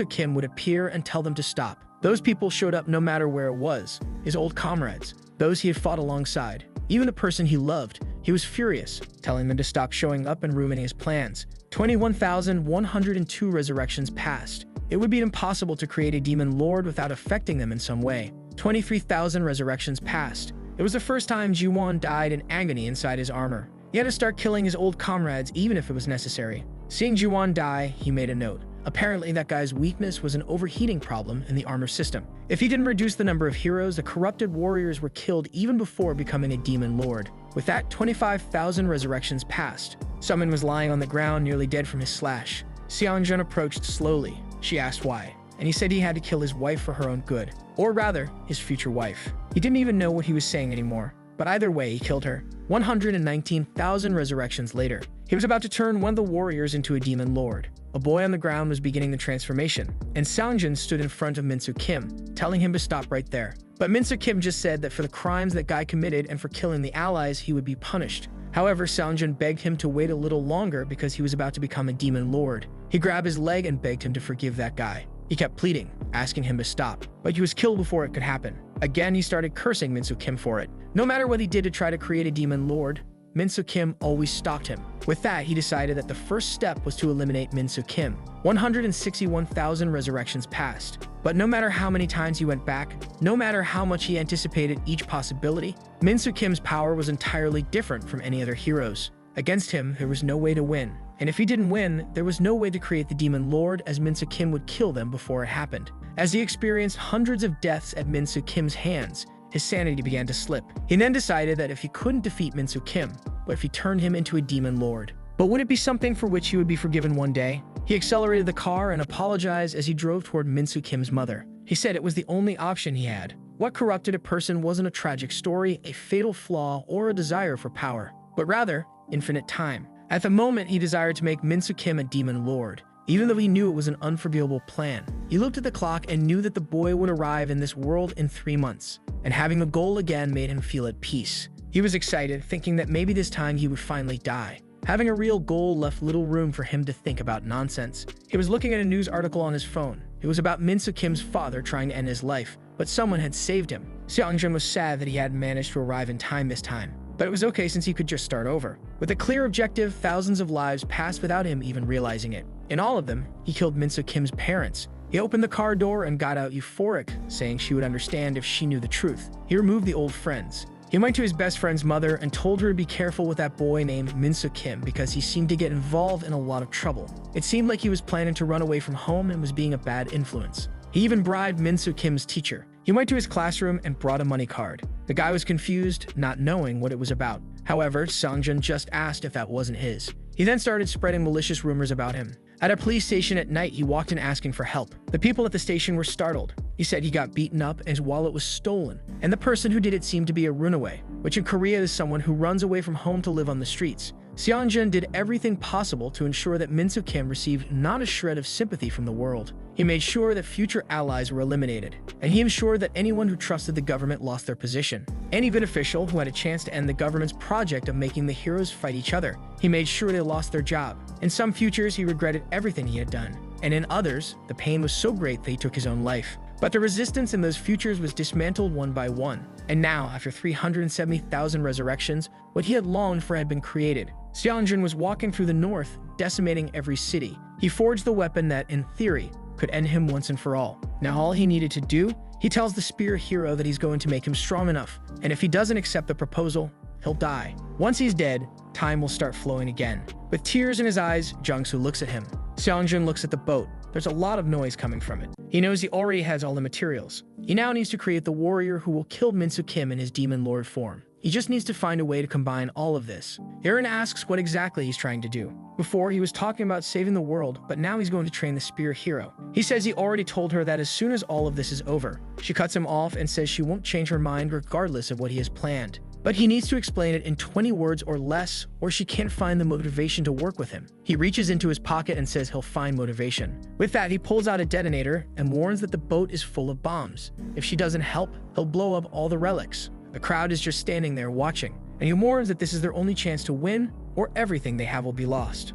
Kim would appear and tell them to stop. Those people showed up no matter where it was. His old comrades, those he had fought alongside, even the person he loved. He was furious, telling them to stop showing up and ruining his plans. 21,102 resurrections passed. It would be impossible to create a demon lord without affecting them in some way. 23,000 resurrections passed. It was the first time Ji-won died in agony inside his armor. He had to start killing his old comrades even if it was necessary. Seeing Ji-won die, he made a note. Apparently, that guy's weakness was an overheating problem in the armor system. If he didn't reduce the number of heroes, the corrupted warriors were killed even before becoming a demon lord. With that, 25,000 resurrections passed. Someone was lying on the ground, nearly dead from his slash. Seongjun approached slowly. She asked why, and he said he had to kill his wife for her own good. Or rather, his future wife. He didn't even know what he was saying anymore. But either way, he killed her. 119,000 resurrections later, he was about to turn one of the warriors into a demon lord. A boy on the ground was beginning the transformation, and Seongjun stood in front of Min-soo Kim, telling him to stop right there. But Min-soo Kim just said that for the crimes that guy committed and for killing the allies, he would be punished. However, Seongjun begged him to wait a little longer because he was about to become a demon lord. He grabbed his leg and begged him to forgive that guy. He kept pleading, asking him to stop, but he was killed before it could happen. Again, he started cursing Min-soo Kim for it. No matter what he did to try to create a demon lord, Min-soo Kim always stopped him. With that, he decided that the first step was to eliminate Min-soo Kim. 161,000 resurrections passed. But no matter how many times he went back, no matter how much he anticipated each possibility, Min-soo Kim's power was entirely different from any other heroes. Against him, there was no way to win. And if he didn't win, there was no way to create the demon lord, as Min-soo Kim would kill them before it happened. As he experienced hundreds of deaths at Min-soo Kim's hands, his sanity began to slip. He then decided that if he couldn't defeat Min-soo Kim, what if he turned him into a demon lord? But would it be something for which he would be forgiven one day? He accelerated the car and apologized as he drove toward Min-soo Kim's mother. He said it was the only option he had. What corrupted a person wasn't a tragic story, a fatal flaw, or a desire for power, but rather infinite time. At the moment, he desired to make Min-soo Kim a demon lord, even though he knew it was an unforgivable plan. He looked at the clock and knew that the boy would arrive in this world in 3 months, and having the goal again made him feel at peace. He was excited, thinking that maybe this time he would finally die. Having a real goal left little room for him to think about nonsense. He was looking at a news article on his phone. It was about Min-soo Kim's father trying to end his life, but someone had saved him. Seongjun was sad that he hadn't managed to arrive in time this time, but it was okay since he could just start over. With a clear objective, thousands of lives passed without him even realizing it. In all of them, he killed Min-soo Kim's parents. He opened the car door and got out euphoric, saying she would understand if she knew the truth. He removed the old friends. He went to his best friend's mother and told her to be careful with that boy named Min-soo Kim because he seemed to get involved in a lot of trouble. It seemed like he was planning to run away from home and was being a bad influence. He even bribed Min-soo Kim's teacher. He went to his classroom and brought a money card. The guy was confused, not knowing what it was about. However, Seongjun just asked if that wasn't his. He then started spreading malicious rumors about him. At a police station at night, he walked in asking for help. The people at the station were startled. He said he got beaten up and his wallet was stolen, and the person who did it seemed to be a runaway, which in Korea is someone who runs away from home to live on the streets. Seongjun did everything possible to ensure that Min-soo Kim received not a shred of sympathy from the world. He made sure that future allies were eliminated, and he ensured that anyone who trusted the government lost their position. Any good official who had a chance to end the government's project of making the heroes fight each other, he made sure they lost their job. In some futures, he regretted everything he had done, and in others, the pain was so great that he took his own life. But the resistance in those futures was dismantled one by one, and now, after 370,000 resurrections, what he had longed for had been created. Seongjun was walking through the north, decimating every city. He forged the weapon that, in theory, could end him once and for all. Now all he needed to do, he tells the spear hero that he's going to make him strong enough, and if he doesn't accept the proposal, he'll die. Once he's dead, time will start flowing again. With tears in his eyes, Jung-soo looks at him. Seongjin looks at the boat. There's a lot of noise coming from it. He knows he already has all the materials. He now needs to create the warrior who will kill Min-soo Kim in his demon lord form. He just needs to find a way to combine all of this. Eren asks what exactly he's trying to do. Before, he was talking about saving the world, but now he's going to train the spear hero. He says he already told her that as soon as all of this is over. She cuts him off and says she won't change her mind regardless of what he has planned. But he needs to explain it in 20 words or less, or she can't find the motivation to work with him. He reaches into his pocket and says he'll find motivation. With that, he pulls out a detonator and warns that the boat is full of bombs. If she doesn't help, he'll blow up all the relics. The crowd is just standing there watching, and he warns that this is their only chance to win, or everything they have will be lost.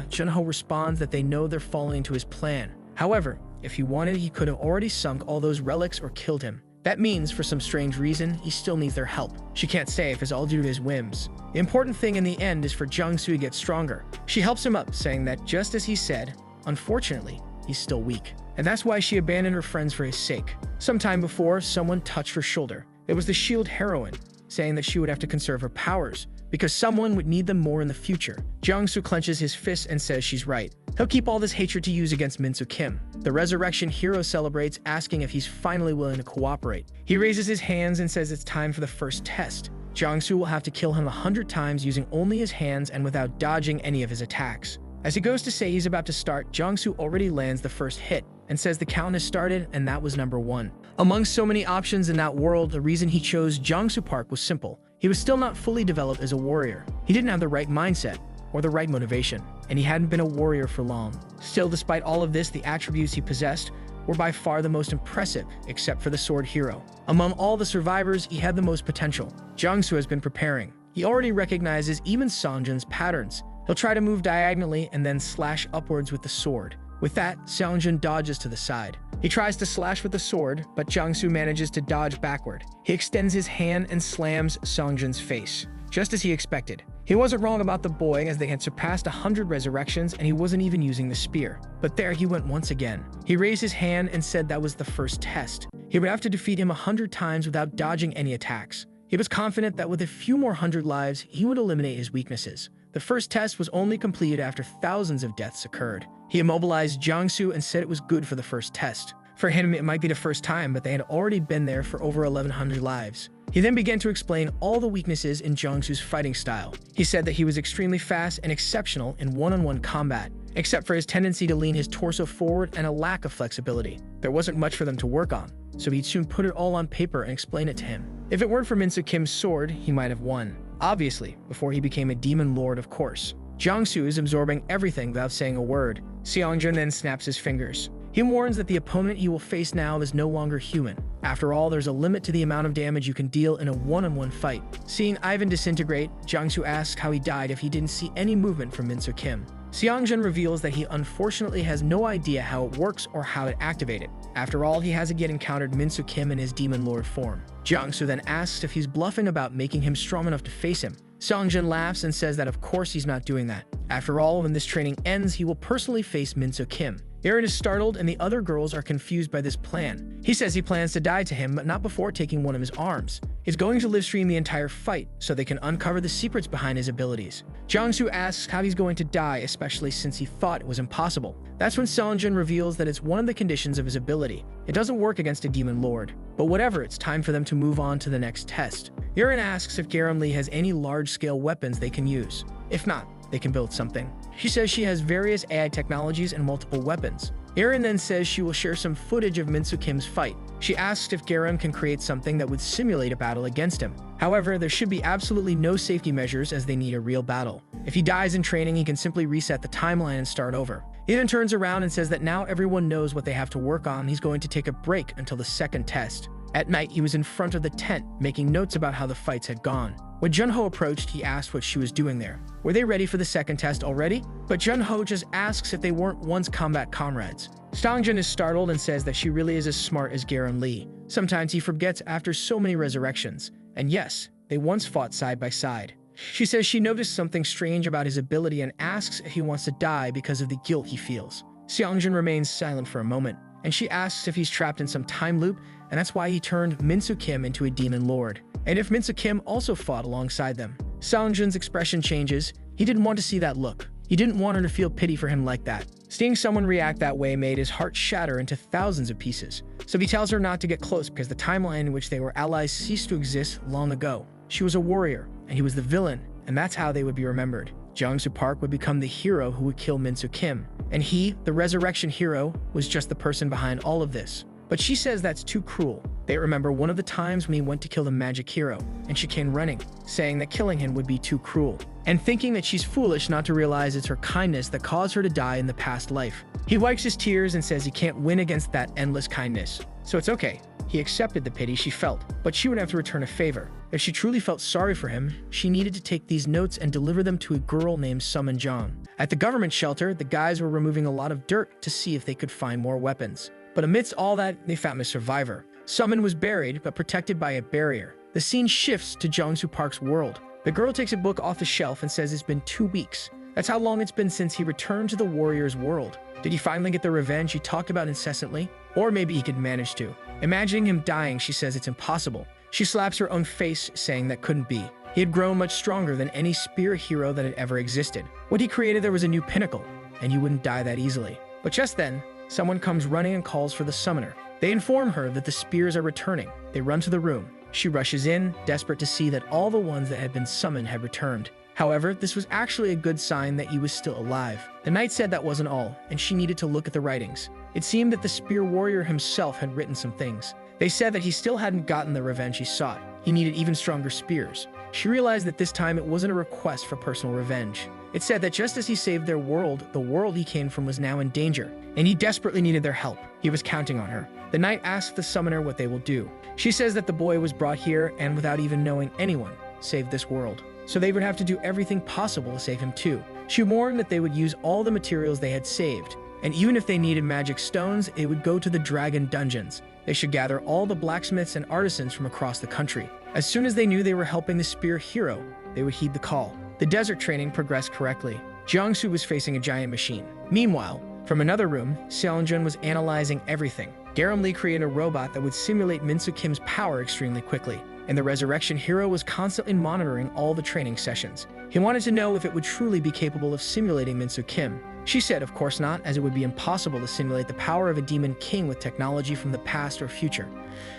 Jun-ho responds that they know they're falling into his plan. However, if he wanted, he could have already sunk all those relics or killed him. That means, for some strange reason, he still needs their help. She can't say if it's all due to his whims. The important thing in the end is for Jung-soo to get stronger. She helps him up, saying that just as he said, unfortunately, he's still weak. And that's why she abandoned her friends for his sake. Sometime before, someone touched her shoulder. It was the shield heroine, saying that she would have to conserve her powers, because someone would need them more in the future. Jung-soo clenches his fist and says she's right. He'll keep all this hatred to use against Min-soo Kim. The resurrection hero celebrates, asking if he's finally willing to cooperate. He raises his hands and says it's time for the first test. Jung-soo will have to kill him 100 times using only his hands and without dodging any of his attacks. As he goes to say he's about to start, Jung-soo already lands the first hit and says the count has started, and that was number 1. Among so many options in that world, the reason he chose Jung-soo Park was simple. He was still not fully developed as a warrior. He didn't have the right mindset or the right motivation, and he hadn't been a warrior for long. Still, despite all of this, the attributes he possessed were by far the most impressive, except for the sword hero. Among all the survivors, he had the most potential. Jung-soo has been preparing. He already recognizes even Seongjin's patterns. He'll try to move diagonally and then slash upwards with the sword. With that, Seongjin dodges to the side. He tries to slash with the sword, but Jung-soo manages to dodge backward. He extends his hand and slams Seongjin's face, just as he expected. He wasn't wrong about the boy, as they had surpassed 100 resurrections and he wasn't even using the spear. But there he went once again. He raised his hand and said that was the first test. He would have to defeat him 100 times without dodging any attacks. He was confident that with a few more 100 lives, he would eliminate his weaknesses. The first test was only completed after thousands of deaths occurred. He immobilized Jung-soo and said it was good for the first test. For him, it might be the first time, but they had already been there for over 1,100 lives. He then began to explain all the weaknesses in Jung-soo's fighting style. He said that he was extremely fast and exceptional in one-on-one combat, except for his tendency to lean his torso forward and a lack of flexibility. There wasn't much for them to work on, so he'd soon put it all on paper and explain it to him. If it weren't for Min-soo Kim's sword, he might have won. Obviously, before he became a demon lord, of course. Jung-soo is absorbing everything without saying a word. Seongjin then snaps his fingers. He warns that the opponent he will face now is no longer human. After all, there's a limit to the amount of damage you can deal in a one-on-one fight. Seeing Ivan disintegrate, Jung-soo asks how he died if he didn't see any movement from Min-soo Kim. Seongjin reveals that he unfortunately has no idea how it works or how to activate it. After all, he hasn't yet encountered Min-soo Kim in his demon lord form. Jung-soo then asks if he's bluffing about making him strong enough to face him. Seongjin laughs and says that of course he's not doing that. After all, when this training ends, he will personally face Min-soo Kim. Eren is startled and the other girls are confused by this plan. He says he plans to die to him, but not before taking one of his arms. He's going to livestream the entire fight so they can uncover the secrets behind his abilities. Jung-soo asks how he's going to die, especially since he thought it was impossible. That's when Seongjin reveals that it's one of the conditions of his ability. It doesn't work against a demon lord. But whatever, it's time for them to move on to the next test. Eren asks if Garam Lee has any large-scale weapons they can use. If not, they can build something. She says she has various AI technologies and multiple weapons. Eren then says she will share some footage of Min-soo Kim's fight. She asks if Garam can create something that would simulate a battle against him. However, there should be absolutely no safety measures as they need a real battle. If he dies in training, he can simply reset the timeline and start over. He then turns around and says that now everyone knows what they have to work on. He's going to take a break until the second test. At night, he was in front of the tent, making notes about how the fights had gone. When Jun-ho approached, he asked what she was doing there. Were they ready for the second test already? But Jun-ho just asks if they weren't once combat comrades. Seongjin is startled and says that she really is as smart as Garam Lee. Sometimes he forgets after so many resurrections. And yes, they once fought side by side. She says she noticed something strange about his ability and asks if he wants to die because of the guilt he feels. Seongjin remains silent for a moment, and she asks if he's trapped in some time loop, and that's why he turned Min-soo Kim into a demon lord. And if Min-soo Kim also fought alongside them. Seongjun's expression changes. He didn't want to see that look. He didn't want her to feel pity for him like that. Seeing someone react that way made his heart shatter into thousands of pieces. So he tells her not to get close because the timeline in which they were allies ceased to exist long ago. She was a warrior, and he was the villain, and that's how they would be remembered. Jung-soo Park would become the hero who would kill Min-soo Kim, and he, the resurrection hero, was just the person behind all of this. But she says that's too cruel. They remember one of the times when he went to kill the magic hero, and she came running, saying that killing him would be too cruel, and thinking that she's foolish not to realize it's her kindness that caused her to die in the past life. He wipes his tears and says he can't win against that endless kindness. So it's okay. He accepted the pity she felt, but she would have to return a favor. If she truly felt sorry for him, she needed to take these notes and deliver them to a girl named Summon Jong. At the government shelter, the guys were removing a lot of dirt to see if they could find more weapons. But amidst all that, they found a survivor. Summon was buried, but protected by a barrier. The scene shifts to Jung-soo Park's world. The girl takes a book off the shelf and says it's been 2 weeks. That's how long it's been since he returned to the warrior's world. Did he finally get the revenge he talked about incessantly? Or maybe he could manage to. Imagining him dying, she says it's impossible. She slaps her own face, saying that couldn't be. He had grown much stronger than any spear hero that had ever existed. What he created, there was a new pinnacle, and you wouldn't die that easily. But just then, someone comes running and calls for the summoner. They inform her that the spears are returning. They run to the room. She rushes in, desperate to see that all the ones that had been summoned had returned. However, this was actually a good sign that he was still alive. The knight said that wasn't all, and she needed to look at the writings. It seemed that the spear warrior himself had written some things. They said that he still hadn't gotten the revenge he sought. He needed even stronger spears. She realized that this time it wasn't a request for personal revenge. It said that just as he saved their world, the world he came from was now in danger, and he desperately needed their help. He was counting on her. The knight asks the summoner what they will do. She says that the boy was brought here and, without even knowing anyone, saved this world. So they would have to do everything possible to save him too. She warned that they would use all the materials they had saved, and even if they needed magic stones, it would go to the dragon dungeons. They should gather all the blacksmiths and artisans from across the country. As soon as they knew they were helping the spear hero, they would heed the call. The desert training progressed correctly. Jiangsu was facing a giant machine. Meanwhile, from another room, Seongjun was analyzing everything. Garam Lee created a robot that would simulate Min-soo Kim's power extremely quickly, and the resurrection hero was constantly monitoring all the training sessions. He wanted to know if it would truly be capable of simulating Min-soo Kim. She said of course not, as it would be impossible to simulate the power of a demon king with technology from the past or future.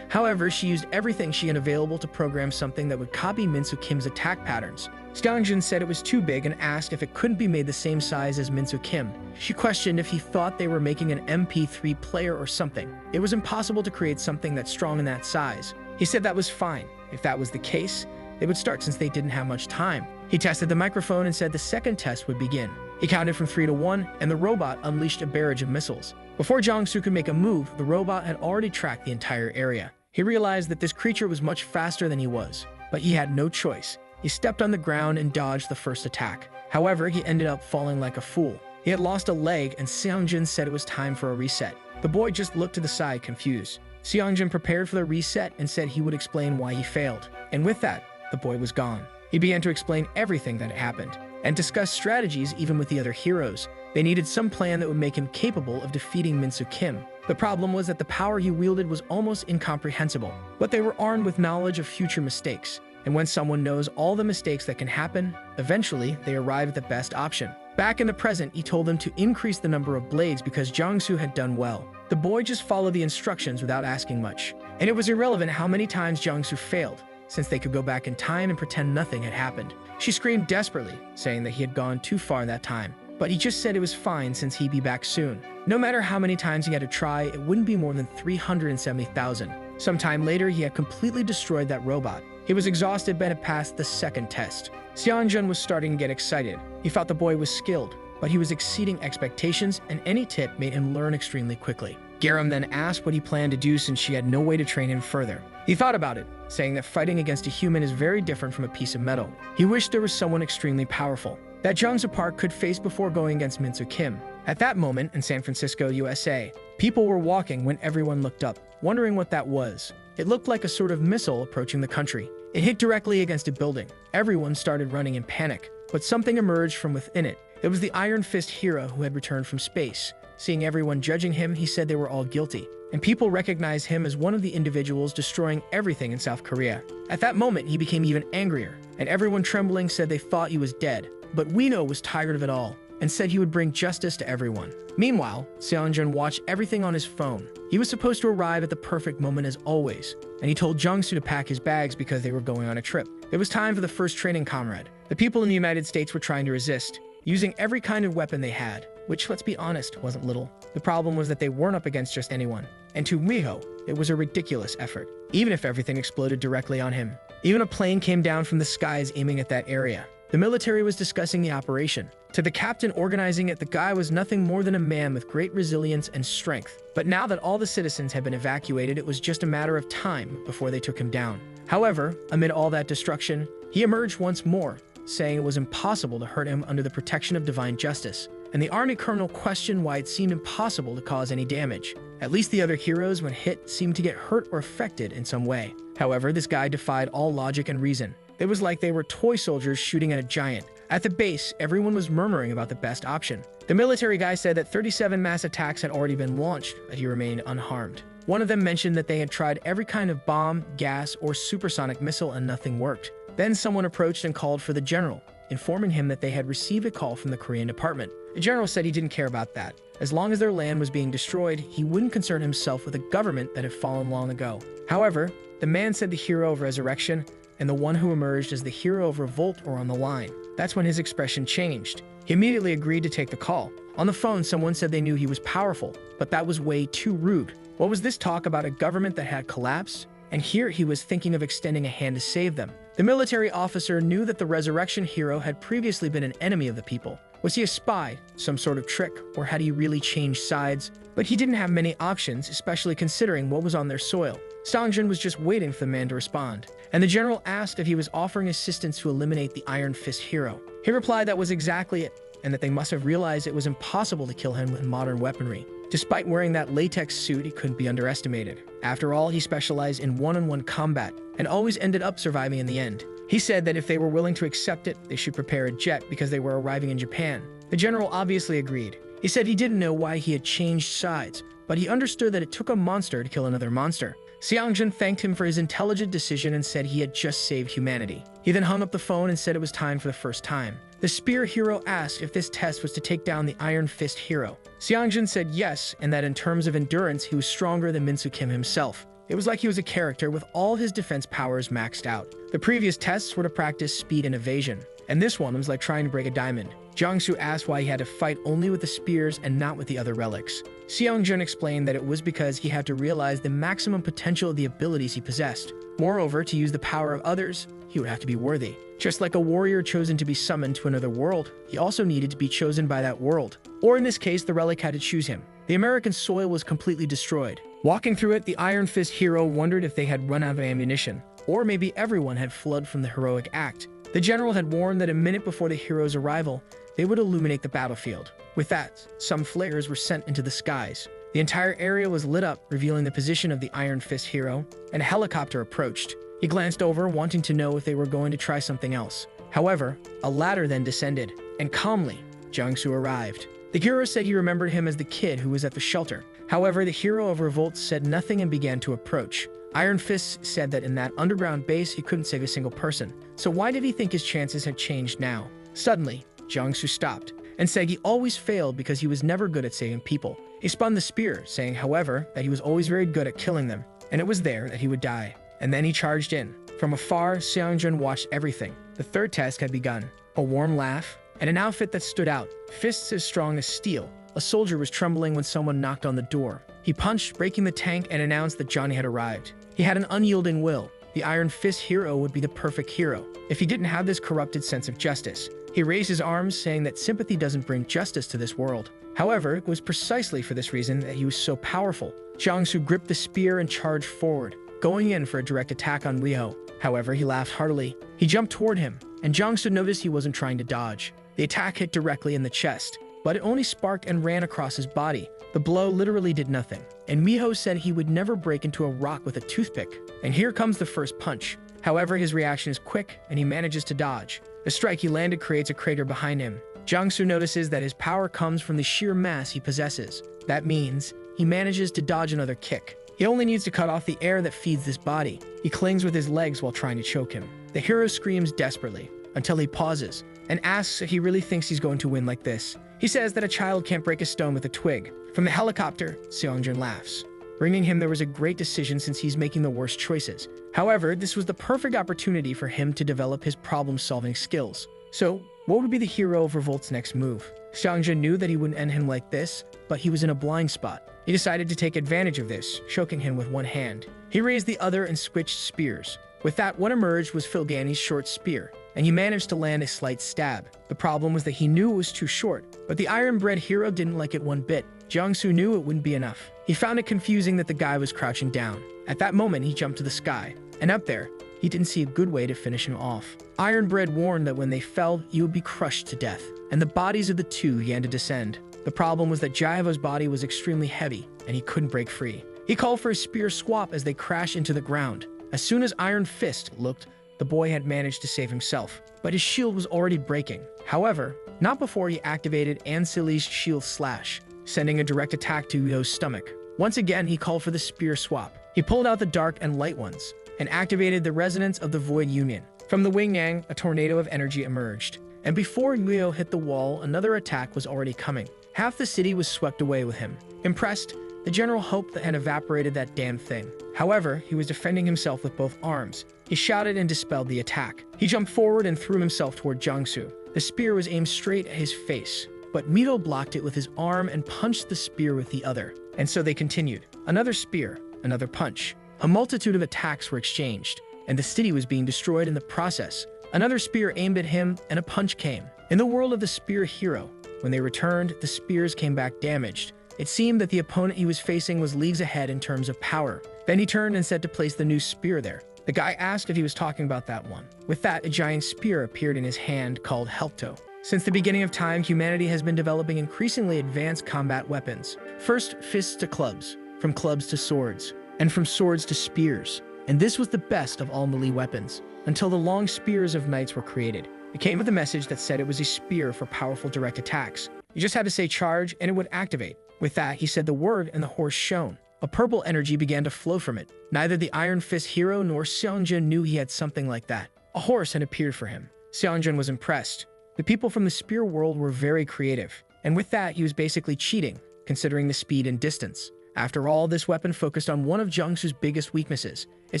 However, she used everything she had available to program something that would copy Min-soo Kim's attack patterns. Seongjun said it was too big and asked if it couldn't be made the same size as Min-soo Kim. She questioned if he thought they were making an MP3 player or something. It was impossible to create something that's strong in that size. He said that was fine. If that was the case, they would start since they didn't have much time. He tested the microphone and said the second test would begin. He counted from 3 to 1, and the robot unleashed a barrage of missiles. Before Jiangsu could make a move, the robot had already tracked the entire area. He realized that this creature was much faster than he was, but he had no choice. He stepped on the ground and dodged the first attack. However, he ended up falling like a fool. He had lost a leg, and Seongjun said it was time for a reset. The boy just looked to the side, confused. Seongjun prepared for the reset and said he would explain why he failed. And with that, the boy was gone. He began to explain everything that had happened, and discuss strategies even with the other heroes. They needed some plan that would make him capable of defeating Min-soo Kim. The problem was that the power he wielded was almost incomprehensible, but they were armed with knowledge of future mistakes. And when someone knows all the mistakes that can happen, eventually they arrive at the best option. Back in the present, he told them to increase the number of blades because Jiangsu had done well. The boy just followed the instructions without asking much. And it was irrelevant how many times Jiangsu failed, since they could go back in time and pretend nothing had happened. She screamed desperately, saying that he had gone too far that time. But he just said it was fine since he'd be back soon. No matter how many times he had to try, it wouldn't be more than 370,000. Sometime later, he had completely destroyed that robot. He was exhausted but had passed the second test. Seongjun was starting to get excited. He thought the boy was skilled, but he was exceeding expectations, and any tip made him learn extremely quickly. Garam then asked what he planned to do since she had no way to train him further. He thought about it, saying that fighting against a human is very different from a piece of metal. He wished there was someone extremely powerful that Jung-soo Park could face before going against Min-soo Kim. At that moment, in San Francisco, USA, people were walking when everyone looked up, wondering what that was. It looked like a sort of missile approaching the country. It hit directly against a building. Everyone started running in panic, but something emerged from within it. It was the Iron Fist hero who had returned from space. Seeing everyone judging him, he said they were all guilty, and people recognized him as one of the individuals destroying everything in South Korea. At that moment, he became even angrier, and everyone trembling said they thought he was dead. But Wino was tired of it all, and said he would bring justice to everyone. Meanwhile, Seongjun watched everything on his phone. He was supposed to arrive at the perfect moment as always, and he told Jungsu to pack his bags because they were going on a trip. It was time for the first training comrade. The people in the United States were trying to resist, using every kind of weapon they had, which, let's be honest, wasn't little. The problem was that they weren't up against just anyone. And to Miho, it was a ridiculous effort, even if everything exploded directly on him. Even a plane came down from the skies aiming at that area. The military was discussing the operation. To the captain organizing it, the guy was nothing more than a man with great resilience and strength. But now that all the citizens had been evacuated, it was just a matter of time before they took him down. However, amid all that destruction, he emerged once more, saying it was impossible to hurt him under the protection of divine justice. And the army colonel questioned why it seemed impossible to cause any damage. At least the other heroes, when hit, seemed to get hurt or affected in some way. However, this guy defied all logic and reason. It was like they were toy soldiers shooting at a giant. At the base, everyone was murmuring about the best option. The military guy said that 37 mass attacks had already been launched, but he remained unharmed. One of them mentioned that they had tried every kind of bomb, gas, or supersonic missile and nothing worked. Then someone approached and called for the general, informing him that they had received a call from the Korean department. The general said he didn't care about that. As long as their land was being destroyed, he wouldn't concern himself with a government that had fallen long ago. However, the man said the hero of resurrection and the one who emerged as the hero of revolt were on the line. That's when his expression changed. He immediately agreed to take the call. On the phone, someone said they knew he was powerful, but that was way too rude. What was this talk about a government that had collapsed? And here he was thinking of extending a hand to save them. The military officer knew that the resurrection hero had previously been an enemy of the people. Was he a spy, some sort of trick, or had he really changed sides? But he didn't have many options, especially considering what was on their soil. Seongjun was just waiting for the man to respond, and the general asked if he was offering assistance to eliminate the Iron Fist hero. He replied that was exactly it, and that they must have realized it was impossible to kill him with modern weaponry. Despite wearing that latex suit, he couldn't be underestimated. After all, he specialized in one-on-one combat, and always ended up surviving in the end. He said that if they were willing to accept it, they should prepare a jet because they were arriving in Japan. The general obviously agreed. He said he didn't know why he had changed sides, but he understood that it took a monster to kill another monster. Seongjun thanked him for his intelligent decision and said he had just saved humanity. He then hung up the phone and said it was time for the first time. The spear hero asked if this test was to take down the Iron Fist hero. Seongjun said yes, and that in terms of endurance, he was stronger than Minsu Kim himself. It was like he was a character with all his defense powers maxed out. The previous tests were to practice speed and evasion, and this one was like trying to break a diamond. Jongsu asked why he had to fight only with the spears and not with the other relics. Seongjun explained that it was because he had to realize the maximum potential of the abilities he possessed. Moreover, to use the power of others, he would have to be worthy. Just like a warrior chosen to be summoned to another world, he also needed to be chosen by that world. Or in this case, the relic had to choose him. The American soil was completely destroyed. Walking through it, the Iron Fist hero wondered if they had run out of ammunition, or maybe everyone had fled from the heroic act. The general had warned that a minute before the hero's arrival, they would illuminate the battlefield. With that, some flares were sent into the skies. The entire area was lit up, revealing the position of the Iron Fist hero, and a helicopter approached. He glanced over, wanting to know if they were going to try something else. However, a ladder then descended, and calmly, Jongsu arrived. The hero said he remembered him as the kid who was at the shelter. However, the hero of revolt said nothing and began to approach. Iron Fist said that in that underground base he couldn't save a single person. So why did he think his chances had changed now? Suddenly, Jongsu stopped and said he always failed because he was never good at saving people. He spun the spear, saying, however, that he was always very good at killing them, and it was there that he would die. And then he charged in. From afar, Seongjun watched everything. The third test had begun. A warm laugh, and an outfit that stood out. Fists as strong as steel. A soldier was trembling when someone knocked on the door. He punched, breaking the tank, and announced that Johnny had arrived. He had an unyielding will. The Iron Fist hero would be the perfect hero if he didn't have this corrupted sense of justice. He raised his arms, saying that sympathy doesn't bring justice to this world. However, it was precisely for this reason that he was so powerful. Jongsu gripped the spear and charged forward, going in for a direct attack on Liho. However, he laughed heartily. He jumped toward him, and Jongsu noticed he wasn't trying to dodge. The attack hit directly in the chest, but it only sparked and ran across his body. The blow literally did nothing, and Miho said he would never break into a rock with a toothpick. And here comes the first punch. However, his reaction is quick, and he manages to dodge. The strike he landed creates a crater behind him. Jiangsu notices that his power comes from the sheer mass he possesses. That means he manages to dodge another kick. He only needs to cut off the air that feeds this body. He clings with his legs while trying to choke him. The hero screams desperately until he pauses and asks if he really thinks he's going to win like this. He says that a child can't break a stone with a twig. From the helicopter, Seongjin laughs. Bringing him there was a great decision since he's making the worst choices. However, this was the perfect opportunity for him to develop his problem-solving skills. So, what would be the hero of Revolt's next move? Seongjin knew that he wouldn't end him like this, but he was in a blind spot. He decided to take advantage of this, choking him with one hand. He raised the other and switched spears. With that, what emerged was Filgani's short spear, and he managed to land a slight stab. The problem was that he knew it was too short, but the iron-bred hero didn't like it one bit. Jiangsu knew it wouldn't be enough. He found it confusing that the guy was crouching down. At that moment, he jumped to the sky, and up there, he didn't see a good way to finish him off. Ironbred warned that when they fell, he would be crushed to death, and the bodies of the two began to descend. The problem was that Jaeva's body was extremely heavy, and he couldn't break free. He called for a spear swap as they crashed into the ground. As soon as Iron Fist looked, the boy had managed to save himself, but his shield was already breaking. However, not before he activated Ansili's shield slash, sending a direct attack to Yo's stomach. Once again, he called for the spear swap. He pulled out the dark and light ones, and activated the resonance of the Void Union. From the Wing Yang, a tornado of energy emerged, and before Yo hit the wall, another attack was already coming. Half the city was swept away with him. Impressed, the general hoped that had evaporated that damn thing. However, he was defending himself with both arms. He shouted and dispelled the attack. He jumped forward and threw himself toward Jiangsu. The spear was aimed straight at his face, but Mito blocked it with his arm and punched the spear with the other. And so they continued. Another spear, another punch. A multitude of attacks were exchanged, and the city was being destroyed in the process. Another spear aimed at him, and a punch came. In the world of the spear hero, when they returned, the spears came back damaged. It seemed that the opponent he was facing was leagues ahead in terms of power. Then he turned and said to place the new spear there. The guy asked if he was talking about that one. With that, a giant spear appeared in his hand called Helpto. Since the beginning of time, humanity has been developing increasingly advanced combat weapons. First, fists to clubs, from clubs to swords, and from swords to spears. And this was the best of all melee weapons, until the long spears of knights were created. It came with a message that said it was a spear for powerful direct attacks. You just had to say charge and it would activate. With that, he said the word and the horse shone. A purple energy began to flow from it. Neither the Iron Fist hero nor Seongjin knew he had something like that. A horse had appeared for him. Seongjin was impressed. The people from the spear world were very creative, and with that, he was basically cheating, considering the speed and distance. After all, this weapon focused on one of Jiangsu's biggest weaknesses. It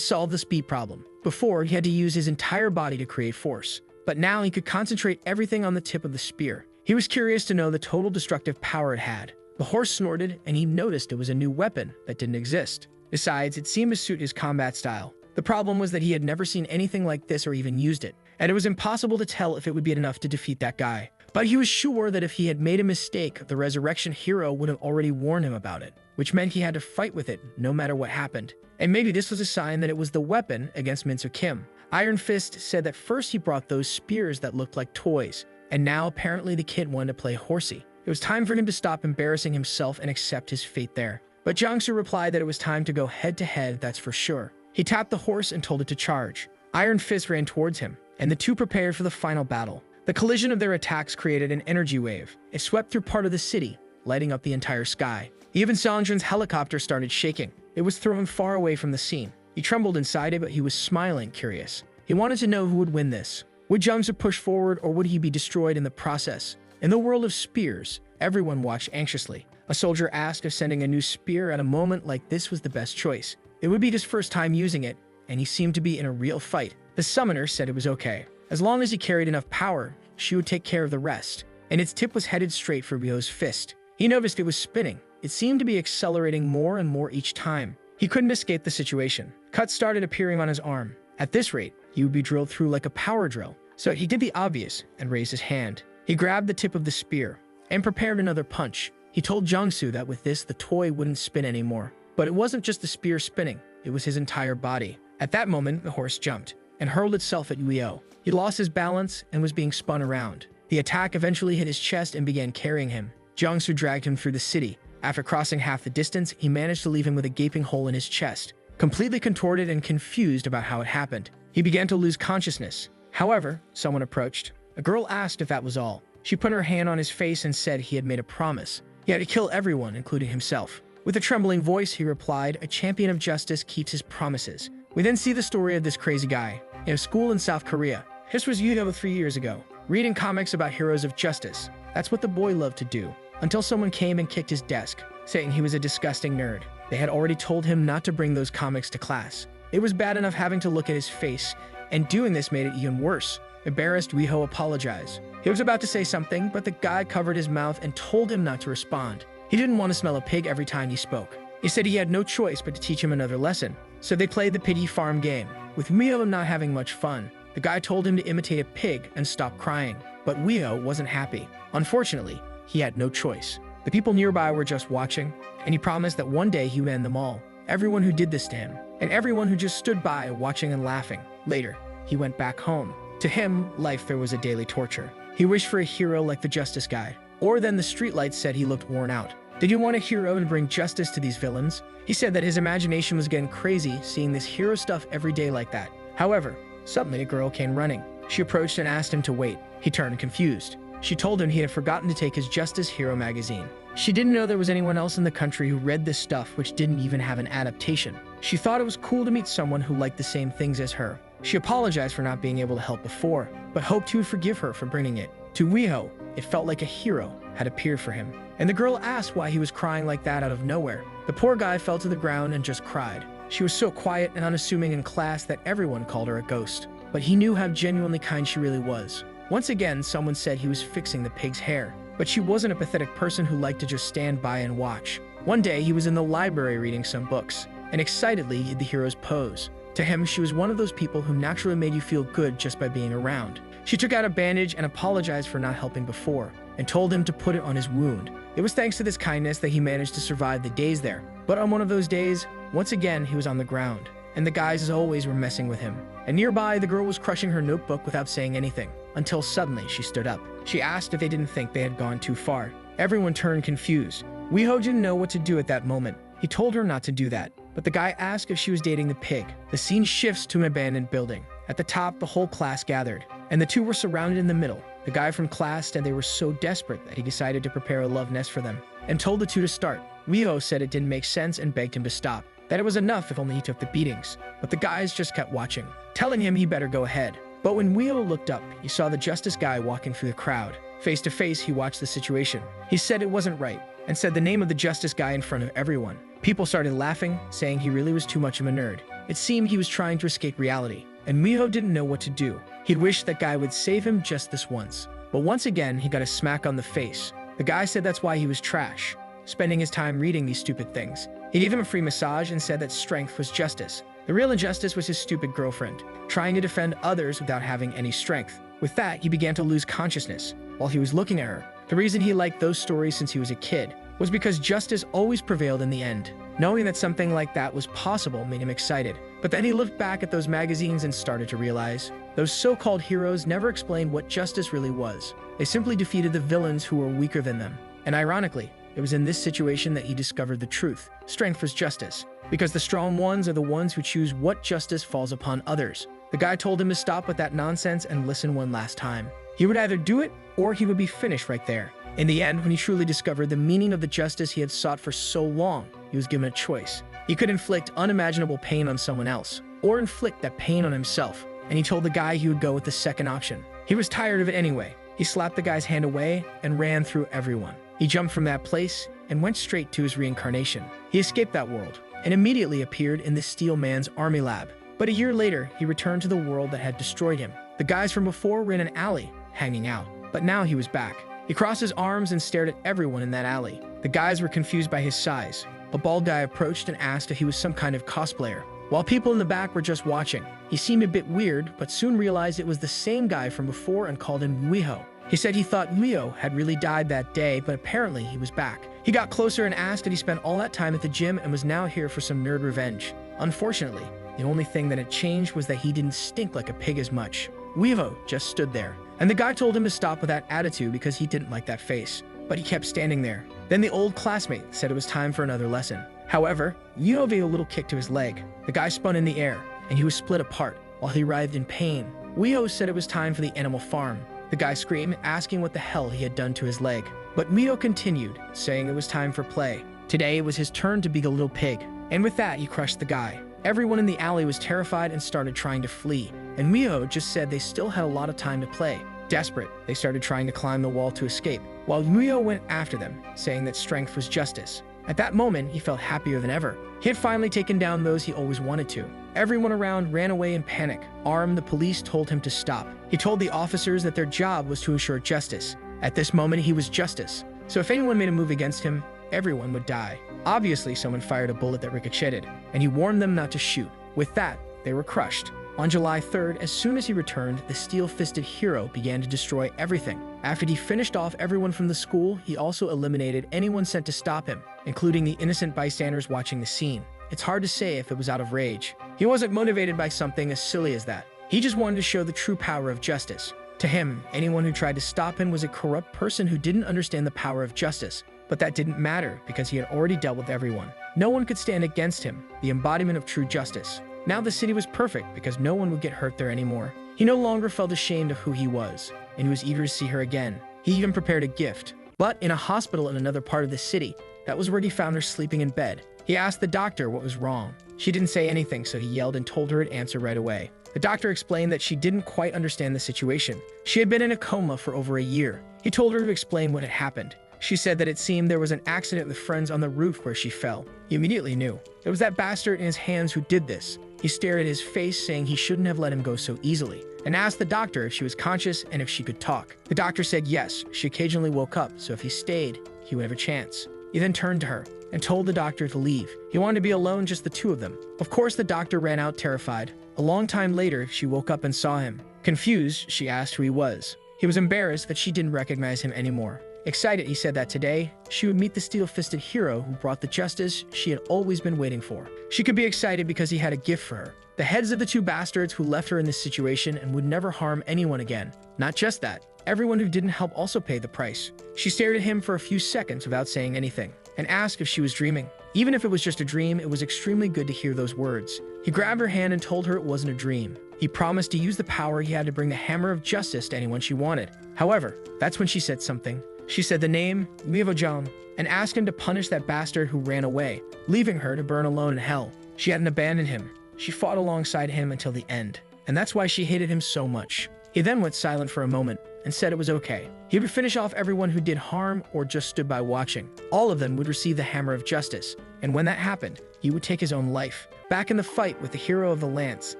solved the speed problem. Before, he had to use his entire body to create force, but now he could concentrate everything on the tip of the spear. He was curious to know the total destructive power it had. The horse snorted, and he noticed it was a new weapon that didn't exist. Besides, it seemed to suit his combat style. The problem was that he had never seen anything like this or even used it, and it was impossible to tell if it would be enough to defeat that guy. But he was sure that if he had made a mistake, the Resurrection Hero would have already warned him about it, which meant he had to fight with it no matter what happened. And maybe this was a sign that it was the weapon against Minso Kim. Iron Fist said that first he brought those spears that looked like toys, and now apparently the kid wanted to play horsey. It was time for him to stop embarrassing himself and accept his fate there. But Jiangsu replied that it was time to go head-to-head, that's for sure. He tapped the horse and told it to charge. Iron Fist ran towards him, and the two prepared for the final battle. The collision of their attacks created an energy wave. It swept through part of the city, lighting up the entire sky. Even Seongjin's helicopter started shaking. It was thrown far away from the scene. He trembled inside it, but he was smiling, curious. He wanted to know who would win this. Would Jiangsu push forward, or would he be destroyed in the process? In the world of spears, everyone watched anxiously. A soldier asked if sending a new spear at a moment like this was the best choice. It would be his first time using it, and he seemed to be in a real fight. The summoner said it was okay. As long as he carried enough power, she would take care of the rest. And its tip was headed straight for Ryo's fist. He noticed it was spinning. It seemed to be accelerating more and more each time. He couldn't escape the situation. Cuts started appearing on his arm. At this rate, he would be drilled through like a power drill. So he did the obvious and raised his hand. He grabbed the tip of the spear and prepared another punch. He told Jiangsu that with this, the toy wouldn't spin anymore. But it wasn't just the spear spinning, it was his entire body. At that moment, the horse jumped and hurled itself at Ryo. He lost his balance and was being spun around. The attack eventually hit his chest and began carrying him. Jiangsu dragged him through the city. After crossing half the distance, he managed to leave him with a gaping hole in his chest, completely contorted and confused about how it happened. He began to lose consciousness. However, someone approached. A girl asked if that was all. She put her hand on his face and said he had made a promise. He had to kill everyone, including himself. With a trembling voice, he replied, "A champion of justice keeps his promises." We then see the story of this crazy guy in a school in South Korea. This was Yahello 3 years ago, reading comics about heroes of justice. That's what the boy loved to do, until someone came and kicked his desk, saying he was a disgusting nerd. They had already told him not to bring those comics to class. It was bad enough having to look at his face, and doing this made it even worse. Embarrassed, Yahello apologized. He was about to say something, but the guy covered his mouth and told him not to respond. He didn't want to smell a pig every time he spoke. He said he had no choice but to teach him another lesson. So they played the piggy farm game. With Yahello not having much fun, the guy told him to imitate a pig and stop crying. But Yahello wasn't happy. Unfortunately, he had no choice. The people nearby were just watching, and he promised that one day he would end them all. Everyone who did this to him, and everyone who just stood by watching and laughing. Later, he went back home. To him, life there was a daily torture. He wished for a hero like the Justice Guy. Or then the streetlights said he looked worn out. Did you want a hero to bring justice to these villains? He said that his imagination was getting crazy seeing this hero stuff every day like that. However, suddenly a girl came running. She approached and asked him to wait. He turned confused. She told him he had forgotten to take his Justice Hero magazine. She didn't know there was anyone else in the country who read this stuff, which didn't even have an adaptation. She thought it was cool to meet someone who liked the same things as her. She apologized for not being able to help before, but hoped he would forgive her for bringing it. To Yahello, it felt like a hero had appeared for him. And the girl asked why he was crying like that out of nowhere. The poor guy fell to the ground and just cried. She was so quiet and unassuming in class that everyone called her a ghost. But he knew how genuinely kind she really was. Once again, someone said he was fixing the pig's hair. But she wasn't a pathetic person who liked to just stand by and watch. One day, he was in the library reading some books, and excitedly did the hero's pose. To him, she was one of those people who naturally made you feel good just by being around. She took out a bandage and apologized for not helping before, and told him to put it on his wound. It was thanks to this kindness that he managed to survive the days there. But on one of those days, once again, he was on the ground, and the guys as always were messing with him. And nearby, the girl was crushing her notebook without saying anything, until suddenly she stood up. She asked if they didn't think they had gone too far. Everyone turned confused. Yahello didn't know what to do at that moment. He told her not to do that, but the guy asked if she was dating the pig. The scene shifts to an abandoned building. At the top, the whole class gathered, and the two were surrounded in the middle. The guy from class said they were so desperate that he decided to prepare a love nest for them, and told the two to start. Yahello said it didn't make sense and begged him to stop, that it was enough if only he took the beatings. But the guys just kept watching, telling him he better go ahead. But when Yahello looked up, he saw the Justice Guy walking through the crowd. Face to face, he watched the situation. He said it wasn't right, and said the name of the Justice Guy in front of everyone. People started laughing, saying he really was too much of a nerd. It seemed he was trying to escape reality, and Yahello didn't know what to do. He'd wished that guy would save him just this once. But once again, he got a smack on the face. The guy said that's why he was trash, spending his time reading these stupid things. He gave him a free massage and said that strength was justice. The real injustice was his stupid girlfriend, trying to defend others without having any strength. With that, he began to lose consciousness while he was looking at her. The reason he liked those stories since he was a kid was because justice always prevailed in the end. Knowing that something like that was possible made him excited. But then he looked back at those magazines and started to realize those so-called heroes never explained what justice really was. They simply defeated the villains who were weaker than them. And ironically, it was in this situation that he discovered the truth. Strength was justice, because the strong ones are the ones who choose what justice falls upon others. The guy told him to stop with that nonsense and listen one last time. He would either do it, or he would be finished right there. In the end, when he truly discovered the meaning of the justice he had sought for so long, he was given a choice. He could inflict unimaginable pain on someone else, or inflict that pain on himself. And he told the guy he would go with the second option. He was tired of it anyway. He slapped the guy's hand away and ran through everyone. He jumped from that place and went straight to his reincarnation. He escaped that world and immediately appeared in the Steel Man's army lab. But a year later, he returned to the world that had destroyed him. The guys from before were in an alley, hanging out. But now he was back. He crossed his arms and stared at everyone in that alley. The guys were confused by his size. A bald guy approached and asked if he was some kind of cosplayer, while people in the back were just watching. He seemed a bit weird, but soon realized it was the same guy from before and called him Yahello. He said he thought Yahello had really died that day, but apparently he was back. He got closer and asked if he spent all that time at the gym and was now here for some nerd revenge. Unfortunately, the only thing that had changed was that he didn't stink like a pig as much. Yahello just stood there, and the guy told him to stop with that attitude because he didn't like that face. But he kept standing there. Then the old classmate said it was time for another lesson. However, Yahello gave a little kick to his leg. The guy spun in the air, and he was split apart while he writhed in pain. Yahello said it was time for the animal farm. The guy screamed, asking what the hell he had done to his leg. But Mio continued, saying it was time for play. Today it was his turn to be a little pig. And with that, he crushed the guy. Everyone in the alley was terrified and started trying to flee. And Mio just said they still had a lot of time to play. Desperate, they started trying to climb the wall to escape, while Mio went after them, saying that strength was justice. At that moment, he felt happier than ever. He had finally taken down those he always wanted to. Everyone around ran away in panic. Armed, the police told him to stop. He told the officers that their job was to ensure justice. At this moment, he was justice. So if anyone made a move against him, everyone would die. Obviously, someone fired a bullet that ricocheted, and he warned them not to shoot. With that, they were crushed. On July 3rd, as soon as he returned, the steel-fisted hero began to destroy everything. After he finished off everyone from the school, he also eliminated anyone sent to stop him, including the innocent bystanders watching the scene. It's hard to say if it was out of rage. He wasn't motivated by something as silly as that. He just wanted to show the true power of justice. To him, anyone who tried to stop him was a corrupt person who didn't understand the power of justice. But that didn't matter because he had already dealt with everyone. No one could stand against him, the embodiment of true justice. Now the city was perfect because no one would get hurt there anymore. He no longer felt ashamed of who he was, and he was eager to see her again. He even prepared a gift. But in a hospital in another part of the city, that was where he found her sleeping in bed. He asked the doctor what was wrong. She didn't say anything, so he yelled and told her to answer right away. The doctor explained that she didn't quite understand the situation. She had been in a coma for over a year. He told her to explain what had happened. She said that it seemed there was an accident with friends on the roof where she fell. He immediately knew. It was that bastard in his hands who did this. He stared at his face, saying he shouldn't have let him go so easily, and asked the doctor if she was conscious and if she could talk. The doctor said yes, she occasionally woke up, so if he stayed, he would have a chance. He then turned to her and told the doctor to leave. He wanted to be alone, just the two of them. Of course, the doctor ran out terrified. A long time later, she woke up and saw him. Confused, she asked who he was. He was embarrassed that she didn't recognize him anymore. Excited, he said that today, she would meet the steel-fisted hero who brought the justice she had always been waiting for. She could be excited because he had a gift for her. The heads of the two bastards who left her in this situation and would never harm anyone again. Not just that, everyone who didn't help also paid the price. She stared at him for a few seconds without saying anything, and asked if she was dreaming. Even if it was just a dream, it was extremely good to hear those words. He grabbed her hand and told her it wasn't a dream. He promised to use the power he had to bring the hammer of justice to anyone she wanted. However, that's when she said something. She said the name, Livojan, and asked him to punish that bastard who ran away, leaving her to burn alone in hell. She hadn't abandoned him. She fought alongside him until the end, and that's why she hated him so much. He then went silent for a moment and said it was okay. He would finish off everyone who did harm or just stood by watching. All of them would receive the hammer of justice, and when that happened, he would take his own life. Back in the fight with the hero of the lance,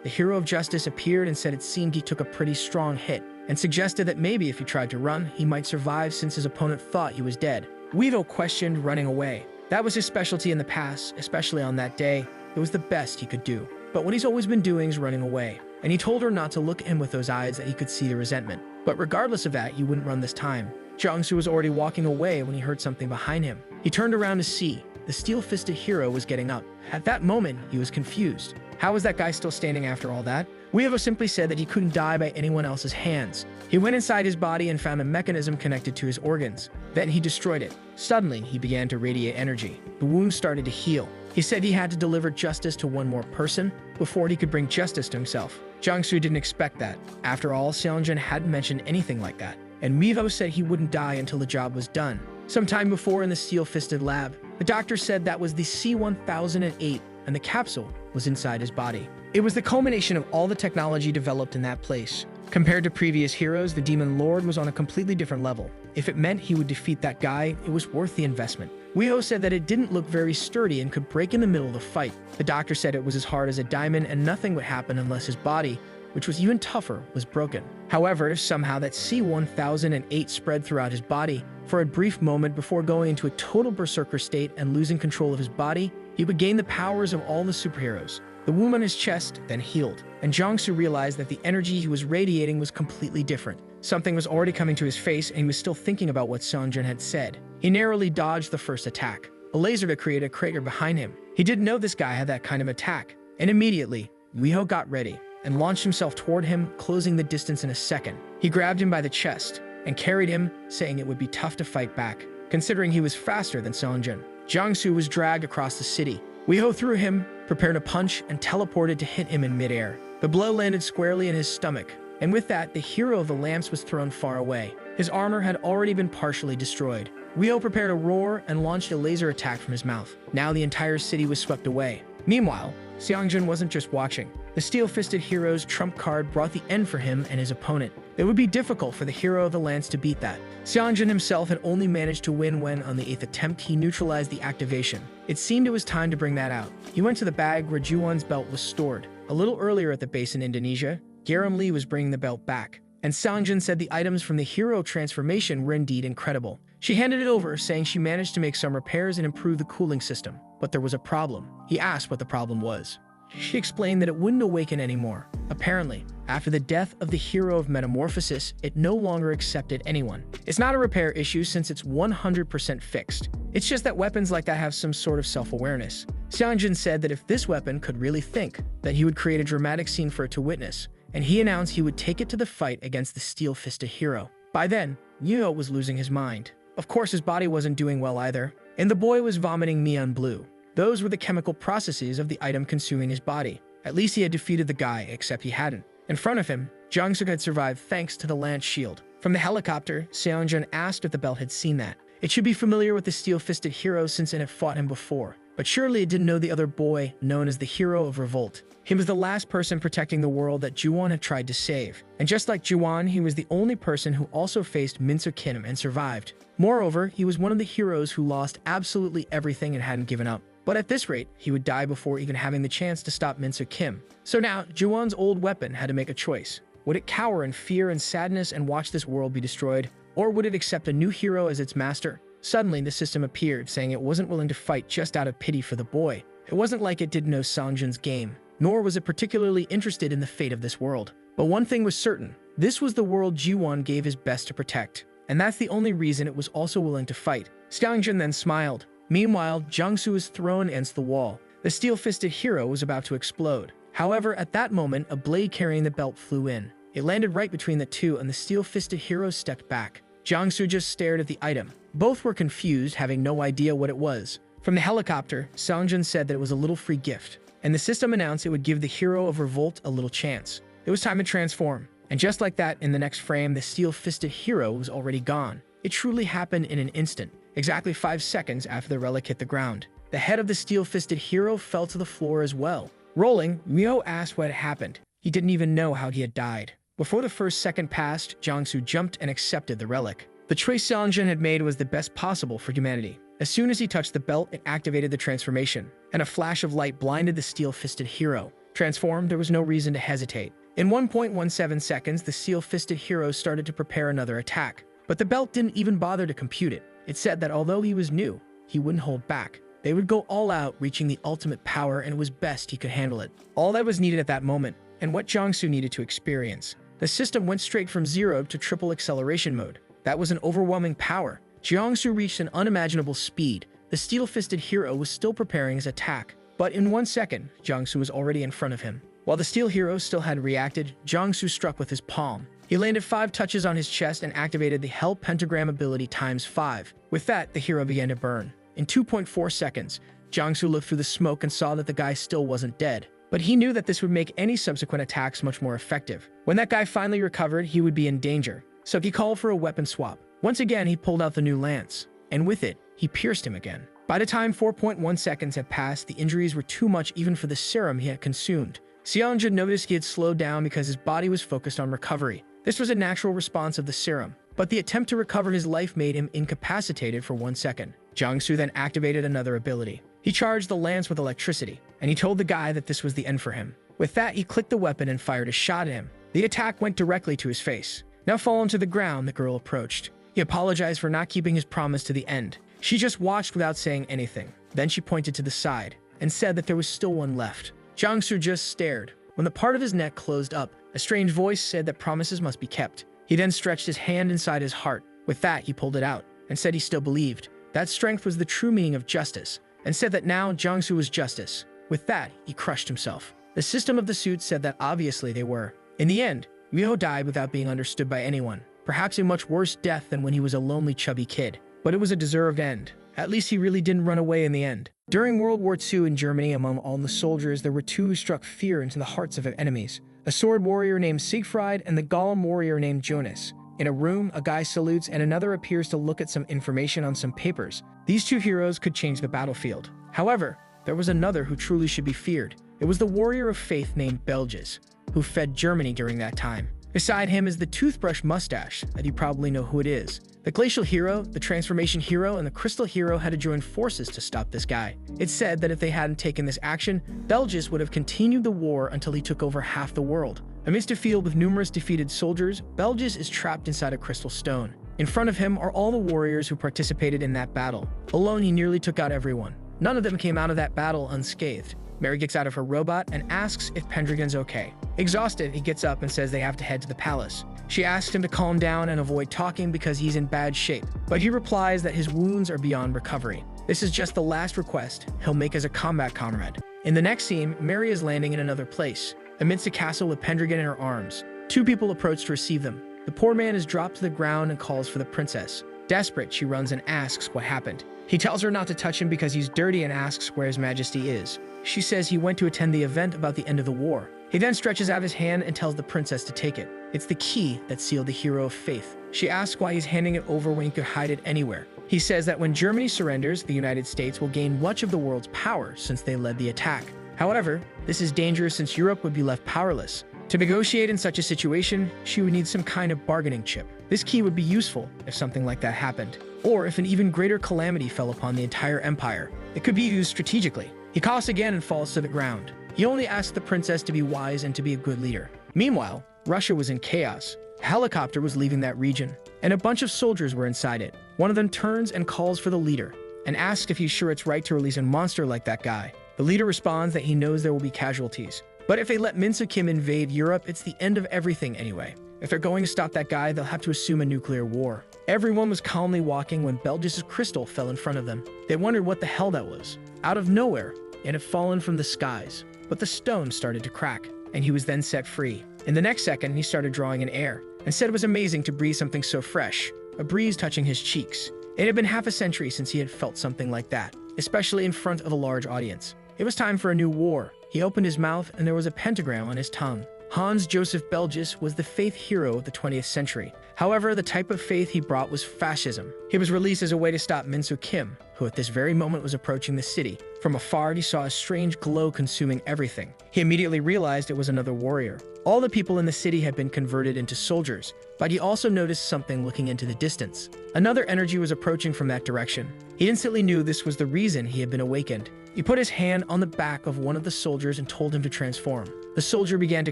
the hero of justice appeared and said it seemed he took a pretty strong hit, and suggested that maybe if he tried to run, he might survive since his opponent thought he was dead. Weevil questioned running away. That was his specialty in the past, especially on that day. It was the best he could do. But what he's always been doing is running away. And he told her not to look at him with those eyes, that he could see the resentment. But regardless of that, he wouldn't run this time. Jiangsu was already walking away when he heard something behind him. He turned around to see. The steel-fisted hero was getting up. At that moment, he was confused. How was that guy still standing after all that? Weevo simply said that he couldn't die by anyone else's hands. He went inside his body and found a mechanism connected to his organs. Then he destroyed it. Suddenly, he began to radiate energy. The wound started to heal. He said he had to deliver justice to one more person before he could bring justice to himself. Jiangsu didn't expect that. After all, Seongjin hadn't mentioned anything like that. And Weevo said he wouldn't die until the job was done. Sometime before in the steel-fisted lab, the doctor said that was the C-1008, and the capsule was inside his body. It was the culmination of all the technology developed in that place. Compared to previous heroes, the Demon Lord was on a completely different level. If it meant he would defeat that guy, it was worth the investment. Weeho said that it didn't look very sturdy and could break in the middle of the fight. The doctor said it was as hard as a diamond and nothing would happen unless his body, which was even tougher, was broken. However, if somehow that C-1008 spread throughout his body for a brief moment before going into a total berserker state and losing control of his body, he would gain the powers of all the superheroes. The wound on his chest then healed, and Jiangsu realized that the energy he was radiating was completely different. Something was already coming to his face, and he was still thinking about what Seongjin had said. He narrowly dodged the first attack, a laser to create a crater behind him. He didn't know this guy had that kind of attack, and immediately, Weeho got ready and launched himself toward him, closing the distance in a second. He grabbed him by the chest and carried him, saying it would be tough to fight back, considering he was faster than Seongjin. Jiangsu was dragged across the city. Weeho threw him, prepared a punch, and teleported to hit him in midair. The blow landed squarely in his stomach, And with that, the hero of the lamps was thrown far away. His armor had already been partially destroyed. Ryo prepared a roar and launched a laser attack from his mouth. Now the entire city was swept away. Meanwhile, Seongjin wasn't just watching. The steel-fisted hero's trump card brought the end for him and his opponent. It would be difficult for the hero of the lance to beat that. Seongjin himself had only managed to win when, on the 8th attempt, he neutralized the activation. It seemed it was time to bring that out. He went to the bag where Juwon's belt was stored. A little earlier at the base in Indonesia, Garam Lee was bringing the belt back, and Seongjin said the items from the hero transformation were indeed incredible. She handed it over, saying she managed to make some repairs and improve the cooling system. But there was a problem. He asked what the problem was. She explained that it wouldn't awaken anymore. Apparently, after the death of the hero of metamorphosis, it no longer accepted anyone. It's not a repair issue since it's 100% fixed. It's just that weapons like that have some sort of self-awareness. Seongjin said that if this weapon could really think, that he would create a dramatic scene for it to witness, and he announced he would take it to the fight against the steel-fisted hero. By then, Yuho was losing his mind. Of course, his body wasn't doing well either, and the boy was vomiting neon blue. Those were the chemical processes of the item consuming his body. At least he had defeated the guy, except he hadn't. In front of him, Jang-suk had survived thanks to the lance shield. From the helicopter, Seongjin asked if the belt had seen that. It should be familiar with the steel-fisted hero since it had fought him before, but surely it didn't know the other boy known as the hero of revolt. He was the last person protecting the world that Juwon had tried to save. And just like Juwon, he was the only person who also faced Minso Kim and survived. Moreover, he was one of the heroes who lost absolutely everything and hadn't given up. But at this rate, he would die before even having the chance to stop Minso Kim. So now, Juwon's old weapon had to make a choice. Would it cower in fear and sadness and watch this world be destroyed? Or would it accept a new hero as its master? Suddenly, the system appeared, saying it wasn't willing to fight just out of pity for the boy. It wasn't like it didn't know Seongjin's game, nor was it particularly interested in the fate of this world. But one thing was certain. This was the world Jiwon gave his best to protect. And that's the only reason it was also willing to fight. Seongjin then smiled. Meanwhile, Jang-soo was thrown against the wall. The steel-fisted hero was about to explode. However, at that moment, a blade carrying the belt flew in. It landed right between the two, and the steel-fisted hero stepped back. Jang-soo just stared at the item. Both were confused, having no idea what it was. From the helicopter, Seongjin said that it was a little free gift, and the system announced it would give the hero of revolt a little chance. It was time to transform. And just like that, in the next frame, the steel-fisted hero was already gone. It truly happened in an instant, exactly 5 seconds after the relic hit the ground. The head of the steel-fisted hero fell to the floor as well. Rolling, Ryo asked what had happened. He didn't even know how he had died. Before the first second passed, Jang-soo jumped and accepted the relic. The choice Seongjin had made was the best possible for humanity. As soon as he touched the belt, it activated the transformation, and a flash of light blinded the steel-fisted hero. Transformed, there was no reason to hesitate. In 1.17 seconds, the steel-fisted hero started to prepare another attack. But the belt didn't even bother to compute it. It said that although he was new, he wouldn't hold back. They would go all out, reaching the ultimate power, and it was best he could handle it. All that was needed at that moment, and what Jang-soo needed to experience. The system went straight from 0 to triple acceleration mode. That was an overwhelming power. Jang-soo reached an unimaginable speed. The steel-fisted hero was still preparing his attack. But in 1 second, Jang-soo was already in front of him. While the steel hero still hadn't reacted, Jang-soo struck with his palm. He landed 5 touches on his chest and activated the Hell Pentagram ability ×5. With that, the hero began to burn. In 2.4 seconds, Jang-soo looked through the smoke and saw that the guy still wasn't dead. But he knew that this would make any subsequent attacks much more effective. When that guy finally recovered, he would be in danger. So he called for a weapon swap. Once again, he pulled out the new lance. And with it, he pierced him again. By the time 4.1 seconds had passed, the injuries were too much even for the serum he had consumed. Seongjin noticed he had slowed down because his body was focused on recovery. This was a natural response of the serum, but the attempt to recover his life made him incapacitated for 1 second. Jang-soo then activated another ability. He charged the lance with electricity, and he told the guy that this was the end for him. With that, he clicked the weapon and fired a shot at him. The attack went directly to his face. Now fallen to the ground, the girl approached. He apologized for not keeping his promise to the end. She just watched without saying anything. Then she pointed to the side and said that there was still one left. Jang-soo just stared. When the part of his neck closed up, a strange voice said that promises must be kept. He then stretched his hand inside his heart. With that, he pulled it out and said he still believed. That strength was the true meaning of justice, and said that now Jang-soo was justice. With that, he crushed himself. The system of the suit said that obviously they were. In the end, Ryo died without being understood by anyone. Perhaps a much worse death than when he was a lonely, chubby kid. but it was a deserved end. At least he really didn't run away in the end. During World War II in Germany, among all the soldiers, there were two who struck fear into the hearts of enemies. A sword warrior named Siegfried and the golem warrior named Jonas. In a room, a guy salutes and another appears to look at some information on some papers. These two heroes could change the battlefield. However, there was another who truly should be feared. It was the warrior of faith named Belges, who fed Germany during that time. Beside him is the toothbrush mustache, that you probably know who it is. The glacial hero, the transformation hero, and the crystal hero had to join forces to stop this guy. It's said that if they hadn't taken this action, Belges would have continued the war until he took over half the world. Amidst a field with numerous defeated soldiers, Belges is trapped inside a crystal stone. In front of him are all the warriors who participated in that battle. Alone, he nearly took out everyone. None of them came out of that battle unscathed. Mary gets out of her robot and asks if Pendragon's okay. Exhausted, he gets up and says they have to head to the palace. She asks him to calm down and avoid talking because he's in bad shape, but he replies that his wounds are beyond recovery. This is just the last request he'll make as a combat comrade. In the next scene, Mary is landing in another place, amidst a castle with Pendragon in her arms. Two people approach to receive them. The poor man is dropped to the ground and calls for the princess. Desperate, she runs and asks what happened. He tells her not to touch him because he's dirty and asks where His Majesty is. She says he went to attend the event about the end of the war. He then stretches out his hand and tells the princess to take it. It's the key that sealed the hero of faith. She asks why he's handing it over when he could hide it anywhere. He says that when Germany surrenders, the United States will gain much of the world's power since they led the attack. However, this is dangerous since Europe would be left powerless. To negotiate in such a situation, she would need some kind of bargaining chip. This key would be useful if something like that happened, or if an even greater calamity fell upon the entire empire. It could be used strategically. He coughs again and falls to the ground. He only asks the princess to be wise and to be a good leader. Meanwhile, Russia was in chaos. A helicopter was leaving that region, and a bunch of soldiers were inside it. One of them turns and calls for the leader, and asks if he's sure it's right to release a monster like that guy. The leader responds that he knows there will be casualties, but if they let Min Soo Kim invade Europe, it's the end of everything anyway. If they're going to stop that guy, they'll have to assume a nuclear war. Everyone was calmly walking when Belges' crystal fell in front of them. They wondered what the hell that was. Out of nowhere, it had fallen from the skies, but the stone started to crack, and he was then set free. In the next second, he started drawing in air, and said it was amazing to breathe something so fresh, a breeze touching his cheeks. It had been half a century since he had felt something like that, especially in front of a large audience. It was time for a new war. He opened his mouth, and there was a pentagram on his tongue. Hans Joseph Belges was the faith hero of the 20th century. However, the type of faith he brought was fascism. He was released as a way to stop Min Soo Kim, who at this very moment was approaching the city. From afar, he saw a strange glow consuming everything. He immediately realized it was another warrior. All the people in the city had been converted into soldiers, but he also noticed something looking into the distance. Another energy was approaching from that direction. He instantly knew this was the reason he had been awakened. He put his hand on the back of one of the soldiers and told him to transform. The soldier began to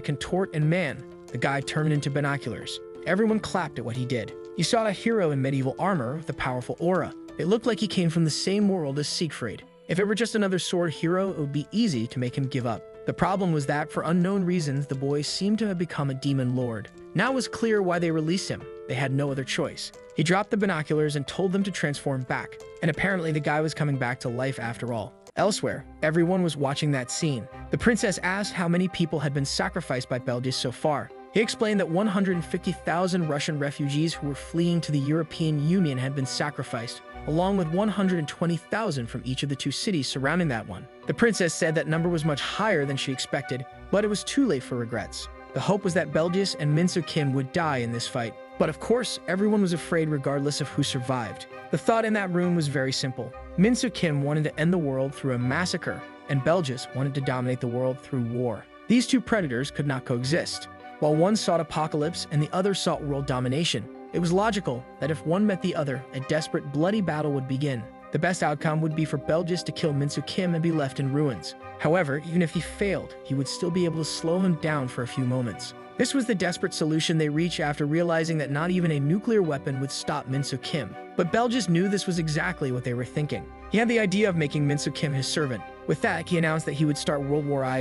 contort, and man, the guy turned into binoculars. Everyone clapped at what he did. He saw a hero in medieval armor with a powerful aura. It looked like he came from the same world as Siegfried. If it were just another sword hero, it would be easy to make him give up. The problem was that, for unknown reasons, the boy seemed to have become a demon lord. Now it was clear why they released him. They had no other choice. He dropped the binoculars and told them to transform back. And apparently the guy was coming back to life after all. Elsewhere, everyone was watching that scene. The princess asked how many people had been sacrificed by Belges so far. He explained that 150,000 Russian refugees who were fleeing to the European Union had been sacrificed, along with 120,000 from each of the two cities surrounding that one. The princess said that number was much higher than she expected, but it was too late for regrets. The hope was that Belges and Min Soo Kim would die in this fight. But of course, everyone was afraid regardless of who survived. The thought in that room was very simple. Min Soo Kim wanted to end the world through a massacre, and Belges wanted to dominate the world through war. These two predators could not coexist. While one sought apocalypse and the other sought world domination, it was logical that if one met the other, a desperate, bloody battle would begin. The best outcome would be for Belges to kill Min Soo Kim and be left in ruins. However, even if he failed, he would still be able to slow him down for a few moments. This was the desperate solution they reached after realizing that not even a nuclear weapon would stop Min Soo Kim. But Belges knew this was exactly what they were thinking. He had the idea of making Min Soo Kim his servant. With that, he announced that he would start World War I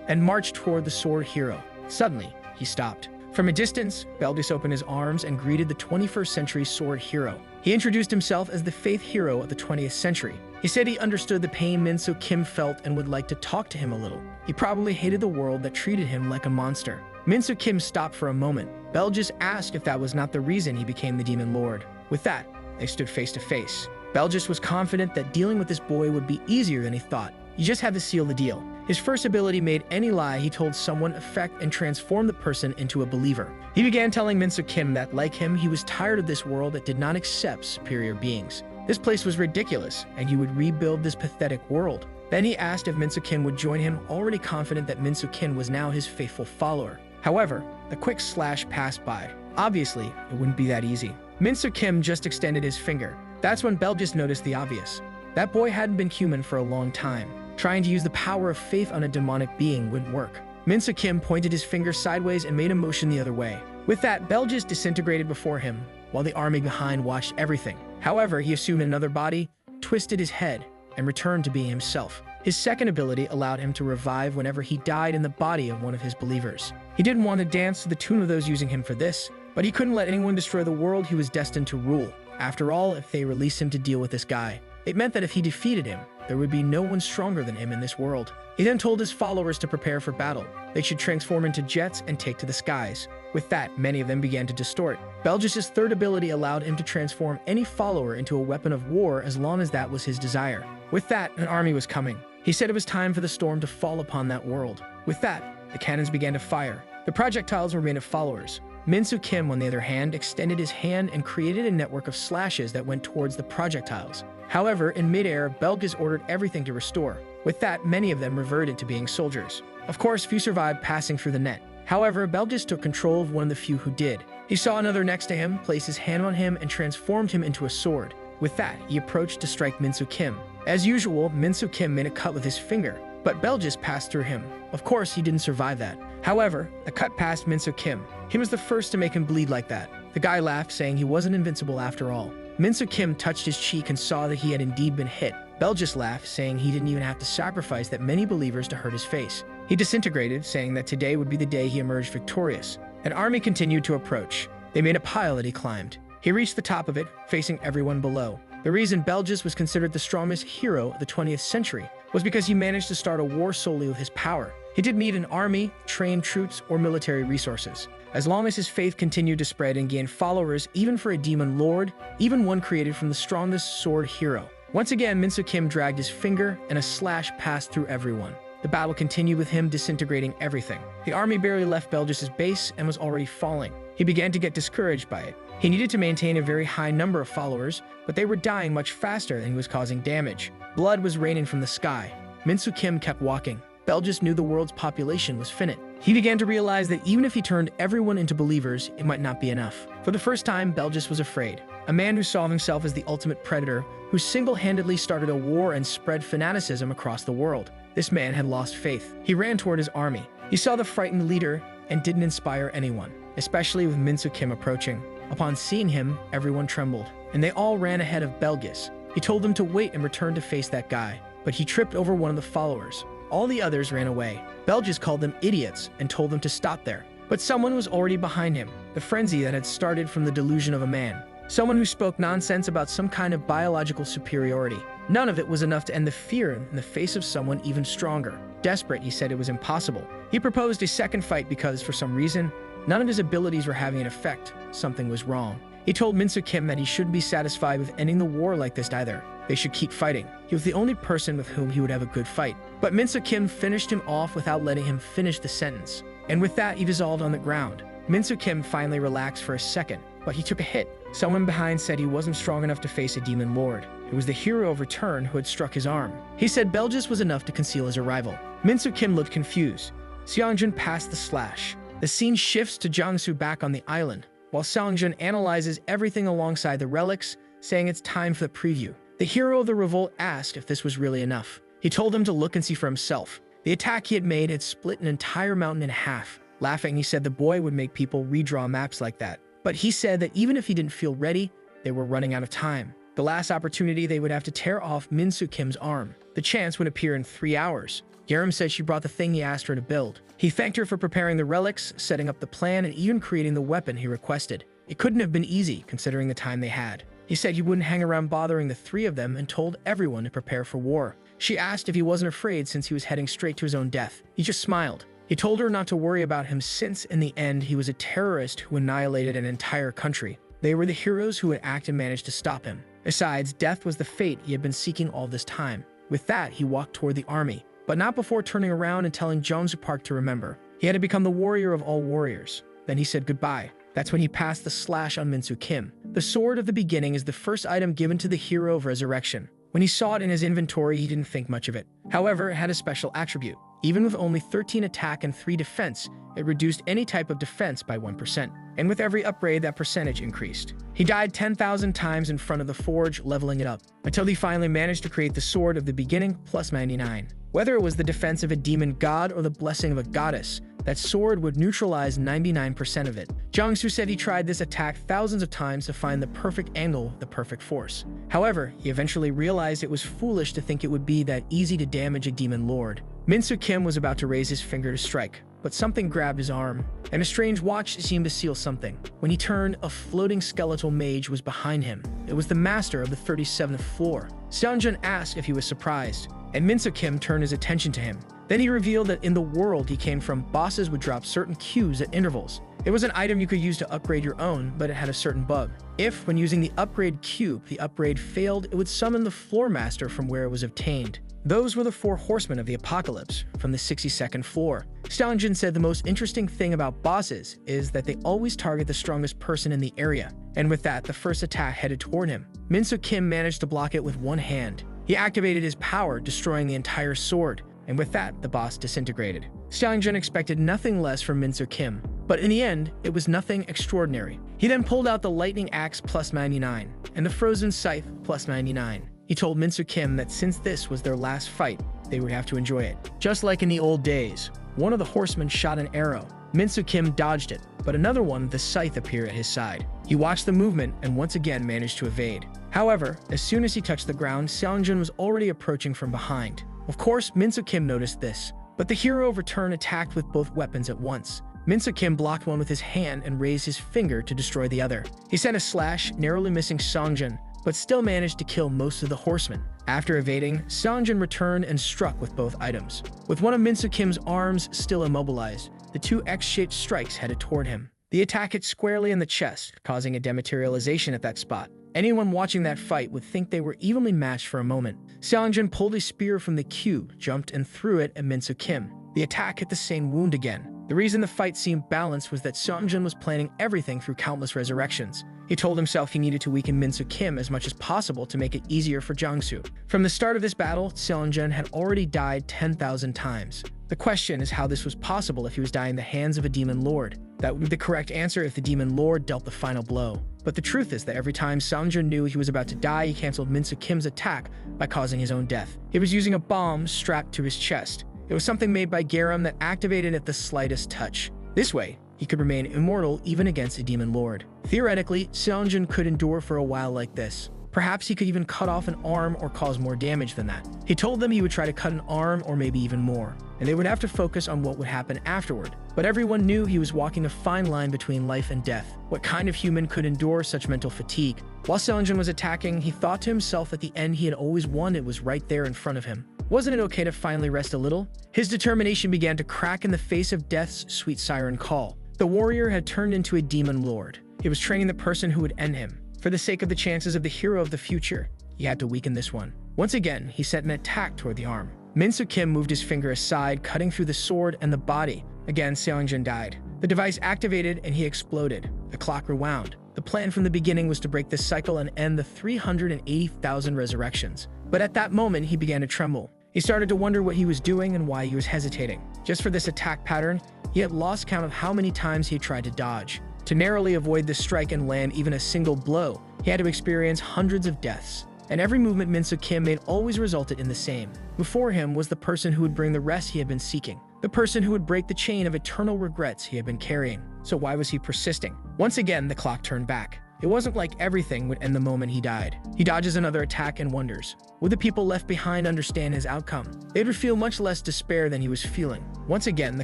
and march toward the sword hero. Suddenly, he stopped. From a distance, Belges opened his arms and greeted the 21st century sword hero. He introduced himself as the faith hero of the 20th century. He said he understood the pain Min Soo Kim felt and would like to talk to him a little. He probably hated the world that treated him like a monster. Min Soo Kim stopped for a moment. Belges asked if that was not the reason he became the Demon Lord. With that, They stood face to face. Belgis was confident that dealing with this boy would be easier than he thought. You just had to seal the deal. His first ability made any lie he told someone affect and transform the person into a believer. He began telling Min Soo Kim that, like him, he was tired of this world that did not accept superior beings. This place was ridiculous, and he would rebuild this pathetic world. Then he asked if Min Soo Kim would join him, already confident that Min Soo Kim was now his faithful follower. However, a quick slash passed by. Obviously, it wouldn't be that easy. Min Soo Kim just extended his finger. That's when Belgis noticed the obvious. That boy hadn't been human for a long time. Trying to use the power of faith on a demonic being wouldn't work. Min Soo Kim pointed his finger sideways and made a motion the other way. With that, Belgis disintegrated before him, while the army behind watched everything. However, he assumed another body, twisted his head, and returned to being himself. His second ability allowed him to revive whenever he died in the body of one of his believers. He didn't want to dance to the tune of those using him for this, but he couldn't let anyone destroy the world he was destined to rule. After all, if they released him to deal with this guy, it meant that if he defeated him, there would be no one stronger than him in this world. He then told his followers to prepare for battle. They should transform into jets and take to the skies. With that, many of them began to distort. Belgis's third ability allowed him to transform any follower into a weapon of war as long as that was his desire. With that, an army was coming. He said it was time for the storm to fall upon that world. With that, the cannons began to fire. The projectiles were made of followers. Min Soo Kim, on the other hand, extended his hand and created a network of slashes that went towards the projectiles. However, in midair, Belgis ordered everything to restore. With that, many of them reverted to being soldiers. Of course, few survived passing through the net. However, Belgis took control of one of the few who did. He saw another next to him, placed his hand on him, and transformed him into a sword. With that, he approached to strike Min Soo Kim. As usual, Min Soo Kim made a cut with his finger, but Belgis passed through him. Of course, he didn't survive that. However, the cut passed Min Soo Kim. He was the first to make him bleed like that. The guy laughed, saying he wasn't invincible after all. Min Soo Kim touched his cheek and saw that he had indeed been hit. Belgis laughed, saying he didn't even have to sacrifice that many believers to hurt his face. He disintegrated, saying that today would be the day he emerged victorious. An army continued to approach. They made a pile that he climbed. He reached the top of it, facing everyone below. The reason Belgis was considered the strongest hero of the 20th century was because he managed to start a war solely with his power. He didn't need an army, trained troops, or military resources. As long as his faith continued to spread and gain followers, even for a demon lord, even one created from the strongest sword hero. Once again, Min Soo Kim dragged his finger, and a slash passed through everyone. The battle continued with him disintegrating everything. The army barely left Belgis's base and was already falling. He began to get discouraged by it. He needed to maintain a very high number of followers, but they were dying much faster than he was causing damage. Blood was raining from the sky. Min Soo Kim kept walking. Belgis knew the world's population was finite. He began to realize that even if he turned everyone into believers, it might not be enough. For the first time, Belgis was afraid. A man who saw himself as the ultimate predator, who single-handedly started a war and spread fanaticism across the world. This man had lost faith. He ran toward his army. He saw the frightened leader and didn't inspire anyone, especially with Min Soo Kim approaching. Upon seeing him, everyone trembled, and they all ran ahead of Belgis. He told them to wait and return to face that guy, but he tripped over one of the followers. All the others ran away. Belgis called them idiots and told them to stop there. But someone was already behind him, the frenzy that had started from the delusion of a man. Someone who spoke nonsense about some kind of biological superiority. None of it was enough to end the fear in the face of someone even stronger. Desperate, he said it was impossible. He proposed a second fight because, for some reason, none of his abilities were having an effect. Something was wrong. He told Min Soo Kim that he shouldn't be satisfied with ending the war like this either. They should keep fighting. He was the only person with whom he would have a good fight. But Min Soo Kim finished him off without letting him finish the sentence. And with that, he dissolved on the ground. Min Soo Kim finally relaxed for a second, but he took a hit. Someone behind said he wasn't strong enough to face a demon lord. It was the hero of return who had struck his arm. He said Belgis was enough to conceal his arrival. Min Soo Kim looked confused. Seongjun passed the slash. The scene shifts to Jang-soo back on the island, while Seongjun analyzes everything alongside the relics, saying it's time for the preview. The hero of the revolt asked if this was really enough. He told him to look and see for himself. The attack he had made had split an entire mountain in half. Laughing, he said the boy would make people redraw maps like that. But he said that even if he didn't feel ready, they were running out of time. The last opportunity, they would have to tear off Min Soo Kim's arm. The chance would appear in 3 hours. Yerim said she brought the thing he asked her to build. He thanked her for preparing the relics, setting up the plan, and even creating the weapon he requested. It couldn't have been easy, considering the time they had. He said he wouldn't hang around bothering the three of them and told everyone to prepare for war. She asked if he wasn't afraid since he was heading straight to his own death. He just smiled. He told her not to worry about him since, in the end, he was a terrorist who annihilated an entire country. They were the heroes who would act and manage to stop him. Besides, death was the fate he had been seeking all this time. With that, he walked toward the army, but not before turning around and telling Dronzer Park to remember. He had to become the warrior of all warriors. Then he said goodbye. That's when he passed the slash on Minsu Kim. The Sword of the Beginning is the first item given to the hero of Resurrection. When he saw it in his inventory, he didn't think much of it. However, it had a special attribute. Even with only 13 attack and 3 defense, it reduced any type of defense by 1%. And with every upgrade, that percentage increased. He died 10,000 times in front of the forge, leveling it up, until he finally managed to create the Sword of the Beginning plus 99. Whether it was the defense of a demon god or the blessing of a goddess, that sword would neutralize 99% of it. Jiangsu said he tried this attack thousands of times to find the perfect angle, the perfect force. However, he eventually realized it was foolish to think it would be that easy to damage a demon lord. Minsu Kim was about to raise his finger to strike, but something grabbed his arm, and a strange watch seemed to seal something. When he turned, a floating skeletal mage was behind him. It was the master of the 37th floor. Seongjun asked if he was surprised, and Minsu Kim turned his attention to him. Then he revealed that in the world he came from, bosses would drop certain cues at intervals. It was an item you could use to upgrade your own, but it had a certain bug. If, when using the upgrade cube, the upgrade failed, it would summon the floor master from where it was obtained. Those were the 4 horsemen of the apocalypse, from the 62nd floor. Seongjun said the most interesting thing about bosses is that they always target the strongest person in the area. And with that, the first attack headed toward him. Minsu Kim managed to block it with one hand. He activated his power, destroying the entire sword. And with that, the boss disintegrated. Seongjun expected nothing less from Minsu Kim, but in the end, it was nothing extraordinary. He then pulled out the lightning axe plus 99, and the frozen scythe plus 99. He told Minsu Kim that since this was their last fight, they would have to enjoy it. Just like in the old days, one of the horsemen shot an arrow. Minsu Kim dodged it, but another one, the scythe, appeared at his side. He watched the movement and once again managed to evade. However, as soon as he touched the ground, Seongjun was already approaching from behind. Of course, Minsu Kim noticed this, but the hero of return attacked with both weapons at once. Minsu Kim blocked one with his hand and raised his finger to destroy the other. He sent a slash, narrowly missing Seongjun, but still managed to kill most of the horsemen. After evading, Seongjun returned and struck with both items. With one of Minsu Kim's arms still immobilized, the 2 X-shaped strikes headed toward him. The attack hit squarely in the chest, causing a dematerialization at that spot. Anyone watching that fight would think they were evenly matched for a moment. Seongjun pulled a spear from the cube, jumped and threw it at Minsu Kim. The attack hit the same wound again. The reason the fight seemed balanced was that Seongjun was planning everything through countless resurrections. He told himself he needed to weaken Minsu Kim as much as possible to make it easier for Jiangsu. From the start of this battle, Seongjun had already died 10,000 times. The question is how this was possible if he was dying in the hands of a demon lord. That would be the correct answer if the demon lord dealt the final blow. But the truth is that every time Seongjun knew he was about to die, he canceled Minsu Kim's attack by causing his own death. He was using a bomb strapped to his chest. It was something made by Garam that activated at the slightest touch. This way, he could remain immortal even against a demon lord. Theoretically, Seongjun could endure for a while like this. Perhaps he could even cut off an arm or cause more damage than that. He told them he would try to cut an arm or maybe even more, and they would have to focus on what would happen afterward. But everyone knew he was walking a fine line between life and death. What kind of human could endure such mental fatigue? While Seongjun was attacking, he thought to himself that the end he had always wanted was right there in front of him. Wasn't it okay to finally rest a little? His determination began to crack in the face of death's sweet siren call. The warrior had turned into a demon lord. He was training the person who would end him. For the sake of the chances of the hero of the future, he had to weaken this one. Once again, he sent an attack toward the arm. Minsu Kim moved his finger aside, cutting through the sword and the body. Again, Seongjun died. The device activated and he exploded. The clock rewound. The plan from the beginning was to break this cycle and end the 380,000 resurrections. But at that moment, he began to tremble. He started to wonder what he was doing and why he was hesitating. Just for this attack pattern, he had lost count of how many times he had tried to dodge. To narrowly avoid this strike and land even a single blow, he had to experience hundreds of deaths. And every movement Minsu Kim made always resulted in the same. Before him was the person who would bring the rest he had been seeking. The person who would break the chain of eternal regrets he had been carrying. So why was he persisting? Once again, the clock turned back. It wasn't like everything would end the moment he died. He dodges another attack and wonders, would the people left behind understand his outcome? They would feel much less despair than he was feeling. Once again, the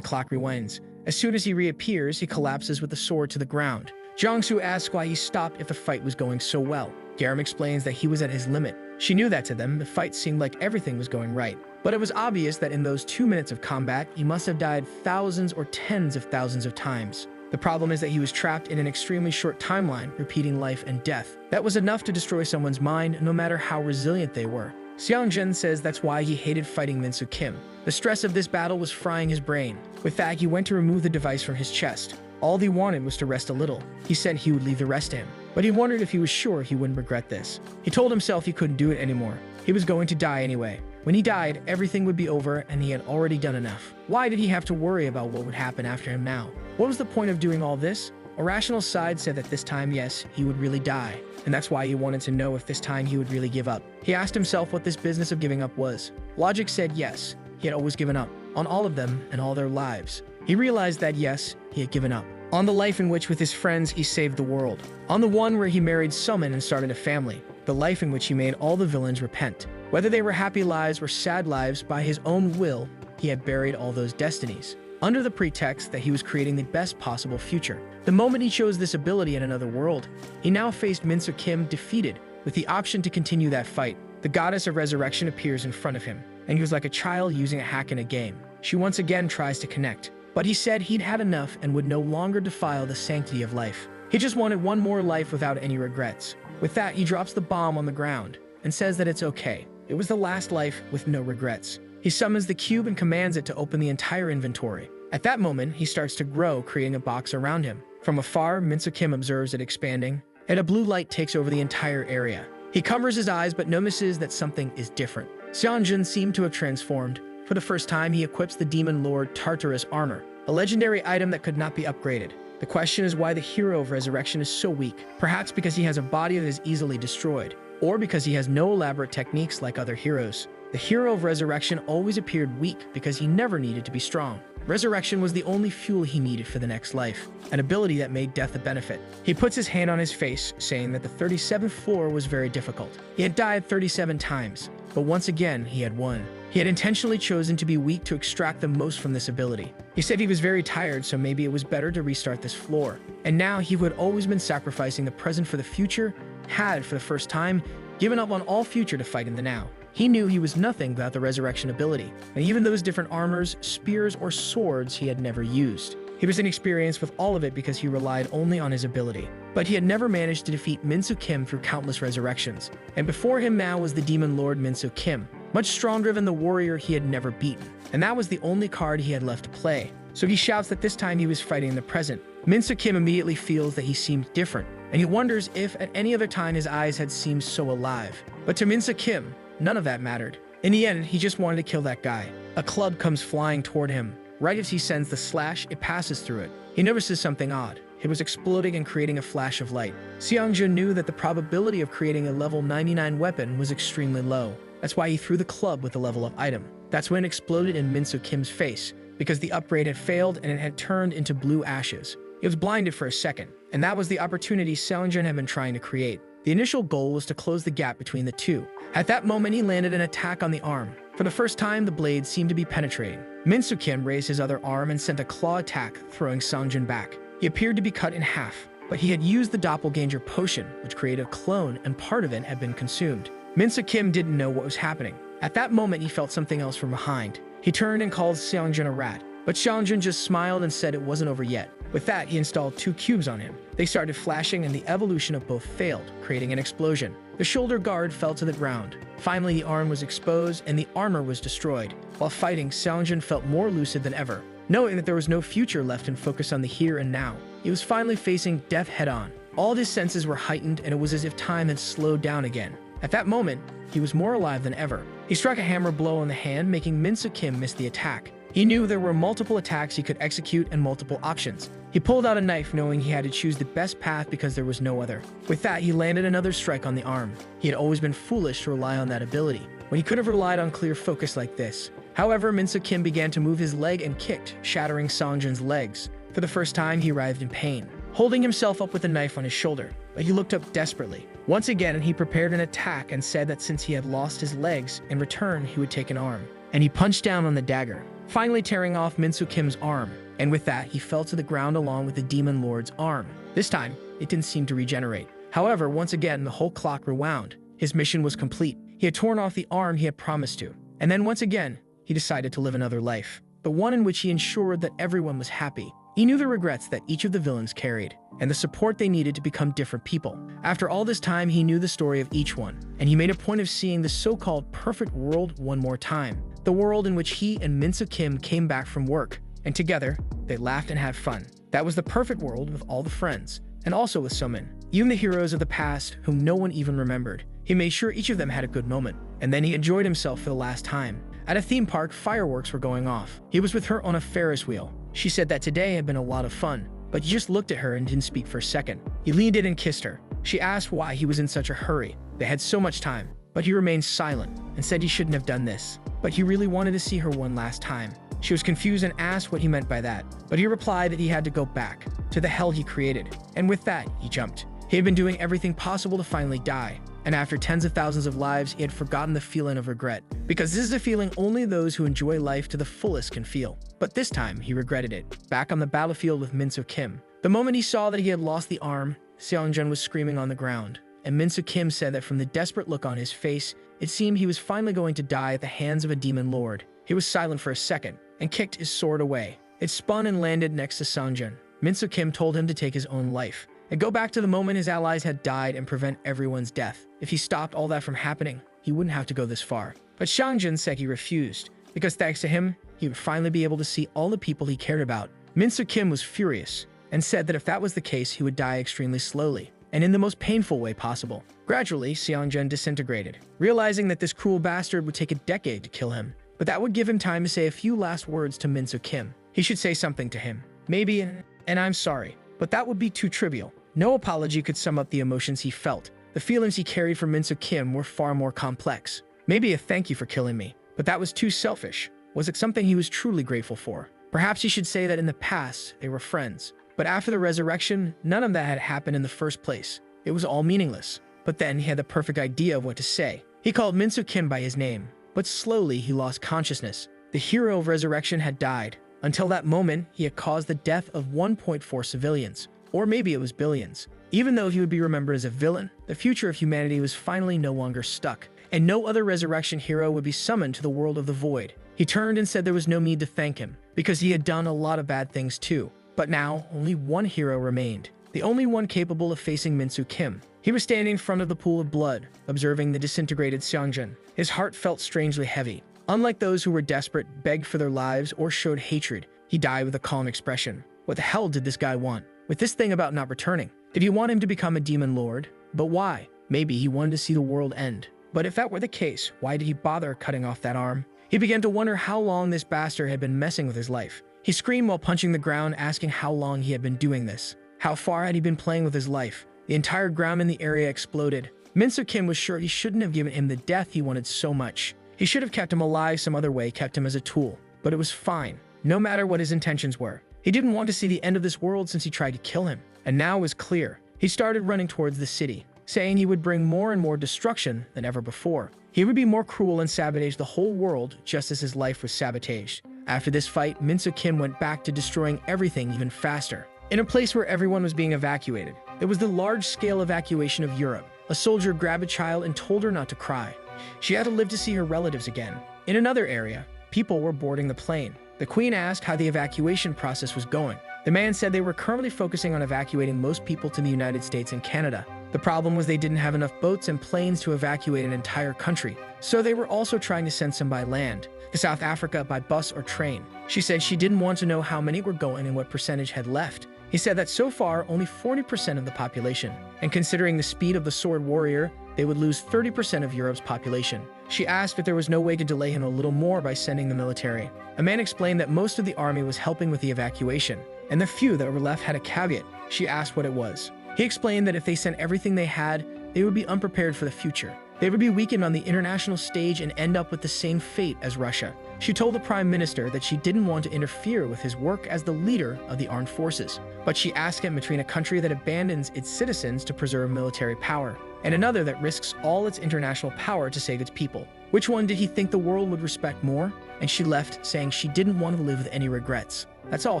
clock rewinds. As soon as he reappears, he collapses with the sword to the ground. Jiangsu asks why he stopped if the fight was going so well. Garam explains that he was at his limit. She knew that to them, the fight seemed like everything was going right. But it was obvious that in those 2 minutes of combat, he must have died thousands or tens of thousands of times. The problem is that he was trapped in an extremely short timeline, repeating life and death. That was enough to destroy someone's mind, no matter how resilient they were. Seongjin says that's why he hated fighting Min Soo Kim. The stress of this battle was frying his brain. With that, he went to remove the device from his chest. All he wanted was to rest a little. He said he would leave the rest to him, but he wondered if he was sure he wouldn't regret this. He told himself he couldn't do it anymore. He was going to die anyway. When he died, everything would be over and he had already done enough. Why did he have to worry about what would happen after him now? What was the point of doing all this? A rational side said that this time, yes, he would really die. And that's why he wanted to know if this time he would really give up. He asked himself what this business of giving up was. Logic said yes, he had always given up. On all of them and all their lives. He realized that yes, he had given up. On the life in which with his friends he saved the world. On the one where he married Summon and started a family. The life in which he made all the villains repent. Whether they were happy lives or sad lives, by his own will, he had buried all those destinies. Under the pretext that he was creating the best possible future. The moment he chose this ability in another world, he now faced Min Soo Kim defeated, with the option to continue that fight. The goddess of resurrection appears in front of him, and he was like a child using a hack in a game. She once again tries to connect, but he said he'd had enough and would no longer defile the sanctity of life. He just wanted one more life without any regrets. With that, he drops the bomb on the ground and says that it's okay. It was the last life with no regrets. He summons the cube and commands it to open the entire inventory. At that moment, he starts to grow, creating a box around him. From afar, Min Soo Kim observes it expanding, and a blue light takes over the entire area. He covers his eyes but notices that something is different. Seongjin seemed to have transformed. For the first time, he equips the Demon Lord Tartarus armor, a legendary item that could not be upgraded. The question is why the hero of resurrection is so weak. Perhaps because he has a body that is easily destroyed, or because he has no elaborate techniques like other heroes. The hero of resurrection always appeared weak because he never needed to be strong. Resurrection was the only fuel he needed for the next life, an ability that made death a benefit. He puts his hand on his face, saying that the 37th floor was very difficult. He had died 37 times, but once again, he had won. He had intentionally chosen to be weak to extract the most from this ability. He said he was very tired, so maybe it was better to restart this floor. And now he who had always been sacrificing the present for the future, had, for the first time, given up on all future to fight in the now. He knew he was nothing without the resurrection ability, and even those different armors, spears, or swords he had never used. He was inexperienced with all of it because he relied only on his ability. But he had never managed to defeat Min Soo Kim through countless resurrections. And before him now was the Demon Lord Min Soo Kim, much stronger than the warrior he had never beaten. And that was the only card he had left to play. So he shouts that this time he was fighting in the present. Min Soo Kim immediately feels that he seemed different, and he wonders if at any other time his eyes had seemed so alive. But to Min Soo Kim, none of that mattered. In the end, he just wanted to kill that guy. A club comes flying toward him. Right as he sends the slash, it passes through it. He notices something odd. It was exploding and creating a flash of light. Seongjin knew that the probability of creating a level 99 weapon was extremely low. That's why he threw the club with the level of item. That's when it exploded in Min Soo Kim's face, because the upgrade had failed and it had turned into blue ashes. It was blinded for a second, and that was the opportunity Seongjin had been trying to create. The initial goal was to close the gap between the two. At that moment, he landed an attack on the arm. For the first time, the blade seemed to be penetrating. Min Soo Kim raised his other arm and sent a claw attack, throwing Seongjin back. He appeared to be cut in half, but he had used the doppelganger potion, which created a clone, and part of it had been consumed. Min Soo Kim didn't know what was happening. At that moment, he felt something else from behind. He turned and called Seongjin a rat, but Seongjin just smiled and said it wasn't over yet. With that, he installed 2 cubes on him. They started flashing and the evolution of both failed, creating an explosion. The shoulder guard fell to the ground. Finally, the arm was exposed and the armor was destroyed. While fighting, Seongjin felt more lucid than ever, knowing that there was no future left and focused on the here and now. He was finally facing death head-on. All his senses were heightened and it was as if time had slowed down again. At that moment, he was more alive than ever. He struck a hammer blow on the hand, making Min Soo Kim miss the attack. He knew there were multiple attacks he could execute and multiple options. He pulled out a knife knowing he had to choose the best path because there was no other. With that, he landed another strike on the arm. He had always been foolish to rely on that ability, when he could have relied on clear focus like this. However, Min Soo Kim began to move his leg and kicked, shattering Seongjin's legs. For the first time, he writhed in pain, holding himself up with a knife on his shoulder, but he looked up desperately. Once again, he prepared an attack and said that since he had lost his legs, in return, he would take an arm. And he punched down on the dagger, finally tearing off Min Soo Kim's arm. And with that, he fell to the ground along with the Demon Lord's arm. This time, it didn't seem to regenerate. However, once again, the whole clock rewound. His mission was complete. He had torn off the arm he had promised to. And then once again, he decided to live another life. The one in which he ensured that everyone was happy. He knew the regrets that each of the villains carried, and the support they needed to become different people. After all this time, he knew the story of each one, and he made a point of seeing the so-called perfect world one more time. The world in which he and Minso Kim came back from work, and together, they laughed and had fun. That was the perfect world with all the friends, and also with Somin, even the heroes of the past whom no one even remembered. He made sure each of them had a good moment, and then he enjoyed himself for the last time. At a theme park, fireworks were going off. He was with her on a Ferris wheel. She said that today had been a lot of fun, but he just looked at her and didn't speak for a second. He leaned in and kissed her. She asked why he was in such a hurry. They had so much time, but he remained silent and said he shouldn't have done this. But he really wanted to see her one last time. She was confused and asked what he meant by that, but he replied that he had to go back to the hell he created. And with that, he jumped. He had been doing everything possible to finally die, and after tens of thousands of lives, he had forgotten the feeling of regret, because this is a feeling only those who enjoy life to the fullest can feel. But this time, he regretted it. Back on the battlefield with Minso Kim, the moment he saw that he had lost the arm, Seongjun was screaming on the ground, and Minso Kim said that from the desperate look on his face, it seemed he was finally going to die at the hands of a demon lord. He was silent for a second, and kicked his sword away. It spun and landed next to Seongjun. Minso Kim told him to take his own life, and go back to the moment his allies had died and prevent everyone's death. If he stopped all that from happening, he wouldn't have to go this far. But Seongjun said he refused, because thanks to him, he would finally be able to see all the people he cared about. Minso Kim was furious, and said that if that was the case, he would die extremely slowly, and in the most painful way possible. Gradually, Seongjun disintegrated, realizing that this cruel bastard would take a decade to kill him. But that would give him time to say a few last words to Minso Kim. He should say something to him. Maybe and I'm sorry, but that would be too trivial. No apology could sum up the emotions he felt. The feelings he carried for Minso Kim were far more complex. Maybe a thank you for killing me, but that was too selfish. Was it something he was truly grateful for? Perhaps he should say that in the past, they were friends. But after the resurrection, none of that had happened in the first place. It was all meaningless. But then he had the perfect idea of what to say. He called Minso Kim by his name, but slowly he lost consciousness. The hero of resurrection had died. Until that moment, he had caused the death of 1.4 civilians. Or maybe it was billions. Even though he would be remembered as a villain, the future of humanity was finally no longer stuck, and no other resurrection hero would be summoned to the world of the void. He turned and said there was no need to thank him, because he had done a lot of bad things too. But now, only one hero remained, the only one capable of facing Minso Kim. He was standing in front of the pool of blood, observing the disintegrated Seongjun. His heart felt strangely heavy. Unlike those who were desperate, begged for their lives, or showed hatred, he died with a calm expression. What the hell did this guy want? With this thing about not returning? Did he want him to become a demon lord? But why? Maybe he wanted to see the world end. But if that were the case, why did he bother cutting off that arm? He began to wonder how long this bastard had been messing with his life. He screamed while punching the ground, asking how long he had been doing this. How far had he been playing with his life? The entire ground in the area exploded. Minso Kim was sure he shouldn't have given him the death he wanted so much. He should have kept him alive some other way, kept him as a tool. But it was fine, no matter what his intentions were. He didn't want to see the end of this world since he tried to kill him. And now it was clear. He started running towards the city, saying he would bring more and more destruction than ever before. He would be more cruel and sabotage the whole world just as his life was sabotaged. After this fight, Minso Kim went back to destroying everything even faster. In a place where everyone was being evacuated, it was the large-scale evacuation of Europe. A soldier grabbed a child and told her not to cry. She had to live to see her relatives again. In another area, people were boarding the plane. The queen asked how the evacuation process was going. The man said they were currently focusing on evacuating most people to the United States and Canada. The problem was they didn't have enough boats and planes to evacuate an entire country, so they were also trying to send some by land, to South Africa by bus or train. She said she didn't want to know how many were going and what percentage had left. He said that so far, only 40% of the population, and considering the speed of the sword warrior, they would lose 30% of Europe's population. She asked if there was no way to delay him a little more by sending the military. A man explained that most of the army was helping with the evacuation, and the few that were left had a caveat. She asked what it was. He explained that if they sent everything they had, they would be unprepared for the future. They would be weakened on the international stage and end up with the same fate as Russia. She told the prime minister that she didn't want to interfere with his work as the leader of the armed forces, but she asked him between a country that abandons its citizens to preserve military power and another that risks all its international power to save its people. Which one did he think the world would respect more? And she left, saying she didn't want to live with any regrets. That's all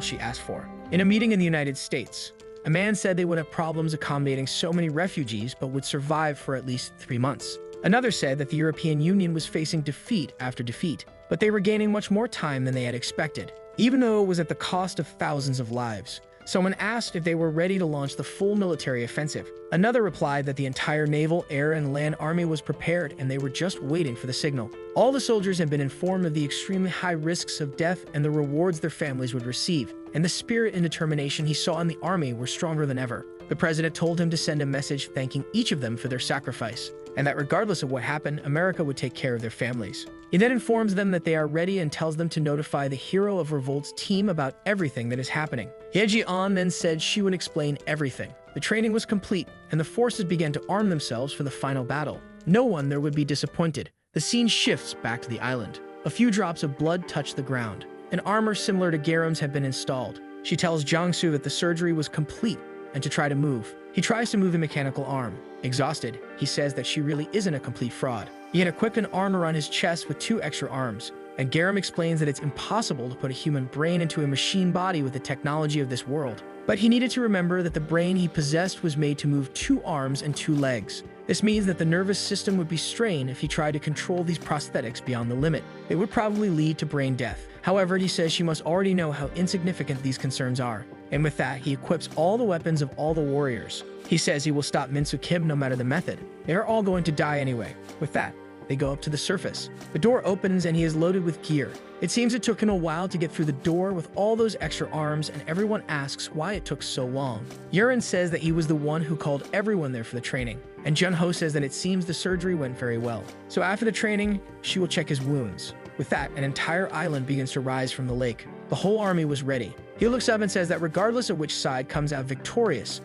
she asked for. In a meeting in the United States, a man said they would have problems accommodating so many refugees but would survive for at least 3 months. Another said that the European Union was facing defeat after defeat, but they were gaining much more time than they had expected. even though it was at the cost of thousands of lives. Someone asked if they were ready to launch the full military offensive. Another replied that the entire naval, air, and land army was prepared and they were just waiting for the signal. All the soldiers had been informed of the extremely high risks of death and the rewards their families would receive, and the spirit and determination he saw in the army were stronger than ever. The president told him to send a message thanking each of them for their sacrifice, and that regardless of what happened, America would take care of their families. He then informs them that they are ready and tells them to notify the hero of revolt's team about everything that is happening. Yeji-an then said she would explain everything. The training was complete, and the forces began to arm themselves for the final battle. No one there would be disappointed. The scene shifts back to the island. A few drops of blood touch the ground. An armor similar to Garam's had been installed. She tells Jiangsu that the surgery was complete and to try to move. He tries to move the mechanical arm. Exhausted, he says that she really isn't a complete fraud. He had equipped an arm around his chest with 2 extra arms, and Garam explains that it's impossible to put a human brain into a machine body with the technology of this world. But he needed to remember that the brain he possessed was made to move 2 arms and 2 legs. This means that the nervous system would be strained if he tried to control these prosthetics beyond the limit. It would probably lead to brain death. However, he says she must already know how insignificant these concerns are. And with that, he equips all the weapons of all the warriors. He says he will stop ManhwaCapped no matter the method. They are all going to die anyway. With that, they go up to the surface. The door opens and he is loaded with gear. It seems it took him a while to get through the door with all those extra arms, and everyone asks why it took so long. Yurin says that he was the one who called everyone there for the training, and Junho says that it seems the surgery went very well. So after the training, she will check his wounds. With that, an entire island begins to rise from the lake. The whole army was ready. He looks up and says that regardless of which side comes out victorious,